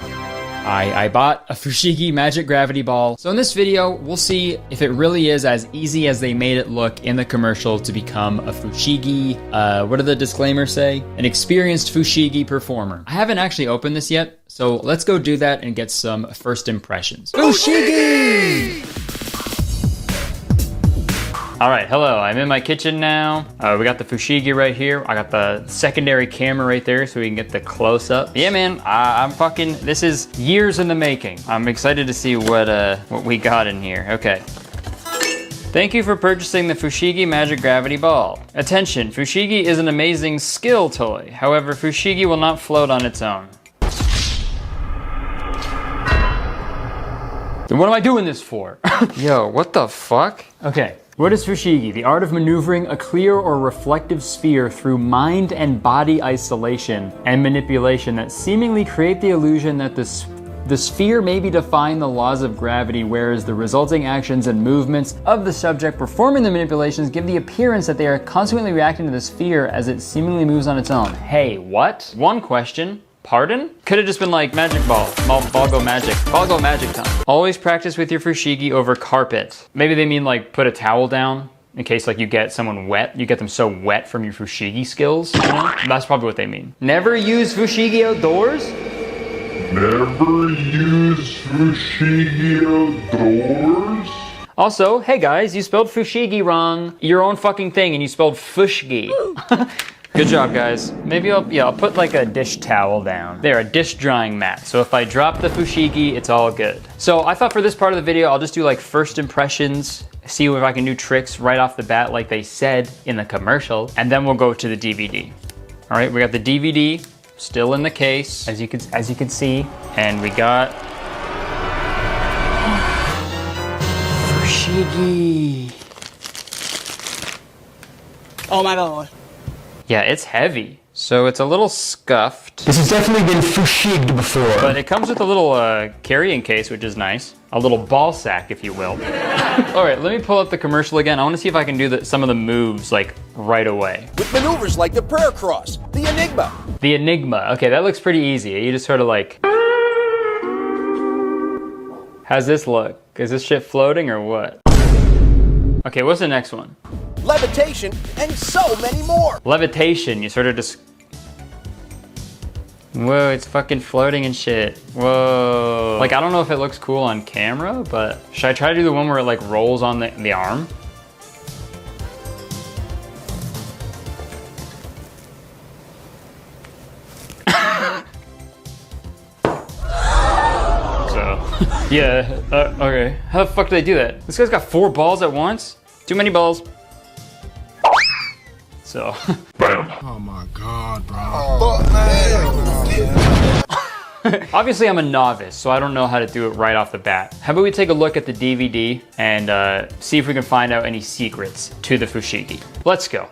I bought a Fushigi magic gravity ball. So in this video, we'll see if it really is as easy as they made it look in the commercial to become a Fushigi, what do the disclaimers say? An experienced Fushigi performer. I haven't actually opened this yet, so let's go do that and get some first impressions. Fushigi! All right, hello, I'm in my kitchen now. We got the fushigi right here. I got the secondary camera right there so we can get the close up. Yeah, man, I'm fucking, this is years in the making. I'm excited to see what we got in here. Okay. Thank you for purchasing the Fushigi Magic Gravity Ball. Attention, Fushigi is an amazing skill toy. However, Fushigi will not float on its own. Then what am I doing this for? Yo, what the fuck? Okay. What is Fushigi? The art of maneuvering a clear or reflective sphere through mind and body isolation and manipulation that seemingly create the illusion that the sphere may be defying the laws of gravity, whereas the resulting actions and movements of the subject performing the manipulations give the appearance that they are consequently reacting to the sphere as it seemingly moves on its own. Hey, what? One question. Pardon? Could have just been like magic ball. Ball go magic. Ball go magic time. Always practice with your fushigi over carpet. Maybe they mean like put a towel down in case like you get someone wet. You get them so wet from your fushigi skills, you know? That's probably what they mean. Never use fushigi outdoors? Never use fushigi outdoors? Also, hey guys, you spelled fushigi wrong. Your own fucking thing and you spelled fushgi. Good job, guys. Maybe I'll put like a dish towel down. There, a dish drying mat. So if I drop the fushigi, it's all good. So I thought for this part of the video, I'll just do like first impressions, see if I can do tricks right off the bat like they said in the commercial, and then we'll go to the DVD. All right, we got the DVD still in the case, as you can see, and we got fushigi. Oh my god. Yeah, it's heavy. So it's a little scuffed. This has definitely been fushigged before. But it comes with a little carrying case, which is nice. A little ball sack, if you will. All right, let me pull up the commercial again. I want to see if I can do some of the moves like right away. With maneuvers like the prayer cross, the enigma. The enigma. Okay, that looks pretty easy. You just sort of like... How's this look? Is this shit floating or what? Okay, what's the next one? Levitation, and so many more. Levitation, you sort of just... Whoa, it's fucking floating and shit. Whoa. Like, I don't know if it looks cool on camera, but should I try to do the one where it like rolls on the arm? So, yeah, okay. How the fuck did I do that? This guy's got 4 balls at once? Too many balls. So. Bam. Oh my god, bro. Obviously I'm a novice, so I don't know how to do it right off the bat. How about we take a look at the DVD and see if we can find out any secrets to the fushigi. Let's go.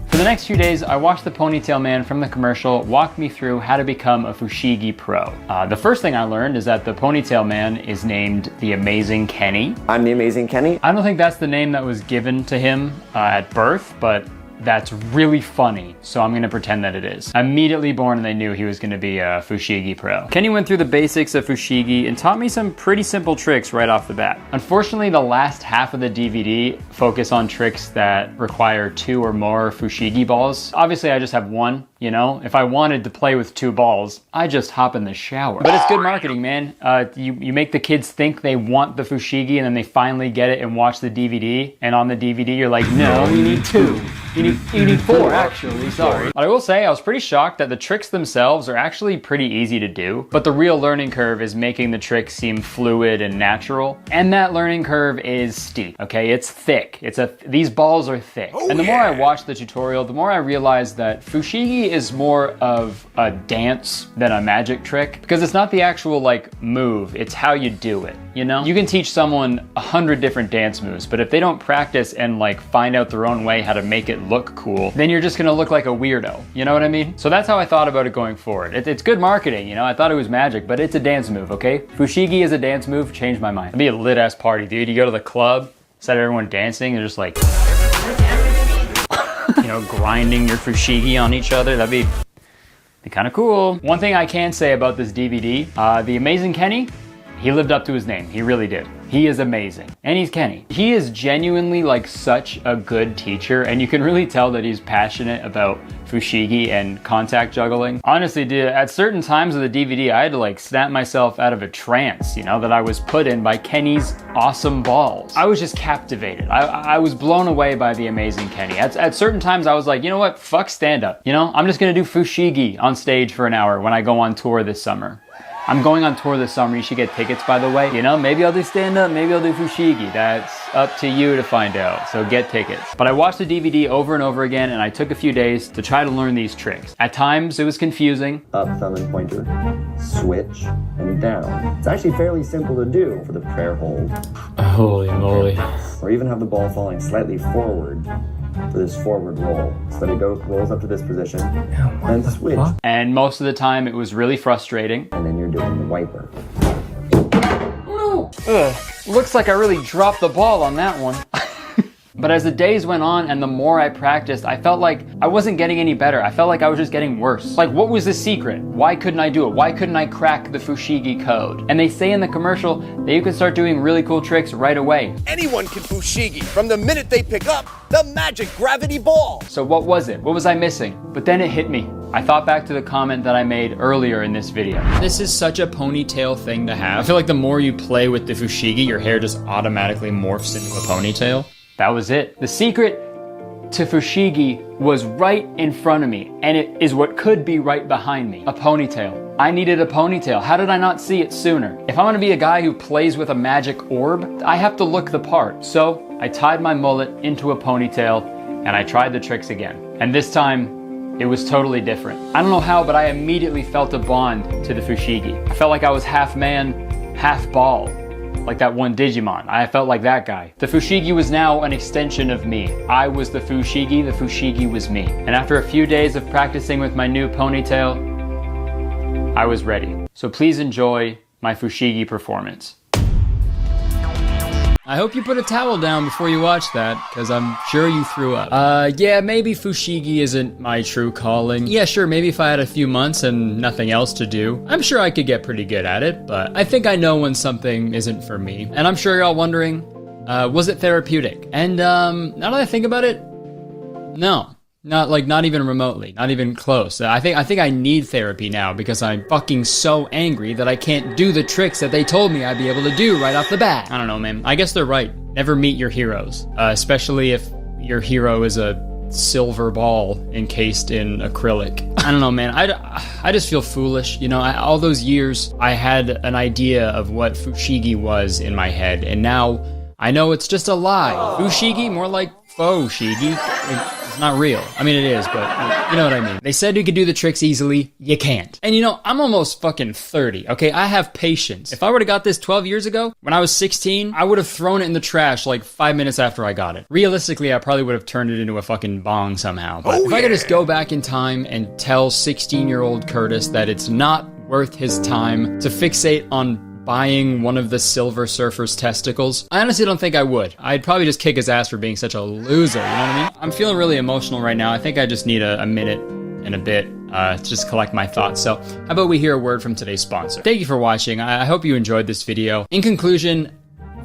For the next few days, I watched the ponytail man from the commercial walk me through how to become a fushigi pro. The first thing I learned is that the ponytail man is named the Amazing Kenny. I'm the Amazing Kenny. I don't think that's the name that was given to him at birth, but that's really funny, so I'm gonna pretend that it is. Immediately born and they knew he was gonna be a fushigi pro. Kenny went through the basics of fushigi and taught me some pretty simple tricks right off the bat. Unfortunately, the last half of the DVD focus on tricks that require 2 or more fushigi balls. Obviously, I just have 1, you know? If I wanted to play with 2 balls, I just hop in the shower. But it's good marketing, man. You make the kids think they want the fushigi and then they finally get it and watch the DVD, and on the DVD you're like, no, you need 2. You need 4, actually, sorry. But I will say, I was pretty shocked that the tricks themselves are actually pretty easy to do, but the real learning curve is making the tricks seem fluid and natural. And that learning curve is steep, okay? It's thick. These balls are thick. And the more I watched the tutorial, the more I realized that fushigi is more of a dance than a magic trick, because it's not the actual like move, it's how you do it, you know? You can teach someone 100 different dance moves, but if they don't practice and like find out their own way how to make it look cool, then you're just gonna look like a weirdo. You know what I mean? So that's how I thought about it going forward. It's good marketing, you know? I thought it was magic, but it's a dance move, okay? Fushigi is a dance move, changed my mind. It'd be a lit ass party, dude. You go to the club, set everyone dancing, they're just like, you know, grinding your fushigi on each other. That'd be kind of cool. One thing I can say about this DVD, the Amazing Kenny, He lived up to his name. He really did. He is amazing. And he's Kenny. He is genuinely like such a good teacher, and you can really tell that he's passionate about fushigi and contact juggling. Honestly, dude, at certain times of the DVD, I had to like snap myself out of a trance, you know, that I was put in by Kenny's awesome balls. I was just captivated. I was blown away by the amazing Kenny. At certain times, I was like, you know what? Fuck stand-up. You know, I'm just gonna do fushigi on stage for an hour when I go on tour this summer. I'm going on tour this summer. You should get tickets, by the way. You know, maybe I'll do stand-up, maybe I'll do fushigi. That's up to you to find out, so get tickets. But I watched the DVD over and over again, and I took a few days to try to learn these tricks. At times, it was confusing. Up, thumb and pointer, switch, and down. It's actually fairly simple to do for the prayer hold. Holy moly. Or even have the ball falling slightly forward for this forward roll. So that it rolls up to this position, then switch. And most of the time, it was really frustrating. And then you're doing the wiper. Ugh, looks like I really dropped the ball on that one. But as the days went on and the more I practiced, I felt like I wasn't getting any better. I felt like I was just getting worse. Like, what was the secret? Why couldn't I do it? Why couldn't I crack the fushigi code? And they say in the commercial that you can start doing really cool tricks right away. Anyone can fushigi from the minute they pick up the magic gravity ball. So what was it? What was I missing? But then it hit me. I thought back to the comment that I made earlier in this video. This is such a ponytail thing to have. I feel like the more you play with the fushigi, your hair just automatically morphs into a ponytail. That was it. The secret to fushigi was right in front of me, and it is what could be right behind me. A ponytail. I needed a ponytail. How did I not see it sooner? If I'm gonna be a guy who plays with a magic orb, I have to look the part. So I tied my mullet into a ponytail, and I tried the tricks again. And this time, it was totally different. I don't know how, but I immediately felt a bond to the fushigi. I felt like I was half man, half ball. Like that one Digimon. I felt like that guy. The fushigi was now an extension of me. I was the fushigi was me. And after a few days of practicing with my new ponytail, I was ready. So please enjoy my fushigi performance. I hope you put a towel down before you watch that, because I'm sure you threw up. Yeah, maybe fushigi isn't my true calling. Yeah, sure, maybe if I had a few months and nothing else to do, I'm sure I could get pretty good at it, but I think I know when something isn't for me. And I'm sure you're all wondering, was it therapeutic? And now that I think about it, no. Not even remotely, not even close. I think I need therapy now because I'm fucking so angry that I can't do the tricks that they told me I'd be able to do right off the bat. I don't know, man. I guess they're right. Never meet your heroes, especially if your hero is a silver ball encased in acrylic. I don't know, man. I just feel foolish. You know, all those years I had an idea of what fushigi was in my head, and now I know it's just a lie. Fushigi, more like faux shigi. Not real. I mean, it is, but you know what I mean. They said you could do the tricks easily. You can't. And you know, I'm almost fucking 30, okay? I have patience. If I would have got this 12 years ago, when I was 16, I would have thrown it in the trash like 5 minutes after I got it. Realistically, I probably would have turned it into a fucking bong somehow. But if I could just go back in time and tell 16-year-old Kurtis that it's not worth his time to fixate on buying one of the Silver Surfer's testicles, I honestly don't think I would. I'd probably just kick his ass for being such a loser, you know what I mean? I'm feeling really emotional right now. I think I just need a minute and a bit to just collect my thoughts. So how about we hear a word from today's sponsor? Thank you for watching. I hope you enjoyed this video. In conclusion,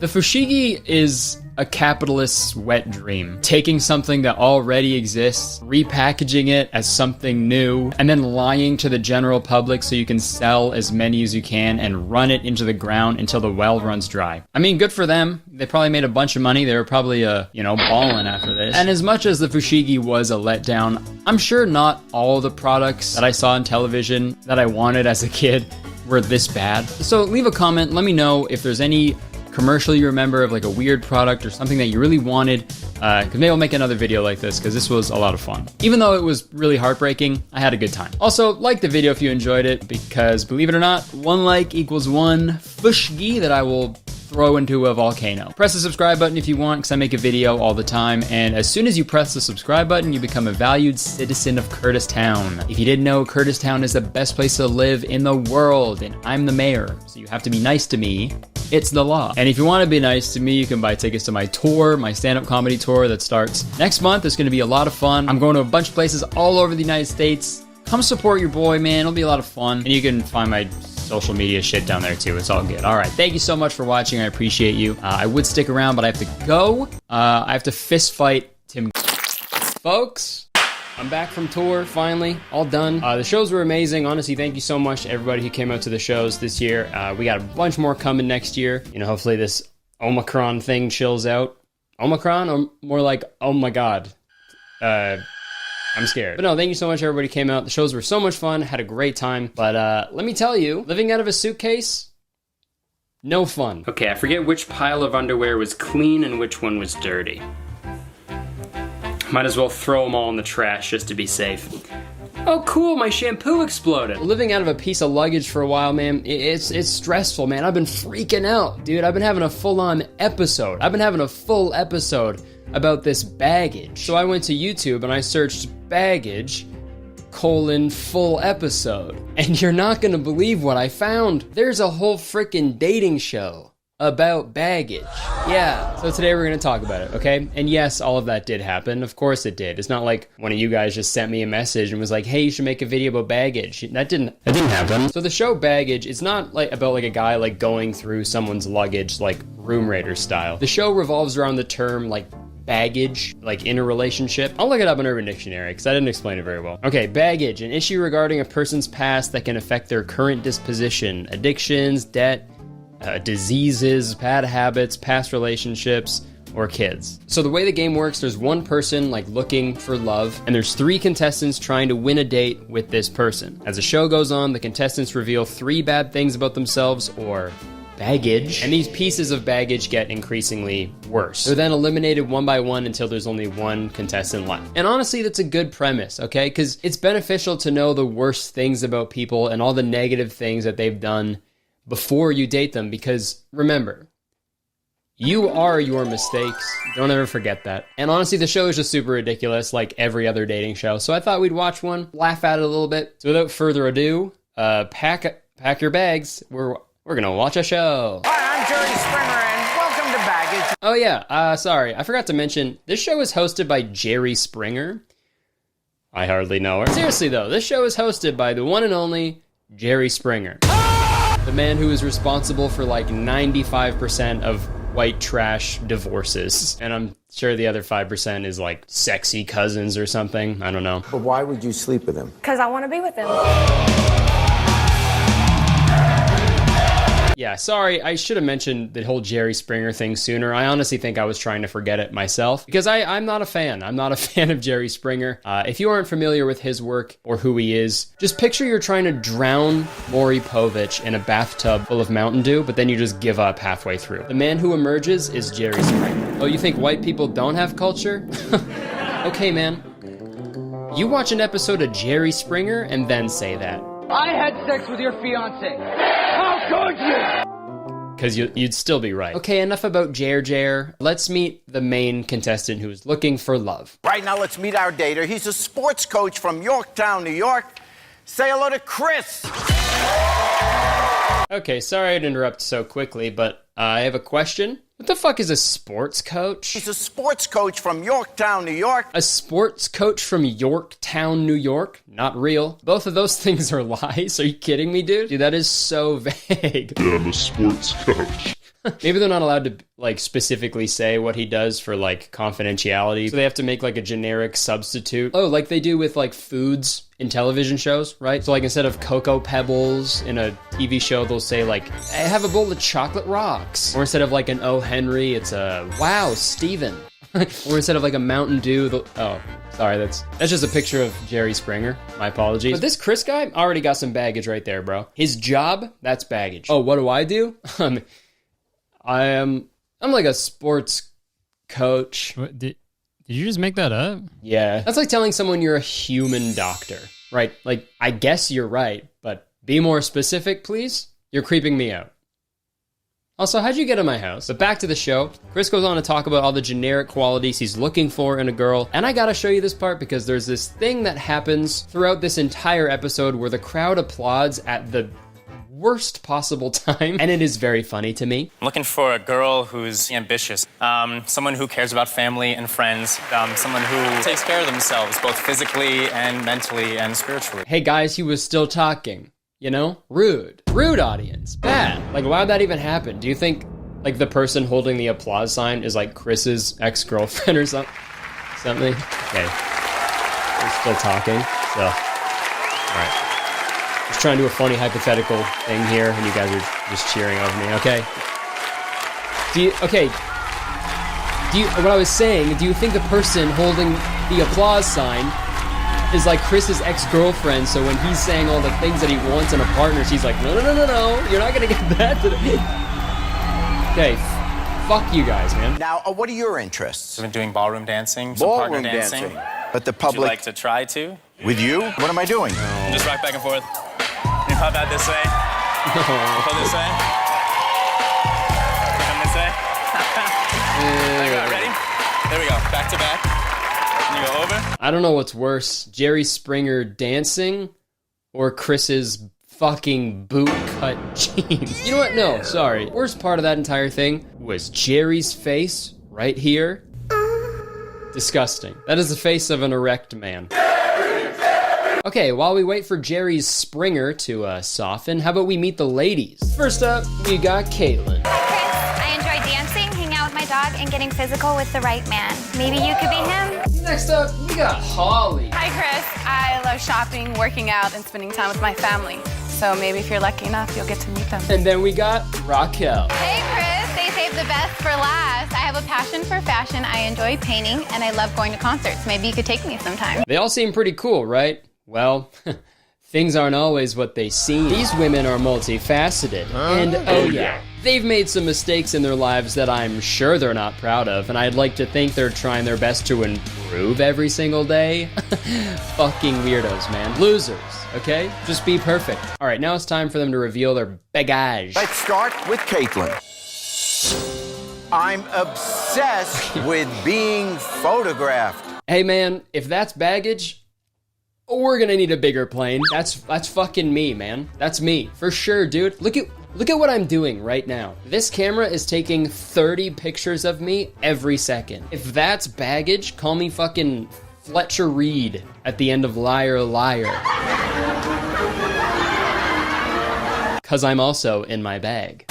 the fushigi is a capitalist's wet dream. Taking something that already exists, repackaging it as something new, and then lying to the general public so you can sell as many as you can and run it into the ground until the well runs dry. I mean, good for them. They probably made a bunch of money. They were probably, balling after this. And as much as the fushigi was a letdown, I'm sure not all the products that I saw on television that I wanted as a kid were this bad. So leave a comment. Let me know if there's any commercial you remember of like a weird product or something that you really wanted, because maybe I'll make another video like this because this was a lot of fun. Even though it was really heartbreaking, I had a good time. Also, like the video if you enjoyed it, because believe it or not, 1 like equals 1 fushigi that I will throw into a volcano. Press the subscribe button if you want, because I make a video all the time, and as soon as you press the subscribe button, you become a valued citizen of Kurtis Town. If you didn't know, Kurtis Town is the best place to live in the world, and I'm the mayor, so you have to be nice to me. It's the law. And if you want to be nice to me, you can buy tickets to my tour, my stand-up comedy tour that starts next month. It's going to be a lot of fun. I'm going to a bunch of places all over the United States. Come support your boy, man. It'll be a lot of fun. And you can find my social media shit down there too. It's all good. All right. Thank you so much for watching. I appreciate you. I would stick around, but I have to go. I have to fist fight Tim. Folks, I'm back from tour, finally, all done. The shows were amazing. Honestly, thank you so much to everybody who came out to the shows this year. We got a bunch more coming next year. You know, hopefully this Omicron thing chills out. Omicron, or more like, oh my God. I'm scared. But no, thank you so much, everybody who came out. The shows were so much fun, had a great time. But let me tell you, living out of a suitcase, no fun. Okay, I forget which pile of underwear was clean and which one was dirty. Might as well throw them all in the trash just to be safe. Oh cool, my shampoo exploded. Living out of a piece of luggage for a while, man, it's stressful, man. I've been freaking out, dude. I've been having a full-on episode. I've been having a full episode about this baggage. So I went to YouTube and I searched baggage, full episode. And you're not gonna believe what I found. There's a whole freaking dating show about baggage. Yeah, so today we're gonna talk about it, okay? And yes, all of that did happen. Of course it did. It's not like one of you guys just sent me a message and was like, hey, you should make a video about baggage. That didn't happen. So the show Baggage, it's not like about like a guy like going through someone's luggage like Room Raiders style. The show revolves around the term like baggage, like in a relationship. I'll look it up in Urban Dictionary because I didn't explain it very well. Okay, baggage, an issue regarding a person's past that can affect their current disposition, addictions, debt, diseases, bad habits, past relationships, or kids. So the way the game works, there's one person like looking for love, and there's 3 contestants trying to win a date with this person. As the show goes on, the contestants reveal 3 bad things about themselves, or baggage, and these pieces of baggage get increasingly worse. They're then eliminated one by one until there's only one contestant left. And honestly, that's a good premise, okay? Because it's beneficial to know the worst things about people and all the negative things that they've done before you date them, because remember, you are your mistakes. Don't ever forget that. And honestly, the show is just super ridiculous, like every other dating show. So I thought we'd watch one, laugh at it a little bit. So without further ado, pack your bags. We're gonna watch a show. Hi, I'm Jerry Springer, and welcome to Baggage. Oh yeah, sorry, I forgot to mention, this show is hosted by Jerry Springer. I hardly know her. Seriously though, this show is hosted by the one and only Jerry Springer. The man who is responsible for like 95% of white trash divorces. And I'm sure the other 5% is like sexy cousins or something. I don't know. But why would you sleep with him? Because I want to be with him. Yeah, sorry, I should have mentioned the whole Jerry Springer thing sooner. I honestly think I was trying to forget it myself, because I'm not a fan. I'm not a fan of Jerry Springer. If you aren't familiar with his work or who he is, just picture you're trying to drown Maury Povich in a bathtub full of Mountain Dew, but then you just give up halfway through. The man who emerges is Jerry Springer. Oh, you think white people don't have culture? Okay, man. You watch an episode of Jerry Springer and then say that. I had sex with your fiance. How could you? Because you'd still be right. Okay, enough about Jer. Let's meet the main contestant who is looking for love. Right now, let's meet our dater. He's a sports coach from Yorktown, New York. Say hello to Chris. Okay, sorry to interrupt so quickly, but I have a question. What the fuck is a sports coach? He's a sports coach from Yorktown, New York. A sports coach from Yorktown, New York? Not real. Both of those things are lies. Are you kidding me, dude? Dude, that is so vague. Yeah, I'm a sports coach. Maybe they're not allowed to, like, specifically say what he does for, like, confidentiality. So they have to make, like, a generic substitute. Oh, like they do with, like, foods in television shows, right? So, like, instead of Cocoa Pebbles in a TV show, they'll say, like, I have a bowl of chocolate rocks. Or instead of, like, an Oh Henry, it's a Wow, Steven. Or instead of, like, a Mountain Dew, oh, sorry, that's just a picture of Jerry Springer. My apologies. But this Chris guy already got some baggage right there, bro. His job, that's baggage. Oh, what do? I'm like a sports coach. What, did you just make that up? Yeah. That's like telling someone you're a human doctor, right? Like, I guess you're right, but be more specific, please. You're creeping me out. Also, how'd you get in my house? But back to the show. Chris goes on to talk about all the generic qualities he's looking for in a girl. And I gotta show you this part because there's this thing that happens throughout this entire episode where the crowd applauds at the worst possible time, and it is very funny to me. I'm looking for a girl who's ambitious, someone who cares about family and friends, someone who takes care of themselves, both physically and mentally and spiritually. Hey guys, he was still talking. you know? Rude. Rude, audience. Bad. Like, why would that even happen? Do you think, like, the person holding the applause sign is, like, Chris's ex-girlfriend or something? Okay. We're still talking, so. Alright. Just trying to do a funny hypothetical thing here, and you guys are just cheering over me, okay? What I was saying, do you think the person holding the applause sign is like Chris's ex-girlfriend, so when he's saying all the things that he wants in a partner, she's like, no, you're not gonna get that today. Okay, fuck you guys, man. Now, what are your interests? I've been doing ballroom dancing, some partner dancing. But the public... Would you like to try to? With you? What am I doing? Just rock back and forth. You pop out this way. Pop this way. Come this way. There you go, ready? There we go, back to back. And you go over. I don't know what's worse, Jerry Springer dancing or Chris's fucking boot-cut jeans. You know what? No, sorry. Worst part of that entire thing was Jerry's face right here. Disgusting. That is the face of an erect man. Okay, while we wait for Jerry's Springer to soften, how about we meet the ladies? First up, we got Caitlin. I enjoy dancing, hanging out with my dog, and getting physical with the right man. Maybe you could be him? Next up, we got Holly. Hi, Chris. I love shopping, working out, and spending time with my family. So maybe if you're lucky enough, you'll get to meet them. And then we got Raquel. Hey, Chris. They saved the best for last. I have a passion for fashion. I enjoy painting, and I love going to concerts. Maybe you could take me sometime. They all seem pretty cool, right? Well, things aren't always what they seem. These women are multifaceted. And oh yeah, they've made some mistakes in their lives that I'm sure they're not proud of, and I'd like to think they're trying their best to improve every single day. Fucking weirdos, man. Losers, okay? Just be perfect. All right, now it's time for them to reveal their bagage. Let's start with Caitlin. I'm obsessed with being photographed. Hey man, if that's baggage, we're gonna need a bigger plane. That's fucking me, man. That's me, for sure, dude. Look at what I'm doing right now. This camera is taking 30 pictures of me every second. If that's baggage, call me fucking Fletcher Reed at the end of Liar Liar. Cause I'm also in my bag.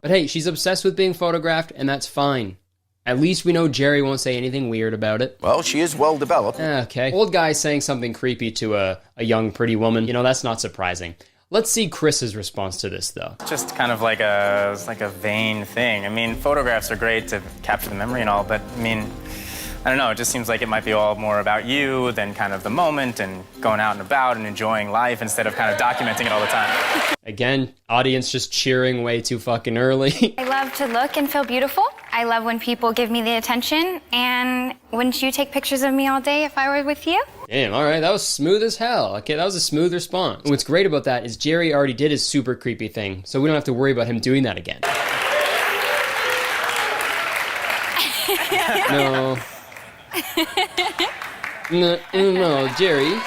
But hey, she's obsessed with being photographed, and that's fine. At least we know Jerry won't say anything weird about it. Well, she is well developed. Okay. Old guy saying something creepy to a young, pretty woman. You know, that's not surprising. Let's see Chris's response to this, though. Just kind of like a vain thing. I mean, photographs are great to capture the memory and all, but I mean, I don't know, it just seems like it might be all more about you than kind of the moment and going out and about and enjoying life instead of kind of documenting it all the time. Again, audience just cheering way too fucking early. I love to look and feel beautiful. I love when people give me the attention. And wouldn't you take pictures of me all day if I were with you? Damn, all right, that was smooth as hell. Okay, that was a smooth response. And what's great about that is Jerry already did his super creepy thing, so we don't have to worry about him doing that again. No, Jerry.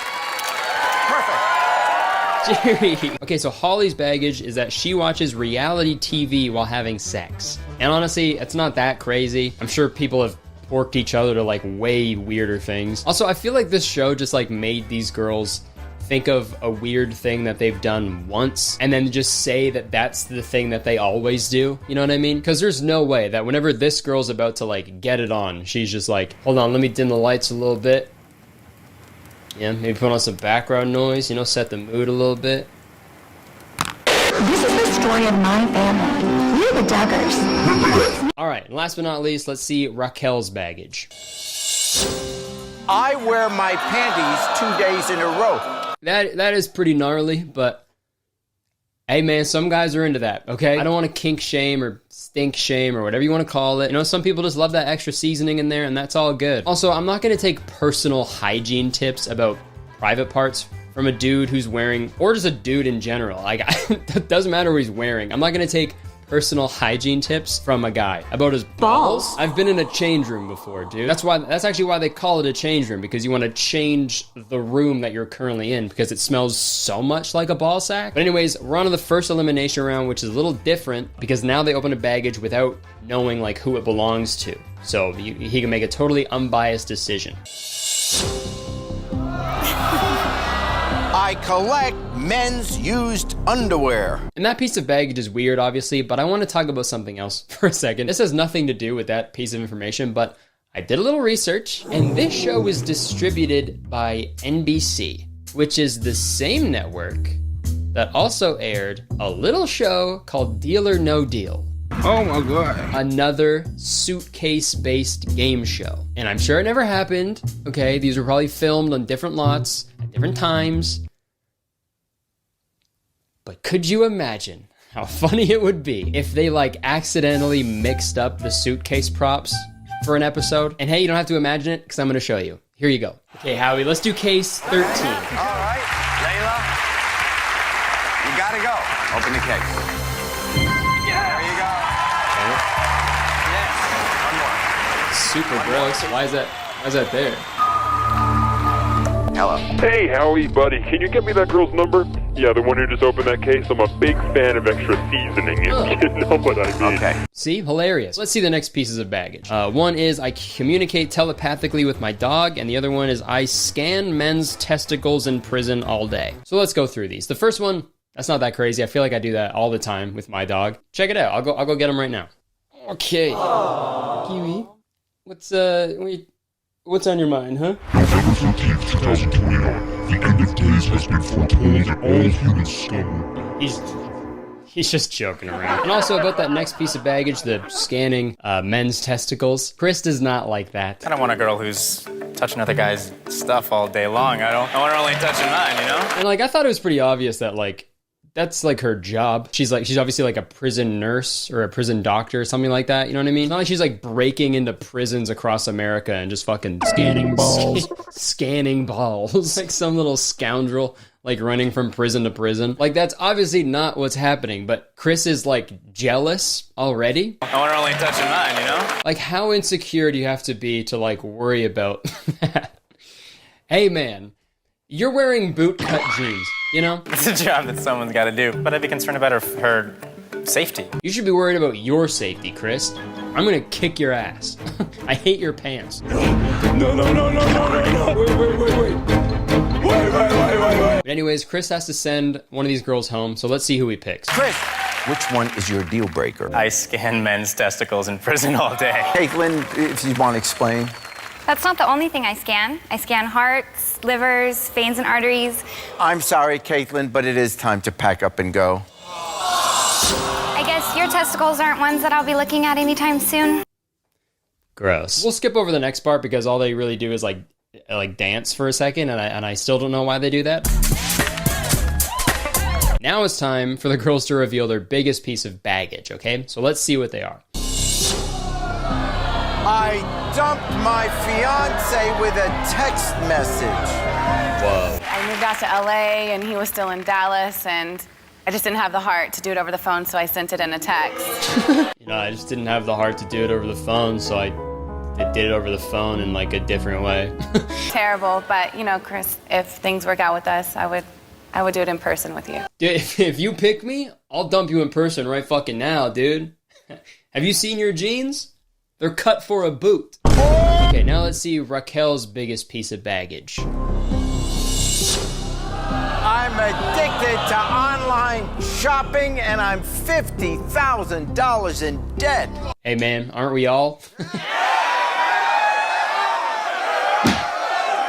Jerry. Okay, so Holly's baggage is that she watches reality TV while having sex. And honestly, it's not that crazy. I'm sure people have porked each other to like way weirder things. Also, I feel like this show just like made these girls think of a weird thing that they've done once and then just say that that's the thing that they always do. You know what I mean? Because there's no way that whenever this girl's about to like get it on, she's just like, hold on, let me dim the lights a little bit. Yeah, maybe put on some background noise, you know, set the mood a little bit. This is the story of my family. We're the Duggars. All right, and last but not least, let's see Raquel's baggage. I wear my panties 2 days in a row. That is pretty gnarly, but hey man, some guys are into that, okay? I don't want to kink shame or stink shame or whatever you want to call it. You know, some people just love that extra seasoning in there, and that's all good. Also, I'm not going to take personal hygiene tips about private parts from a dude who's wearing, or just a dude in general. Like, it doesn't matter what he's wearing. I'm not going to take personal hygiene tips from a guy about his balls. I've been in a change room before, dude. That's actually why they call it a change room, because you want to change the room that you're currently in because it smells so much like a ball sack. But anyways, we're on to the first elimination round, which is a little different because now they open a baggage without knowing like who it belongs to. So he can make a totally unbiased decision. I I collect men's used underwear. And that piece of baggage is weird, obviously, but I want to talk about something else for a second. This has nothing to do with that piece of information, but I did a little research, and this show was distributed by NBC, which is the same network that also aired a little show called Deal or No Deal. Oh my God. Another suitcase-based game show. And I'm sure it never happened, okay? These were probably filmed on different lots at different times. But could you imagine how funny it would be if they like accidentally mixed up the suitcase props for an episode? And hey, you don't have to imagine it because I'm gonna show you. Here you go. Okay, Howie, let's do case 13. All right, Layla, you gotta go. Open the case. There you go. Yes, one more. Super gross. Why is that there? Hello. Hey, Howie, buddy, can you get me that girl's number? Yeah, the one who just opened that case. I'm a big fan of extra seasoning, if you know what I mean. Okay. See? Hilarious. Let's see the next pieces of baggage. One is I communicate telepathically with my dog, and the other one is I scan men's testicles in prison all day. So let's go through these. The first one, that's not that crazy. I feel like I do that all the time with my dog. Check it out. I'll go get him right now. Okay. Kiwi, what's on your mind, huh? November 13th, 2021. The end of days has been foretold in all human scum. He's just joking around. And also about that next piece of baggage, the scanning men's testicles. Chris does not like that. I don't want a girl who's touching other guys' stuff all day long. I want her only touching mine, you know? And like, I thought it was pretty obvious that like, that's like her job. She's obviously like a prison nurse or a prison doctor or something like that. You know what I mean? It's not like she's like breaking into prisons across America and just fucking scanning balls. Scanning balls. Like some little scoundrel like running from prison to prison. Like that's obviously not what's happening, but Chris is like jealous already. I want her only touching mine, you know? Like how insecure do you have to be to like worry about that? Hey man, you're wearing boot-cut jeans, you know? It's a job that someone's got to do, but I'd be concerned about her safety. You should be worried about your safety, Chris. I'm gonna kick your ass. I hate your pants. No. Wait. But anyways, Chris has to send one of these girls home, so let's see who he picks. Chris, which one is your deal breaker? I scan men's testicles in prison all day. Caitlin, if you want to explain. That's not the only thing I scan. I scan hearts, livers, veins, and arteries. I'm sorry, Caitlin, but it is time to pack up and go. I guess your testicles aren't ones that I'll be looking at anytime soon. Gross. We'll skip over the next part because all they really do is like dance for a second, and I still don't know why they do that. Now it's time for the girls to reveal their biggest piece of baggage, okay? So let's see what they are. I dumped my fiance with a text message. Whoa. I moved out to LA and he was still in Dallas, and I just didn't have the heart to do it over the phone, so I sent it in a text. I just didn't have the heart to do it over the phone, so I did it over the phone in like a different way. Terrible, but Chris, if things work out with us, I would do it in person with you. Dude, if you pick me, I'll dump you in person right fucking now, dude. Have you seen your jeans? They're cut for a boot. Okay, now let's see Raquel's biggest piece of baggage. I'm addicted to online shopping and I'm $50,000 in debt. Hey man, aren't we all?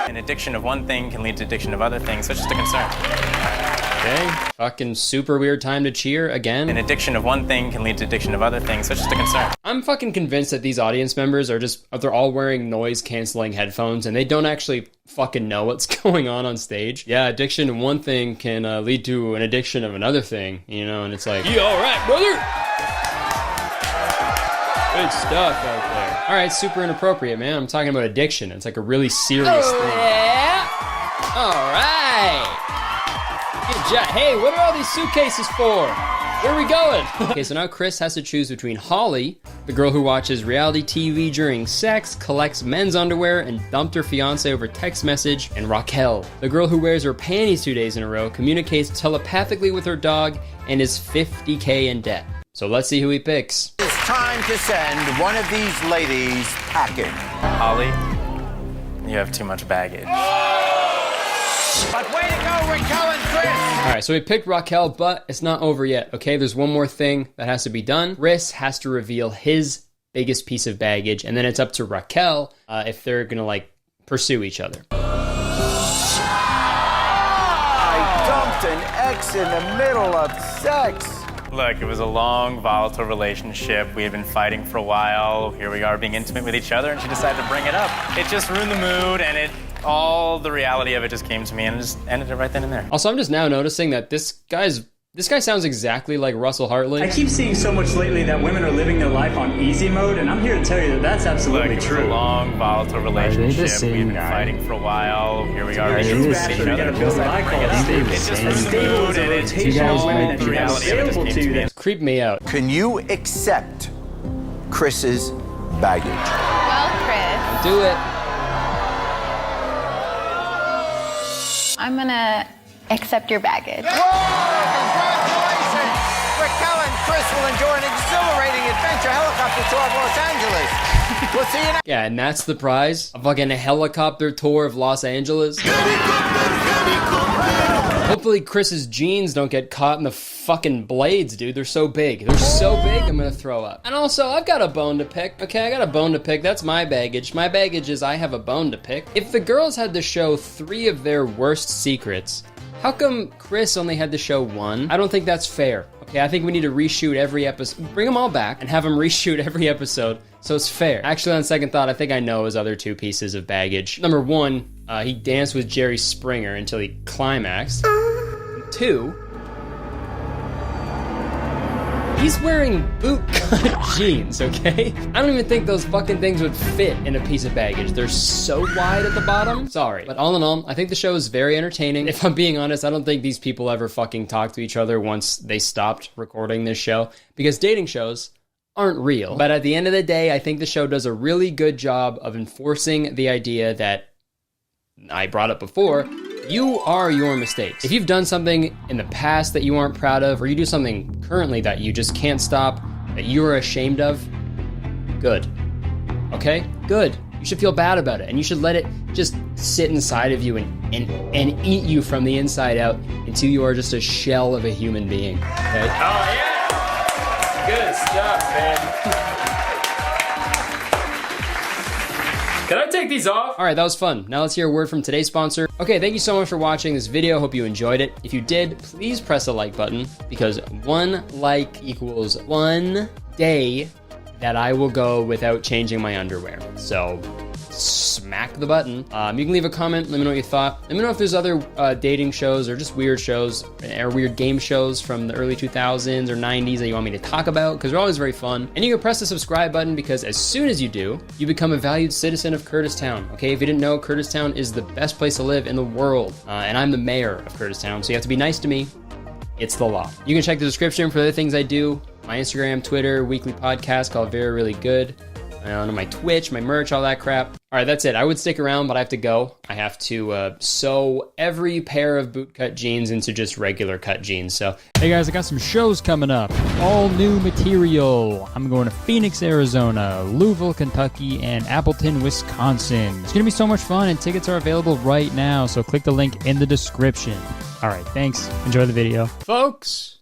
An addiction of one thing can lead to addiction of other things, so it's just a concern. Okay, fucking super weird time to cheer again. An addiction of one thing can lead to addiction of other things, so it's just a concern. I'm fucking convinced that these audience members they're all wearing noise-canceling headphones and they don't actually fucking know what's going on stage. Yeah, addiction of one thing can lead to an addiction of another thing, and it's like, you all right, brother? Good stuff out there. All right, super inappropriate, man. I'm talking about addiction. It's like a really serious thing. Yeah. All right. Good job. Hey, what are all these suitcases for? Where are we going? Okay, so now Chris has to choose between Holly, the girl who watches reality TV during sex, collects men's underwear, and dumped her fiance over text message, and Raquel, the girl who wears her panties 2 days in a row, communicates telepathically with her dog, and is $50K in debt. So let's see who he picks. It's time to send one of these ladies packing. Holly, you have too much baggage. But way to go! Raquel and Chris. All right, so we picked Raquel, but it's not over yet, okay? There's one more thing that has to be done. Chris has to reveal his biggest piece of baggage, and then it's up to Raquel if they're gonna, like, pursue each other. I dumped an X in the middle of sex. Look, it was a long, volatile relationship. We had been fighting for a while. Here we are being intimate with each other, and she decided to bring it up. It just ruined the mood, and all the reality of it just came to me, and it just ended it right then and there. Also, I'm just now noticing that this guy sounds exactly like Russell Hartley. I keep seeing so much lately that women are living their life on easy mode, and I'm here to tell you that that's absolutely true. true. It was a long, volatile relationship. We've been fighting for a while. Here we are. Too bad for you to build what I call It just ruined the mood, and rotational women that the you have reality of it just available came to to you. me. It's creeped me out. Can you accept Chris's baggage? Well, Chris, Do it. I'm gonna accept your baggage. Congratulations! Raquel and Chris will enjoy an exhilarating adventure helicopter tour of Los Angeles. We'll see you next. Yeah, and that's the prize? A fucking helicopter tour of Los Angeles? Hopefully Chris's jeans don't get caught in the fucking blades, dude. They're so big. They're so big, I'm gonna throw up. And also, I've got a bone to pick. Okay, I got a bone to pick. That's my baggage. My baggage is I have a bone to pick. If the girls had to show 3 of their worst secrets, how come Chris only had to show 1? I don't think that's fair. Okay, I think we need to reshoot every episode. Bring them all back and have them reshoot every episode so it's fair. Actually, on second thought, I think I know his other 2 pieces of baggage. Number 1, he danced with Jerry Springer until he climaxed. 2, he's wearing bootcut jeans, okay? I don't even think those fucking things would fit in a piece of baggage. They're so wide at the bottom. Sorry. But all in all, I think the show is very entertaining. If I'm being honest, I don't think these people ever fucking talked to each other once they stopped recording this show, because dating shows aren't real. But at the end of the day, I think the show does a really good job of enforcing the idea that I brought up before. You are your mistakes. If you've done something in the past that you aren't proud of, or you do something currently that you just can't stop, that you're ashamed of, good. Okay? Good. You should feel bad about it, and you should let it just sit inside of you and eat you from the inside out until you are just a shell of a human being. Okay? Oh, yeah! Good stuff, man. Can I take these off? All right, that was fun. Now let's hear a word from today's sponsor. Okay, thank you so much for watching this video. Hope you enjoyed it. If you did, please press the like button, because 1 like equals 1 day that I will go without changing my underwear. So smack the button. You can leave a comment. Let me know what you thought. Let me know if there's other dating shows or just weird shows or weird game shows from the early 2000s or 90s that you want me to talk about, because they're always very fun. And you can press the subscribe button, because as soon as you do, you become a valued citizen of Kurtistown. Okay, if you didn't know, Kurtistown is the best place to live in the world. And I'm the mayor of Kurtistown, so you have to be nice to me. It's the law. You can check the description for the things I do. My Instagram, Twitter, weekly podcast called Very Really Good. On my Twitch, my merch, all that crap. All right, that's it. I would stick around, but I have to go. I have to sew every pair of bootcut jeans into just regular cut jeans. So, hey guys, I got some shows coming up. All new material. I'm going to Phoenix, Arizona, Louisville, Kentucky, and Appleton, Wisconsin. It's going to be so much fun, and tickets are available right now. So click the link in the description. All right, thanks. Enjoy the video. folks,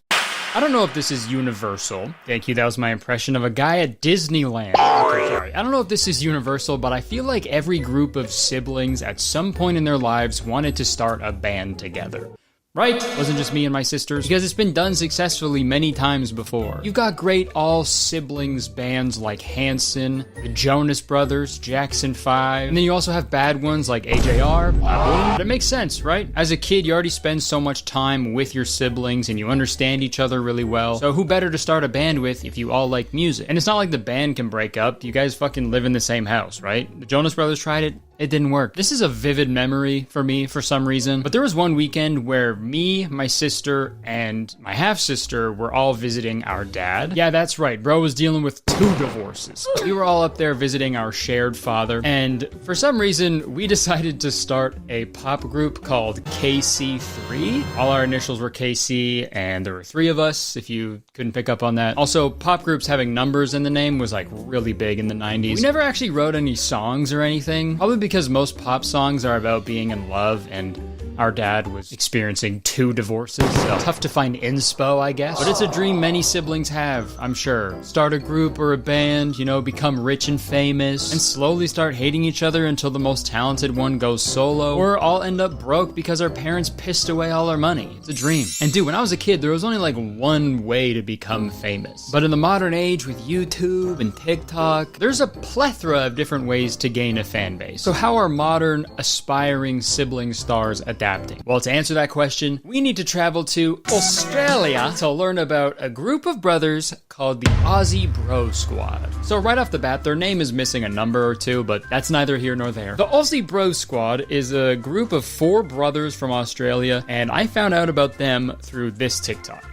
I don't know if this is universal. Thank you, that was my impression of a guy at Disneyland. Okay, sorry. I don't know if this is universal, but I feel like every group of siblings at some point in their lives wanted to start a band together. Right? Wasn't just me and my sisters, because it's been done successfully many times before. You've got great all-siblings bands like Hanson, the Jonas Brothers, Jackson 5, and then you also have bad ones like AJR, But it makes sense, right? As a kid, you already spend so much time with your siblings and you understand each other really well, so who better to start a band with if you all like music? And it's not like the band can break up. You guys fucking live in the same house, right? The Jonas Brothers tried it. It didn't work. This is a vivid memory for me for some reason, but there was one weekend where me, my sister, and my half-sister were all visiting our dad. Yeah, that's right. Bro was dealing with 2 divorces. We were all up there visiting our shared father, and for some reason, we decided to start a pop group called KC3. All our initials were KC, and there were 3 of us, if you couldn't pick up on that. Also, pop groups having numbers in the name was like really big in the 90s. We never actually wrote any songs or anything, probably because most pop songs are about being in love, and Our dad was experiencing 2 divorces, so tough to find inspo, I guess. But it's a dream many siblings have, I'm sure. Start a group or a band, you know, become rich and famous, and slowly start hating each other until the most talented one goes solo, or all end up broke because our parents pissed away all our money. It's a dream. And dude, when I was a kid, there was only like one way to become famous. But in the modern age with YouTube and TikTok, there's a plethora of different ways to gain a fan base. So how are modern, aspiring sibling stars adapting? Well, to answer that question, we need to travel to Australia to learn about a group of brothers called the Aussie Bro Squad. So right off the bat, their name is missing a number or 2, but that's neither here nor there. The Aussie Bro Squad is a group of 4 brothers from Australia, and I found out about them through this TikTok.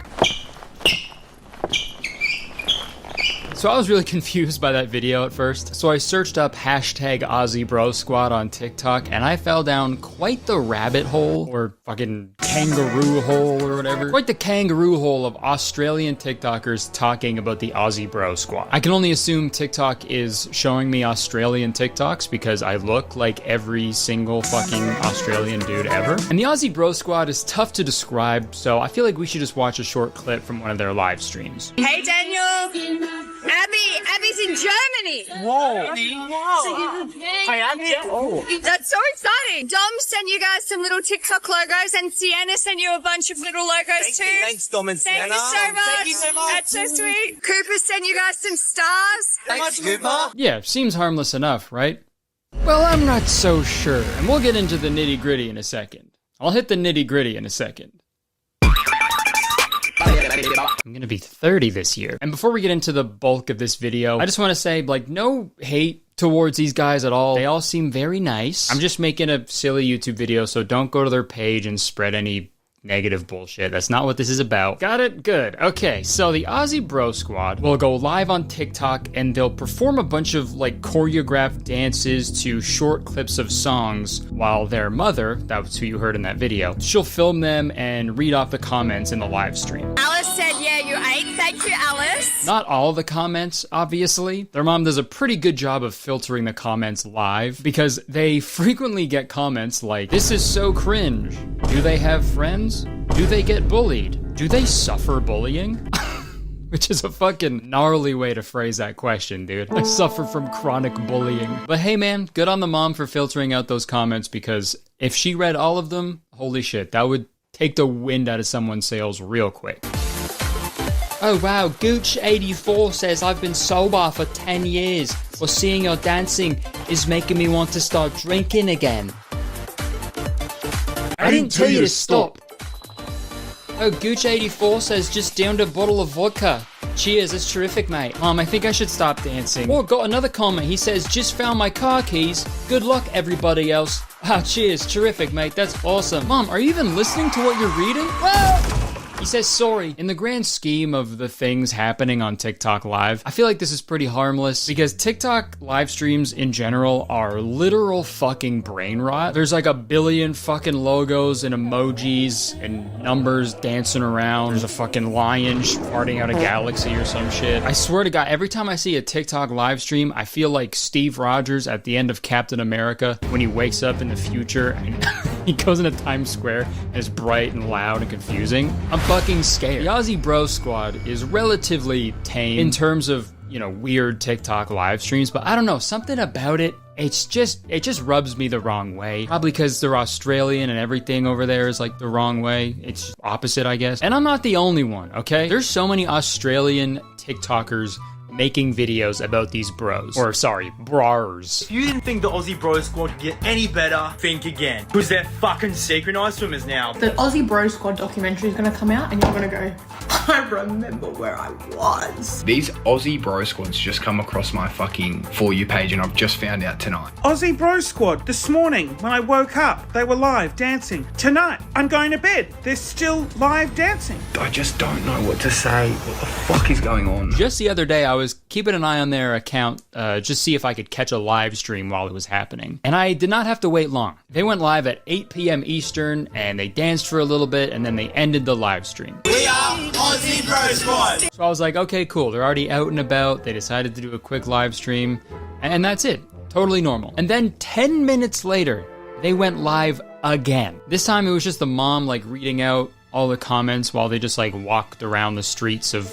So I was really confused by that video at first, so I searched up hashtag Aussie Bro Squad on TikTok, and I fell down quite the rabbit hole, or fucking kangaroo hole or whatever. Quite the kangaroo hole of Australian TikTokers talking about the Aussie Bro Squad. I can only assume TikTok is showing me Australian TikToks because I look like every single fucking Australian dude ever. And the Aussie Bro Squad is tough to describe, so I feel like we should just watch a short clip from one of their live streams. Hey Daniel! Abby's in Germany! Whoa! Hi, Abby! Oh. That's so exciting! Dom sent you guys some little TikTok logos, and Sienna sent you a bunch of little logos too. Thanks, Dom and Sienna. Thank you so much. Thank you so much. That's so sweet. Cooper sent you guys some stars. Thanks, Cooper. Yeah, seems harmless enough, right? Well, I'm not so sure, and we'll get into the nitty-gritty in a second. I'll hit the nitty-gritty in a second. I'm gonna be 30 this year. And before we get into the bulk of this video, I just want to say, like, no hate towards these guys at all. They all seem very nice. I'm just making a silly YouTube video, so don't go to their page and spread any negative bullshit. That's not what this is about. Got it? Good. Okay, so the Aussie Bro Squad will go live on TikTok and they'll perform a bunch of like choreographed dances to short clips of songs while their mother, that's who you heard in that video, she'll film them and read off the comments in the live stream. Alice said, yeah, you ate. Thank you, Alice. Not all the comments, obviously. Their mom does a pretty good job of filtering the comments live because they frequently get comments like, this is so cringe. Do they have friends? Do they get bullied? Do they suffer bullying? Which is a fucking gnarly way to phrase that question, dude. I suffer from chronic bullying. But hey man, good on the mom for filtering out those comments because if she read all of them, holy shit, that would take the wind out of someone's sails real quick. Oh wow, Gooch84 says I've been sober for 10 years. Well, seeing your dancing is making me want to start drinking again. I didn't tell you to stop. Oh, Gooch84 says just downed a bottle of vodka. Cheers, that's terrific, mate. I think I should stop dancing. Oh, got another comment. He says, just found my car keys. Good luck, everybody else. Ah, cheers, terrific, mate. That's awesome. Mom, are you even listening to what you're reading? Ah! He says sorry. In the grand scheme of the things happening on TikTok Live, I feel like this is pretty harmless because TikTok live streams in general are literal fucking brain rot. There's like a billion fucking logos and emojis and numbers dancing around. There's a fucking lion farting out a galaxy or some shit. I swear to God, every time I see a TikTok live stream, I feel like Steve Rogers at the end of Captain America when he wakes up in the future and he goes into Times Square and it's bright and loud and confusing. I'm fucking scared. The Aussie Bro Squad is relatively tame in terms of, you know, weird TikTok live streams, but I don't know, something about it, it just rubs me the wrong way. Probably because they're Australian and everything over there is like the wrong way. It's just opposite, I guess. And I'm not the only one, okay? There's so many Australian TikTokers making videos about these bros. Or, sorry, brawers. If you didn't think the Aussie Bro Squad could get any better, think again. Because they're fucking synchronized swimmers now. The Aussie Bro Squad documentary is going to come out and you're going to go, I remember where I was. These Aussie Bro Squads just come across my fucking For You page and I've just found out tonight. Aussie Bro Squad, this morning when I woke up, they were live dancing. Tonight, I'm going to bed. They're still live dancing. I just don't know what to say. What the fuck is going on? Just the other day, I was keeping an eye on their account, just see if I could catch a live stream while it was happening. And I did not have to wait long. They went live at 8 p.m. Eastern, and they danced for a little bit, and then they ended the live stream. We are Aussie Bro Squad! So I was like, okay, cool. They're already out and about. They decided to do a quick live stream, and that's it. Totally normal. And then 10 minutes later, they went live again. This time it was just the mom like reading out all the comments while they just like walked around the streets of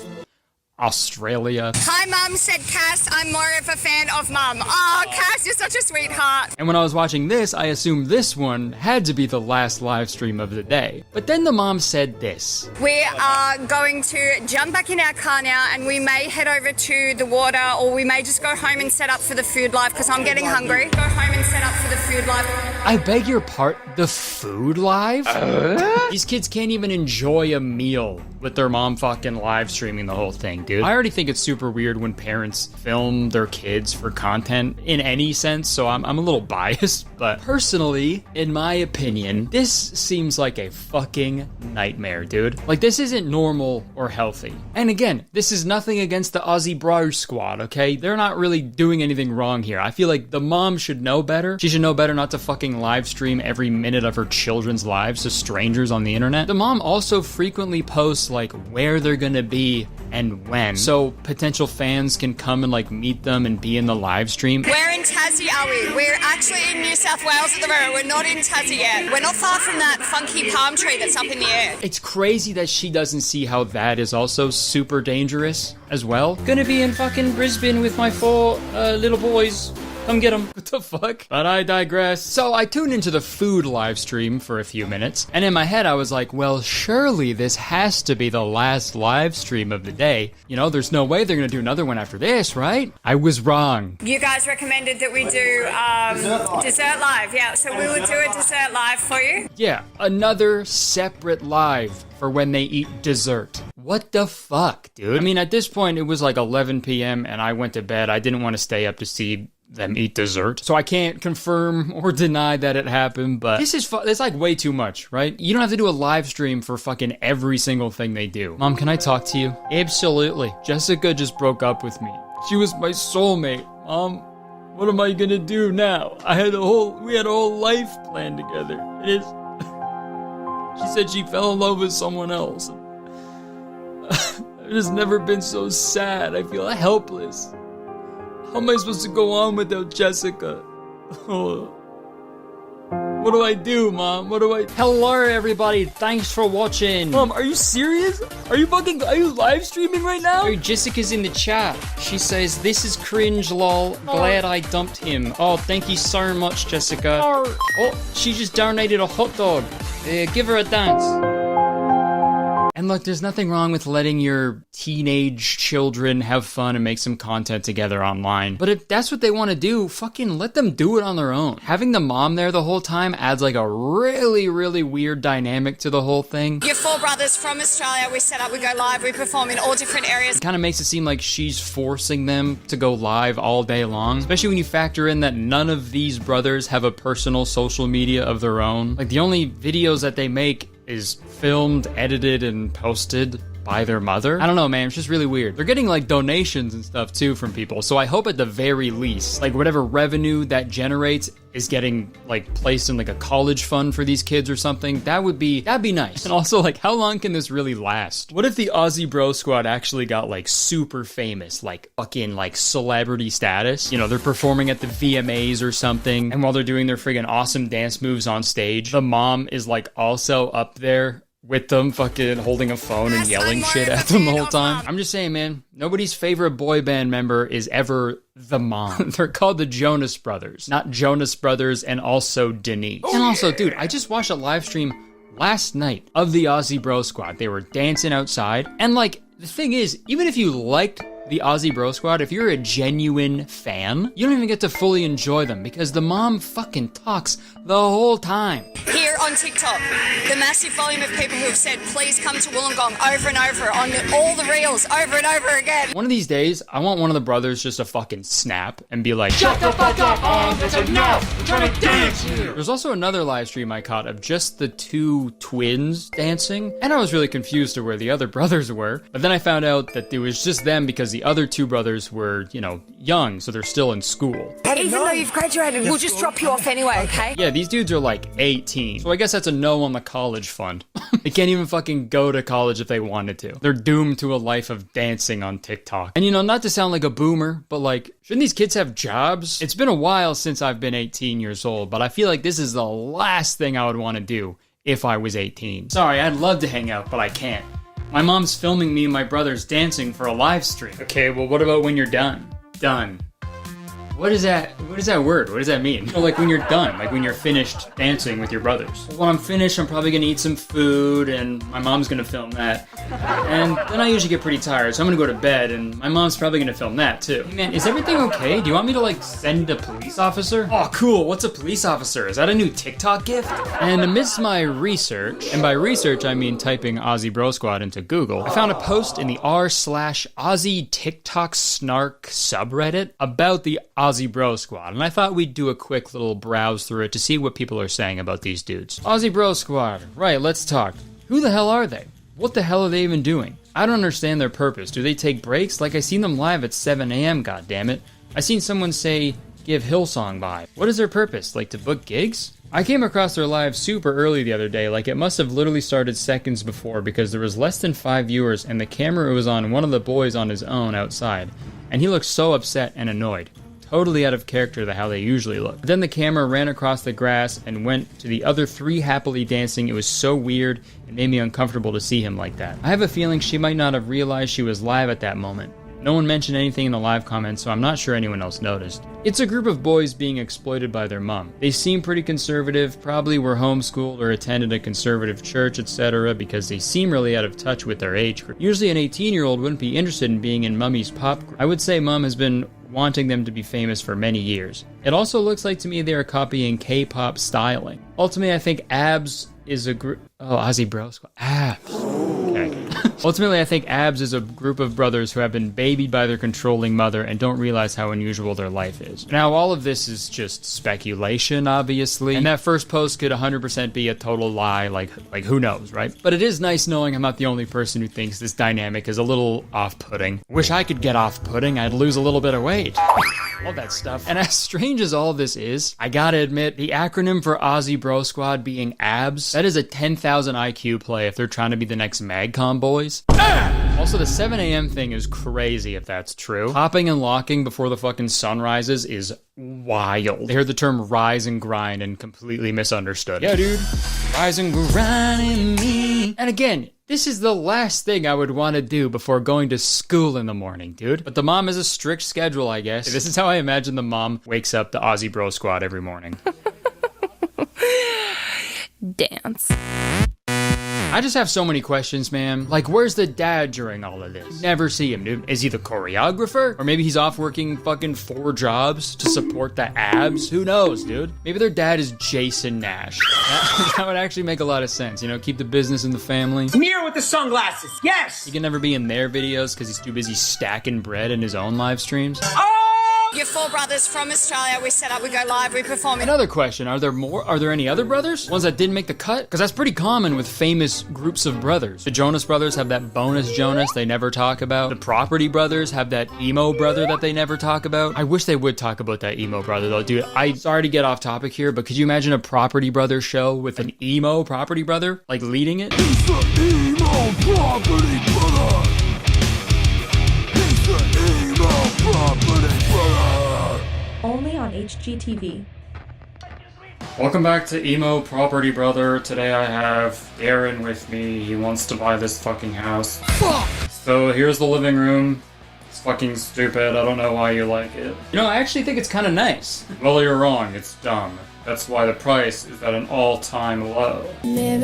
Australia. Hi, Mum, said Cass. I'm more of a fan of Mum. Oh, Cass, you're such a sweetheart. And when I was watching this, I assumed this one had to be the last live stream of the day. But then the mom said this. We are going to jump back in our car now and we may head over to the water or we may just go home and set up for the food live because I'm getting hungry. Go home and set up for the food live. I beg your pardon, the food live? These kids can't even enjoy a meal with their mom fucking live streaming the whole thing, dude. I already think it's super weird when parents film their kids for content in any sense, so I'm a little biased, but personally, in my opinion, this seems like a fucking nightmare, dude. Like, this isn't normal or healthy. And again, this is nothing against the Aussie Bro Squad, okay? They're not really doing anything wrong here. I feel like the mom should know better. She should know better not to fucking live stream every minute of her children's lives to strangers on the internet. The mom also frequently posts like where they're gonna be and when, so potential fans can come and like meet them and be in the live stream. Where in Tassie are we? We're actually in New South Wales at the moment. We're not in Tassie yet. We're not far from that funky palm tree that's up in the air. It's crazy that she doesn't see how that is also super dangerous as well. Gonna be in fucking Brisbane with my 4 little boys. Come get them. What the fuck? But I digress. So I tuned into the food live stream for a few minutes, and in my head I was like, well, surely this has to be the last live stream of the day. You know, there's no way they're gonna do another one after this, right? I was wrong. You guys recommended that we do dessert live. Yeah, so we would do a dessert live for you. Yeah, another separate live for when they eat dessert. What the fuck, dude? I mean, at this point, it was like 11 p.m. and I went to bed. I didn't want to stay up to see them eat dessert, so I can't confirm or deny that it happened, but this is it's like way too much, right? You don't have to do a live stream for fucking every single thing they do. Mom, can I talk to you? Absolutely. Jessica just broke up with me. She was my soulmate. Mom, what am I gonna do now? We had a whole life planned together. She said she fell in love with someone else. I've just never been so sad. I feel helpless. How am I supposed to go on without Jessica? What do I do, Mom? Hello, everybody. Thanks for watching. Mom, are you serious? Are you live streaming right now? Oh, Jessica's in the chat. She says, this is cringe, lol. Glad I dumped him. Oh, thank you so much, Jessica. Oh, she just donated a hot dog. Give her a dance. And look, there's nothing wrong with letting your teenage children have fun and make some content together online. But if that's what they want to do, fucking let them do it on their own. Having the mom there the whole time adds like a really, really weird dynamic to the whole thing. You're 4 brothers from Australia. We set up, we go live, we perform in all different areas. It kind of makes it seem like she's forcing them to go live all day long, especially when you factor in that none of these brothers have a personal social media of their own. Like, the only videos that they make is filmed, edited, and posted by their mother. I don't know, man, it's just really weird. They're getting like donations and stuff too from people, so I hope at the very least, like whatever revenue that generates is getting like placed in like a college fund for these kids or something. That'd be nice. And also, like, how long can this really last? What if the Aussie Bro Squad actually got like super famous, like fucking like celebrity status? You know, they're performing at the VMAs or something, and while they're doing their friggin' awesome dance moves on stage, the mom is like also up there with them fucking holding a phone and yelling shit at them the whole time. I'm just saying, man, nobody's favorite boy band member is ever the mom. They're called the Jonas Brothers, not Jonas Brothers and also Denise. And also, dude, I just watched a live stream last night of the Aussie Bro Squad. They were dancing outside, and like, the thing is, even if you liked the Aussie Bro Squad, if you're a genuine fan, you don't even get to fully enjoy them because the mom fucking talks the whole time. Here on TikTok, the massive volume of people who have said, please come to Wollongong over and over on all the reels over and over again. One of these days, I want one of the brothers just to fucking snap and be like, shut the fuck up, that's enough, we're trying to dance here. There's also another live stream I caught of just the 2 twins dancing, and I was really confused to where the other brothers were, but then I found out that it was just them because the other 2 brothers were, you know, young, so they're still in school. Even though you've graduated, we'll just drop you off anyway, okay? Yeah, these dudes are like 18, so I guess that's a no on the college fund. They can't even fucking go to college if they wanted to. They're doomed to a life of dancing on TikTok. And you know, not to sound like a boomer, but like, shouldn't these kids have jobs? It's been a while since I've been 18, 18 years old, but I feel like this is the last thing I would want to do if I was 18. Sorry, I'd love to hang out, but I can't. My mom's filming me and my brothers dancing for a live stream. Okay, well, what about when you're done? Done. What is that word? What does that mean? Oh, like when you're done, like when you're finished dancing with your brothers. When I'm finished, I'm probably gonna eat some food, and my mom's gonna film that. And then I usually get pretty tired, so I'm gonna go to bed, and my mom's probably gonna film that too. Hey man, is everything okay? Do you want me to like send a police officer? Oh, cool, what's a police officer? Is that a new TikTok gift? And amidst my research, and by research I mean typing Aussie Bro Squad into Google, I found a post in the r/Aussie TikTok snark subreddit about the Aussie Bro Squad, and I thought we'd do a quick little browse through it to see what people are saying about these dudes. Aussie Bro Squad, right, let's talk. Who the hell are they? What the hell are they even doing? I don't understand their purpose. Do they take breaks? Like, I seen them live at 7 a.m, goddammit. I seen someone say, give Hillsong by. What is their purpose? Like, to book gigs? I came across their live super early the other day, like it must have literally started seconds before because there was less than 5 viewers and the camera was on one of the boys on his own outside, and he looked so upset and annoyed. Totally out of character to how they usually look. But then the camera ran across the grass and went to the other 3 happily dancing. It was so weird, it made me uncomfortable to see him like that. I have a feeling she might not have realized she was live at that moment. No one mentioned anything in the live comments, so I'm not sure anyone else noticed. It's a group of boys being exploited by their mom. They seem pretty conservative, probably were homeschooled or attended a conservative church, etc., because they seem really out of touch with their age group. Usually an 18-year-old wouldn't be interested in being in Mummy's pop group. I would say Mum has been wanting them to be famous for many years. It also looks like to me they are copying K-pop styling. Ultimately, I think ABS is a group... Oh, Aussie Bro Squad. ABS. Okay. Ultimately, I think ABS is a group of brothers who have been babied by their controlling mother and don't realize how unusual their life is. Now, all of this is just speculation, obviously, and that first post could 100% be a total lie, like who knows, right? But it is nice knowing I'm not the only person who thinks this dynamic is a little off-putting. Wish I could get off-putting, I'd lose a little bit of weight. All that stuff. And as strange as all this is, I gotta admit, the acronym for Aussie Bro Squad being ABS, that is a 10,000 IQ play if they're trying to be the next MagCom boys. Also, the 7 a.m. thing is crazy if that's true. Hopping and locking before the fucking sun rises is wild. They heard the term rise and grind and completely misunderstood. Yeah, dude. Rise and grind in me. And again, this is the last thing I would want to do before going to school in the morning, dude. But the mom has a strict schedule, I guess. This is how I imagine the mom wakes up the Aussie Bro Squad every morning. Dance. I just have so many questions, man. Like, where's the dad during all of this? Never see him, dude. Is he the choreographer? Or maybe he's off working fucking 4 jobs to support the abs? Who knows, dude? Maybe their dad is Jason Nash. That would actually make a lot of sense, you know? Keep the business in the family. Mirror with the sunglasses, yes! He can never be in their videos because he's too busy stacking bread in his own live streams. You're 4 brothers from Australia. We set up, we go live, we perform. Another question, are there any other brothers? Ones that didn't make the cut? Because that's pretty common with famous groups of brothers. The Jonas Brothers have that bonus Jonas they never talk about. The Property Brothers have that emo brother that they never talk about. I wish they would talk about that emo brother though, dude. Sorry to get off topic here, but could you imagine a Property Brother show with an emo Property Brother, like leading it? He's the emo Property Brother. He's the emo Property Brother. Only on HGTV. Welcome back to Emo Property Brother. Today I have Aaron with me. He wants to buy this fucking house. Fuck! So here's the living room. It's fucking stupid. I don't know why you like it. You know, I actually think it's kind of nice. Well, you're wrong. It's dumb. That's why the price is at an all-time low. Hey,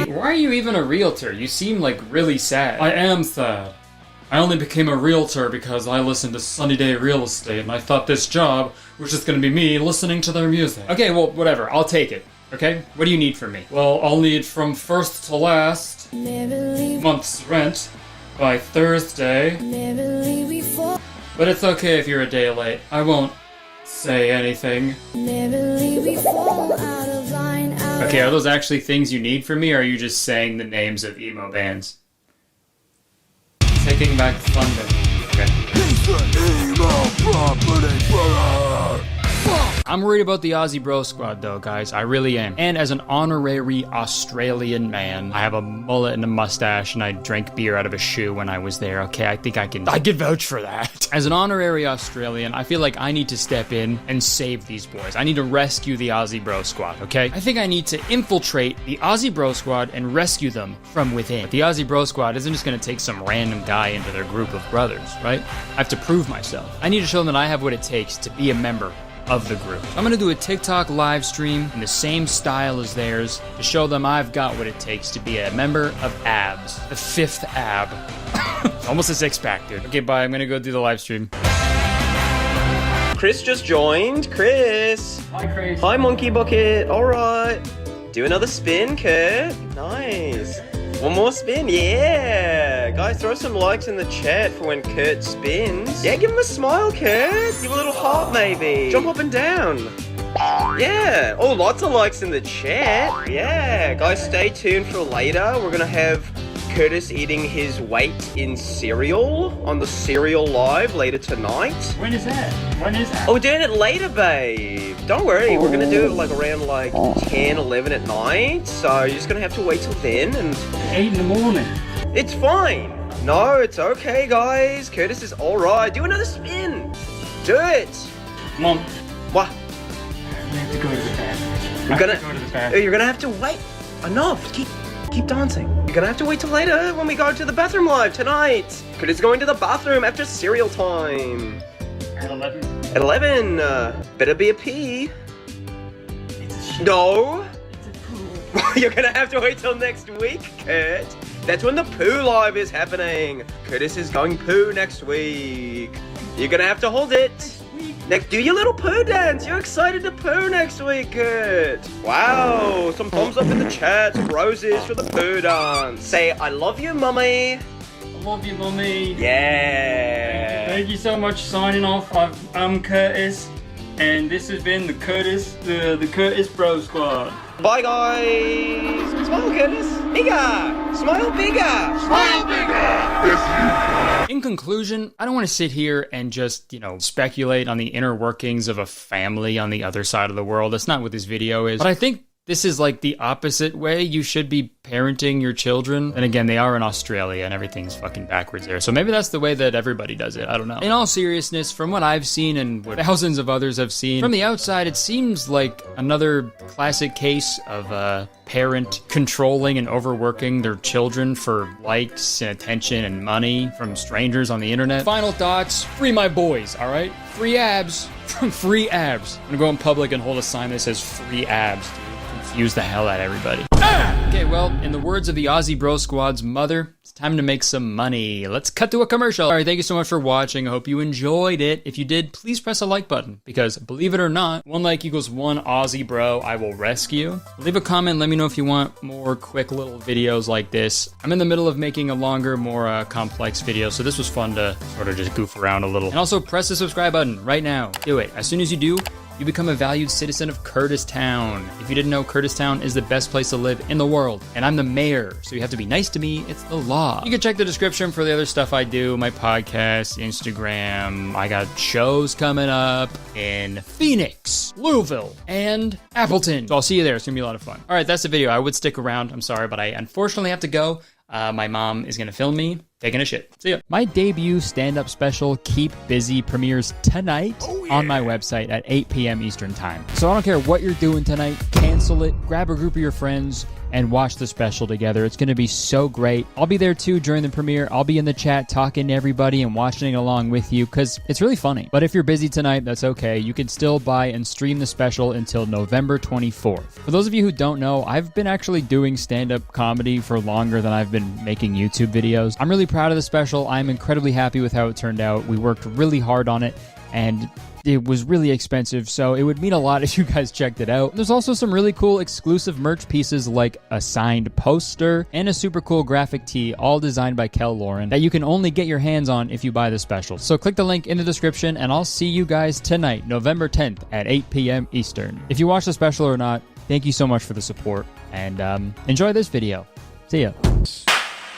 why are you even a realtor? You seem like really sad. I am sad. I only became a realtor because I listened to Sunny Day Real Estate and I thought this job was just gonna be me listening to their music. Okay, well, whatever. I'll take it. Okay? What do you need from me? Well, I'll need from first to last month's rent by Thursday. But it's okay if you're a day late. I won't say anything. Okay, are those actually things you need from me, or are you just saying the names of emo bands? Taking back Thunder. Okay. I'm worried about the Aussie Bro Squad though, guys. I really am. And as an honorary Australian man, I have a mullet and a mustache, and I drank beer out of a shoe when I was there. Okay, I think I can vouch for that. As an honorary Australian, I feel like I need to step in and save these boys. I need to rescue the Aussie Bro Squad, okay? I think I need to infiltrate the Aussie Bro Squad and rescue them from within. The Aussie Bro Squad isn't just gonna take some random guy into their group of brothers, right? I have to prove myself. I need to show them that I have what it takes to be a member of the group. I'm gonna do a TikTok live stream in the same style as theirs to show them I've got what it takes to be a member of ABS, the fifth ab. Almost a six-pack, dude. Okay, bye. I'm gonna go do the live stream. Chris just joined. Chris. Hi, Chris. Hi, Monkey Bucket. All right. Do another spin, Kurt. Nice. One more spin. Yeah. Guys, throw some likes in the chat for when Kurt spins. Yeah, give him a smile, Kurt. Give a little heart, maybe. Jump up and down. Yeah. Oh, lots of likes in the chat. Yeah. Guys, stay tuned for later. We're going to have Kurtis eating his weight in cereal on the cereal live later tonight. When is that? When is that? Oh, we're doing it later, babe. Don't worry, we're gonna do it like around like 10, 11 at night. So you're just gonna have to wait till then and... 8 in the morning. It's fine. No, it's okay, guys. Kurtis is alright. Do another spin. Do it. Mom. What? We have to go to the bathroom. You're gonna have to wait. Enough. Keep dancing. You're gonna have to wait till later when we go to the bathroom live tonight. Kurtis going to the bathroom after cereal time. At 11. At 11. Better be a pee. It's a shit. No. It's a poo. You're gonna have to wait till next week, Kurt. That's when the poo live is happening. Kurtis is going poo next week. You're gonna have to hold it. Next, do your little poo dance. You're excited to poo next week, Kurt. Wow, some thumbs up in the chat, some roses for the poo dance. Say, I love you, mummy. I love you, mummy. Yeah. Thank you so much. Signing off. I'm Kurtis, and this has been the Kurtis Bro Squad. Bye, guys. Smile, Kurtis. Bigger. Smile bigger. Smile bigger. In conclusion, I don't want to sit here and just, speculate on the inner workings of a family on the other side of the world. That's not what this video is. But I think this is like the opposite way you should be parenting your children. And again, they are in Australia and everything's fucking backwards there. So maybe that's the way that everybody does it. I don't know. In all seriousness, from what I've seen and what thousands of others have seen, from the outside, it seems like another classic case of a parent controlling and overworking their children for likes and attention and money from strangers on the internet. Final thoughts, free my boys, all right? Free abs. Free abs. I'm gonna go in public and hold a sign that says free abs, dude. Confuse the hell out of everybody. Okay, well, in the words of the Aussie Bro Squad's mother, it's time to make some money. Let's cut to a commercial. All right, thank you so much for watching. I hope you enjoyed it. If you did, please press a like button, because believe it or not, 1 like equals 1 Aussie bro I will rescue. Leave a comment, let me know if you want more quick little videos like this. I'm in the middle of making a longer, more complex video, so this was fun to sort of just goof around a little. And also, press the subscribe button right now. Do it. As soon as you do, you become a valued citizen of Kurtis Town. If you didn't know, Kurtis Town is the best place to live in the world, and I'm the mayor, so you have to be nice to me. It's the law. You can check the description for the other stuff I do, my podcast, Instagram. I got shows coming up in Phoenix, Louisville, and Appleton. So I'll see you there. It's gonna be a lot of fun. All right, that's the video. I would stick around. I'm sorry, but I unfortunately have to go. My mom is gonna film me taking a shit. See ya. My debut stand-up special, Keep Busy, premieres tonight on my website at 8 p.m. Eastern Time. So I don't care what you're doing tonight, cancel it, grab a group of your friends, and watch the special together. It's going to be so great. I'll be there too during the premiere. I'll be in the chat talking to everybody and watching it along with you because it's really funny. But if you're busy tonight, that's okay. You can still buy and stream the special until November 24th. For those of you who don't know, I've been actually doing stand-up comedy for longer than I've been making YouTube videos. I'm really proud of the special. I'm incredibly happy with how it turned out. We worked really hard on it, and it was really expensive, so it would mean a lot if you guys checked it out. There's also some really cool exclusive merch pieces like a signed poster and a super cool graphic tee, all designed by Kel Lauren, that you can only get your hands on if you buy the special. So click the link in the description, and I'll see you guys tonight, November 10th at 8 p.m. Eastern. If you watch the special or not, thank you so much for the support, and enjoy this video. See ya.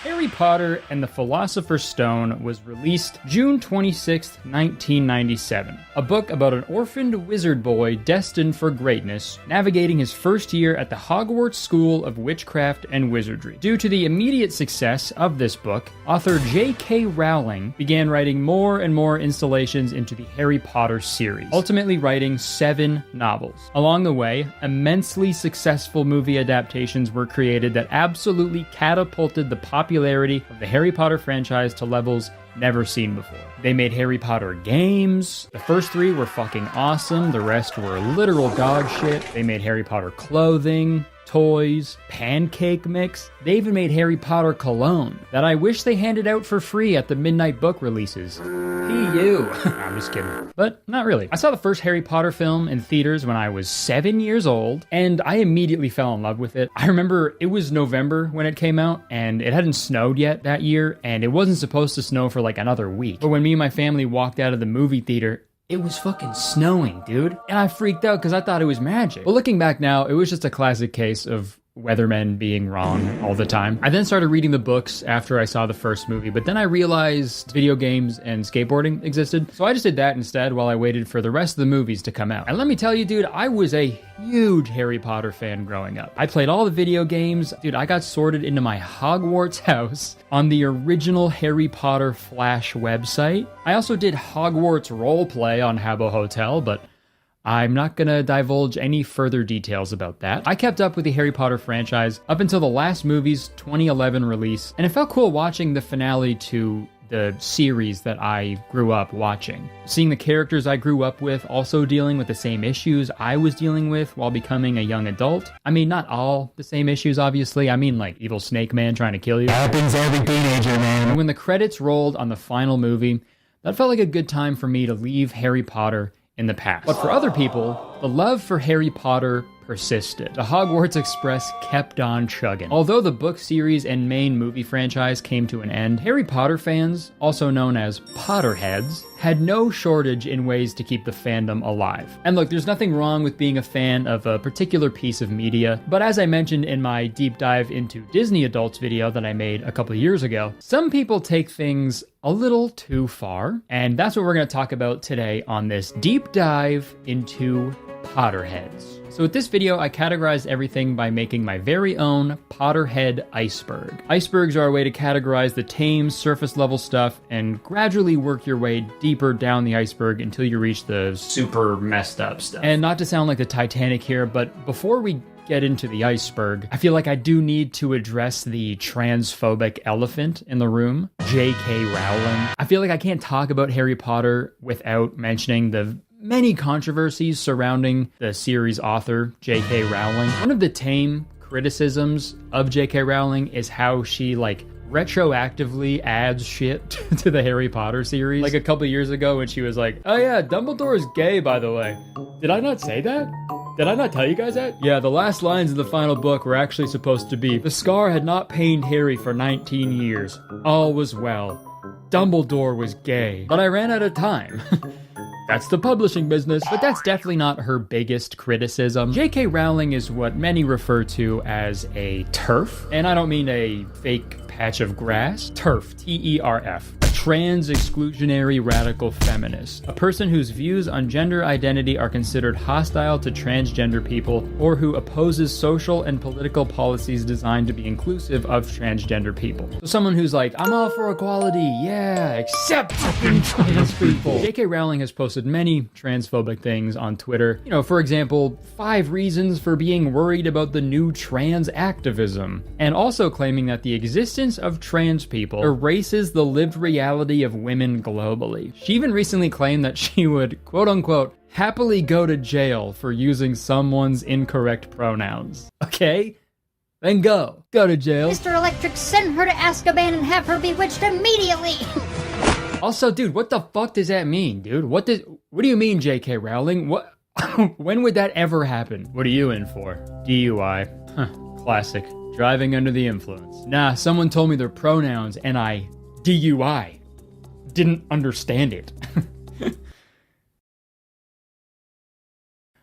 Hey, Harry Potter and the Philosopher's Stone was released June 26, 1997. A book about an orphaned wizard boy destined for greatness, navigating his first year at the Hogwarts School of Witchcraft and Wizardry. Due to the immediate success of this book, author J.K. Rowling began writing more and more installations into the Harry Potter series, ultimately writing 7 novels. Along the way, immensely successful movie adaptations were created that absolutely catapulted the popularity of the Harry Potter franchise to levels never seen before. They made Harry Potter games. The first 3 were fucking awesome. The rest were literal dog shit. They made Harry Potter clothing, toys, pancake mix. They even made Harry Potter cologne that I wish they handed out for free at the midnight book releases. P.U. I'm just kidding. But not really. I saw the first Harry Potter film in theaters when I was 7 years old, and I immediately fell in love with it. I remember it was November when it came out, and it hadn't snowed yet that year, and it wasn't supposed to snow for like another week. But when me and my family walked out of the movie theater, it was fucking snowing, dude. And I freaked out because I thought it was magic. But looking back now, it was just a classic case of weathermen being wrong all the time. I then started reading the books after I saw the first movie, but then I realized video games and skateboarding existed. So I just did that instead while I waited for the rest of the movies to come out. And let me tell you, dude, I was a huge Harry Potter fan growing up. I played all the video games. Dude, I got sorted into my Hogwarts house on the original Harry Potter Flash website. I also did Hogwarts roleplay on Habbo Hotel, but I'm not gonna divulge any further details about that. I kept up with the Harry Potter franchise up until the last movie's 2011 release, and it felt cool watching the finale to the series that I grew up watching. Seeing the characters I grew up with also dealing with the same issues I was dealing with while becoming a young adult. I mean, not all the same issues, obviously. I mean, like evil Snake Man trying to kill you. Happens every teenager, man. And when the credits rolled on the final movie, that felt like a good time for me to leave Harry Potter in the past. But for other people, the love for Harry Potter persisted. The Hogwarts Express kept on chugging. Although the book series and main movie franchise came to an end, Harry Potter fans, also known as Potterheads, had no shortage in ways to keep the fandom alive. And look, there's nothing wrong with being a fan of a particular piece of media, but as I mentioned in my deep dive into Disney Adults video that I made a couple of years ago, some people take things a little too far, and that's what we're going to talk about today on this deep dive into Potterheads. So with this video, I categorized everything by making my very own Potterhead iceberg. Icebergs are a way to categorize the tame, surface level stuff and gradually work your way deeper down the iceberg until you reach the super messed up stuff. And not to sound like the Titanic here, but before we get into the iceberg, I feel like I do need to address the transphobic elephant in the room, J.K. Rowling. I feel like I can't talk about Harry Potter without mentioning the many controversies surrounding the series author, J.K. Rowling. One of the tame criticisms of J.K. Rowling is how she, retroactively adds shit to the Harry Potter series. Like a couple years ago when she was like, oh yeah, Dumbledore is gay, by the way. Did I not say that? Did I not tell you guys that? Yeah, the last lines of the final book were actually supposed to be, the scar had not pained Harry for 19 years. All was well. Dumbledore was gay. But I ran out of time. That's the publishing business, but that's definitely not her biggest criticism. J.K. Rowling is what many refer to as a TERF, and I don't mean a fake patch of grass. TERF, T-E-R-F. Trans-exclusionary radical feminist, a person whose views on gender identity are considered hostile to transgender people or who opposes social and political policies designed to be inclusive of transgender people. So someone who's like, I'm all for equality, yeah, except fucking trans people. J.K. Rowling has posted many transphobic things on Twitter. You know, for example, 5 reasons for being worried about the new trans activism, and also claiming that the existence of trans people erases the lived reality of women globally. She even recently claimed that she would, quote unquote, happily go to jail for using someone's incorrect pronouns. Okay? Then go. Go to jail. Mr. Electric, send her to Azkaban and have her bewitched immediately. Also, dude, what the fuck does that mean, dude? What do you mean, J.K. Rowling? What? When would that ever happen? What are you in for? DUI. Huh, classic. Driving under the influence. Nah, someone told me their pronouns and I DUI. Didn't understand it.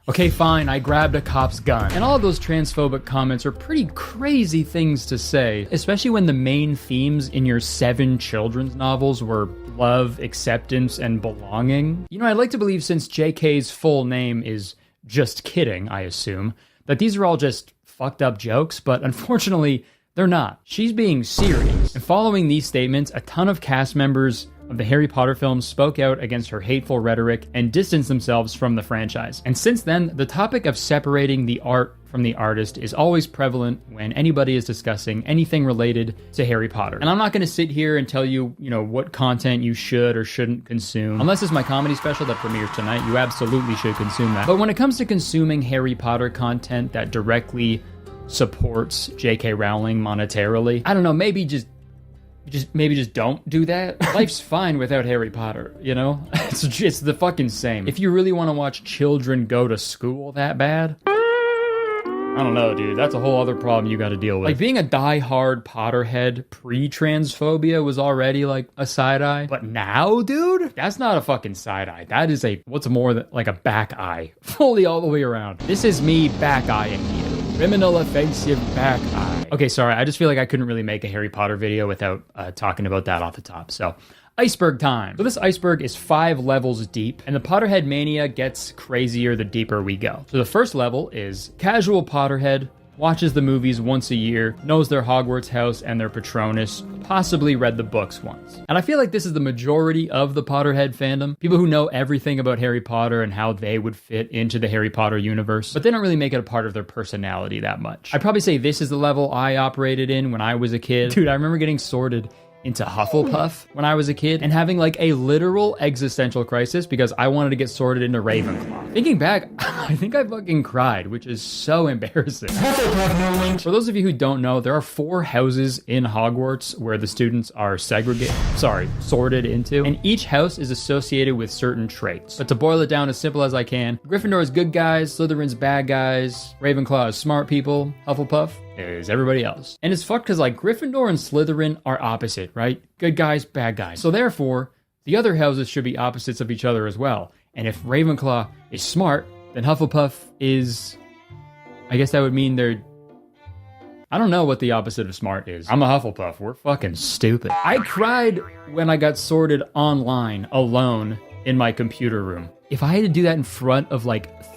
Okay, fine, I grabbed a cop's gun. And all of those transphobic comments are pretty crazy things to say, especially when the main themes in your 7 children's novels were love, acceptance, and belonging. You know, I'd like to believe, since JK's full name is Just Kidding, I assume, that these are all just fucked up jokes, but unfortunately, they're not. She's being serious. And following these statements, a ton of cast members of the Harry Potter films spoke out against her hateful rhetoric and distanced themselves from the franchise. And since then, the topic of separating the art from the artist is always prevalent when anybody is discussing anything related to Harry Potter. And I'm not going to sit here and tell you, what content you should or shouldn't consume. Unless it's my comedy special that premieres tonight, you absolutely should consume that. But when it comes to consuming Harry Potter content that directly supports J.K. Rowling monetarily, I don't know, maybe just don't do that. Life's fine without Harry Potter, It's the fucking same. If you really want to watch children go to school that bad, I don't know, dude. That's a whole other problem you got to deal with. Like, being a die-hard Potterhead pre-transphobia was already, a side-eye. But now, dude, that's not a fucking side-eye. That is what's more than, a back eye. Fully all the way around. This is me back-eyeing you. Criminal offensive back eye. Okay, sorry, I just feel like I couldn't really make a Harry Potter video without talking about that off the top, so iceberg time. So this iceberg is 5 levels deep, and the Potterhead mania gets crazier the deeper we go. So the first level is casual Potterhead, watches the movies once a year, knows their Hogwarts house and their Patronus, possibly read the books once. And I feel like this is the majority of the Potterhead fandom. People who know everything about Harry Potter and how they would fit into the Harry Potter universe, but they don't really make it a part of their personality that much. I'd probably say this is the level I operated in when I was a kid. Dude, I remember getting sorted into Hufflepuff when I was a kid and having a literal existential crisis because I wanted to get sorted into Ravenclaw. Thinking back, I think I fucking cried, which is so embarrassing. For those of you who don't know, there are 4 houses in Hogwarts where the students are sorted into, and each house is associated with certain traits. But to boil it down as simple as I can, Gryffindor is good guys, Slytherin's bad guys, Ravenclaw is smart people, Hufflepuff is everybody else. And it's fucked because Gryffindor and Slytherin are opposite, right? Good guys, bad guys. So therefore, the other houses should be opposites of each other as well. And if Ravenclaw is smart, then Hufflepuff is... I guess that would mean they're... I don't know what the opposite of smart is. I'm a Hufflepuff. We're fucking stupid. I cried when I got sorted online, alone, in my computer room. If I had to do that in front of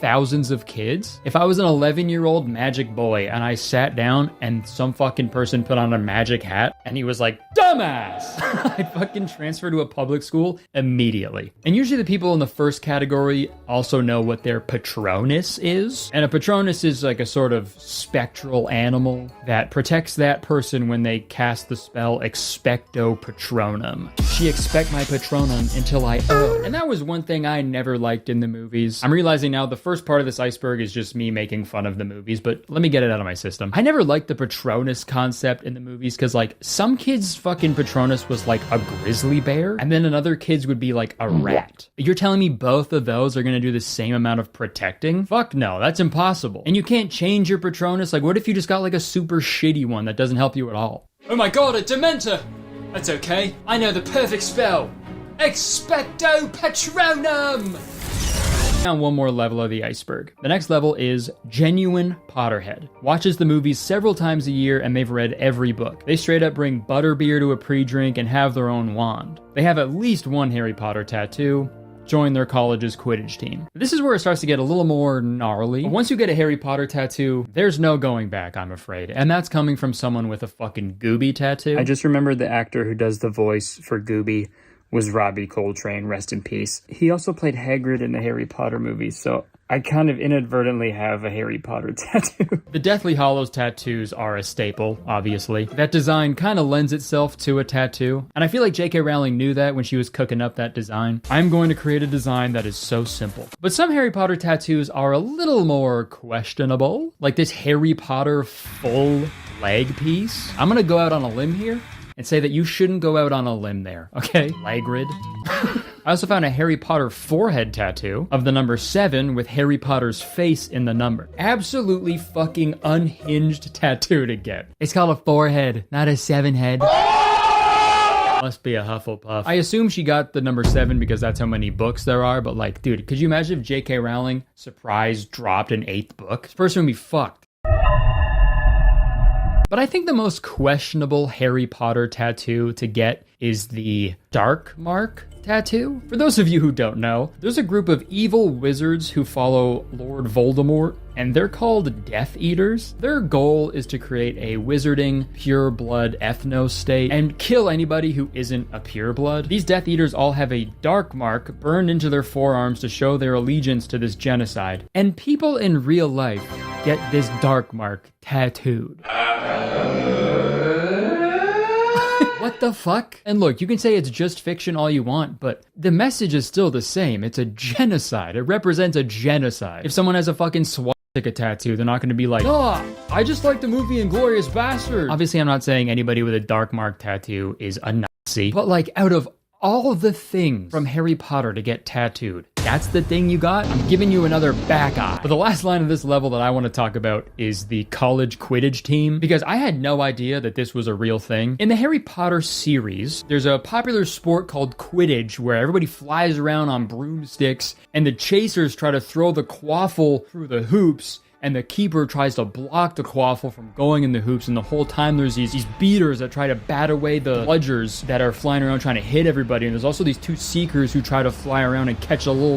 thousands of kids, if I was an 11-year-old magic boy and I sat down and some fucking person put on a magic hat and he was like, dumbass, I'd fucking transfer to a public school immediately. And usually the people in the first category also know what their Patronus is. And a Patronus is a sort of spectral animal that protects that person when they cast the spell Expecto Patronum. She expect my Patronum until I owe. And that was one thing I never liked in the movies. I'm realizing now the first part of this iceberg is just me making fun of the movies, but let me get it out of my system. I never liked the Patronus concept in the movies because some kids' fucking Patronus was a grizzly bear, and then another kid's would be a rat. You're telling me both of those are gonna do the same amount of protecting? Fuck no, that's impossible. And you can't change your Patronus. What if you just got a super shitty one that doesn't help you at all? Oh my god, a Dementor! That's okay, I know the perfect spell. Expecto Patronum! Down one more level of the iceberg. The next level is genuine Potterhead. Watches the movies several times a year and they've read every book. They straight up bring butterbeer to a pre-drink and have their own wand. They have at least one Harry Potter tattoo, join their college's Quidditch team. This is where it starts to get a little more gnarly. Once you get a Harry Potter tattoo, there's no going back, I'm afraid. And that's coming from someone with a fucking Gooby tattoo. I just remembered the actor who does the voice for Gooby was Robbie Coltrane, rest in peace. He also played Hagrid in the Harry Potter movies, so I kind of inadvertently have a Harry Potter tattoo. The Deathly Hallows tattoos are a staple, obviously. That design kind of lends itself to a tattoo, and I feel like J.K. Rowling knew that when she was cooking up that design. I'm going to create a design that is so simple. But some Harry Potter tattoos are a little more questionable, like this Harry Potter full leg piece. I'm gonna go out on a limb here and say that you shouldn't go out on a limb there, okay? Lagrid. I also found a Harry Potter forehead tattoo of the number 7 with Harry Potter's face in the number. Absolutely fucking unhinged tattoo to get. It's called a forehead, not a 7 head. Must be a Hufflepuff. I assume she got the number 7 because that's how many books there are, but like, dude, could you imagine if J.K. Rowling surprise dropped an 8th book? This person would be fucked. But I think the most questionable Harry Potter tattoo to get is the Dark Mark tattoo. For those of you who don't know, there's a group of evil wizards who follow Lord Voldemort, and they're called Death Eaters. Their goal is to create a wizarding, pure-blood ethno-state and kill anybody who isn't a pure-blood. These Death Eaters all have a dark mark burned into their forearms to show their allegiance to this genocide. And people in real life get this dark mark tattooed. What the fuck? And look, you can say it's just fiction all you want, but the message is still the same. It's a genocide. It represents a genocide. If someone has a fucking swastika tattoo, they're not going to be like, oh, I just like the movie Inglourious Bastard. Obviously, I'm not saying anybody with a dark mark tattoo is a Nazi, but like, out of all the things from Harry Potter to get tattooed, that's the thing you got? I'm giving you another back eye. But the last line of this level that I want to talk about is the college Quidditch team, because I had no idea that this was a real thing. In the Harry Potter series, there's a popular sport called Quidditch where everybody flies around on broomsticks and the chasers try to throw the quaffle through the hoops, and the keeper tries to block the quaffle from going in the hoops, and the whole time there's these beaters that try to bat away the bludgers that are flying around trying to hit everybody, and there's also these 2 seekers who try to fly around and catch a little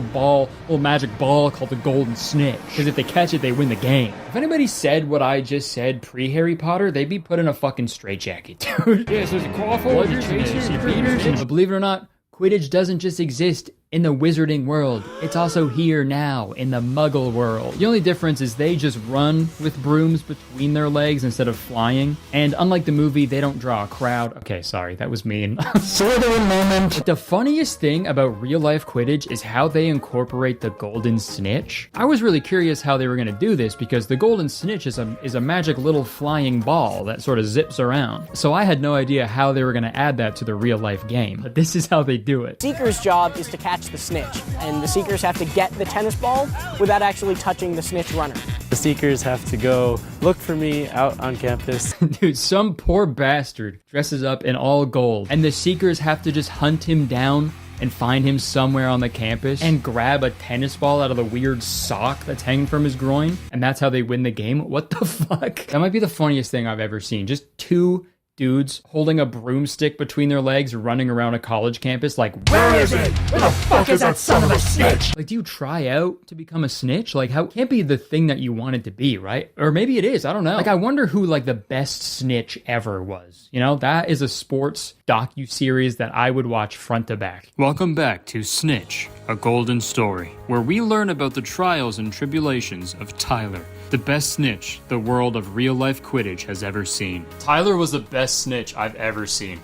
magic ball called the golden snitch, because if they catch it, they win the game. If anybody said what I just said pre-Harry Potter, they'd be put in a fucking straitjacket, dude. Yeah, so there's a quaffle, bludgers, chasers, beaters, but believe it or not, Quidditch doesn't just exist in the wizarding world. It's also here now in the muggle world. The only difference is they just run with brooms between their legs instead of flying. And unlike the movie, they don't draw a crowd. Okay, sorry, that was mean. Sort of a moment. But the funniest thing about real life Quidditch is how they incorporate the golden snitch. I was really curious how they were gonna do this because the golden snitch is a magic little flying ball that sort of zips around. So I had no idea how they were gonna add that to the real life game. But this is how they do it. Seeker's job is to catch the snitch, and the Seekers have to get the tennis ball without actually touching the snitch runner. The Seekers have to go look for me out on campus. Dude, some poor bastard dresses up in all gold, and the Seekers have to just hunt him down and find him somewhere on the campus and grab a tennis ball out of the weird sock that's hanging from his groin, and that's how they win the game. What the fuck? That might be the funniest thing I've ever seen. Just 2 dudes holding a broomstick between their legs running around a college campus like, where is it? Where the fuck is that son of a snitch? Like, do you try out to become a snitch? Like, how can't be the thing that you want it to be, right? Or maybe it is, I don't know. Like, I wonder who like the best snitch ever was. You know, that is a sports docu-series that I would watch front to back. Welcome back to Snitch, a golden story, where we learn about the trials and tribulations of Tyler, the best snitch the world of real-life Quidditch has ever seen. Tyler was the best snitch I've ever seen.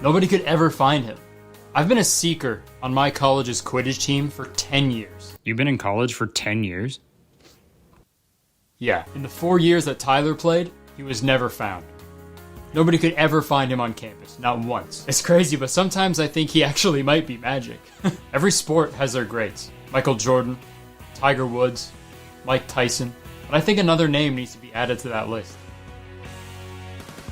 Nobody could ever find him. I've been a seeker on my college's Quidditch team for 10 years. You've been in college for 10 years? Yeah. In the 4 years that Tyler played, he was never found. Nobody could ever find him on campus, not once. It's crazy, but sometimes I think he actually might be magic. Every sport has their greats. Michael Jordan, Tiger Woods, Mike Tyson, but I think another name needs to be added to that list.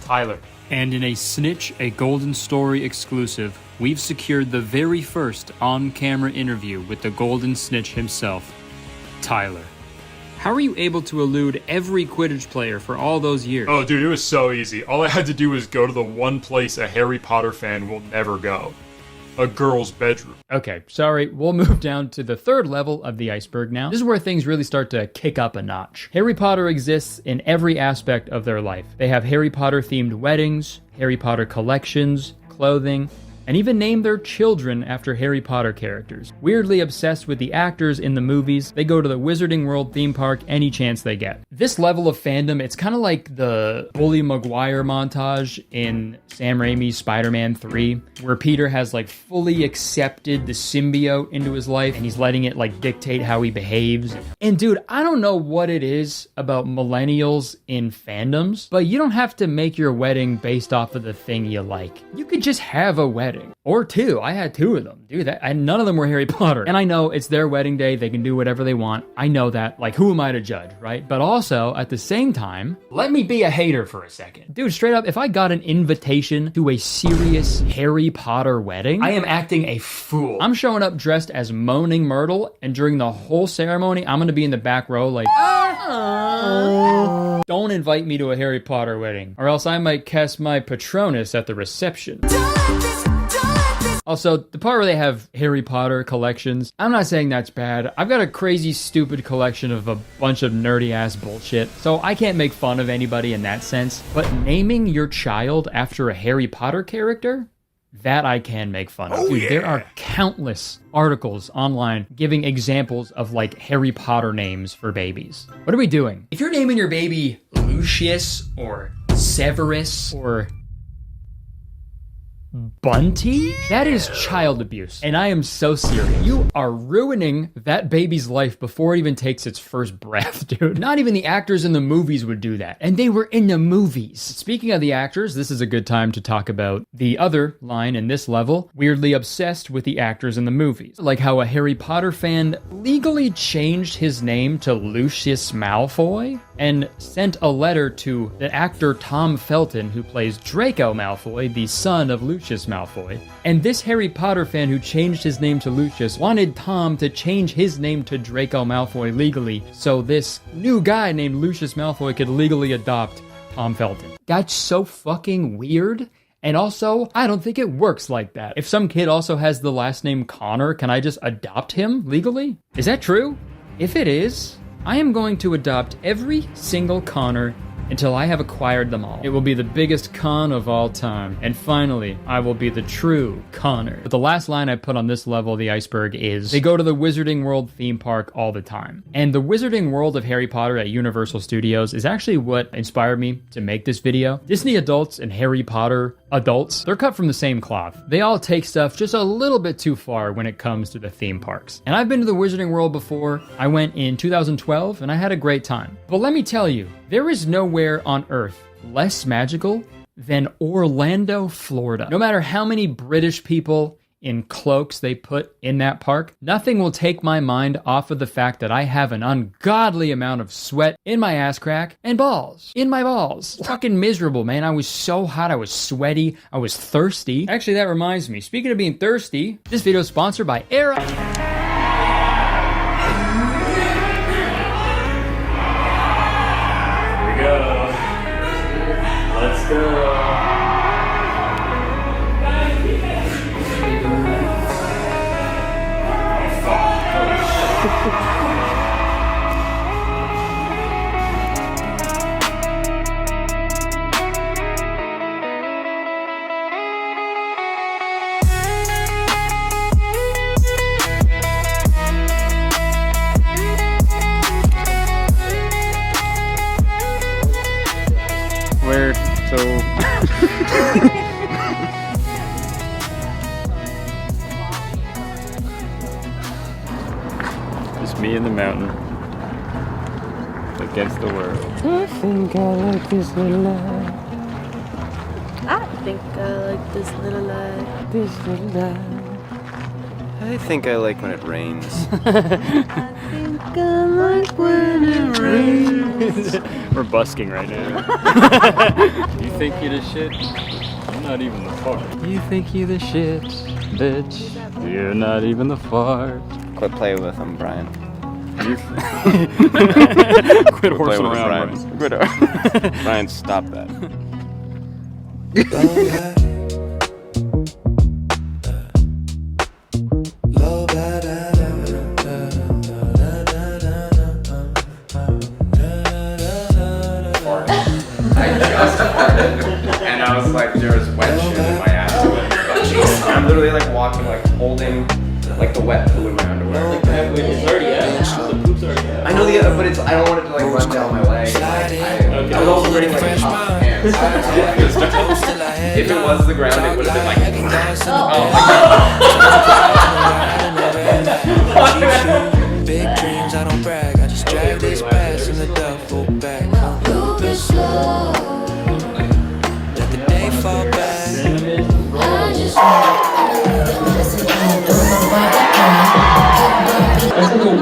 Tyler. And in a Snitch, a Golden Story exclusive, we've secured the very first on-camera interview with the Golden Snitch himself, Tyler. How are you able to elude every Quidditch player for all those years? Oh, dude, it was so easy. All I had to do was go to the one place a Harry Potter fan will never go. A girl's bedroom. Okay, sorry, we'll move down to the 3rd level of the iceberg now. This is where things really start to kick up a notch. Harry Potter exists in every aspect of their life. They have Harry Potter themed weddings, Harry Potter collections, clothing, and even name their children after Harry Potter characters. Weirdly obsessed with the actors in the movies, they go to the Wizarding World theme park any chance they get. This level of fandom, it's kind of like the Bully Maguire montage in Sam Raimi's Spider-Man 3, where Peter has like fully accepted the symbiote into his life and he's letting it like dictate how he behaves. And dude, I don't know what it is about millennials in fandoms, but you don't have to make your wedding based off of the thing you like. You could just have a wedding. wedding. Or 2. I had 2 of them. Dude, and none of them were Harry Potter. And I know it's their wedding day. They can do whatever they want. I know that. Like, who am I to judge, right? But also, at the same time, let me be a hater for a second. Dude, straight up, if I got an invitation to a serious Harry Potter wedding, I am acting a fool. I'm showing up dressed as Moaning Myrtle, and during the whole ceremony, I'm gonna be in the back row like, don't invite me to a Harry Potter wedding, or else I might cast my Patronus at the reception. Also, the part where they have Harry Potter collections, I'm not saying that's bad. I've got a crazy, stupid collection of a bunch of nerdy-ass bullshit, so I can't make fun of anybody in that sense. But naming your child after a Harry Potter character? That I can make fun of. Dude, there are countless articles online giving examples of, like, Harry Potter names for babies. What are we doing? If you're naming your baby Lucius, or Severus, or Bunty? That is child abuse. And I am so serious. You are ruining that baby's life before it even takes its first breath, dude. Not even the actors in the movies would do that. And they were in the movies. Speaking of the actors, this is a good time to talk about the other line in this level. Weirdly obsessed with the actors in the movies. Like how a Harry Potter fan legally changed his name to Lucius Malfoy and sent a letter to the actor Tom Felton, who plays Draco Malfoy, the son of Lucius Malfoy. And this Harry Potter fan who changed his name to Lucius wanted Tom to change his name to Draco Malfoy legally, so this new guy named Lucius Malfoy could legally adopt Tom Felton. That's so fucking weird. And also, I don't think it works like that. If some kid also has the last name Connor, can I just adopt him legally? Is that true? If it is, I am going to adopt every single Connor until I have acquired them all. It will be the biggest con of all time. And finally, I will be the true Connor. But the last line I put on this level of the iceberg is, they go to the Wizarding World theme park all the time. And the Wizarding World of Harry Potter at Universal Studios is actually what inspired me to make this video. Disney adults and Harry Potter adults, they're cut from the same cloth. They all take stuff just a little bit too far when it comes to the theme parks. And I've been to the Wizarding World before. I went in 2012 and I had a great time. But let me tell you, there is nowhere on earth less magical than Orlando, Florida. No matter how many British people in cloaks they put in that park, nothing will take my mind off of the fact that I have an ungodly amount of sweat in my ass crack and balls. In my balls. Fucking miserable, man. I was so hot, I was sweaty, I was thirsty. Actually, that reminds me, speaking of being thirsty, this video is sponsored by Era. Here we go. Let's go. Where? So... Just me in the mountain against the world. I think I like this little life. I think I like this little life. This little life. I think I like when it rains. I think I like when it rains. We're busking right now. You think you're the shit? You're not even the fart. You think you're the shit, bitch. You're not even the fart. Quit playing with him, Brian. Quit horsing around, Brian. Brian, stop that. And I was like, there was wet shit in my ass. I'm literally like walking, like holding like the wet poo in my underwear. It's already out. The poop's already out. I know but it's I don't want it to like run down my leg. I was also wearing like top pants. If it was the ground, it would have been like. Big dreams, I don't brag. I just drag this past in the duffel bag. Moving slow. Let the day fall back. I just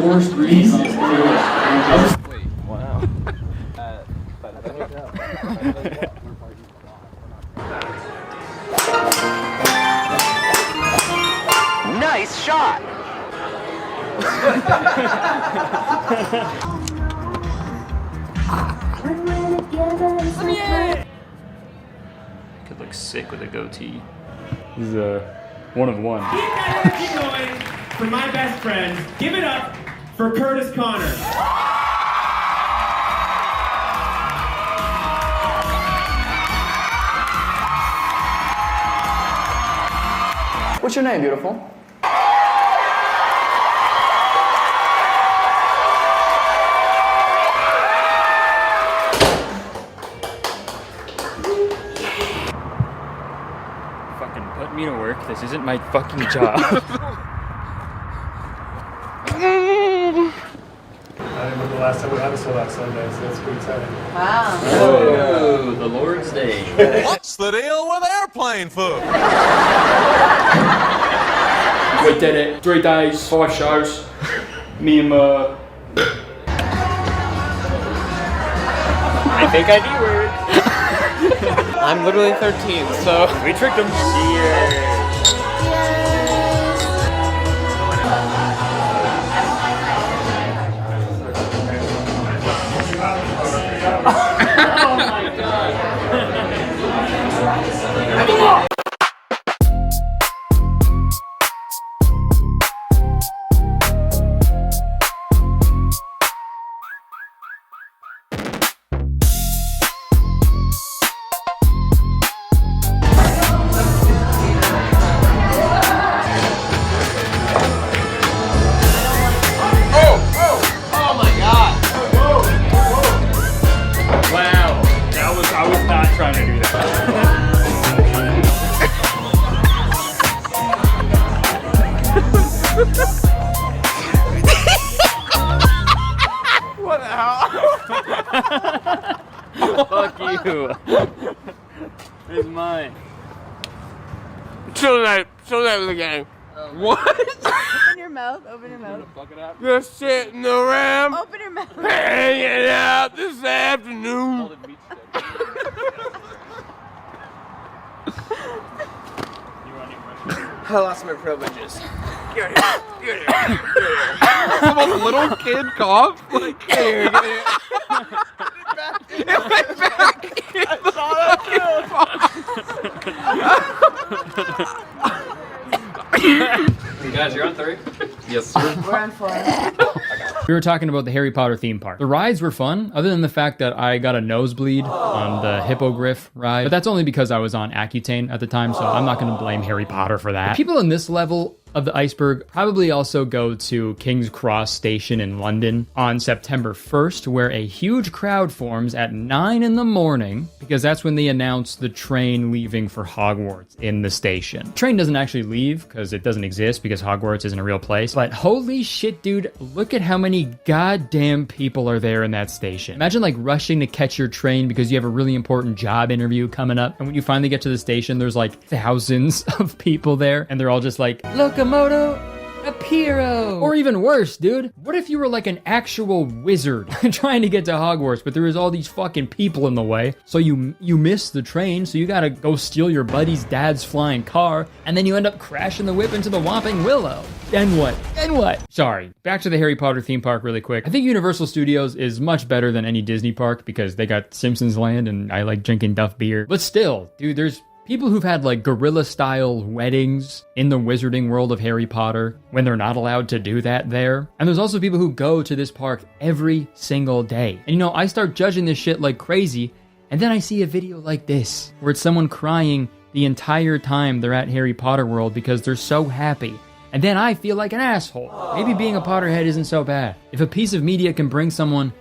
Forced release is Wow. Nice shot. Could look sick with a goatee. This is one of one. Keep going for my best friend. Give it up for Kurtis Conner. What's your name, beautiful? Fucking put me to work. This isn't my fucking job. I remember the last time we had a sold out Sunday, so that's pretty exciting. Wow. Oh, the Lord's Day. What's the deal with airplane food? We did it. 3 days, 5 shows. Me and I think I knew word. I'm literally 13, so We tricked him. Oh my god. Wow. I was not trying to do that. what the hell? Fuck you. It's mine. Show that again. What? Open your mouth. Open your mouth. Just sitting around, Open your mouth. hanging out this afternoon. I lost my privileges. Get here. Some little kid cough. Like, get here. In my back. I saw that You guys, you're on 3? Yes, sir. We're on 4. We were talking about the Harry Potter theme park. The rides were fun, other than the fact that I got a nosebleed on the Hippogriff ride. But that's only because I was on Accutane at the time, so I'm not going to blame Harry Potter for that. The people in this level of the iceberg probably also go to King's Cross Station in London on September 1st, where a huge crowd forms at 9 in the morning, because that's when they announce the train leaving for Hogwarts in the station. The train doesn't actually leave, because it doesn't exist, because Hogwarts isn't a real place. But holy shit, dude, look at how many goddamn people are there in that station. Imagine like rushing to catch your train because you have a really important job interview coming up, and when you finally get to the station, there's like thousands of people there, and they're all just like, Locomoto Apiro. Or even worse, dude, what if you were like an actual wizard trying to get to Hogwarts, but there was all these fucking people in the way, so you missed the train, so you gotta go steal your buddy's dad's flying car, and then you end up crashing the whip into the Whomping Willow. Then what? Sorry, back to the Harry Potter theme park really quick. I think Universal Studios is much better than any Disney park because they got Simpsons Land and I like drinking Duff beer. But still, dude, there's people who've had like guerrilla-style weddings in the wizarding world of Harry Potter when they're not allowed to do that there. And there's also people who go to this park every single day. And you know, I start judging this shit like crazy, and then I see a video like this, where it's someone crying the entire time they're at Harry Potter World because they're so happy. And then I feel like an asshole. Maybe being a Potterhead isn't so bad. If a piece of media can bring someone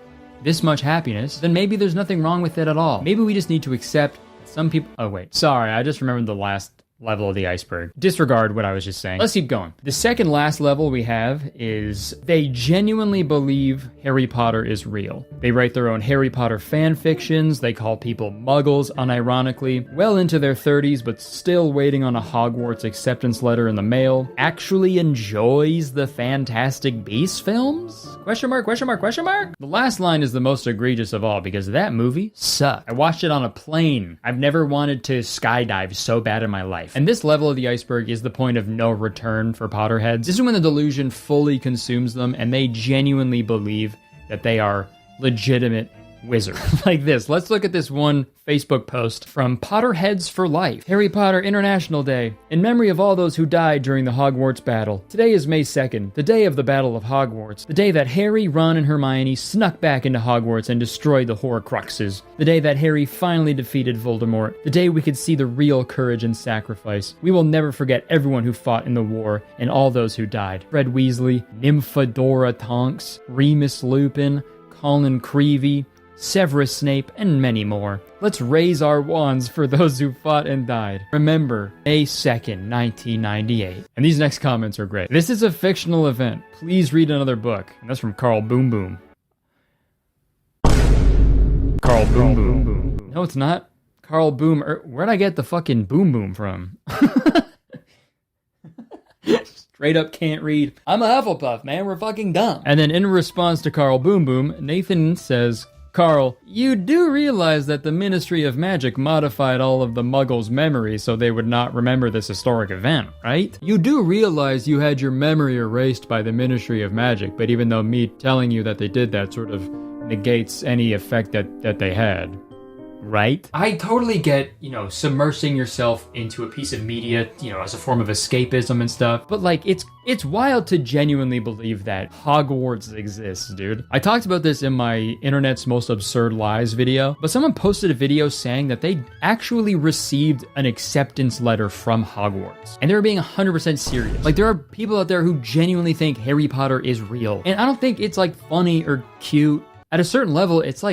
this much happiness, then maybe there's nothing wrong with it at all. Maybe we just need to accept some people... Oh, wait. Sorry, I just remembered the last level of the iceberg. Disregard what I was just saying. Let's keep going. The second last level we have is they genuinely believe Harry Potter is real. They write their own Harry Potter fan fictions. They call people muggles, unironically. Well into their 30s, but still waiting on a Hogwarts acceptance letter in the mail. Actually enjoys the Fantastic Beasts films? Question mark, question mark, question mark? The last line is the most egregious of all because that movie sucked. I watched it on a plane. I've never wanted to skydive so bad in my life. And this level of the iceberg is the point of no return for Potterheads. This is when the delusion fully consumes them and they genuinely believe that they are legitimate wizards. Like this. Let's look at this one Facebook post from Potterheads for Life. Harry Potter International Day. In memory of all those who died during the Hogwarts battle. Today is May 2nd, the day of the Battle of Hogwarts. The day that Harry, Ron, and Hermione snuck back into Hogwarts and destroyed the Horcruxes. The day that Harry finally defeated Voldemort. The day we could see the real courage and sacrifice. We will never forget everyone who fought in the war and all those who died. Fred Weasley, Nymphadora Tonks, Remus Lupin, Colin Creevey, Severus Snape, and many more. Let's raise our wands for those who fought and died. Remember, May 2nd, 1998. And these next comments are great. This is a fictional event. Please read another book. And that's from Carl Boom Boom. Carl Boom Boom. No, it's not. Carl Boom. Where'd I get the fucking Boom Boom from? Straight up can't read. I'm a Hufflepuff, man. We're fucking dumb. And then in response to Carl Boom Boom, Nathan says, Carl, you do realize that the Ministry of Magic modified all of the Muggles' memories so they would not remember this historic event, right? You do realize you had your memory erased by the Ministry of Magic, but even though me telling you that they did that sort of negates any effect that they had. Right? I totally get, submersing yourself into a piece of media, as a form of escapism and stuff. But it's wild to genuinely believe that Hogwarts exists, dude. I talked about this in my Internet's Most Absurd Lies video, but someone posted a video saying that they actually received an acceptance letter from Hogwarts. And they were being 100% serious. There are people out there who genuinely think Harry Potter is real. And I don't think it's funny or cute. At a certain level, it's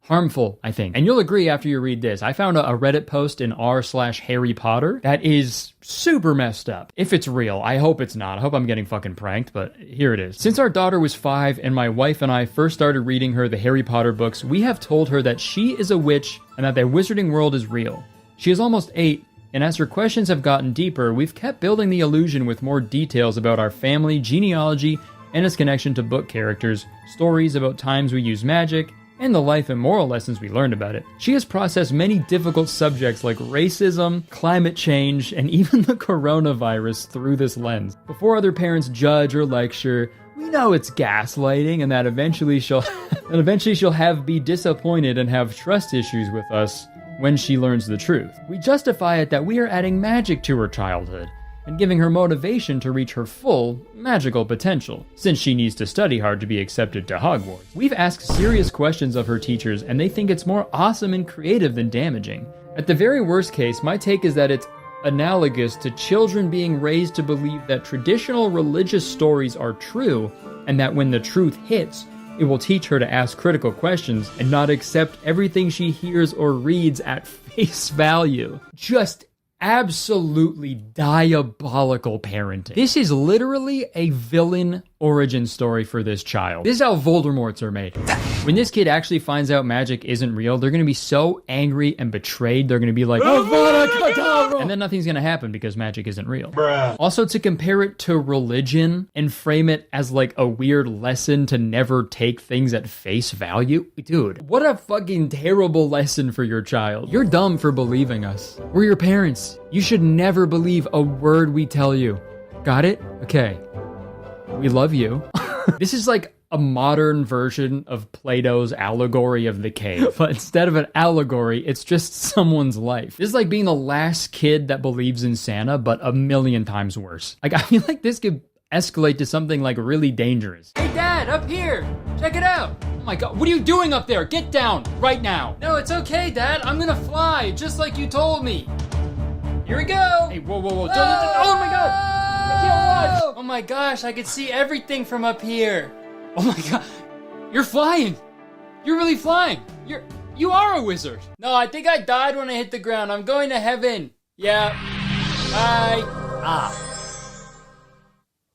harmful, I think. And you'll agree after you read this. I found a Reddit post in r/Harry Potter that is super messed up. If it's real, I hope it's not. I hope I'm getting fucking pranked, but here it is. Since our daughter was 5 and my wife and I first started reading her the Harry Potter books, we have told her that she is a witch and that the wizarding world is real. She is almost 8, and as her questions have gotten deeper, we've kept building the illusion with more details about our family, genealogy, and its connection to book characters, stories about times we use magic, and the life and moral lessons we learned about it. She has processed many difficult subjects like racism, climate change, and even the coronavirus through this lens. Before other parents judge or lecture, we know it's gaslighting and that eventually she'll be disappointed and have trust issues with us when she learns the truth. We justify it that we are adding magic to her childhood and giving her motivation to reach her full magical potential, since she needs to study hard to be accepted to Hogwarts. We've asked serious questions of her teachers, and they think it's more awesome and creative than damaging. At the very worst case, my take is that it's analogous to children being raised to believe that traditional religious stories are true, and that when the truth hits, it will teach her to ask critical questions and not accept everything she hears or reads at face value. Just absolutely diabolical parenting. This is literally a villain origin story for this child. This is how Voldemorts are made. When this kid actually finds out magic isn't real, they're gonna be so angry and betrayed, they're gonna be like, Avada Kedavra! And then nothing's gonna happen because magic isn't real. Bruh. Also, to compare it to religion and frame it as a weird lesson to never take things at face value, dude, what a fucking terrible lesson for your child. You're dumb for believing us. We're your parents. You should never believe a word we tell you. Got it? Okay. We love you. This is a modern version of Plato's allegory of the cave. But instead of an allegory, it's just someone's life. This is like being the last kid that believes in Santa, but 1,000,000 times worse. I feel like this could escalate to something really dangerous. Hey Dad, up here! Check it out! Oh my god, what are you doing up there? Get down, right now! No, it's okay, Dad, I'm gonna fly, just like you told me. Here we go! Hey, whoa. Oh my god! I can't watch! Oh my gosh, I can see everything from up here. Oh my god, you're flying! You're really flying! You are a wizard! No, I think I died when I hit the ground. I'm going to heaven. Yeah.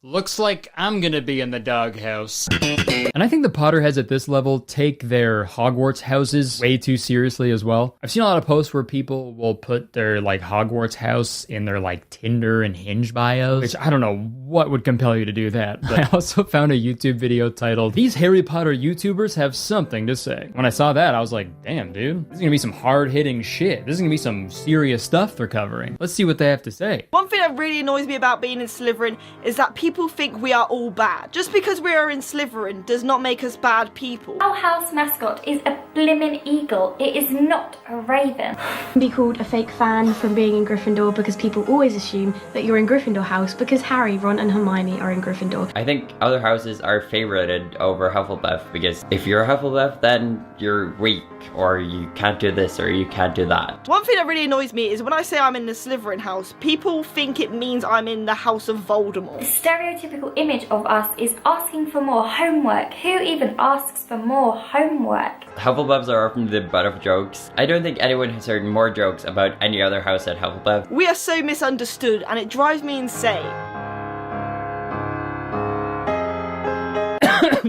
Looks like I'm gonna be in the doghouse. And I think the Potterheads at this level take their Hogwarts houses way too seriously as well. I've seen a lot of posts where people will put their like Hogwarts house in their like Tinder and Hinge bios, which I don't know what would compel you to do that. But I also found a YouTube video titled, "These Harry Potter YouTubers have something to say." When I saw that, I was like, damn, dude, this is gonna be some hard-hitting shit. This is gonna be some serious stuff they're covering. Let's see what they have to say. One thing that really annoys me about being in Slytherin is that people think we are all bad. Just because we are in Slytherin does not make us bad people. Our house mascot is a blimmin' eagle. It is not a raven. Be called a fake fan from being in Gryffindor because people always assume that you're in Gryffindor house because Harry, Ron and Hermione are in Gryffindor. I think other houses are favorited over Hufflepuff because if you're a Hufflepuff then you're weak or you can't do this or you can't do that. One thing that really annoys me is when I say I'm in the Slytherin house, people think it means I'm in the house of Voldemort. The stereotypical image of us is asking for more homework. Who even asks for more homework? Hufflepuffs are often the butt of jokes. I don't think anyone has heard more jokes about any other house at Hufflepuff. We are so misunderstood and it drives me insane.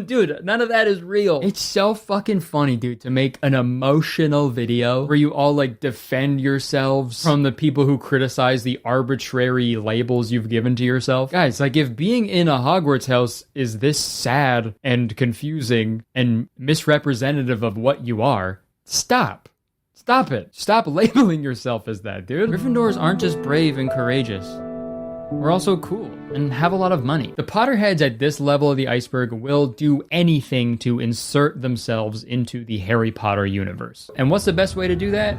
Dude, none of that is real. It's so fucking funny, dude, to make an emotional video where you all like defend yourselves from the people who criticize the arbitrary labels you've given to yourself. Guys, like if being in a Hogwarts house is this sad and confusing and misrepresentative of what you are, stop. Stop it. Stop labeling yourself as that, dude. Gryffindors aren't just brave and courageous. We're also cool and have a lot of money. The Potterheads at this level of the iceberg will do anything to insert themselves into the Harry Potter universe. And what's the best way to do that?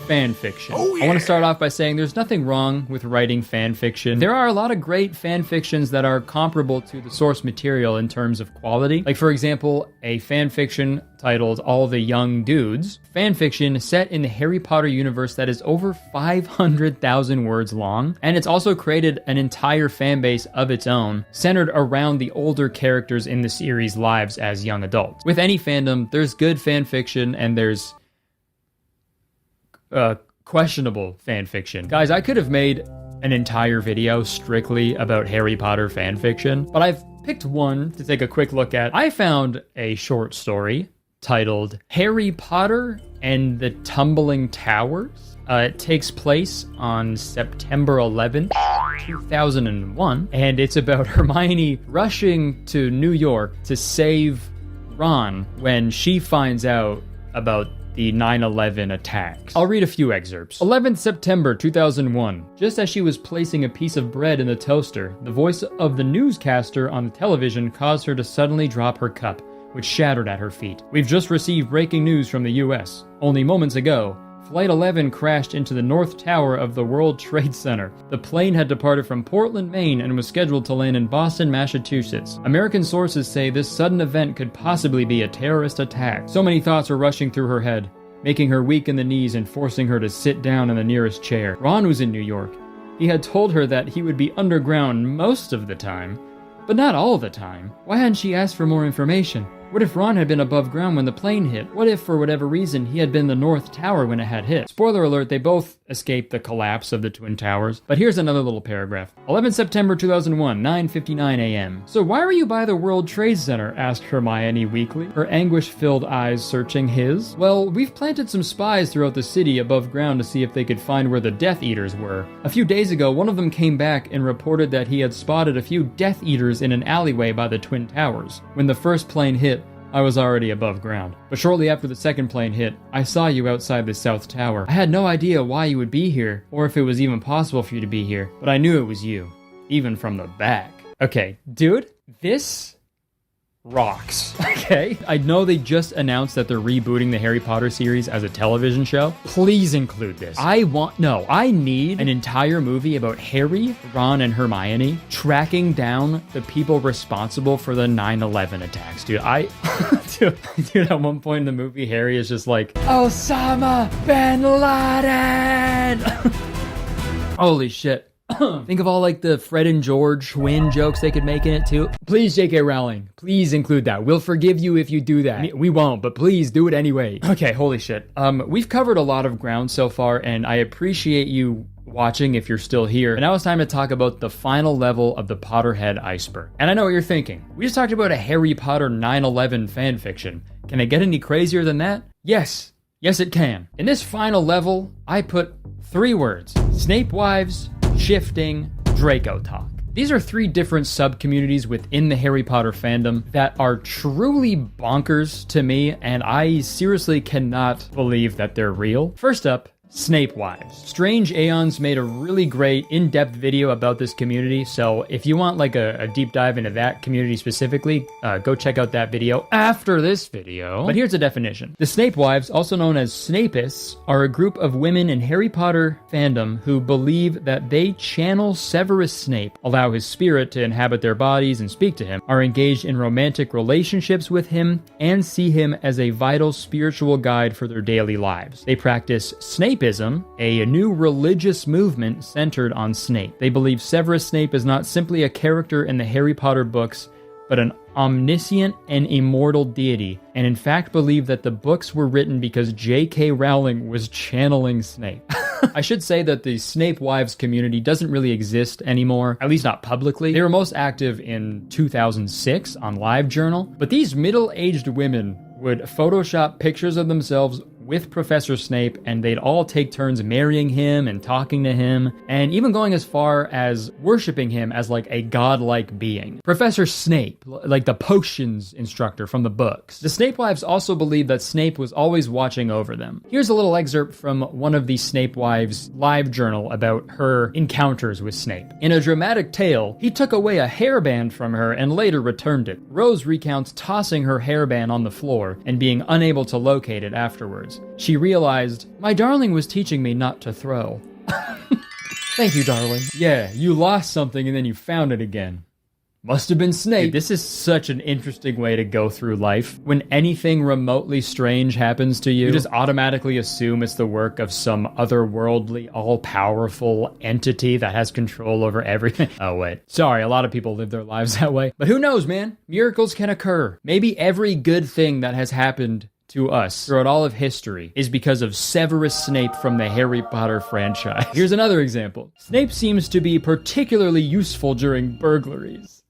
Fan fiction. Oh, yeah. I want to start off by saying there's nothing wrong with writing fan fiction. There are a lot of great fan fictions that are comparable to the source material in terms of quality. Like for example, a fan fiction titled All the Young Dudes, fan fiction set in the Harry Potter universe that is over 500,000 words long, and it's also created an entire fan base of its own, centered around the older characters in the series' lives as young adults. With any fandom, there's good fan fiction and there's questionable fan fiction. Guys, I could have made an entire video strictly about Harry Potter fan fiction, but I've picked one to take a quick look at. I found a short story titled Harry Potter and the Tumbling Towers. It takes place on September 11th, 2001, and it's about Hermione rushing to New York to save Ron when she finds out about the 9/11 attacks. I'll read a few excerpts. 11th September 2001. Just as she was placing a piece of bread in the toaster, the voice of the newscaster on the television caused her to suddenly drop her cup, which shattered at her feet. We've just received breaking news from the US. Only moments ago, Flight 11 crashed into the North Tower of the World Trade Center. The plane had departed from Portland, Maine, and was scheduled to land in Boston, Massachusetts. American sources say this sudden event could possibly be a terrorist attack. So many thoughts were rushing through her head, making her weak in the knees and forcing her to sit down in the nearest chair. Ron was in New York. He had told her that he would be underground most of the time, but not all the time. Why hadn't she asked for more information? What if Ron had been above ground when the plane hit? What if, for whatever reason, he had been in the North Tower when it had hit? Spoiler alert, they both escaped the collapse of the Twin Towers. But here's another little paragraph. 11 September 2001, 9:59 a.m. So why were you by the World Trade Center? Asked Hermione weakly, her anguish-filled eyes searching his. Well, we've planted some spies throughout the city above ground to see if they could find where the Death Eaters were. A few days ago, one of them came back and reported that he had spotted a few Death Eaters in an alleyway by the Twin Towers. When the first plane hit, I was already above ground. But shortly after the second plane hit, I saw you outside the South Tower. I had no idea why you would be here, or if it was even possible for you to be here, but I knew it was you, even from the back. Okay, dude, this rocks. Okay? I know they just announced that they're rebooting the Harry Potter series as a television show. Please include this. I need an entire movie about Harry, Ron, and Hermione tracking down the people responsible for the 9/11 attacks, dude. Dude, at one point in the movie, Harry is just like, Osama bin Laden! Holy shit. Think of all like the Fred and George twin jokes they could make in it too. Please, J.K. Rowling, please include that. We'll forgive you if you do that. We won't, but please do it anyway. Okay, holy shit. We've covered a lot of ground so far, and I appreciate you watching if you're still here. And now it's time to talk about the final level of the Potterhead iceberg. And I know what you're thinking. We just talked about a Harry Potter 9/11 fanfiction. Can it get any crazier than that? Yes. Yes, it can. In this final level, I put 3 words. Snape wives, shifting, Draco talk. These are 3 different sub-communities within the Harry Potter fandom that are truly bonkers to me, and I seriously cannot believe that they're real. First up, Snape wives. Strange Aeons made a really great in-depth video about this community, so if you want like a deep dive into that community specifically, go check out that video after this video. But here's a definition. The Snape wives, also known as Snapists, are a group of women in Harry Potter fandom who believe that they channel Severus Snape, allow his spirit to inhabit their bodies and speak to him, are engaged in romantic relationships with him, and see him as a vital spiritual guide for their daily lives. They practice Snapeism, a new religious movement centered on Snape. They believe Severus Snape is not simply a character in the Harry Potter books, but an omniscient and immortal deity, and in fact believe that the books were written because J.K. Rowling was channeling Snape. I should say that the Snape wives community doesn't really exist anymore, at least not publicly. They were most active in 2006 on LiveJournal, but these middle-aged women would Photoshop pictures of themselves with Professor Snape, and they'd all take turns marrying him and talking to him, and even going as far as worshiping him as like a godlike being. Professor Snape, like the potions instructor from the books. The Snape wives also believed that Snape was always watching over them. Here's a little excerpt from one of the Snape wives' LiveJournal about her encounters with Snape. In a dramatic tale, he took away a hairband from her and later returned it. Rose recounts tossing her hairband on the floor and being unable to locate it afterwards. She realized, "My darling was teaching me not to throw." Thank you, darling. Yeah, you lost something and then you found it again. Must have been Snape. Dude, this is such an interesting way to go through life. When anything remotely strange happens to you, you just automatically assume it's the work of some otherworldly, all-powerful entity that has control over everything. Oh, wait. Sorry, a lot of people live their lives that way. But who knows, man? Miracles can occur. Maybe every good thing that has happened to us throughout all of history is because of Severus Snape from the Harry Potter franchise. Here's another example. Snape seems to be particularly useful during burglaries.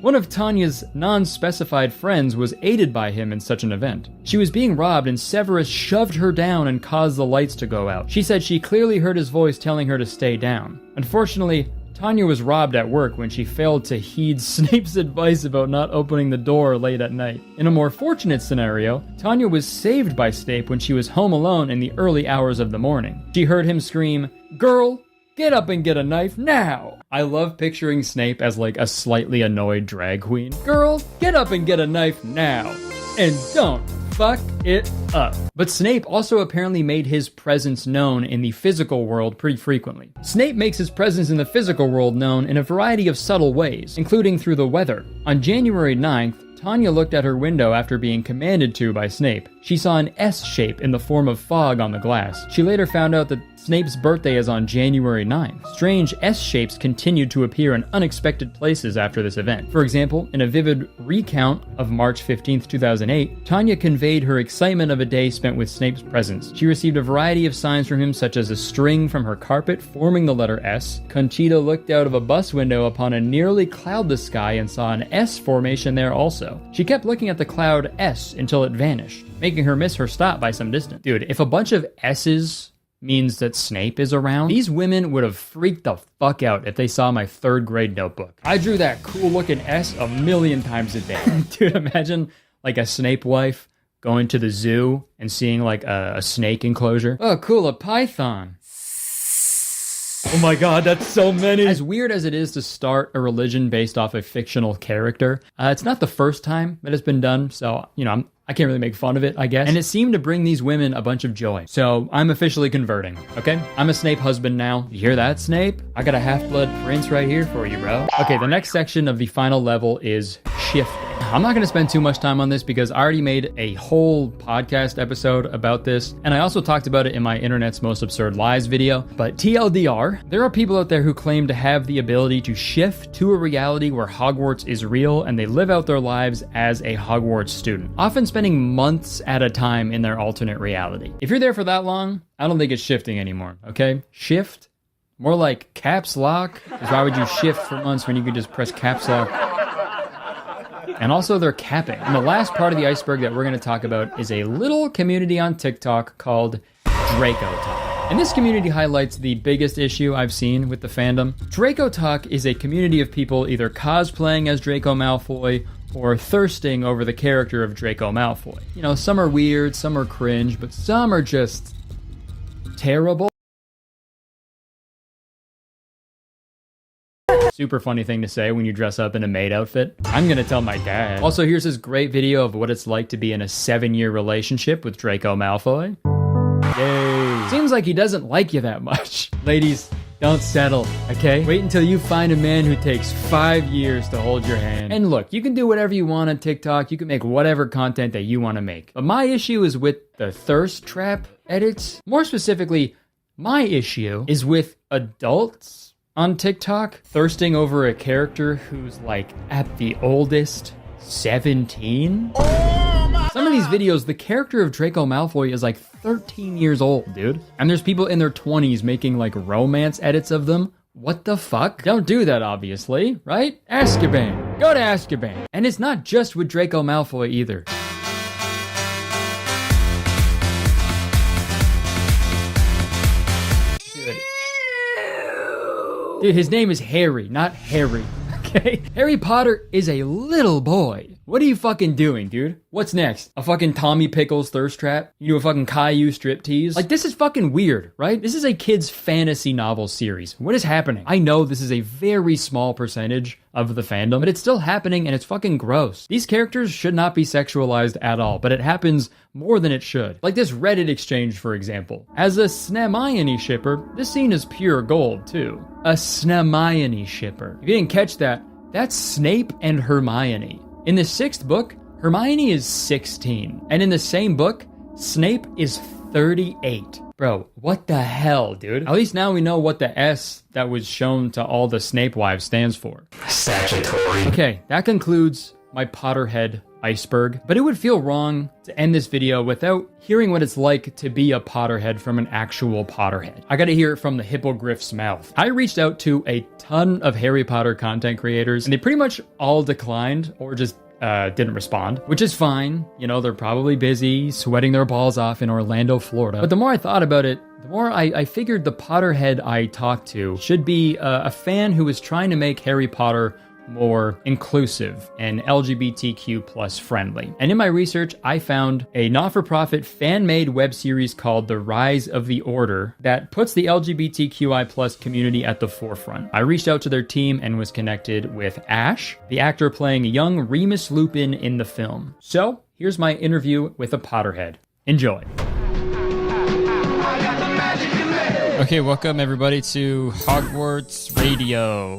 One of Tanya's non-specified friends was aided by him in such an event. She was being robbed and Severus shoved her down and caused the lights to go out. She said she clearly heard his voice telling her to stay down. Unfortunately, Tanya was robbed at work when she failed to heed Snape's advice about not opening the door late at night. In a more fortunate scenario, Tanya was saved by Snape when she was home alone in the early hours of the morning. She heard him scream, "Girl, get up and get a knife now!" I love picturing Snape as like a slightly annoyed drag queen. "Girl, get up and get a knife now! And don't fuck it up." But Snape also apparently made his presence known in the physical world pretty frequently. Snape makes his presence in the physical world known in a variety of subtle ways, including through the weather. On January 9th, Tanya looked at her window after being commanded to by Snape. She saw an S shape in the form of fog on the glass. She later found out that Snape's birthday is on January 9th. Strange S-shapes continued to appear in unexpected places after this event. For example, in a vivid recount of March 15th, 2008, Tanya conveyed her excitement of a day spent with Snape's presence. She received a variety of signs from him, such as a string from her carpet forming the letter S. Conchita looked out of a bus window upon a nearly cloudless sky and saw an S formation there also. She kept looking at the cloud S until it vanished, making her miss her stop by some distance. Dude, if a bunch of S's means that Snape is around, these women would have freaked the fuck out if they saw my 3rd grade notebook. I drew that cool looking S a million times a day. Dude, imagine like a Snape wife going to the zoo and seeing like a snake enclosure. Oh, cool, a python. Oh my god, that's so many. As weird as it is to start a religion based off a fictional character, it's not the first time that it's been done, so, you know, I can't really make fun of it, I guess. And it seemed to bring these women a bunch of joy. So I'm officially converting, okay? I'm a Snape husband now. You hear that, Snape? I got a half-blood prince right here for you, bro. Okay, the next section of the final level is shifting. I'm not going to spend too much time on this because I already made a whole podcast episode about this, and I also talked about it in my Internet's Most Absurd Lies video. But TLDR, there are people out there who claim to have the ability to shift to a reality where Hogwarts is real and they live out their lives as a Hogwarts student, often spending months at a time in their alternate reality. If you're there for that long, I don't think it's shifting anymore, okay? Shift? More like caps lock? Because why would you shift for months when you could just press caps lock? And also they're capping. And the last part of the iceberg that we're going to talk about is a little community on TikTok called Draco Talk. And this community highlights the biggest issue I've seen with the fandom. Draco Talk is a community of people either cosplaying as Draco Malfoy or thirsting over the character of Draco Malfoy. You know, some are weird, some are cringe, but some are just terrible. Super funny thing to say when you dress up in a maid outfit. I'm gonna tell my dad. Also, here's this great video of what it's like to be in a 7-year relationship with Draco Malfoy. Yay. Seems like he doesn't like you that much. Ladies, don't settle, okay? Wait until you find a man who takes 5 years to hold your hand. And look, you can do whatever you want on TikTok. You can make whatever content that you want to make. But my issue is with the thirst trap edits. More specifically, my issue is with adults on TikTok thirsting over a character who's like at the oldest 17. Some of these videos, the character of Draco Malfoy is like 13 years old, dude. And there's people in their 20s making like romance edits of them. What the fuck? Don't do that, obviously, right? Azkaban. Go to Azkaban. And it's not just with Draco Malfoy either. Dude, his name is Harry, not Harry, okay? Harry Potter is a little boy. What are you fucking doing, dude? What's next? A fucking Tommy Pickles thirst trap? You do a fucking Caillou striptease? Like, this is fucking weird, right? This is a kid's fantasy novel series. What is happening? I know this is a very small percentage of the fandom, but it's still happening and it's fucking gross. These characters should not be sexualized at all, but it happens more than it should. Like this Reddit exchange, for example. As a Snemione shipper, this scene is pure gold, too. A Snemione shipper. If you didn't catch that, that's Snape and Hermione. In the 6th book, Hermione is 16. And in the same book, Snape is 38. Bro, what the hell, dude? At least now we know what the S that was shown to all the Snape wives stands for. Statutory. Okay, that concludes my Potterhead iceberg. But it would feel wrong to end this video without hearing what it's like to be a Potterhead from an actual Potterhead. I gotta hear it from the hippogriff's mouth. I reached out to a ton of Harry Potter content creators, and they pretty much all declined or just didn't respond, which is fine. You know, they're probably busy sweating their balls off in Orlando, Florida. But the more I thought about it, the more I figured the Potterhead I talked to should be a fan who is trying to make Harry Potter more inclusive and LGBTQ plus friendly. And in my research, I found a not-for-profit fan-made web series called The Rise of the Order that puts the LGBTQI plus community at the forefront. I reached out to their team and was connected with Ash, the actor playing young Remus Lupin in the film. So here's my interview with a Potterhead. Enjoy. Okay, welcome everybody to Hogwarts Radio.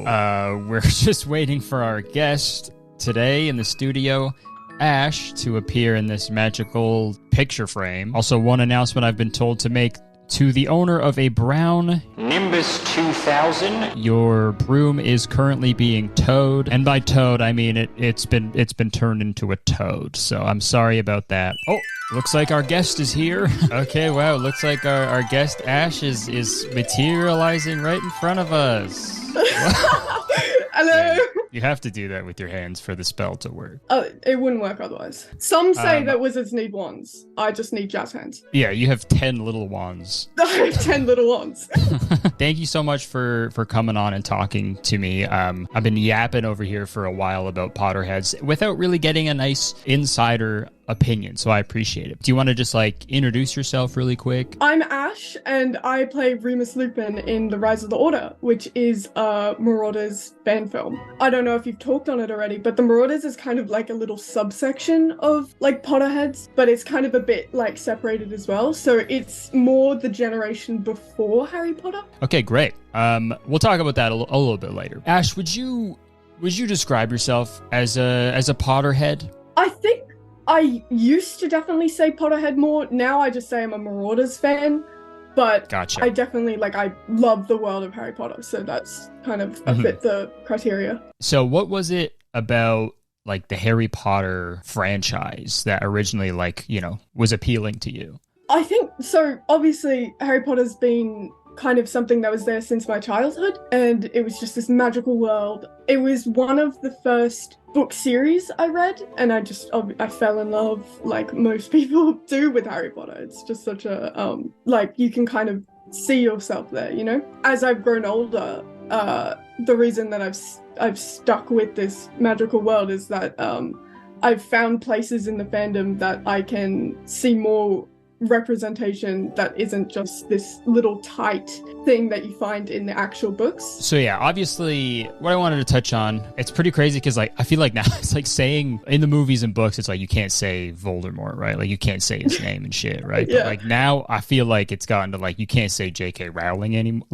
We're just waiting for our guest today in the studio, Ash, to appear in this magical picture frame. Also, one announcement I've been told to make to the owner of a brown Nimbus 2000. Your broom is currently being towed, and by towed I mean it's been turned into a toad. So I'm sorry about that. Oh, looks like our guest is here. Okay, wow, looks like our guest Ash is materializing right in front of us. Hello. You have to do that with your hands for the spell to work. It wouldn't work otherwise. Some say that wizards need wands. I just need jazz hands. Yeah, you have 10 little wands. I have 10 little wands. Thank you so much for coming on and talking to me. I've been yapping over here for a while about Potterheads without really getting a nice insider opinion, so I appreciate it. Do you want to just introduce yourself really quick? I'm Ash, and I play Remus Lupin in The Rise of the Order, which is a Marauders fan film. I don't know if you've talked on it already, but the Marauders is kind of like a little subsection of Potterheads, but it's kind of a bit separated as well. So it's more the generation before Harry Potter. Okay, great. We'll talk about that a little bit later. Ash, would you Would you describe yourself as a Potterhead? I think I used to definitely say Potterhead more. Now I just say I'm a Marauders fan. But gotcha. I definitely, I love the world of Harry Potter, so that's kind of fit the criteria. So what was it about, the Harry Potter franchise that originally, was appealing to you? I think, so obviously Harry Potter's been kind of something that was there since my childhood, and it was just this magical world. It was one of the first book series I read, and I fell in love, like most people do, with Harry Potter. It's just such a you can kind of see yourself there, you know. As I've grown older, the reason that I've stuck with this magical world is that I've found places in the fandom that I can see more representation that isn't just this little tight thing that you find in the actual books. So yeah, obviously what I wanted to touch on, it's pretty crazy because I feel like now it's like saying in the movies and books, it's like you can't say Voldemort, right? Like you can't say his name and shit, right? Yeah. But now I feel like it's gotten to you can't say J.K. Rowling anymore.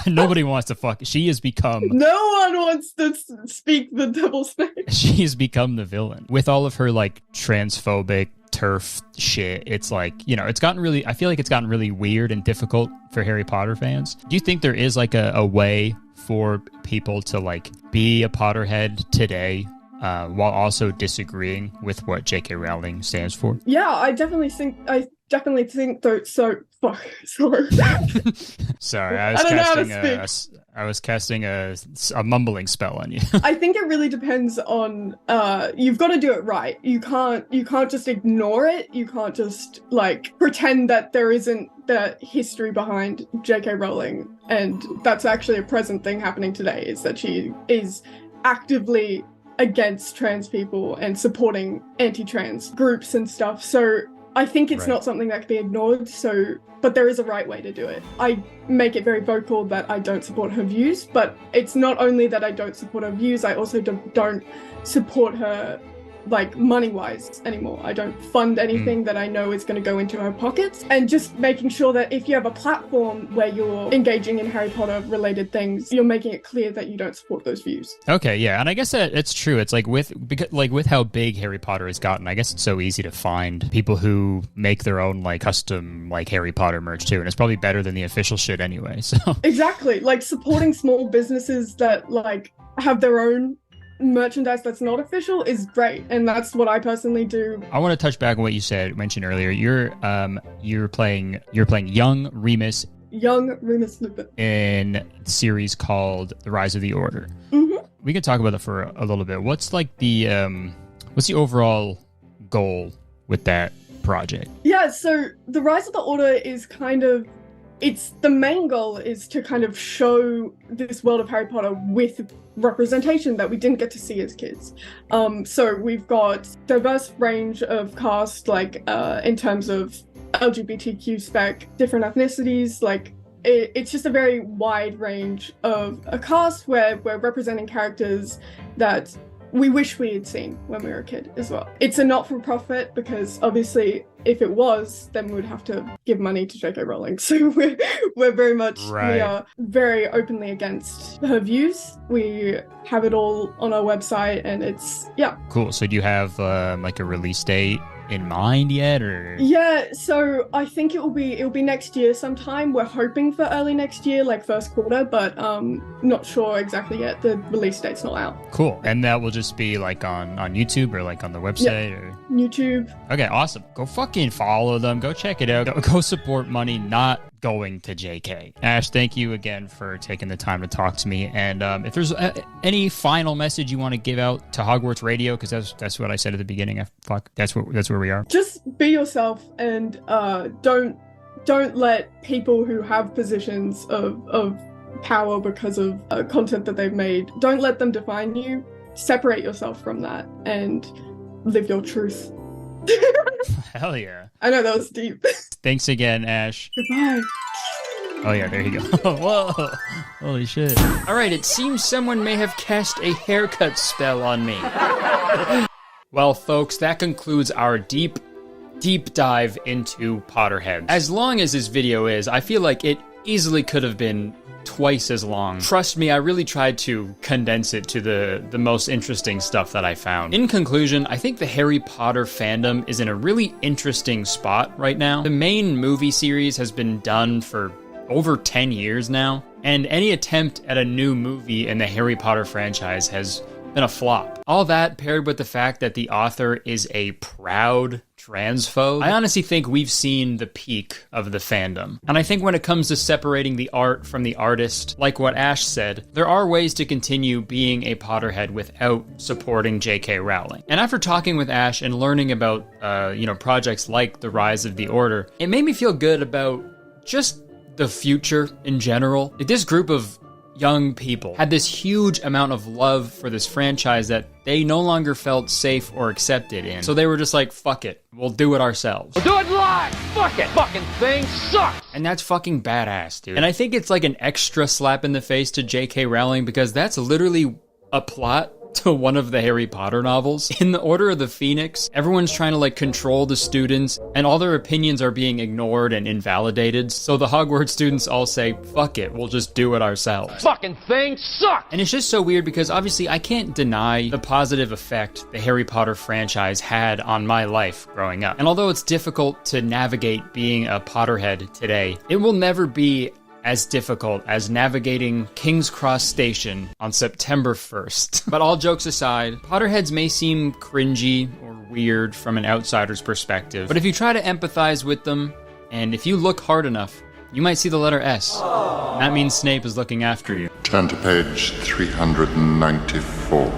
Nobody wants to she has become... No one wants to speak the devil's name. She has become the villain. With all of her transphobic turf shit, it's it's gotten really, I feel like it's gotten really weird and difficult for Harry Potter fans. Do you think there is a way for people to be a Potterhead today while also disagreeing with what J.K. Rowling stands for? Yeah, I definitely think though. Sorry. Sorry, I was casting a mumbling spell on you. I think it really depends on you've got to do it right. You can't just ignore it. You can't just pretend that there isn't the history behind J.K. Rowling, and that's actually a present thing happening today, is that she is actively against trans people and supporting anti-trans groups and stuff. So I think it's not something that can be ignored, but there is a right way to do it. I make it very vocal that I don't support her views, but it's not only that I don't support her views, I also don't support her money-wise anymore. I don't fund anything that I know is going to go into her pockets, and just making sure that if you have a platform where you're engaging in Harry Potter related things, you're making it clear that you don't support those views. Okay, yeah, and I guess that it's true. It's with how big Harry Potter has gotten, I guess it's so easy to find people who make their own custom Harry Potter merch too, and it's probably better than the official shit anyway. So exactly, supporting small businesses that have their own merchandise that's not official is great, and that's what I personally do. I want to touch back on what you mentioned earlier. You're playing young Remus Lupin in a series called The Rise of the Order. Mm-hmm. We can talk about it for a little bit. What's the overall goal with that project? Yeah, so The Rise of the Order is the main goal is to kind of show this world of Harry Potter with representation that we didn't get to see as kids. So we've got diverse range of cast, in terms of LGBTQ spec, different ethnicities, it's just a very wide range of a cast where we're representing characters that we wish we had seen when we were a kid as well. It's a not-for-profit because obviously if it was, then we would have to give money to J.K. Rowling. So we're very much, we are very openly against her views. We have it all on our website, and it's, yeah. Cool. So do you have a release date in mind yet, or? Yeah, so I think it'll be next year sometime. We're hoping for early next year, first quarter, but not sure exactly yet. The release date's not out. Cool. And that will just be on YouTube or on the website? Yep. Or YouTube. Okay, awesome. Go fucking follow them. Go check it out. Go support money, not going to JK. Ash, thank you again for taking the time to talk to me. And if there's any final message you want to give out to Hogwarts Radio, because that's what I said at the beginning. That's where we are. Just be yourself, and don't let people who have positions of power because of content that they've made, don't let them define you. Separate yourself from that and live your truth. Hell yeah. I know, that was deep. Thanks again, Ash. Goodbye. Oh yeah, there you go. Whoa. Holy shit. Alright, it seems someone may have cast a haircut spell on me. Well, folks, that concludes our deep dive into Potterhead. As long as this video is, I feel like it easily could have been twice as long. Trust me, I really tried to condense it to the most interesting stuff that I found. In conclusion, I think the Harry Potter fandom is in a really interesting spot right now. The main movie series has been done for over 10 years now, and any attempt at a new movie in the Harry Potter franchise has been a flop. All that paired with the fact that the author is a proud transphobe, I honestly think we've seen the peak of the fandom. And I think when it comes to separating the art from the artist, like what Ash said, there are ways to continue being a Potterhead without supporting J.K. Rowling. And after talking with Ash and learning about, projects like The Rise of the Order, it made me feel good about just the future in general. Like, this group of young people had this huge amount of love for this franchise that they no longer felt safe or accepted in. So they were just like, fuck it, we'll do it ourselves. We'll do it live! Fuck it! Fucking thing sucks! And that's fucking badass, dude. And I think it's like an extra slap in the face to J.K. Rowling because that's literally a plot to one of the Harry Potter novels. In the Order of the Phoenix, everyone's trying to control the students and all their opinions are being ignored and invalidated. So the Hogwarts students all say, fuck it, we'll just do it ourselves. Fucking thing sucks! And it's just so weird because obviously I can't deny the positive effect the Harry Potter franchise had on my life growing up. And although it's difficult to navigate being a Potterhead today, it will never be as difficult as navigating King's Cross Station on September 1st. But all jokes aside, Potterheads may seem cringy or weird from an outsider's perspective, but if you try to empathize with them, and if you look hard enough, you might see the letter S. That means Snape is looking after you. Turn to page 394.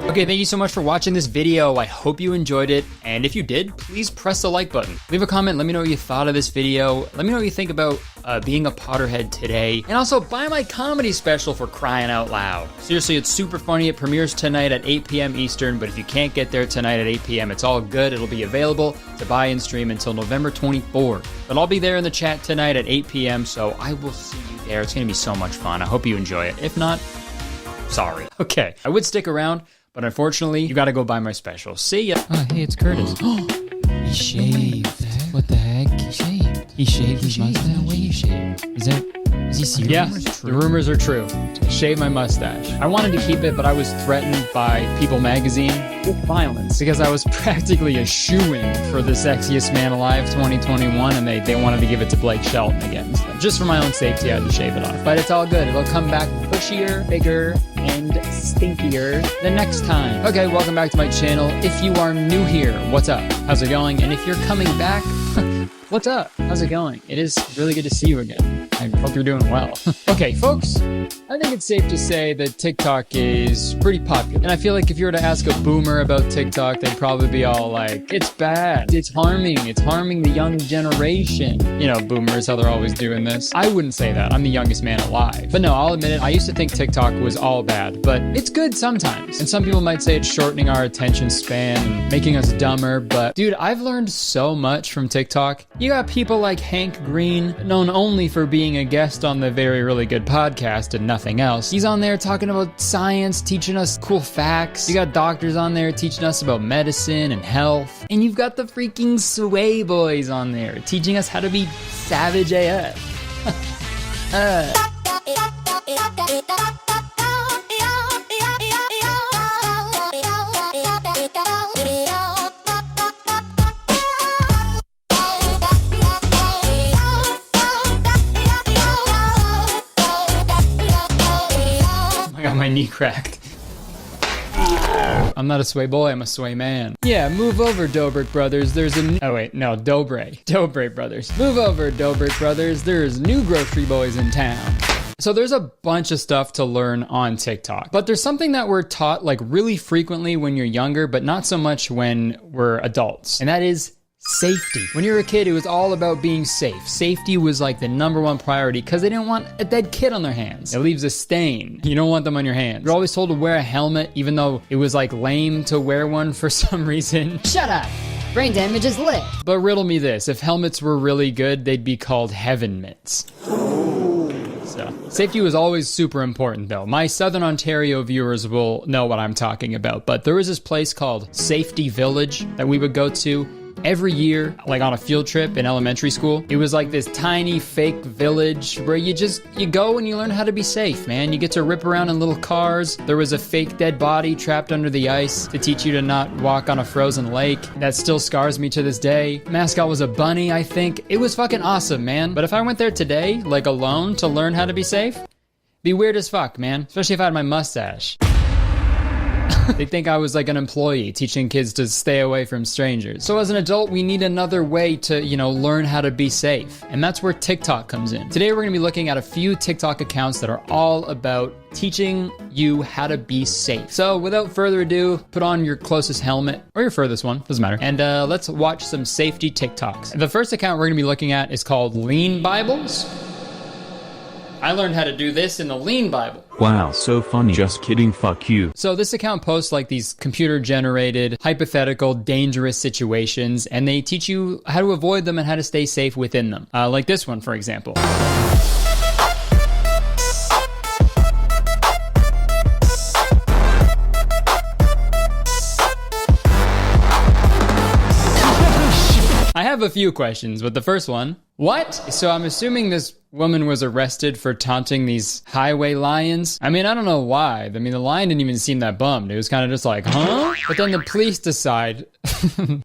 Okay, thank you so much for watching this video. I hope you enjoyed it, and if you did, please press the like button. Leave a comment, let me know what you thought of this video. Let me know what you think about being a Potterhead today. And also, buy my comedy special for crying out loud. Seriously, it's super funny. It premieres tonight at 8 p.m. Eastern, but if you can't get there tonight at 8 p.m., it's all good. It'll be available to buy and stream until November 24th. But I'll be there in the chat tonight at 8 p.m., so I will see you there. It's gonna be so much fun. I hope you enjoy it. If not, sorry. Okay, I would stick around, but unfortunately, you gotta go buy my special. See ya. Oh, hey, it's Kurtis. He shaved. What the heck? He shaved. He shaved his mustache? No way he shaved. Is he serious? Yeah, the rumors are true. Shave my mustache. I wanted to keep it, but I was threatened by People magazine with violence because I was practically a shoo-in for the Sexiest Man Alive 2021, and they wanted to give it to Blake Shelton again. So just for my own safety, I had to shave it off. But it's all good. It'll come back bushier, bigger, and stinkier the next time. Okay, welcome back to my channel. If you are new here, what's up? How's it going? And if you're coming back, what's up? How's it going? It is really good to see you again. I hope you're doing well. Okay, folks, I think it's safe to say that TikTok is pretty popular. And I feel like if you were to ask a boomer about TikTok, they'd probably be all like, it's bad, it's harming the young generation. You know, boomers, how they're always doing this. I wouldn't say that. I'm the youngest man alive. But no, I'll admit it, I used to think TikTok was all bad, but it's good sometimes. And some people might say it's shortening our attention span and making us dumber, but dude, I've learned so much from TikTok. You got people like Hank Green, known only for being a guest on the Very Really Good podcast and nothing else. He's on there talking about science, teaching us cool facts. You got doctors on there teaching us about medicine and health. And you've got the freaking Sway Boys on there teaching us how to be savage AF. I got my knee cracked. I'm not a sway boy, I'm a sway man. Yeah, move over, Dobrik brothers. There's a Dobrik brothers. Move over, Dobrik brothers. There's new grocery boys in town. So there's a bunch of stuff to learn on TikTok, but there's something that we're taught like really frequently when you're younger, but not so much when we're adults. And that is safety. When you were a kid, it was all about being safe. Safety was like the #1 priority because they didn't want a dead kid on their hands. It leaves a stain. You don't want them on your hands. You're always told to wear a helmet, even though it was like lame to wear one for some reason. Shut up! Brain damage is lit. But riddle me this, if helmets were really good, they'd be called heaven mitts. So, safety was always super important though. My Southern Ontario viewers will know what I'm talking about, but there was this place called Safety Village that we would go to, every year, like on a field trip in elementary school, it was like this tiny fake village where you go and you learn how to be safe, man. You get to rip around in little cars. There was a fake dead body trapped under the ice to teach you to not walk on a frozen lake. That still scars me to this day. Mascot was a bunny, I think. It was fucking awesome, man. But if I went there today, like alone, to learn how to be safe, be weird as fuck, man. Especially if I had my mustache. They think I was like an employee teaching kids to stay away from strangers. So as an adult, we need another way to, learn how to be safe. And that's where TikTok comes in. Today, we're gonna be looking at a few TikTok accounts that are all about teaching you how to be safe. So without further ado, put on your closest helmet or your furthest one, doesn't matter. And let's watch some safety TikToks. The first account we're gonna be looking at is called Lean Bibles. I learned how to do this in the Lean Bible. Wow, so funny. Just kidding, fuck you. So this account posts like these computer-generated, hypothetical, dangerous situations, and they teach you how to avoid them and how to stay safe within them. Like this one, for example. I have a few questions, but the first one, what? So I'm assuming this woman was arrested for taunting these highway lions. I mean, I don't know why. I mean, the lion didn't even seem that bummed. It was kind of just like, huh? But then the police decide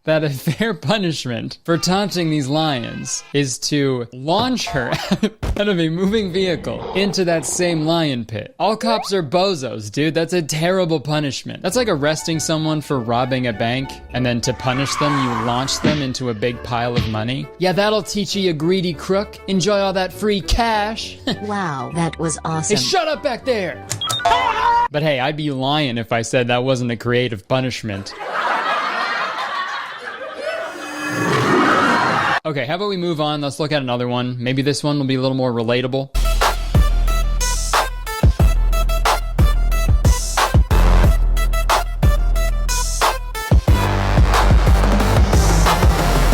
that a fair punishment for taunting these lions is to launch her out of a moving vehicle into that same lion pit. All cops are bozos, dude. That's a terrible punishment. That's like arresting someone for robbing a bank, and then to punish them, you launch them into a big pile of money. Yeah, that'll teach you, you greedy crook. Enjoy all that free cash. Wow, that was awesome. Hey, shut up back there! But hey, I'd be lying if I said that wasn't a creative punishment. Okay, how about we move on? Let's look at another one. Maybe this one will be a little more relatable.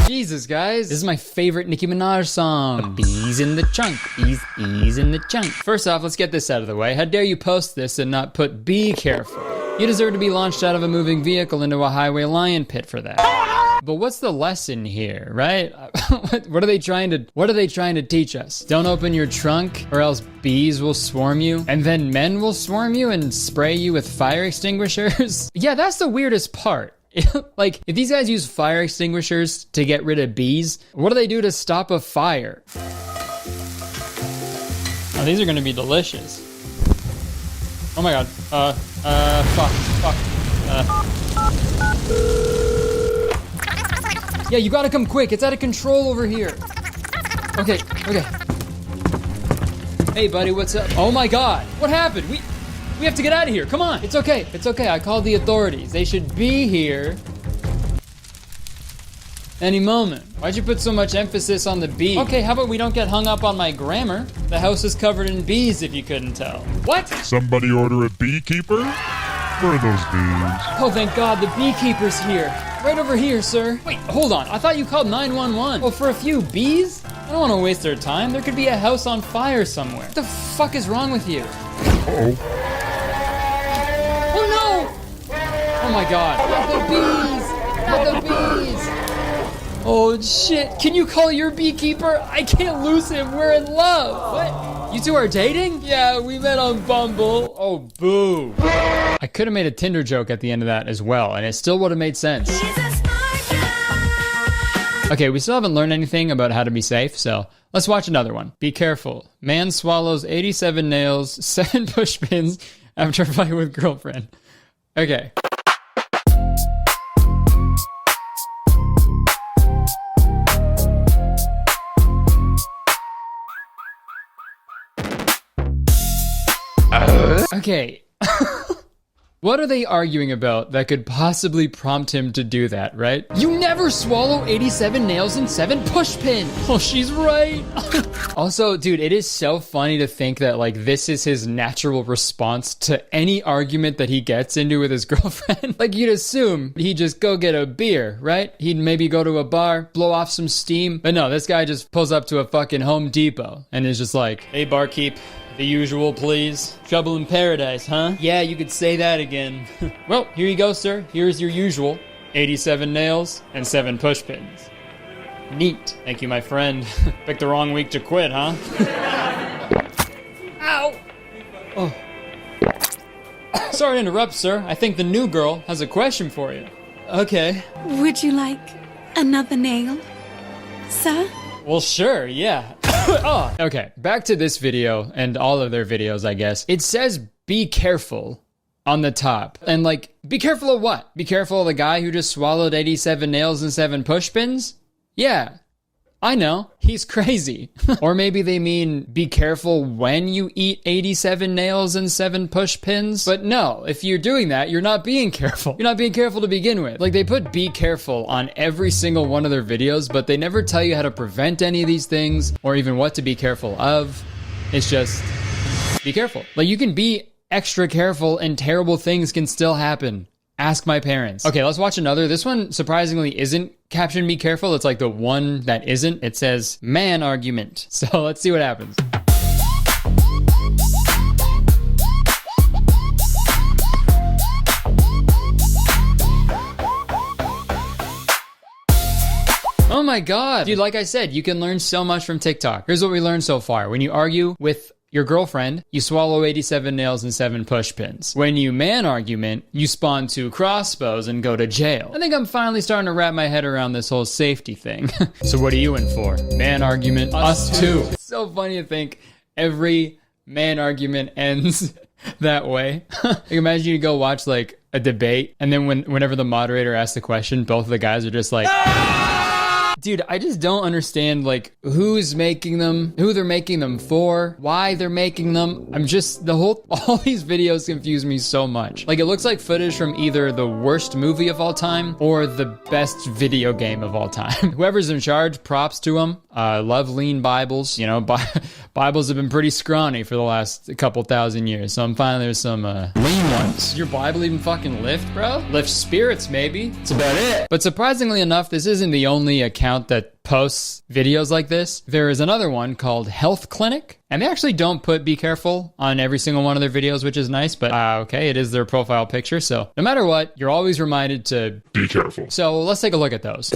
Jesus, guys. This is my favorite Nicki Minaj song. Bees in the trunk. Bees in the trunk. First off, let's get this out of the way. How dare you post this and not put be careful? You deserve to be launched out of a moving vehicle into a highway lion pit for that. But what's the lesson here, right? What are they trying to teach us? Don't open your trunk or else bees will swarm you and then men will swarm you and spray you with fire extinguishers? Yeah, that's the weirdest part. Like, if these guys use fire extinguishers to get rid of bees, what do they do to stop a fire? Oh, these are gonna be delicious. Oh my god. Fuck. Yeah, you gotta come quick. It's out of control over here. Okay. Hey, buddy, what's up? Oh my god. What happened? We have to get out of here. Come on. It's okay. I called the authorities. They should be here any moment. Why'd you put so much emphasis on the bee? Okay, how about we don't get hung up on my grammar? The house is covered in bees, if you couldn't tell. What? Somebody order a beekeeper? Where are those bees? Oh, thank God, the beekeeper's here. Right over here, sir. Wait, hold on. I thought you called 911. Oh, for a few bees? I don't want to waste their time. There could be a house on fire somewhere. What the fuck is wrong with you? Uh-oh. Oh no! Oh my god. Not the bees! Oh shit. Can you call your beekeeper? I can't lose him. We're in love. What? You two are dating? Yeah, we met on Bumble. Oh, boo. I could have made a Tinder joke at the end of that as well, and it still would have made sense. Okay, we still haven't learned anything about how to be safe, so let's watch another one. Be careful. Man swallows 87 nails, 7 push pins after a fight with girlfriend. Okay. Okay. What are they arguing about that could possibly prompt him to do that, right? You never swallow 87 nails and 7 push pins. Oh, she's right. Also, dude, it is so funny to think that like this is his natural response to any argument that he gets into with his girlfriend. Like you'd assume he'd just go get a beer, right? He'd maybe go to a bar, blow off some steam. But no, this guy just pulls up to a fucking Home Depot and is just like, hey, barkeep. The usual, please. Trouble in paradise, huh? Yeah, you could say that again. Well, here you go, sir. Here's your usual. 87 nails and 7 push pins. Neat. Thank you, my friend. Picked the wrong week to quit, huh? Ow! Oh. Sorry to interrupt, sir. I think the new girl has a question for you. Okay. Would you like another nail, sir? Well, sure, yeah. Oh, okay, back to this video and all of their videos, I guess. It says be careful on the top. And like, be careful of what? Be careful of the guy who just swallowed 87 nails and 7 push pins? Yeah, I know, he's crazy. Or maybe they mean be careful when you eat 87 nails and 7 push pins. But no, if you're doing that, you're not being careful. You're not being careful to begin with. Like, they put be careful on every single one of their videos, but they never tell you how to prevent any of these things or even what to be careful of. It's just, be careful. Like, you can be extra careful and terrible things can still happen. Ask my parents. Okay, let's watch another. This one surprisingly isn't captioned be careful. It's like the one that isn't. It says man argument. So let's see what happens. Oh my God. Dude, like I said, you can learn so much from TikTok. Here's what we learned so far. When you argue with your girlfriend, you swallow 87 nails and 7 push pins. When you man argument, you spawn 2 crossbows and go to jail. I think I'm finally starting to wrap my head around this whole safety thing. So what are you in for? Man argument, us too. It's so funny to think every man argument ends that way. Like, imagine you go watch like a debate and then whenever the moderator asks the question, both of the guys are just like, dude, I just don't understand, like, who's making them, who they're making them for, why they're making them. I'm just, all these videos confuse me so much. Like, it looks like footage from either the worst movie of all time or the best video game of all time. Whoever's in charge, props to them. Love lean Bibles. You know, Bibles have been pretty scrawny for the last couple thousand years, so I'm finding there's some lean ones. Does your Bible even fucking lift, bro? Lift spirits, maybe. That's about it. But surprisingly enough, this isn't the only account that posts videos like this. There is another one called Health Clinic, and they actually don't put be careful on every single one of their videos, which is nice, but okay, it is their profile picture, so no matter what, you're always reminded to be careful. So let's take a look at those.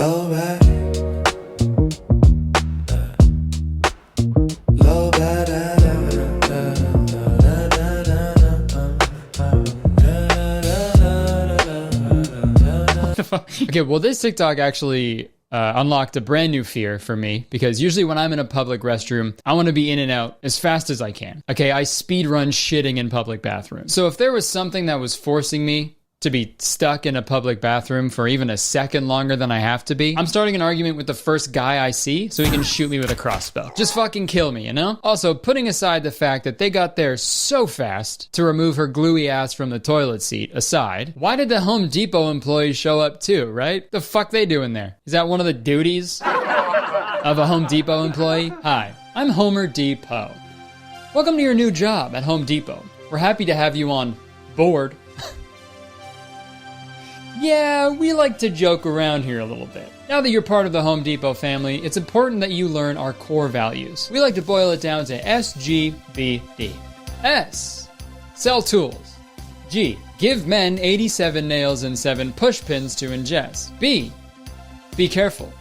Okay, well, this TikTok actually unlocked a brand new fear for me, because usually when I'm in a public restroom, I want to be in and out as fast as I can. Okay, I speed run shitting in public bathrooms. So if there was something that was forcing me to be stuck in a public bathroom for even a second longer than I have to be, I'm starting an argument with the first guy I see so he can shoot me with a crossbow. Just fucking kill me, you know? Also, putting aside the fact that they got there so fast to remove her gluey ass from the toilet seat aside, why did the Home Depot employees show up too, right? The fuck they doing there? Is that one of the duties of a Home Depot employee? Hi, I'm Homer Depot. Welcome to your new job at Home Depot. We're happy to have you on board. Yeah, we like to joke around here a little bit. Now that you're part of the Home Depot family, it's important that you learn our core values. We like to boil it down to SGBD. S, sell tools. G, give men 87 nails and 7 push pins to ingest. B, be careful.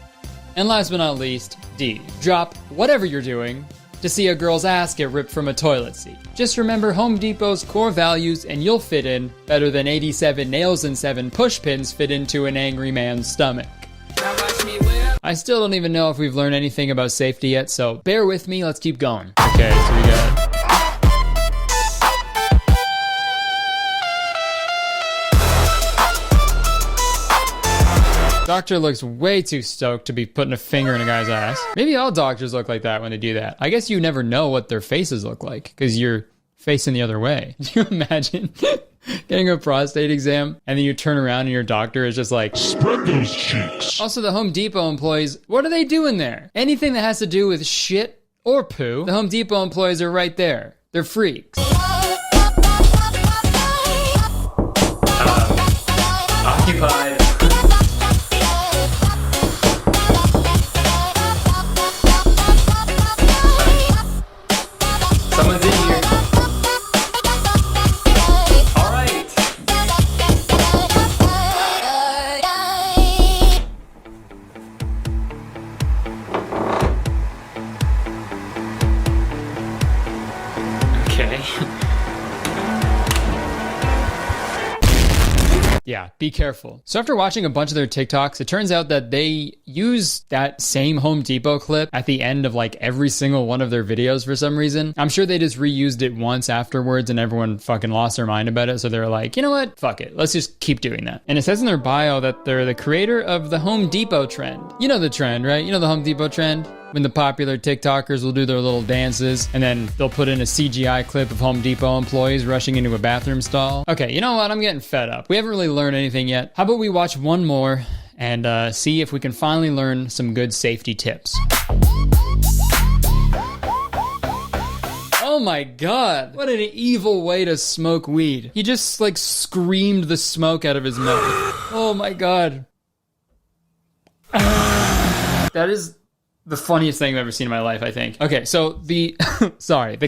And last but not least, D, drop whatever you're doing to see a girl's ass get ripped from a toilet seat. Just remember Home Depot's core values and you'll fit in better than 87 nails and 7 push pins fit into an angry man's stomach. I still don't even know if we've learned anything about safety yet, so bear with me, let's keep going. Okay, so we got... Doctor looks way too stoked to be putting a finger in a guy's ass. Maybe all doctors look like that when they do that. I guess you never know what their faces look like because you're facing the other way. Can you imagine getting a prostate exam and then you turn around and your doctor is just like, spread those cheeks. Also, the Home Depot employees, what are they doing there? Anything that has to do with shit or poo, the Home Depot employees are right there. They're freaks. Occupied. Someone's in here. All right. okay? Yeah, be careful. So after watching a bunch of their TikToks, it turns out that they use that same Home Depot clip at the end of like every single one of their videos for some reason. I'm sure they just reused it once afterwards and everyone fucking lost their mind about it. So they're like, you know what? Fuck it. Let's just keep doing that. And it says in their bio that they're the creator of the Home Depot trend. You know the trend, right? You know the Home Depot trend? When the popular TikTokers will do their little dances and then they'll put in a CGI clip of Home Depot employees rushing into a bathroom stall. Okay, you know what? I'm getting fed up. We haven't really learned anything yet. How about we watch one more and see if we can finally learn some good safety tips. Oh my god, what an evil way to smoke weed. He just like screamed the smoke out of his mouth. Oh my god. That is the funniest thing I've ever seen in my life, I think. Okay, so the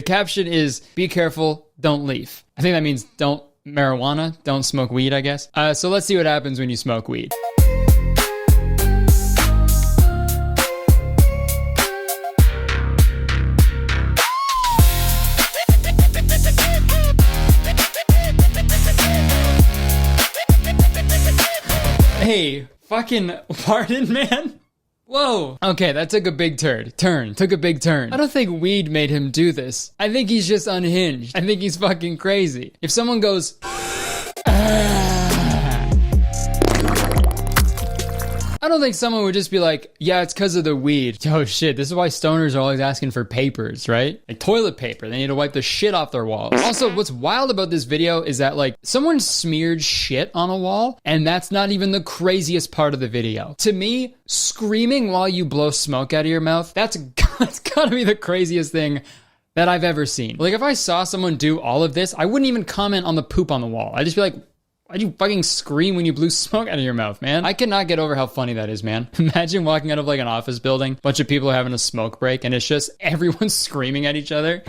caption is, be careful, don't leaf. I think that means don't marijuana, don't smoke weed, I guess. So let's see what happens when you smoke weed. Hey, fucking pardon, man? Whoa. Okay, that took a big took a big turn. I don't think weed made him do this. I think he's just unhinged. I think he's fucking crazy. If someone goes, I don't think someone would just be like, yeah, it's because of the weed. Oh shit, this is why stoners are always asking for papers, right? Like toilet paper. They need to wipe the shit off their walls. Also, what's wild about this video is that like someone smeared shit on a wall and that's not even the craziest part of the video. To me, screaming while you blow smoke out of your mouth, that's gotta be the craziest thing that I've ever seen. Like if I saw someone do all of this, I wouldn't even comment on the poop on the wall. I'd just be like, why'd you fucking scream when you blew smoke out of your mouth, man? I cannot get over how funny that is, man. Imagine walking out of like an office building, bunch of people are having a smoke break, and it's just everyone screaming at each other.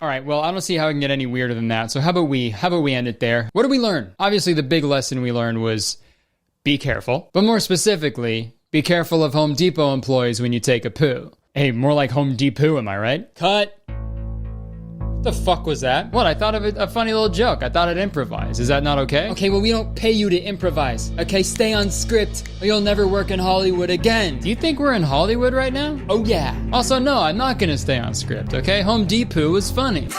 All right, well, I don't see how I can get any weirder than that. So how about we end it there? What did we learn? Obviously, the big lesson we learned was be careful. But more specifically, be careful of Home Depot employees when you take a poo. Hey, more like Home Depot, am I right? Cut. The fuck was that? What? I thought of a funny little joke. I thought I'd improvise. Is that not okay? Okay, well, we don't pay you to improvise. Okay, stay on script or you'll never work in Hollywood again. Do you think we're in Hollywood right now? Oh, yeah. Also, no, I'm not gonna stay on script, okay? Home Depot was funny.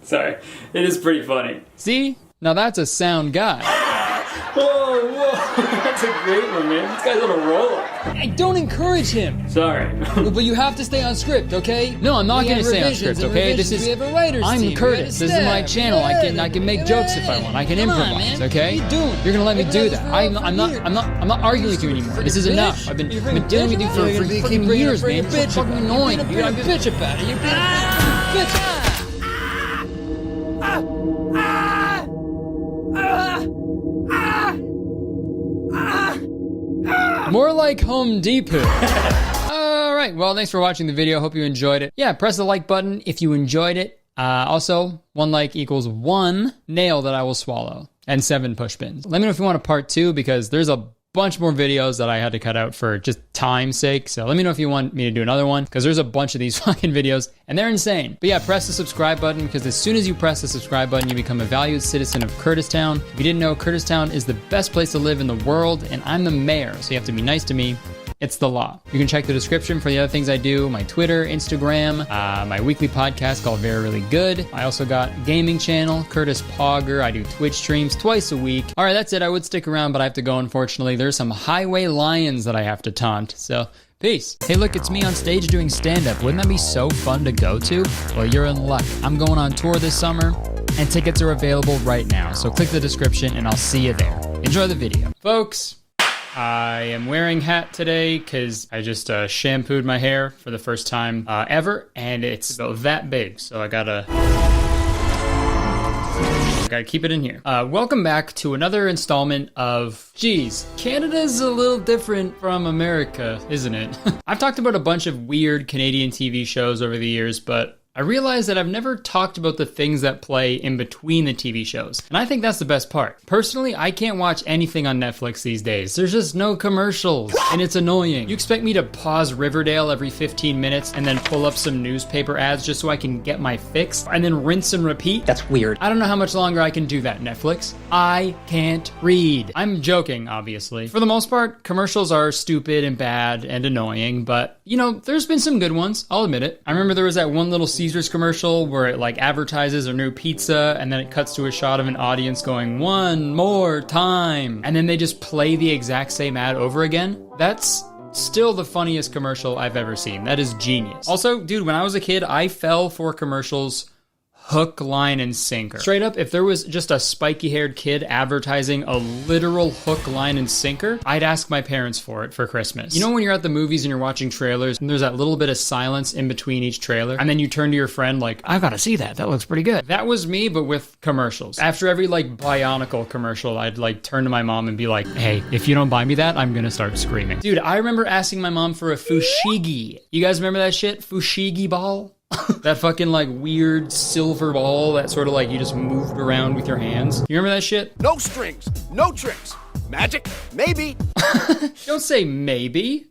Sorry, it is pretty funny. See? Now that's a sound guy. Whoa, that's a great one, man. This guy's on a roll. Hey, don't encourage him. Sorry. But you have to stay on script, okay? No, I'm not going to stay on script, okay? This is. We have a writer's team. I'm Kurtis. This is my channel. I can make jokes if I want. I can improvise, okay? What are you doing? You're gonna let me do that. I'm not arguing with you anymore. This is enough. I've been dealing with you for fucking years, man. It's fucking annoying. You're gonna bitch about it. You're gonna bitch about it. More like Home Depot. Alright, well, thanks for watching the video. Hope you enjoyed it. Yeah, press the like button if you enjoyed it. Also, 1 like equals 1 nail that I will swallow. And 7 push pins. Let me know if you want a part 2 because there's a bunch more videos that I had to cut out for just time's sake. So let me know if you want me to do another one because there's a bunch of these fucking videos and they're insane. But yeah, press the subscribe button because as soon as you press the subscribe button, you become a valued citizen of Kurtistown. If you didn't know, Kurtistown is the best place to live in the world and I'm the mayor, so you have to be nice to me. It's the law. You can check the description for the other things I do, my Twitter, Instagram, my weekly podcast called Very Really Good. I also got a gaming channel, Kurtis Pogger. I do Twitch streams twice a week. All right, that's it. I would stick around, but I have to go, unfortunately. There's some highway lions that I have to taunt, so peace. Hey, look, it's me on stage doing stand-up. Wouldn't that be so fun to go to? Well, you're in luck. I'm going on tour this summer, and tickets are available right now, so click the description, and I'll see you there. Enjoy the video. Folks, I am wearing hat today because I just shampooed my hair for the first time ever, and it's about that big, so I gotta keep it in here. Welcome back to another installment of, geez, Canada's a little different from America, isn't it? I've talked about a bunch of weird Canadian TV shows over the years, but I realized that I've never talked about the things that play in between the TV shows, and I think that's the best part. Personally, I can't watch anything on Netflix these days. There's just no commercials, and it's annoying. You expect me to pause Riverdale every 15 minutes and then pull up some newspaper ads just so I can get my fix, and then rinse and repeat? That's weird. I don't know how much longer I can do that, Netflix. I can't read. I'm joking, obviously. For the most part, commercials are stupid and bad and annoying, but, you know, there's been some good ones, I'll admit it. I remember there was that one little Caesars commercial where it like advertises a new pizza and then it cuts to a shot of an audience going, "One more time," and then they just play the exact same ad over again. That's still the funniest commercial I've ever seen. That is genius. Also, dude, when I was a kid, I fell for commercials hook, line, and sinker. Straight up, if there was just a spiky-haired kid advertising a literal hook, line, and sinker, I'd ask my parents for it for Christmas. You know when you're at the movies and you're watching trailers and there's that little bit of silence in between each trailer, and then you turn to your friend like, "I've got to see that. That looks pretty good." That was me, but with commercials. After every like Bionicle commercial, I'd like turn to my mom and be like, "Hey, if you don't buy me that, I'm gonna start screaming." Dude, I remember asking my mom for a fushigi. You guys remember that shit? Fushigi ball? That fucking like weird silver ball that sort of like you just moved around with your hands. You remember that shit? No strings, no tricks. Magic? Maybe. Don't say maybe.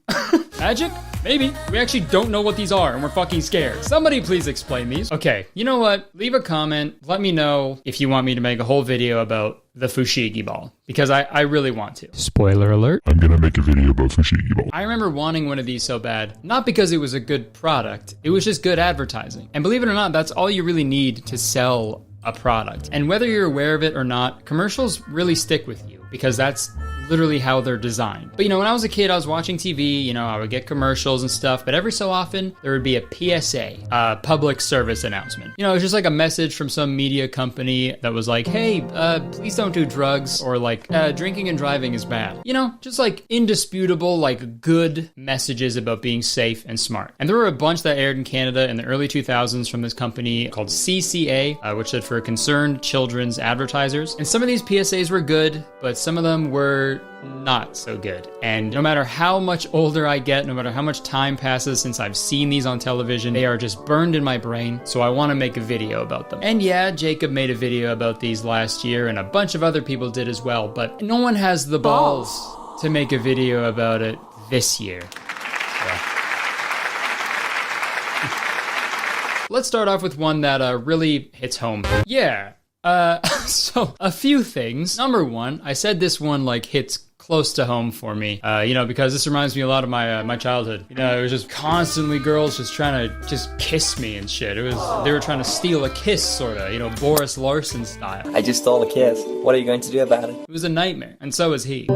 Magic? Maybe. We actually don't know what these are and we're fucking scared. Somebody please explain these. Okay, you know what? Leave a comment. Let me know if you want me to make a whole video about the fushigi ball, because I really want to. Spoiler alert. I'm gonna make a video about fushigi ball. I remember wanting one of these so bad, not because it was a good product, it was just good advertising. And believe it or not, that's all you really need to sell a product. And whether you're aware of it or not, commercials really stick with you, because that's literally how they're designed. But you know, when I was a kid, I was watching TV, you know, I would get commercials and stuff, but every so often there would be a PSA, a public service announcement. You know, it was just like a message from some media company that was like, "Hey, please don't do drugs," or like, "Drinking and driving is bad." You know, just like indisputable, like good messages about being safe and smart. And there were a bunch that aired in Canada in the early 2000s from this company called CCA, which stood for Concerned Children's Advertisers. And some of these PSAs were good, but some of them were not so good. And no matter how much older I get, no matter how much time passes since I've seen these on television, they are just burned in my brain, so I want to make a video about them. And yeah, Jacob made a video about these last year, and a bunch of other people did as well, but no one has the balls to make a video about it this year. So. Let's start off with one that really hits home. Yeah. So a few things. Number one, I said this one like hits close to home for me, you know, because this reminds me a lot of my childhood. You know, it was just constantly girls just trying to just kiss me and shit. It was, they were trying to steal a kiss, sort of, you know, Boris Larson style. I just stole a kiss. What are you going to do about it? It was a nightmare, and so was he.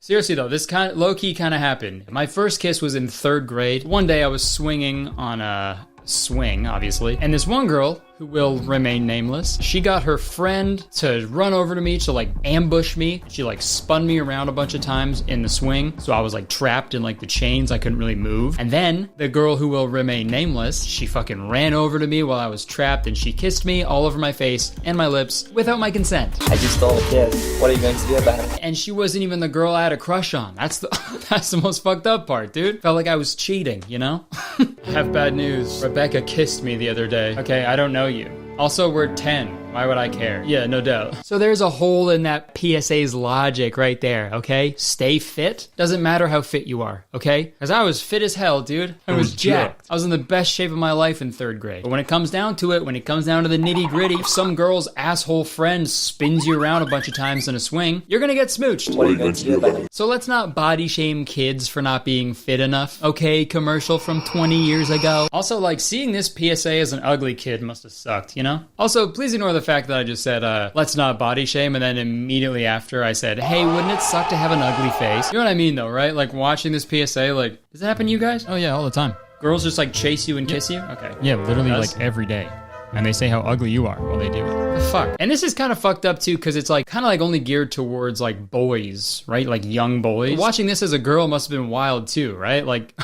Seriously though, this kind of low-key kind of happened. My first kiss was in 3rd grade. One day I was swinging on a swing, obviously, and this one girl, who will remain nameless, she got her friend to run over to me to like ambush me. She like spun me around a bunch of times in the swing, so I was like trapped in like the chains. I couldn't really move. And then the girl who will remain nameless, she fucking ran over to me while I was trapped and she kissed me all over my face and my lips without my consent. I just stole a kiss. What are you going to do about it? And she wasn't even the girl I had a crush on. That's the most fucked up part, dude. Felt like I was cheating, you know? I have bad news. Rebecca kissed me the other day. Okay, I don't know you. Also, we're 10. Why would I care? Yeah, no doubt. So there's a hole in that PSA's logic right there, okay? Stay fit. Doesn't matter how fit you are, okay? Because I was fit as hell, dude. I was jacked. I was in the best shape of my life in 3rd grade. But when it comes down to it, when it comes down to the nitty gritty, if some girl's asshole friend spins you around a bunch of times in a swing, you're gonna get smooched. What are you going to do about it? So let's not body shame kids for not being fit enough, okay? Commercial from 20 years ago. Also, like, seeing this PSA as an ugly kid must have sucked, you know? Also, please ignore the fact that I just said, let's not body shame, and then immediately after I said, hey, wouldn't it suck to have an ugly face? You know what I mean, though, right? Like, watching this PSA, like, does that happen to you guys? Oh, yeah, all the time. Girls just, like, chase you and kiss you? Okay. Yeah, literally, like, every day. And they say how ugly you are while they do it. The fuck? And this is kind of fucked up, too, because it's, like, kind of, like, only geared towards, like, boys, right? Like, young boys. But watching this as a girl must have been wild, too, right? Like,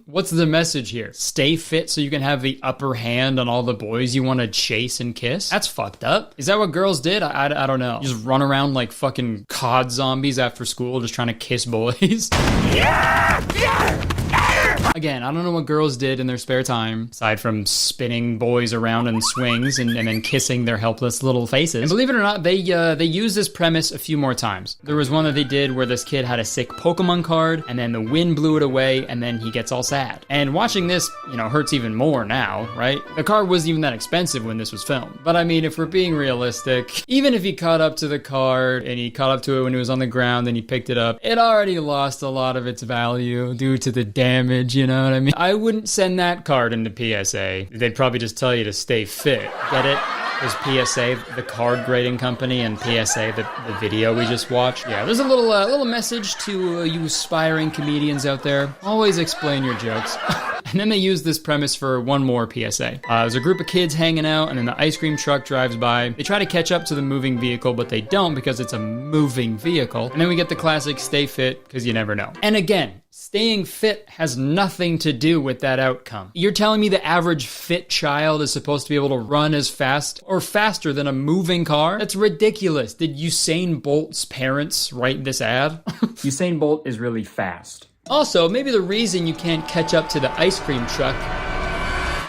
what's the message here? Stay fit so you can have the upper hand on all the boys you want to chase and kiss? That's fucked up. Is that what girls did? I don't know. Just run around like fucking COD zombies after school just trying to kiss boys? Yeah! Yeah! Again, I don't know what girls did in their spare time, aside from spinning boys around in swings and then kissing their helpless little faces. And believe it or not, they used this premise a few more times. There was one that they did where this kid had a sick Pokemon card, and then the wind blew it away, and then he gets all sad. And watching this, hurts even more now, right? The card wasn't even that expensive when this was filmed. But I mean, if we're being realistic, even if he caught up to the card, and he caught up to it when it was on the ground, then he picked it up, it already lost a lot of its value due to the damage, you know what I mean? I wouldn't send that card into PSA. They'd probably just tell you to stay fit. Get it? There's PSA, the card grading company, and PSA, the video we just watched. Yeah, there's a little message to you aspiring comedians out there. Always explain your jokes. And then they use this premise for one more PSA. There's a group of kids hanging out, and then the ice cream truck drives by. They try to catch up to the moving vehicle, but they don't because it's a moving vehicle. And then we get the classic stay fit, because you never know. And again, staying fit has nothing to do with that outcome. You're telling me the average fit child is supposed to be able to run as fast or faster than a moving car? That's ridiculous. Did Usain Bolt's parents write this ad? Usain Bolt is really fast. Also, maybe the reason you can't catch up to the ice cream truck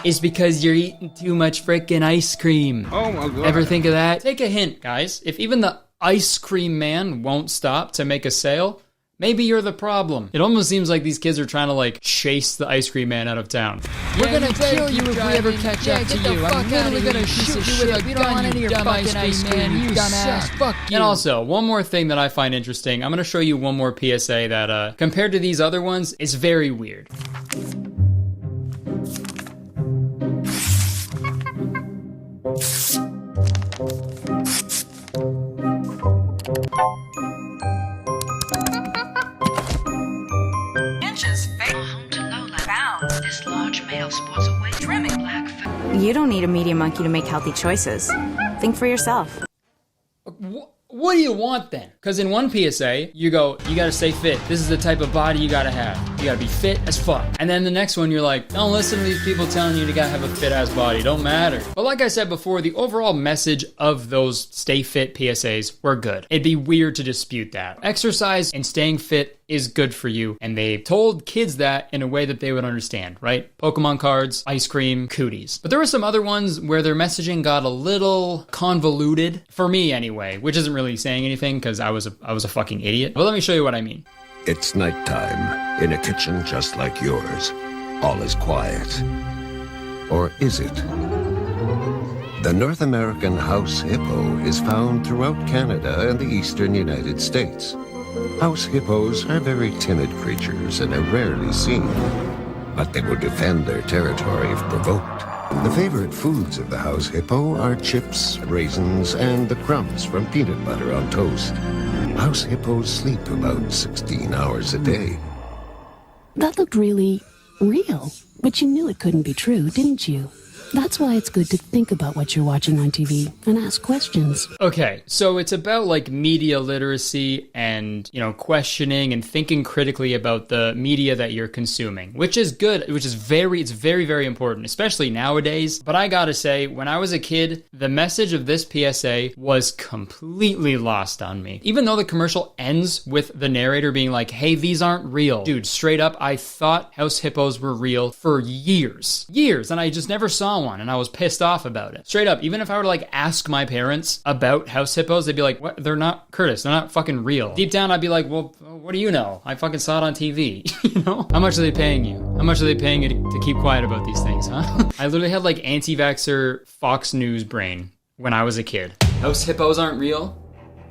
is because you're eating too much frickin' ice cream. Oh my God. Ever think of that? Take a hint, guys. If even the ice cream man won't stop to make a sale, maybe you're the problem. It almost seems like these kids are trying to chase the ice cream man out of town. We're gonna kill you if we ever catch up to you. I'm literally gonna shoot you with a gun, you dumb ice cream man, you dumbass. Fuck you. And also, one more thing that I find interesting. I'm gonna show you one more PSA that, compared to these other ones, is very weird. This large male sports a wig trimming black fur. You don't need a media monkey to make healthy choices. Think for yourself. What do you want then? Because in one PSA, you go, you gotta stay fit. This is the type of body you gotta have. You gotta be fit as fuck. And then the next one, you're like, don't listen to these people telling you to gotta have a fit ass body. Don't matter. But like I said before, the overall message of those stay fit PSAs were good. It'd be weird to dispute that. Exercise and staying fit is good for you. And they told kids that in a way that they would understand, right? Pokemon cards, ice cream, cooties. But there were some other ones where their messaging got a little convoluted, for me anyway, which isn't really saying anything because I was a fucking idiot. But let me show you what I mean. It's nighttime in a kitchen just like yours. All is quiet. Or is it? The North American house hippo is found throughout Canada and the eastern United States. House hippos are very timid creatures and are rarely seen, but they will defend their territory if provoked. The favorite foods of the house hippo are chips, raisins, and the crumbs from peanut butter on toast. House hippos sleep about 16 hours a day. That looked really real, but you knew it couldn't be true, didn't you? That's why it's good to think about what you're watching on TV and ask questions. Okay, so it's about media literacy and, questioning and thinking critically about the media that you're consuming, which is good, it's very, very important, especially nowadays. But I gotta say, when I was a kid, the message of this PSA was completely lost on me. Even though the commercial ends with the narrator being like, hey, these aren't real. Dude, straight up, I thought house hippos were real for years, and I just never saw one, and I was pissed off about it. Straight up, even if I were to ask my parents about house hippos, they'd be like, what? They're not, Kurtis, they're not fucking real. Deep down, I'd be like, well, what do you know? I fucking saw it on TV, How much are they paying you? How much are they paying you to keep quiet about these things, huh? I literally had anti-vaxxer Fox News brain when I was a kid. House hippos aren't real?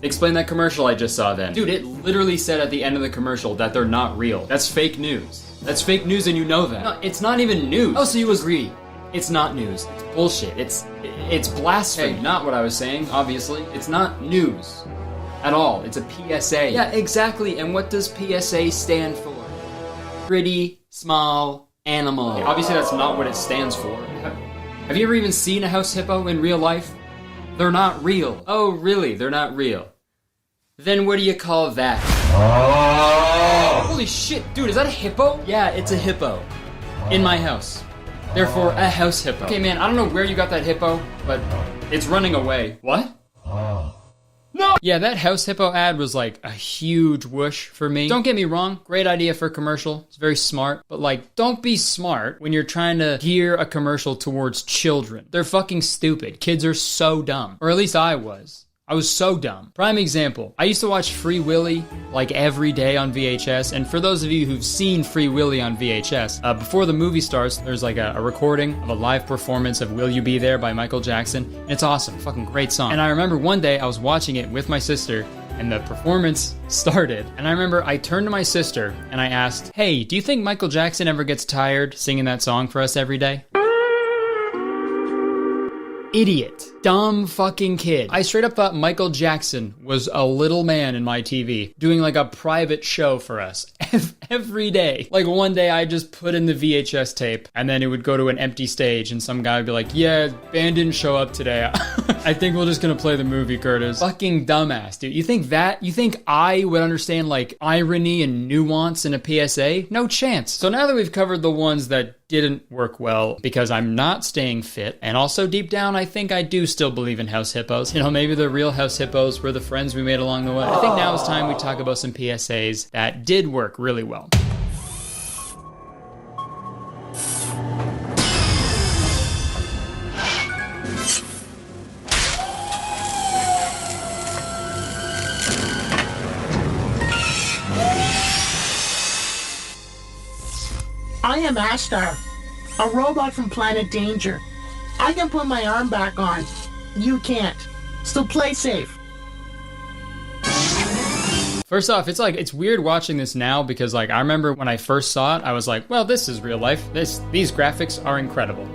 Explain that commercial I just saw then. Dude, it literally said at the end of the commercial that they're not real. That's fake news. That's fake news and you know that. No, it's not even news. Oh, so you agree. It's not news. It's bullshit. It's blasphemy. Hey, not what I was saying, obviously. It's not news at all. It's a PSA. Yeah, exactly. And what does PSA stand for? Pretty small animal. Obviously, that's not what it stands for. Have you ever even seen a house hippo in real life? They're not real. Oh, really? They're not real. Then what do you call that? Oh! Holy shit, dude, is that a hippo? Yeah, it's a hippo. In my house. Therefore, a house hippo. Okay, man, I don't know where you got that hippo, but it's running away. What? No! Yeah, that House Hippo ad was like a huge whoosh for me. Don't get me wrong, great idea for a commercial. It's very smart. But like, don't be smart when you're trying to gear a commercial towards children. They're fucking stupid. Kids are so dumb. Or at least I was. I was so dumb. Prime example, I used to watch Free Willy like every day on VHS, and for those of you who've seen Free Willy on VHS, before the movie starts, there's like a recording of a live performance of Will You Be There by Michael Jackson, and it's awesome, fucking great song. And I remember one day I was watching it with my sister, and the performance started, and I remember I turned to my sister and I asked, hey, do you think Michael Jackson ever gets tired singing that song for us every day? Idiot. Dumb fucking kid. I straight up thought Michael Jackson was a little man in my TV doing like a private show for us every day. Like one day I just put in the VHS tape and then it would go to an empty stage and some guy would be like, yeah, band didn't show up today. I think we're just gonna play the movie, Kurtis. Fucking dumbass, dude. You think I would understand like irony and nuance in a PSA? No chance. So now that we've covered the ones that didn't work well because I'm not staying fit, and also deep down I think I do still believe in house hippos. You know, maybe the real house hippos were the friends we made along the way. I think now it's time we talk about some PSAs that did work really well. I am Ashtar, a robot from Planet Danger. I can put my arm back on. You can't. So play safe. First off, it's weird watching this now because like I remember when I first saw it, I was like, well, this is real life. These graphics are incredible.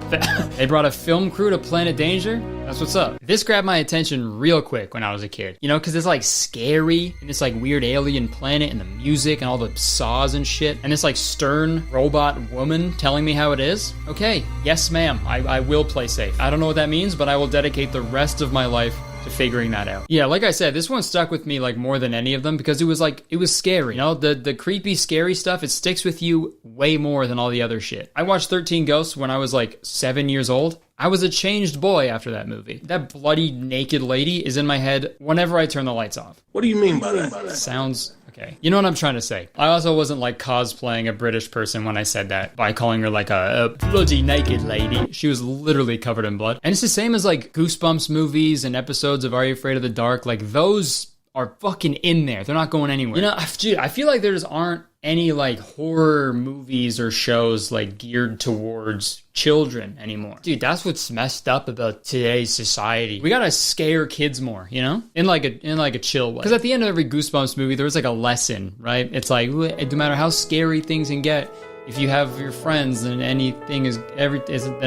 They brought a film crew to Planet Danger. That's what's up. This grabbed my attention real quick when I was a kid. You know, because it's like scary and this like weird alien planet and the music and all the saws and shit and this like stern robot woman telling me how it is. Okay, yes ma'am, I will play safe. I don't know what that means, but I will dedicate the rest of my life to figuring that out. Yeah, like I said, this one stuck with me like more than any of them because it was scary. You know, the creepy, scary stuff, it sticks with you way more than all the other shit. I watched 13 Ghosts when I was like 7 years old. I was a changed boy after that movie. That bloody naked lady is in my head whenever I turn the lights off. What do you mean by that? Sounds okay. You know what I'm trying to say. I also wasn't like cosplaying a British person when I said that by calling her like a bloody naked lady. She was literally covered in blood. And it's the same as like Goosebumps movies and episodes of Are You Afraid of the Dark? Like those are fucking in there. They're not going anywhere. You know, dude, I feel like there just aren't any like horror movies or shows like geared towards children anymore. Dude, that's what's messed up about today's society. We gotta scare kids more, you know? In like a chill way. Because at the end of every Goosebumps movie, there was like a lesson, right? It's like, no matter how scary things can get, if you have your friends and anything then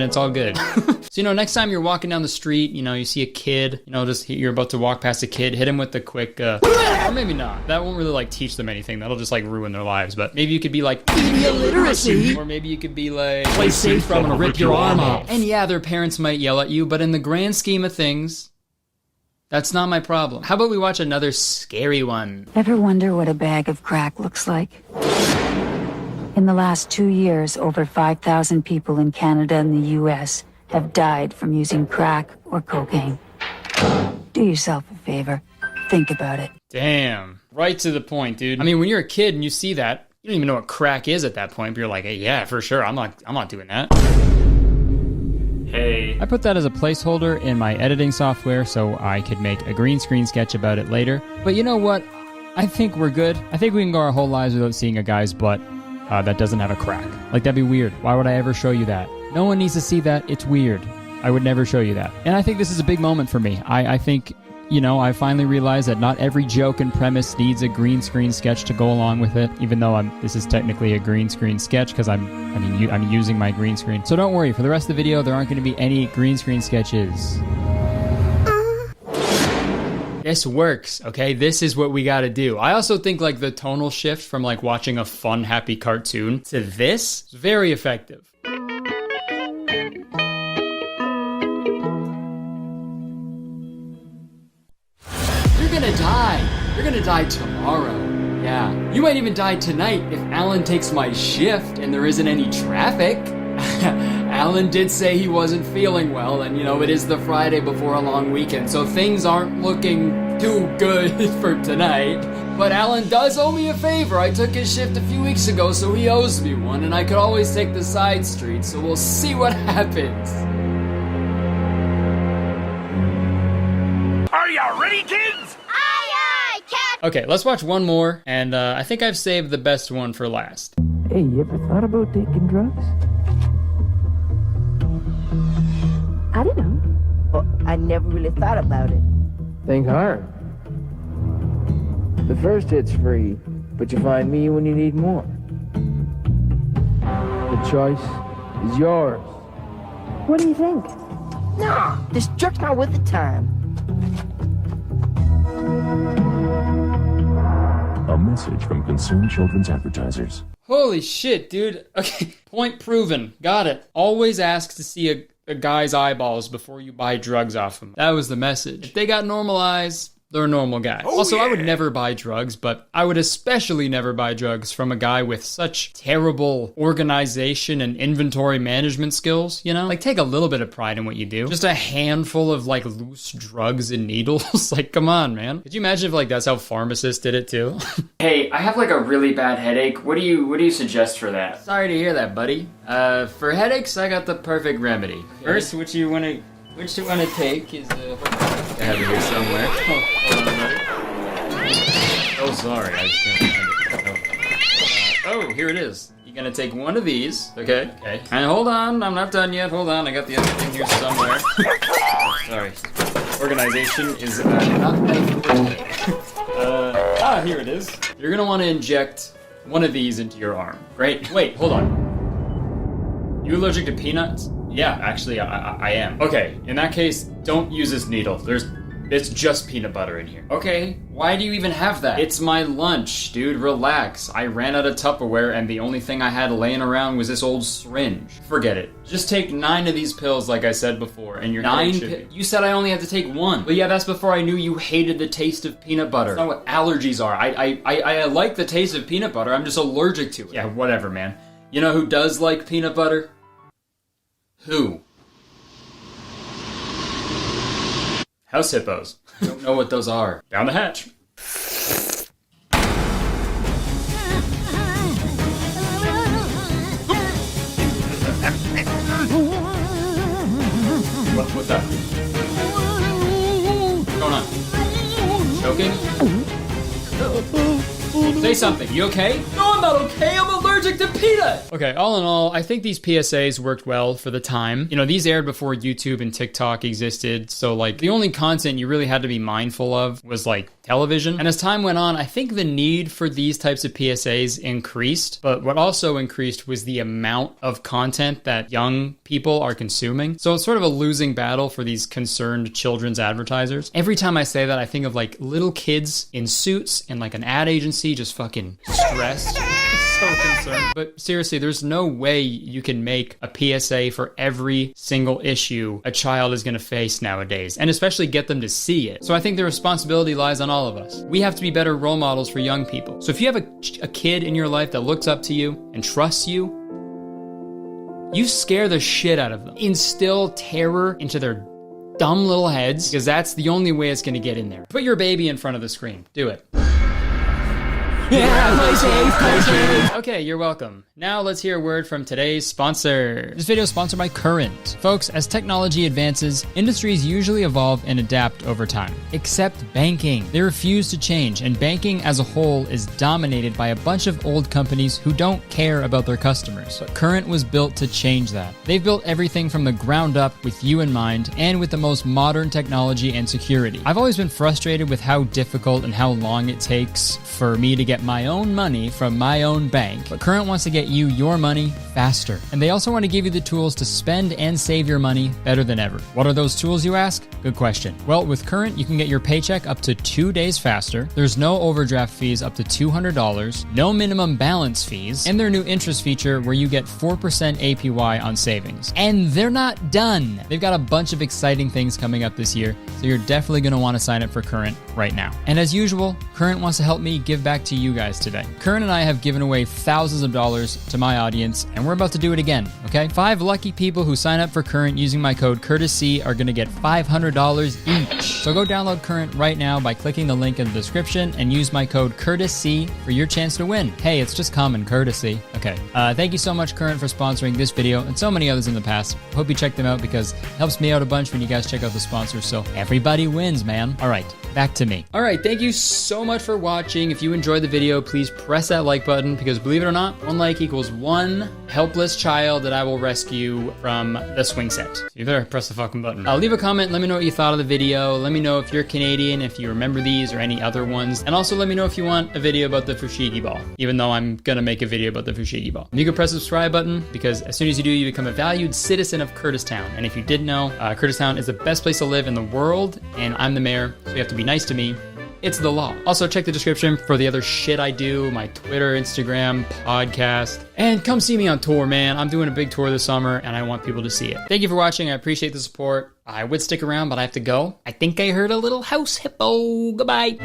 it's all good. So, you know, next time you're walking down the street, you know, you see a kid, you know, just you're about to walk past a kid, hit him with the quick, or maybe not. That won't really like teach them anything. That'll just like ruin their lives. But maybe you could be like, illiteracy. Or maybe you could be like, play safe, I'm gonna rip your arm off. And yeah, their parents might yell at you, but in the grand scheme of things, that's not my problem. How about we watch another scary one? Ever wonder what a bag of crack looks like? In the last 2 years, over 5,000 people in Canada and the US have died from using crack or cocaine. Do yourself a favor. Think about it. Damn. Right to the point, dude. I mean, when you're a kid and you see that, you don't even know what crack is at that point, but you're like, hey, yeah, for sure. I'm not doing that. Hey. I put that as a placeholder in my editing software so I could make a green screen sketch about it later. But you know what? I think we're good. I think we can go our whole lives without seeing a guy's butt that doesn't have a crack. Like, that'd be weird. Why would I ever show you that? No one needs to see that. It's weird. I would never show you that. And I think this is a big moment for me. I think, you know, I finally realized that not every joke and premise needs a green screen sketch to go along with it, even though this is technically a green screen sketch because I'm using my green screen. So don't worry, for the rest of the video, there aren't going to be any green screen sketches. This works, okay? This is what we gotta do. I also think like the tonal shift from like watching a fun, happy cartoon to this is very effective. You're gonna die. You're gonna die tomorrow. Yeah. You might even die tonight if Alan takes my shift and there isn't any traffic. Alan did say he wasn't feeling well, and you know, it is the Friday before a long weekend, so things aren't looking too good for tonight. But Alan does owe me a favor. I took his shift a few weeks ago, so he owes me one, and I could always take the side street, so we'll see what happens. Are you ready, kids? Aye, Captain! Okay, let's watch one more, and I think I've saved the best one for last. Hey, you ever thought about taking drugs? I don't know. Well, I never really thought about it. Think hard. The first hit's free, but you find me when you need more. The choice is yours. What do you think? Nah, this jerk's not worth the time. A message from Concerned Children's Advertisers. Holy shit, dude. Okay, point proven. Got it. Always ask to see a guy's eyeballs before you buy drugs off him. That was the message. If they got normal eyes, they're a normal guy. Also, I would never buy drugs, but I would especially never buy drugs from a guy with such terrible organization and inventory management skills, you know? Like, take a little bit of pride in what you do. Just a handful of, like, loose drugs and needles. Like, come on, man. Could you imagine if, like, that's how pharmacists did it, too? Hey, I have, like, a really bad headache. What do you suggest for that? Sorry to hear that, buddy. For headaches, I got the perfect remedy. First, what you want to take is, I have it here somewhere. Oh, hold on, buddy. Oh, sorry, I just can't find it. Oh, here it is. You're gonna take one of these, okay? Okay. And hold on, I'm not done yet. Hold on, I got the other thing here somewhere. Oh, sorry. Organization is not here it is. You're gonna want to inject one of these into your arm. Great. Wait, hold on. You allergic to peanuts? Yeah, actually, I am. Okay, in that case, don't use this needle. It's just peanut butter in here. Okay, why do you even have that? It's my lunch, dude, relax. I ran out of Tupperware and the only thing I had laying around was this old syringe. Forget it. Just take 9 of these pills like I said before, and you're 9 You said I only had to take 1. But yeah, that's before I knew you hated the taste of peanut butter. That's not what allergies are. I like the taste of peanut butter, I'm just allergic to it. Yeah, whatever, man. You know who does like peanut butter? Who? House hippos. I don't know what those are. Down the hatch. What's that? What's going on? Choking? Say something. You okay? No, I'm not okay. I'm allergic to peanut. Okay, all in all, I think these PSAs worked well for the time. You know, these aired before YouTube and TikTok existed, so like the only content you really had to be mindful of was like television. And as time went on, I think the need for these types of PSAs increased, but what also increased was the amount of content that young people are consuming. So it's sort of a losing battle for these concerned children's advertisers. Every time I say that, I think of like little kids in suits in like an ad agency just fucking stressed. So concerned. But seriously, there's no way you can make a PSA for every single issue a child is going to face nowadays, and especially get them to see it. So I think the responsibility lies on all of us. We have to be better role models for young people. So if you have a kid in your life that looks up to you and trusts you, you scare the shit out of them. Instill terror into their dumb little heads, because that's the only way it's going to get in there. Put your baby in front of the screen. Do it. Yeah, play safe. Okay, you're welcome. Now let's hear a word from today's sponsor. This video is sponsored by Current. Folks, as technology advances, industries usually evolve and adapt over time. Except banking. They refuse to change, and banking as a whole is dominated by a bunch of old companies who don't care about their customers. But Current was built to change that. They've built everything from the ground up with you in mind, and with the most modern technology and security. I've always been frustrated with how difficult and how long it takes for me to get my own money from my own bank, but Current wants to get you your money faster. And they also want to give you the tools to spend and save your money better than ever. What are those tools, you ask? Good question. Well, with Current, you can get your paycheck up to 2 days faster. There's no overdraft fees up to $200, no minimum balance fees, and their new interest feature where you get 4% APY on savings. And they're not done. They've got a bunch of exciting things coming up this year, so you're definitely going to want to sign up for Current right now. And as usual, Current wants to help me give back to you guys today. Current and I have given away thousands of dollars to my audience, and we're about to do it again, okay? 5 lucky people who sign up for Current using my code CurtisC are gonna get $500 each. So go download Current right now by clicking the link in the description and use my code CurtisC for your chance to win. Hey, it's just common courtesy. Okay, thank you so much, Current, for sponsoring this video and so many others in the past. Hope you check them out because it helps me out a bunch when you guys check out the sponsors, so everybody wins, man. All right, back to me. All right, thank you so much for watching. If you enjoyed the video, please press that like button because believe it or not, 1 like equals 1 helpless child that I will rescue from the swing set. So you better press the fucking button. Leave a comment, let me know what you thought of the video. Let me know if you're Canadian, if you remember these or any other ones. And also let me know if you want a video about the fushigi ball, even though I'm gonna make a video about the fushigi ball. You can press the subscribe button because as soon as you do, you become a valued citizen of Kurtistown. And if you didn't know, Kurtistown is the best place to live in the world, and I'm the mayor, so you have to be nice to me. It's the law. Also, check the description for the other shit I do, my Twitter, Instagram, podcast. And come see me on tour, man. I'm doing a big tour this summer, and I want people to see it. Thank you for watching. I appreciate the support. I would stick around, but I have to go. I think I heard a little house hippo. Goodbye.